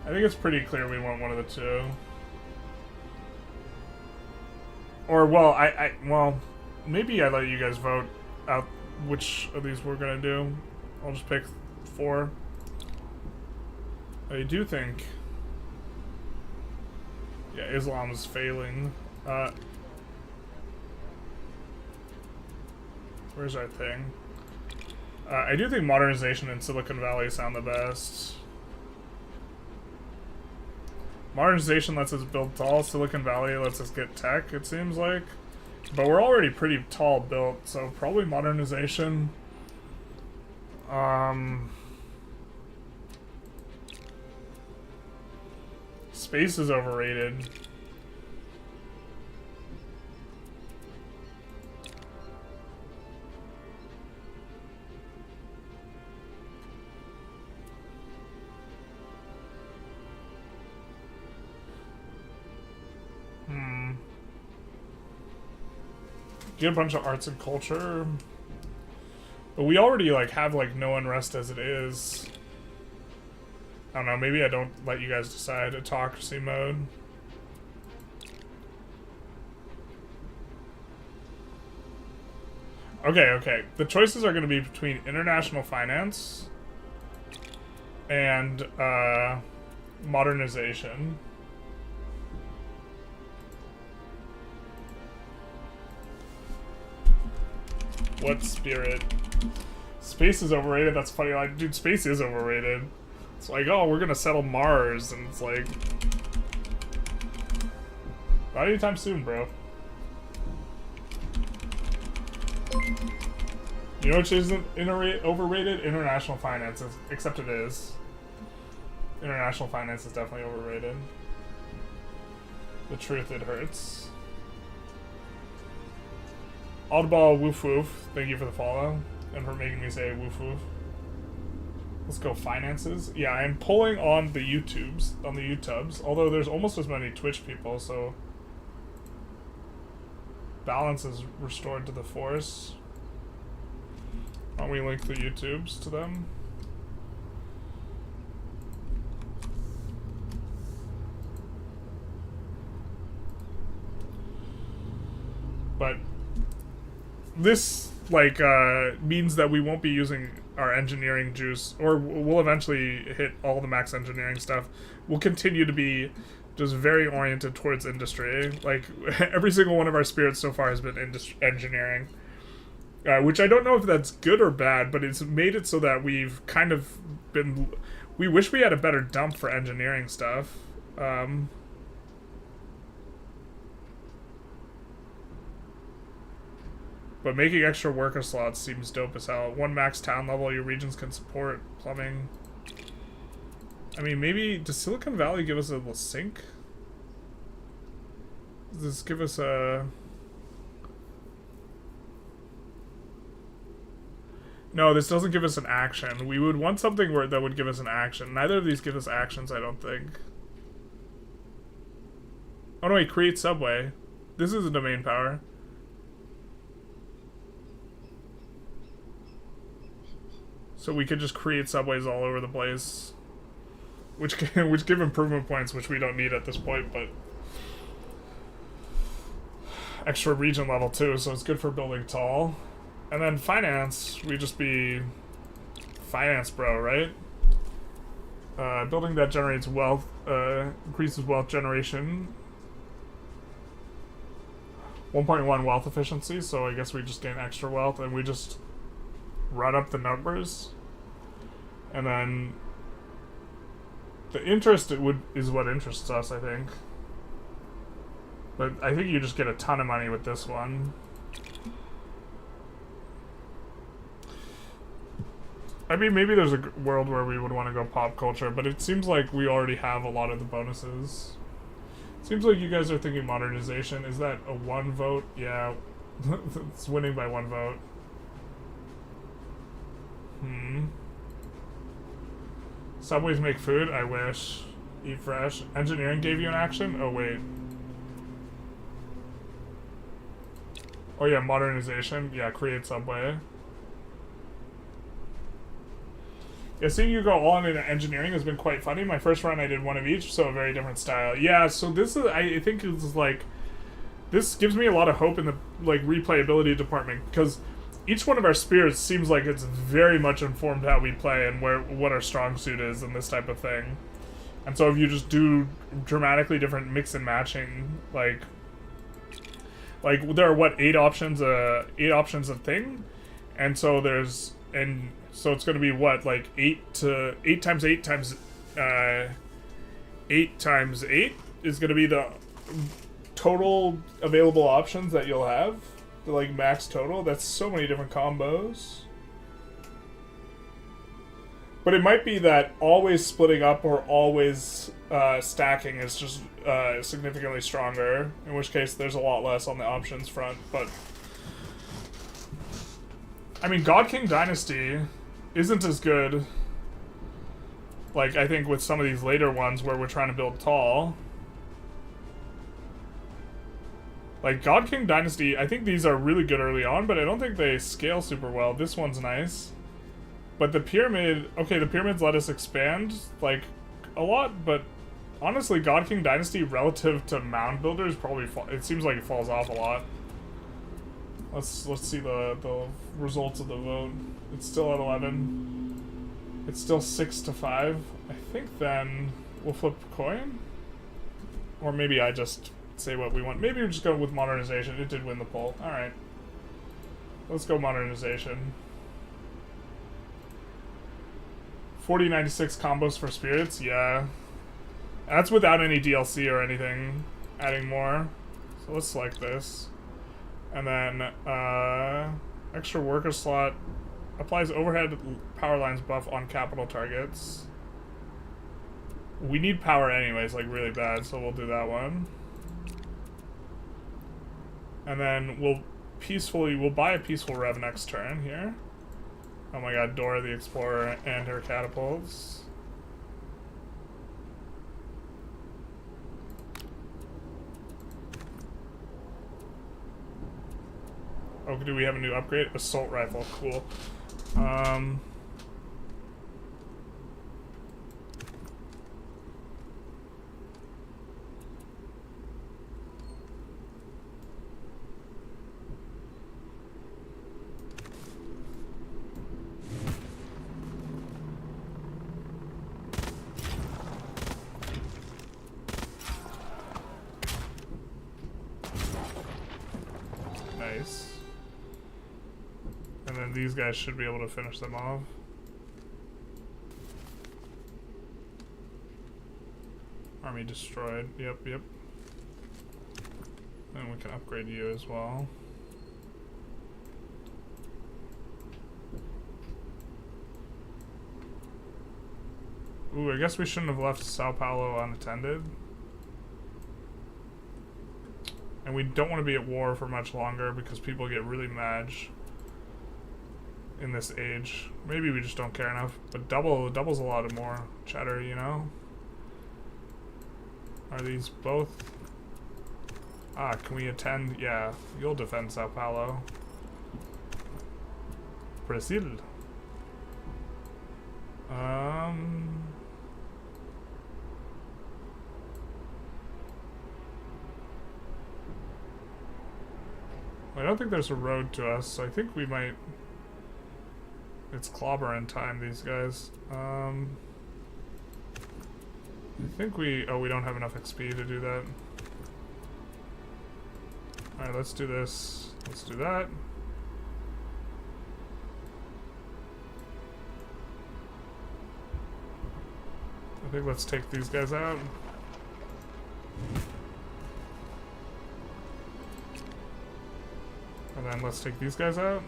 I think it's pretty clear we want one of the two. Or well, maybe I let you guys vote out which of these we're gonna do. I'll just pick 4. I do think, yeah, Islam is failing. Where's our thing? I do think modernization in Silicon Valley sound the best. Modernization lets us build tall. Silicon Valley lets us get tech, it seems like. But we're already pretty tall built, so probably modernization. Space is overrated. Get a bunch of arts and culture. But we already like have like no unrest as it is. I don't know, maybe I don't let you guys decide. Autocracy mode. Okay. The choices are going to be between international finance and modernization. What spirit? Space is overrated. That's funny. Like, dude, space is overrated. It's like, oh, we're gonna settle Mars, and it's like, not anytime soon, bro. You know which isn't overrated? International finance, except it is. International finance is definitely overrated. The truth, it hurts. Audible woof woof, thank you for the follow and for making me say woof woof. Let's go finances. Yeah, I'm pulling on the YouTubes, although there's almost as many Twitch people, so balance is restored to the force. Why don't we link the YouTubes to them? But this, like, means that we won't be using our engineering juice, or we'll eventually hit all the max engineering stuff. We'll continue to be just very oriented towards industry. Like, every single one of our spirits so far has been engineering. Which I don't know if that's good or bad, but it's made it so that we've kind of been... We wish we had a better dump for engineering stuff. But making extra worker slots seems dope as hell. 1 max town level, your regions can support plumbing. I mean, maybe... Does Silicon Valley give us a little sink? Does this give us a... No, this doesn't give us an action. We would want something that would give us an action. Neither of these give us actions, I don't think. Oh no, wait, create subway. This is a domain power. So we could just create subways all over the place. Which give improvement points, which we don't need at this point, but extra region level too, so it's good for building tall. And then finance, we just be finance bro, right? Building that generates wealth, increases wealth generation. 1.1 wealth efficiency, so I guess we just gain extra wealth and we just run up the numbers. And then the interest is what interests us, I think. But I think you just get a ton of money with this one. I mean, maybe there's a world where we would want to go pop culture, but it seems like we already have a lot of the bonuses. Seems like you guys are thinking modernization. Is that a 1 vote? Yeah. It's winning by 1 vote. Subways make food? I wish. Eat fresh. Engineering gave you an action? Oh, wait. Oh, yeah, modernization. Yeah, create subway. Yeah, seeing you go all into engineering has been quite funny. My first run I did 1 of each, so a very different style. Yeah, so this is, I think it's like, this gives me a lot of hope in the, like, replayability department, because each one of our spirits seems like it's very much informed how we play and what our strong suit is and this type of thing. And so if you just do dramatically different mix and matching, like there are what, 8 options a thing, and so so it's going to be what, like 8 times 8 times 8 times 8 is going to be the total available options that you'll have. The, like, max total. That's so many different combos. But it might be that always splitting up or always stacking is just significantly stronger, in which case there's a lot less on the options front. But I mean, God King Dynasty isn't as good, like, I think with some of these later ones where we're trying to build tall. Like, God King Dynasty, I think these are really good early on, but I don't think they scale super well. This one's nice. But the pyramid, okay, the pyramids let us expand, like, a lot, but honestly, God King Dynasty relative to Mound Builders probably, it seems like it falls off a lot. Let's see the results of the vote. It's still at 11. It's still 6-5. I think then we'll flip a coin. Or maybe I just say what we want. Maybe we just go with modernization. It did win the poll. Alright. Let's go modernization. 4096 combos for spirits? Yeah. That's without any DLC or anything. Adding more. So let's select this. And then, extra worker slot applies overhead power lines buff on capital targets. We need power anyways, like really bad, so we'll do that one. And then we'll buy a peaceful rev next turn here. Oh my god, Dora the Explorer and her catapults. Oh, do we have a new upgrade? Assault rifle, cool. Nice. And then these guys should be able to finish them off. Army destroyed. Yep. And we can upgrade you as well. Ooh, I guess we shouldn't have left Sao Paulo unattended. And we don't want to be at war for much longer because people get really mad in this age. Maybe we just don't care enough. But double's a lot of more cheddar, you know? Are these both? Can we attend? Yeah, you'll defend Sao Paulo. Brazil. I don't think there's a road to us, so I think we might... It's clobbering time, these guys. I think we... Oh, we don't have enough XP to do that. Alright, let's do this. Let's do that. I think let's take these guys out. And then let's take these guys out.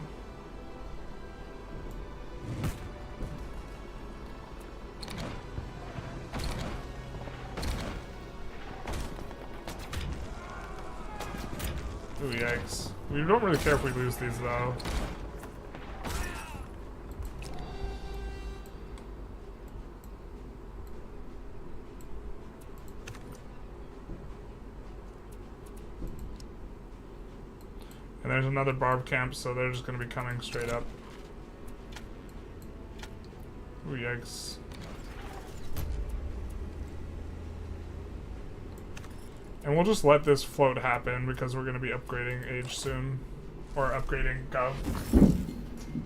Ooh, yikes. We don't really care if we lose these, though. And there's another barb camp, so they're just going to be coming straight up. Ooh, yikes. And we'll just let this float happen because we're going to be upgrading Age soon. Or upgrading Gov.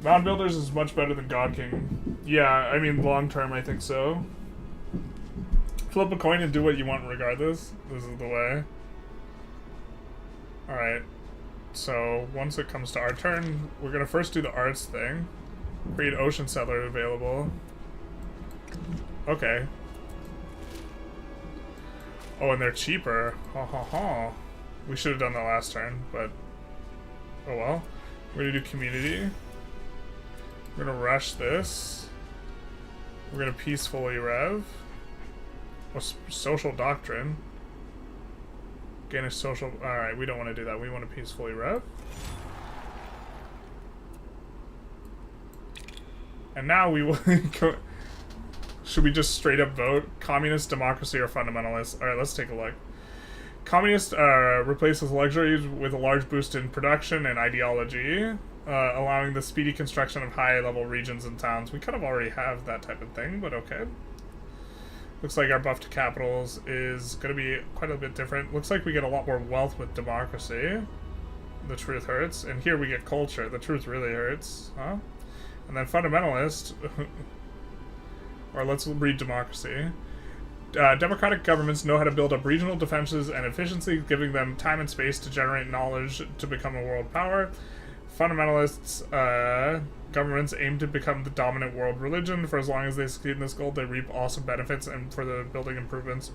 Mound Builders is much better than God King. Yeah, I mean, long term, I think so. Flip a coin and do what you want regardless. This is the way. Alright. So, once it comes to our turn, we're going to first do the arts thing. Create Ocean Settler available. Okay. Oh, and they're cheaper. Ha ha ha. We should have done that last turn, but... Oh well. We're going to do community. We're going to rush this. We're going to peacefully rev. Oh, social doctrine. Gain a social... Alright, we don't want to do that. We want to peacefully rev. And now we will... Should we just straight up vote? Communist, democracy, or fundamentalist? Alright, let's take a look. Communist replaces luxury with a large boost in production and ideology, allowing the speedy construction of high-level regions and towns. We kind of already have that type of thing, but okay. Looks like our buff to capitals is going to be quite a bit different. Looks like we get a lot more wealth with democracy. The truth hurts. And here we get culture. The truth really hurts. Huh? And then fundamentalist... Or let's read democracy. Democratic governments know how to build up regional defenses and efficiency, giving them time and space to generate knowledge to become a world power. Fundamentalists governments aim to become the dominant world religion. For as long as they succeed in this goal, they reap awesome benefits and for the building improvements.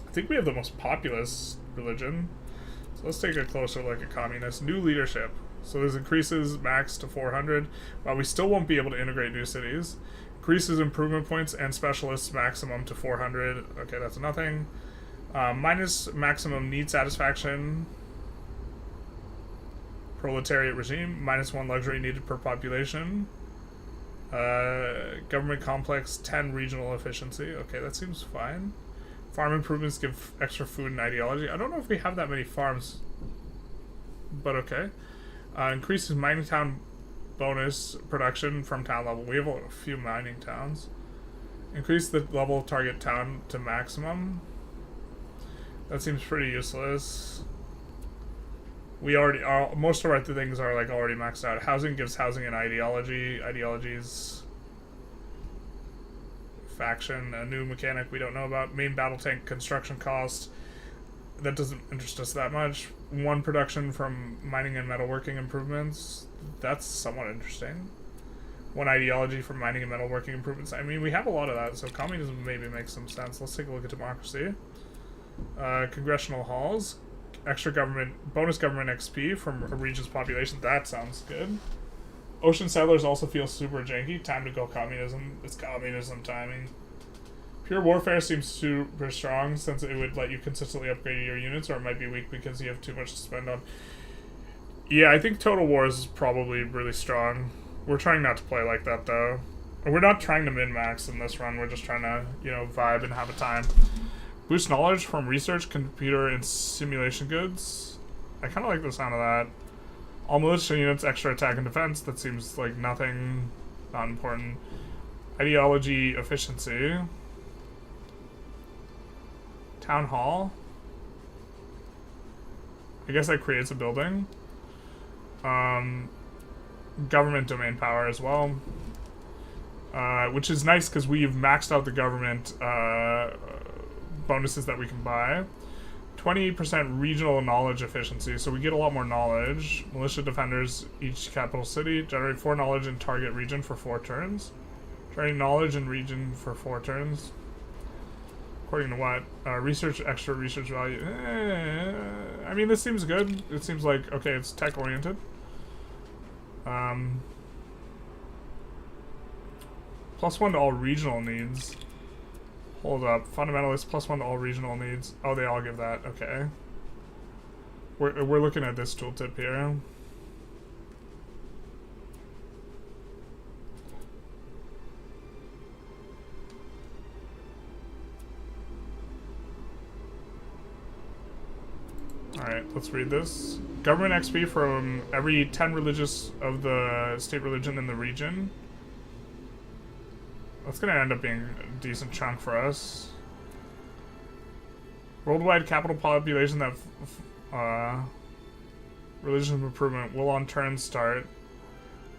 I think we have the most populous religion. So let's take a closer look at communist. New leadership. So this increases max to 400, while we still won't be able to integrate new cities. Increases improvement points and specialists maximum to 400. Okay, that's nothing. Minus maximum need satisfaction. Proletariat regime. -1 luxury needed per population. Government complex 10 regional efficiency. Okay, that seems fine. Farm improvements give extra food and ideology. I don't know if we have that many farms, but okay. Increases mining town bonus production from town level. We have a few mining towns. Increase the level of target town to maximum. That seems pretty useless. We already are, most of our things are like already maxed out. Housing gives housing and ideology. Ideologies. Faction, a new mechanic we don't know about. Main battle tank construction cost. That doesn't interest us that much. 1 production from mining and metalworking improvements. That's somewhat interesting. 1 ideology from mining and metalworking improvements. I mean, we have a lot of that, so communism maybe makes some sense. Let's take a look at democracy. Congressional halls. Extra government, bonus government XP from a region's population. That sounds good. Ocean settlers also feel super janky. Time to go communism. It's communism timing. Pure warfare seems super strong since it would let you consistently upgrade your units, or it might be weak because you have too much to spend on. Yeah, I think Total War is probably really strong. We're trying not to play like that, though. We're not trying to min-max in this run. We're just trying to, you know, vibe and have a time. Boost knowledge from research, computer, and simulation goods. I kind of like the sound of that. All militia units, extra attack and defense. That seems like nothing, not important. Ideology, efficiency. Town hall. I guess that creates a building. Government domain power as well. Which is nice because we've maxed out the government bonuses that we can buy. 20% regional knowledge efficiency, so we get a lot more knowledge. Militia defenders, each capital city. Generate 4 knowledge in target region for 4 turns. Generate knowledge in region for 4 turns. According to what? Research, extra research value. I mean, this seems good. It seems like, okay, it's tech-oriented. +1 to all regional needs. Hold up. Fundamentalist +1 to all regional needs. Oh, they all give that. Okay. We're looking at this tooltip here. Alright, let's read this. Government XP from every 10 religious of the state religion in the region. That's gonna end up being a decent chunk for us. Worldwide capital population that religion improvement will on turn start.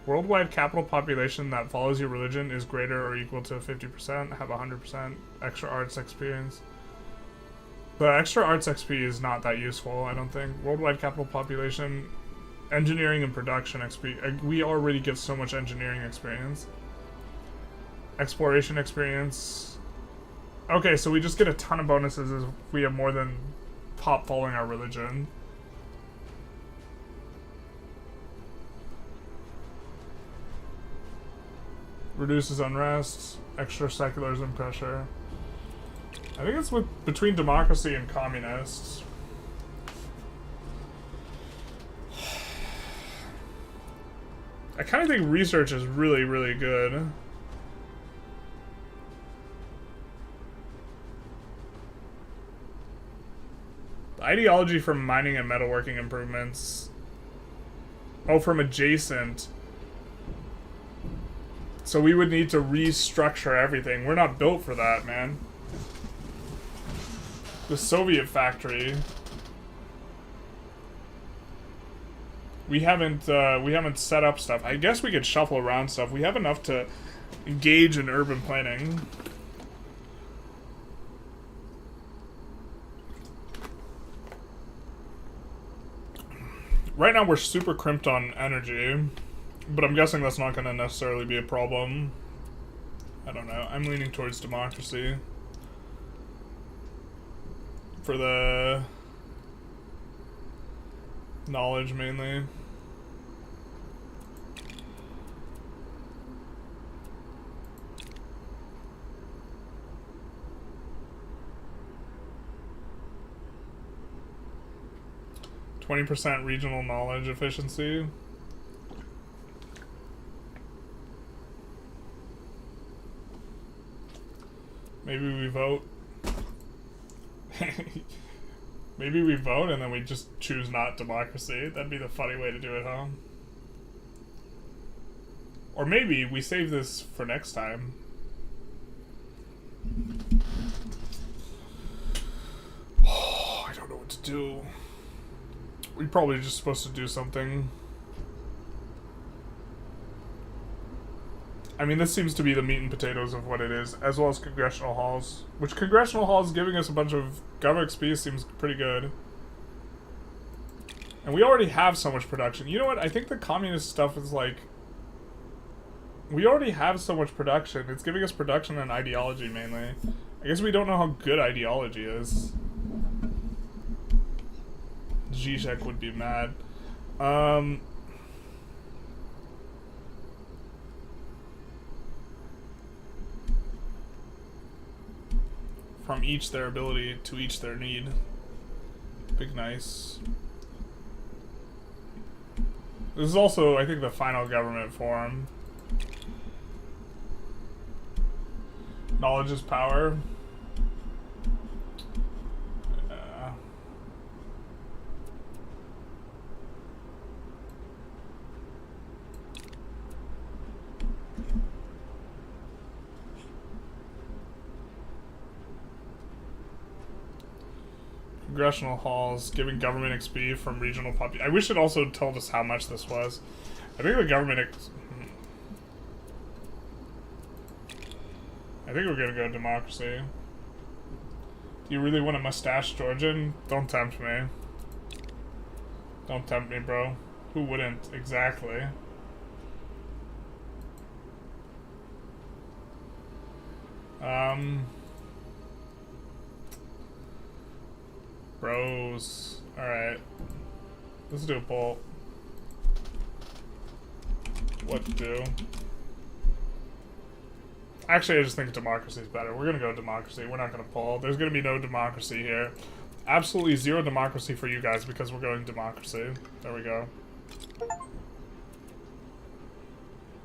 Worldwide capital population that follows your religion is greater or equal to 50%. Have 100% extra arts experience. The extra arts XP is not that useful, I don't think. Worldwide capital population, engineering and production XP. We already get so much engineering experience. Exploration experience. Okay, so we just get a ton of bonuses if we have more than pop following our religion. Reduces unrest, extra secularism pressure. I think it's between democracy and communists. I kind of think research is really, really good. The ideology from mining and metalworking improvements. Oh, from adjacent. So we would need to restructure everything. We're not built for that, man. The Soviet factory. We haven't set up stuff. I guess we could shuffle around stuff. We have enough to engage in urban planning. Right now we're super crimped on energy, but I'm guessing that's not going to necessarily be a problem. I don't know. I'm leaning towards democracy. For the knowledge, mainly. %, regional knowledge efficiency. Maybe we vote. Maybe we vote and then we just choose not democracy. That'd be the funny way to do it, huh? Or maybe we save this for next time. Oh, I don't know what to do. We're probably just supposed to do something. I mean, this seems to be the meat and potatoes of what it is, as well as congressional halls. Which congressional halls giving us a bunch of Gov XP seems pretty good. And we already have so much production. You know what? I think the communist stuff is like... We already have so much production. It's giving us production and ideology, mainly. I guess we don't know how good ideology is. Zizek would be mad. From each their ability to each their need. Big nice. This is also, I think, the final government form. Knowledge is power. Congressional halls, giving government XP from regional I wish it also told us how much this was. I think the government I think we're gonna go democracy. Do you really want a mustache Georgian? Don't tempt me. Don't tempt me, bro. Who wouldn't? Exactly. Bros. Alright. Let's do a poll. What to do? Actually, I just think democracy is better. We're gonna go democracy. We're not gonna poll. There's gonna be no democracy here. Absolutely zero democracy for you guys because we're going democracy. There we go.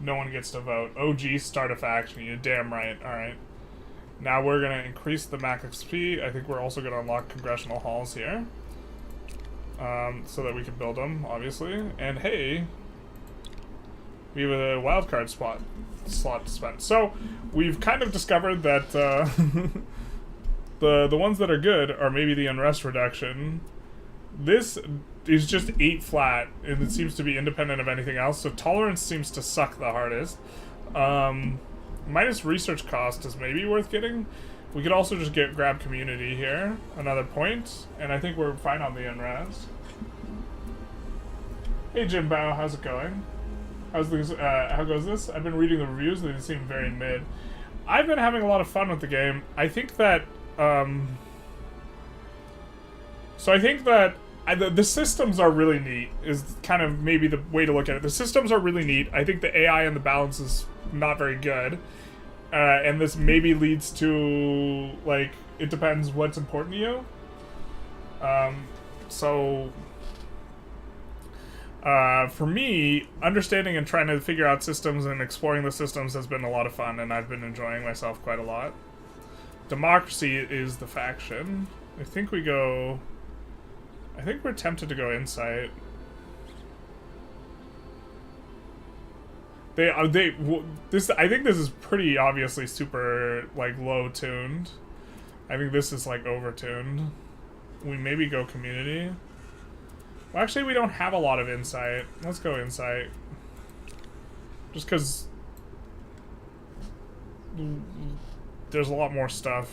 No one gets to vote. OG, start a faction. You're damn right. Alright. Now we're going to increase the max XP. I think we're also going to unlock congressional halls here. So that we can build them, obviously. And hey, we have a wildcard slot to spend. So we've kind of discovered that the ones that are good are maybe the unrest reduction. This is just 8 flat, and it seems to be independent of anything else. So tolerance seems to suck the hardest. Minus research cost is maybe worth getting. We could also just grab community here, another point, and I think we're fine on the unrest. Hey Jimbo, how's it going? How's this? How goes this? I've been reading the reviews; they seem very mid. I've been having a lot of fun with the game. I think that, so I think that the systems are really neat. Is kind of maybe the way to look at it. The systems are really neat. I think the AI and the balance is not very good. And this maybe leads to, like, it depends what's important to you. For me, understanding and trying to figure out systems and exploring the systems has been a lot of fun, and I've been enjoying myself quite a lot. Democracy is the faction. I think we're tempted to go insight. I think this is pretty obviously super, like, low-tuned. I think this is, like, over-tuned. We maybe go community. Well, actually, we don't have a lot of insight. Let's go insight. Just because there's a lot more stuff.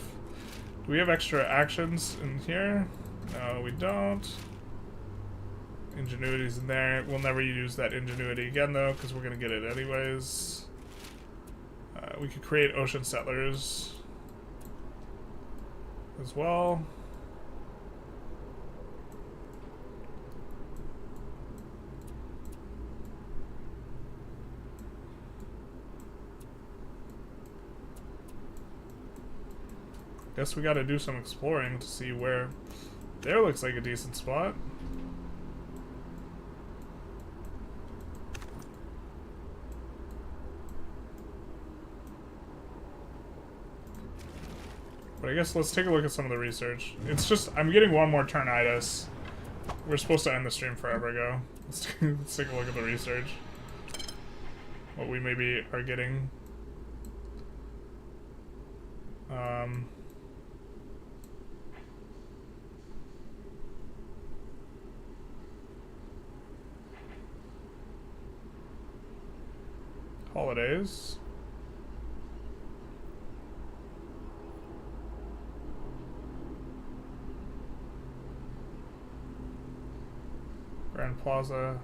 Do we have extra actions in here? No, we don't. Ingenuity's in there. We'll never use that ingenuity again, though, because we're going to get it anyways. We could create ocean settlers as well. Guess we got to do some exploring to see where. There looks like a decent spot. But I guess let's take a look at some of the research. It's just, I'm getting one more turnitis. We're supposed to end the stream forever ago. Let's take a look at the research. What we maybe are getting. Holidays. Grand Plaza.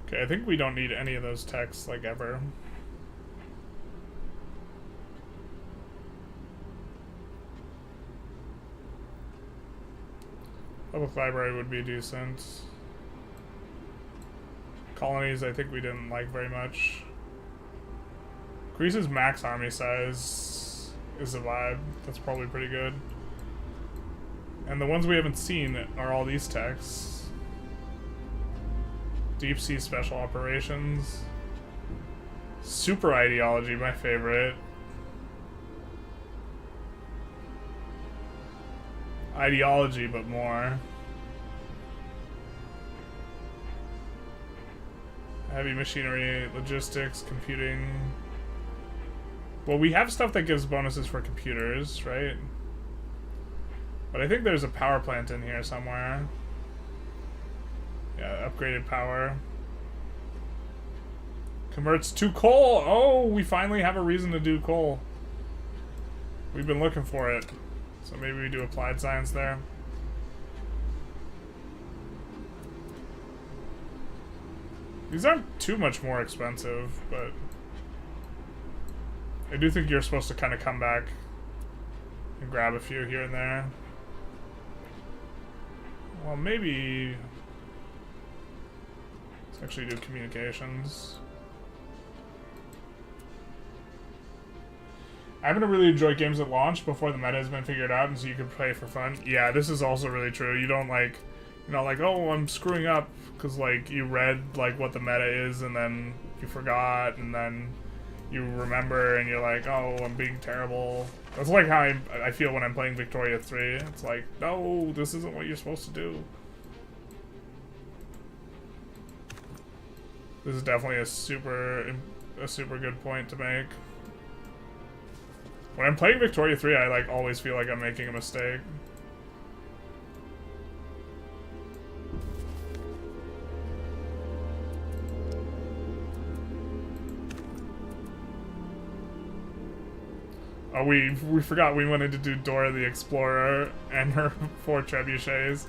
Okay, I think we don't need any of those texts, like, ever. Public library would be decent. Colonies, I think we didn't like very much. Greece's max army size is a vibe. That's probably pretty good. And the ones we haven't seen are all these texts. Deep Sea Special Operations. Super Ideology, my favorite. Ideology, but more. Heavy machinery, logistics, computing. Well, we have stuff that gives bonuses for computers, right? But I think there's a power plant in here somewhere. Yeah, upgraded power. Converts to coal! Oh, we finally have a reason to do coal. We've been looking for it. So maybe we do applied science there. These aren't too much more expensive, but I do think you're supposed to kind of come back and grab a few here and there. Well, maybe let's actually do communications. I'm gonna really enjoy games at launch before the meta has been figured out, and so you can play for fun. Yeah, this is also really true. You don't like, you're not like, oh, I'm screwing up because like you read like what the meta is and then you forgot and then you remember and you're like, oh, I'm being terrible. That's like how I feel when I'm playing Victoria 3. It's like, no, this isn't what you're supposed to do. This is definitely a super good point to make. When I'm playing Victoria 3, I like always feel like I'm making a mistake. Oh, we forgot we wanted to do Dora the Explorer and her 4 trebuchets.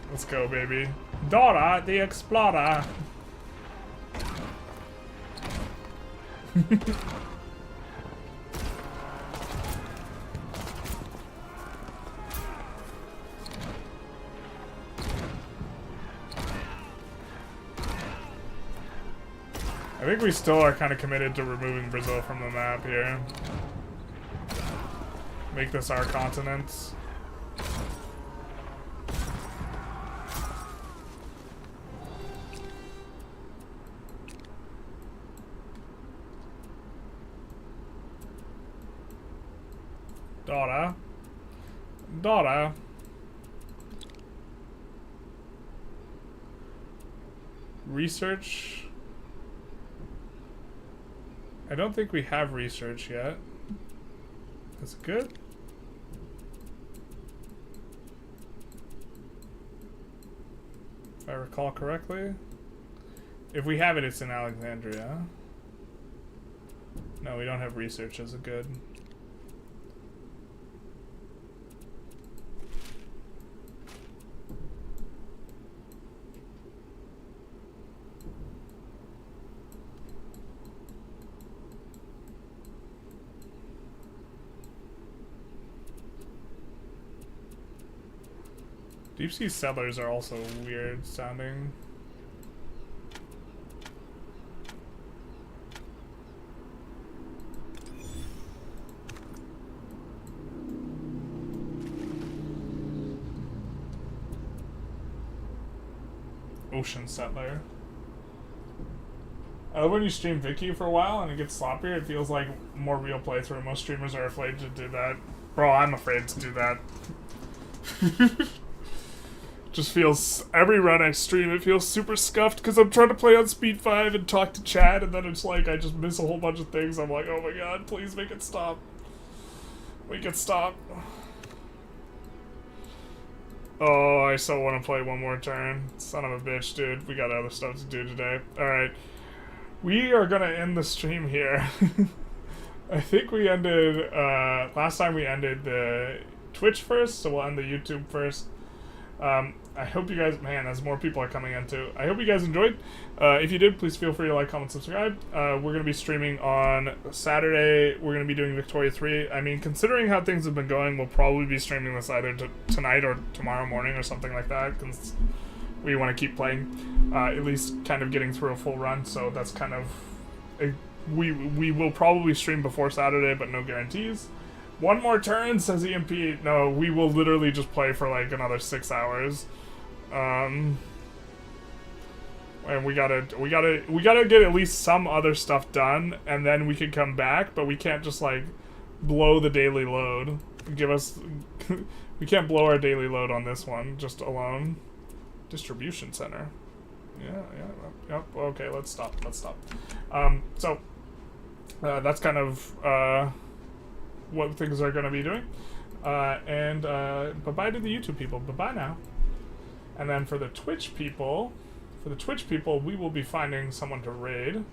Let's go, baby. Dora the Explorer! I think we still are kind of committed to removing Brazil from the map here. Make this our continent. Dora. Dora. Research. I don't think we have research yet. Is it good? If I recall correctly. If we have it, it's in Alexandria. No, we don't have research. Is it good? Deep sea settlers are also weird sounding. Ocean settler. I love when you stream Vicky for a while and it gets sloppier. It feels like more real playthrough. Most streamers are afraid to do that. Bro, I'm afraid to do that. Just feels, every run I stream, it feels super scuffed because I'm trying to play on speed 5 and talk to chat, and then it's like I just miss a whole bunch of things. I'm like, oh my god, please make it stop. Make it stop. Oh, I so want to play one more turn. Son of a bitch, dude. We got other stuff to do today. Alright. We are gonna end the stream here. I think we ended, last time we ended the Twitch first, so we'll end the YouTube first. I hope you guys, man, as more people are coming in too, I hope you guys enjoyed. If you did, please feel free to like, comment, subscribe. We're going to be streaming on Saturday. We're going to be doing Victoria 3. I mean, considering how things have been going, we'll probably be streaming this either tonight or tomorrow morning or something like that, because we want to keep playing, at least kind of getting through a full run, so that's kind of, we will probably stream before Saturday, but no guarantees. One more turn, says EMP. No, we will literally just play for like another 6 hours. And we gotta get at least some other stuff done, and then we can come back, but we can't just like blow the daily load. Give us, we can't blow our daily load on this one, just alone. Distribution center. Yeah, okay, let's stop. So, that's kind of what things are going to be doing. And bye-bye to the YouTube people. Bye-bye now. And then for the Twitch people, we will be finding someone to raid.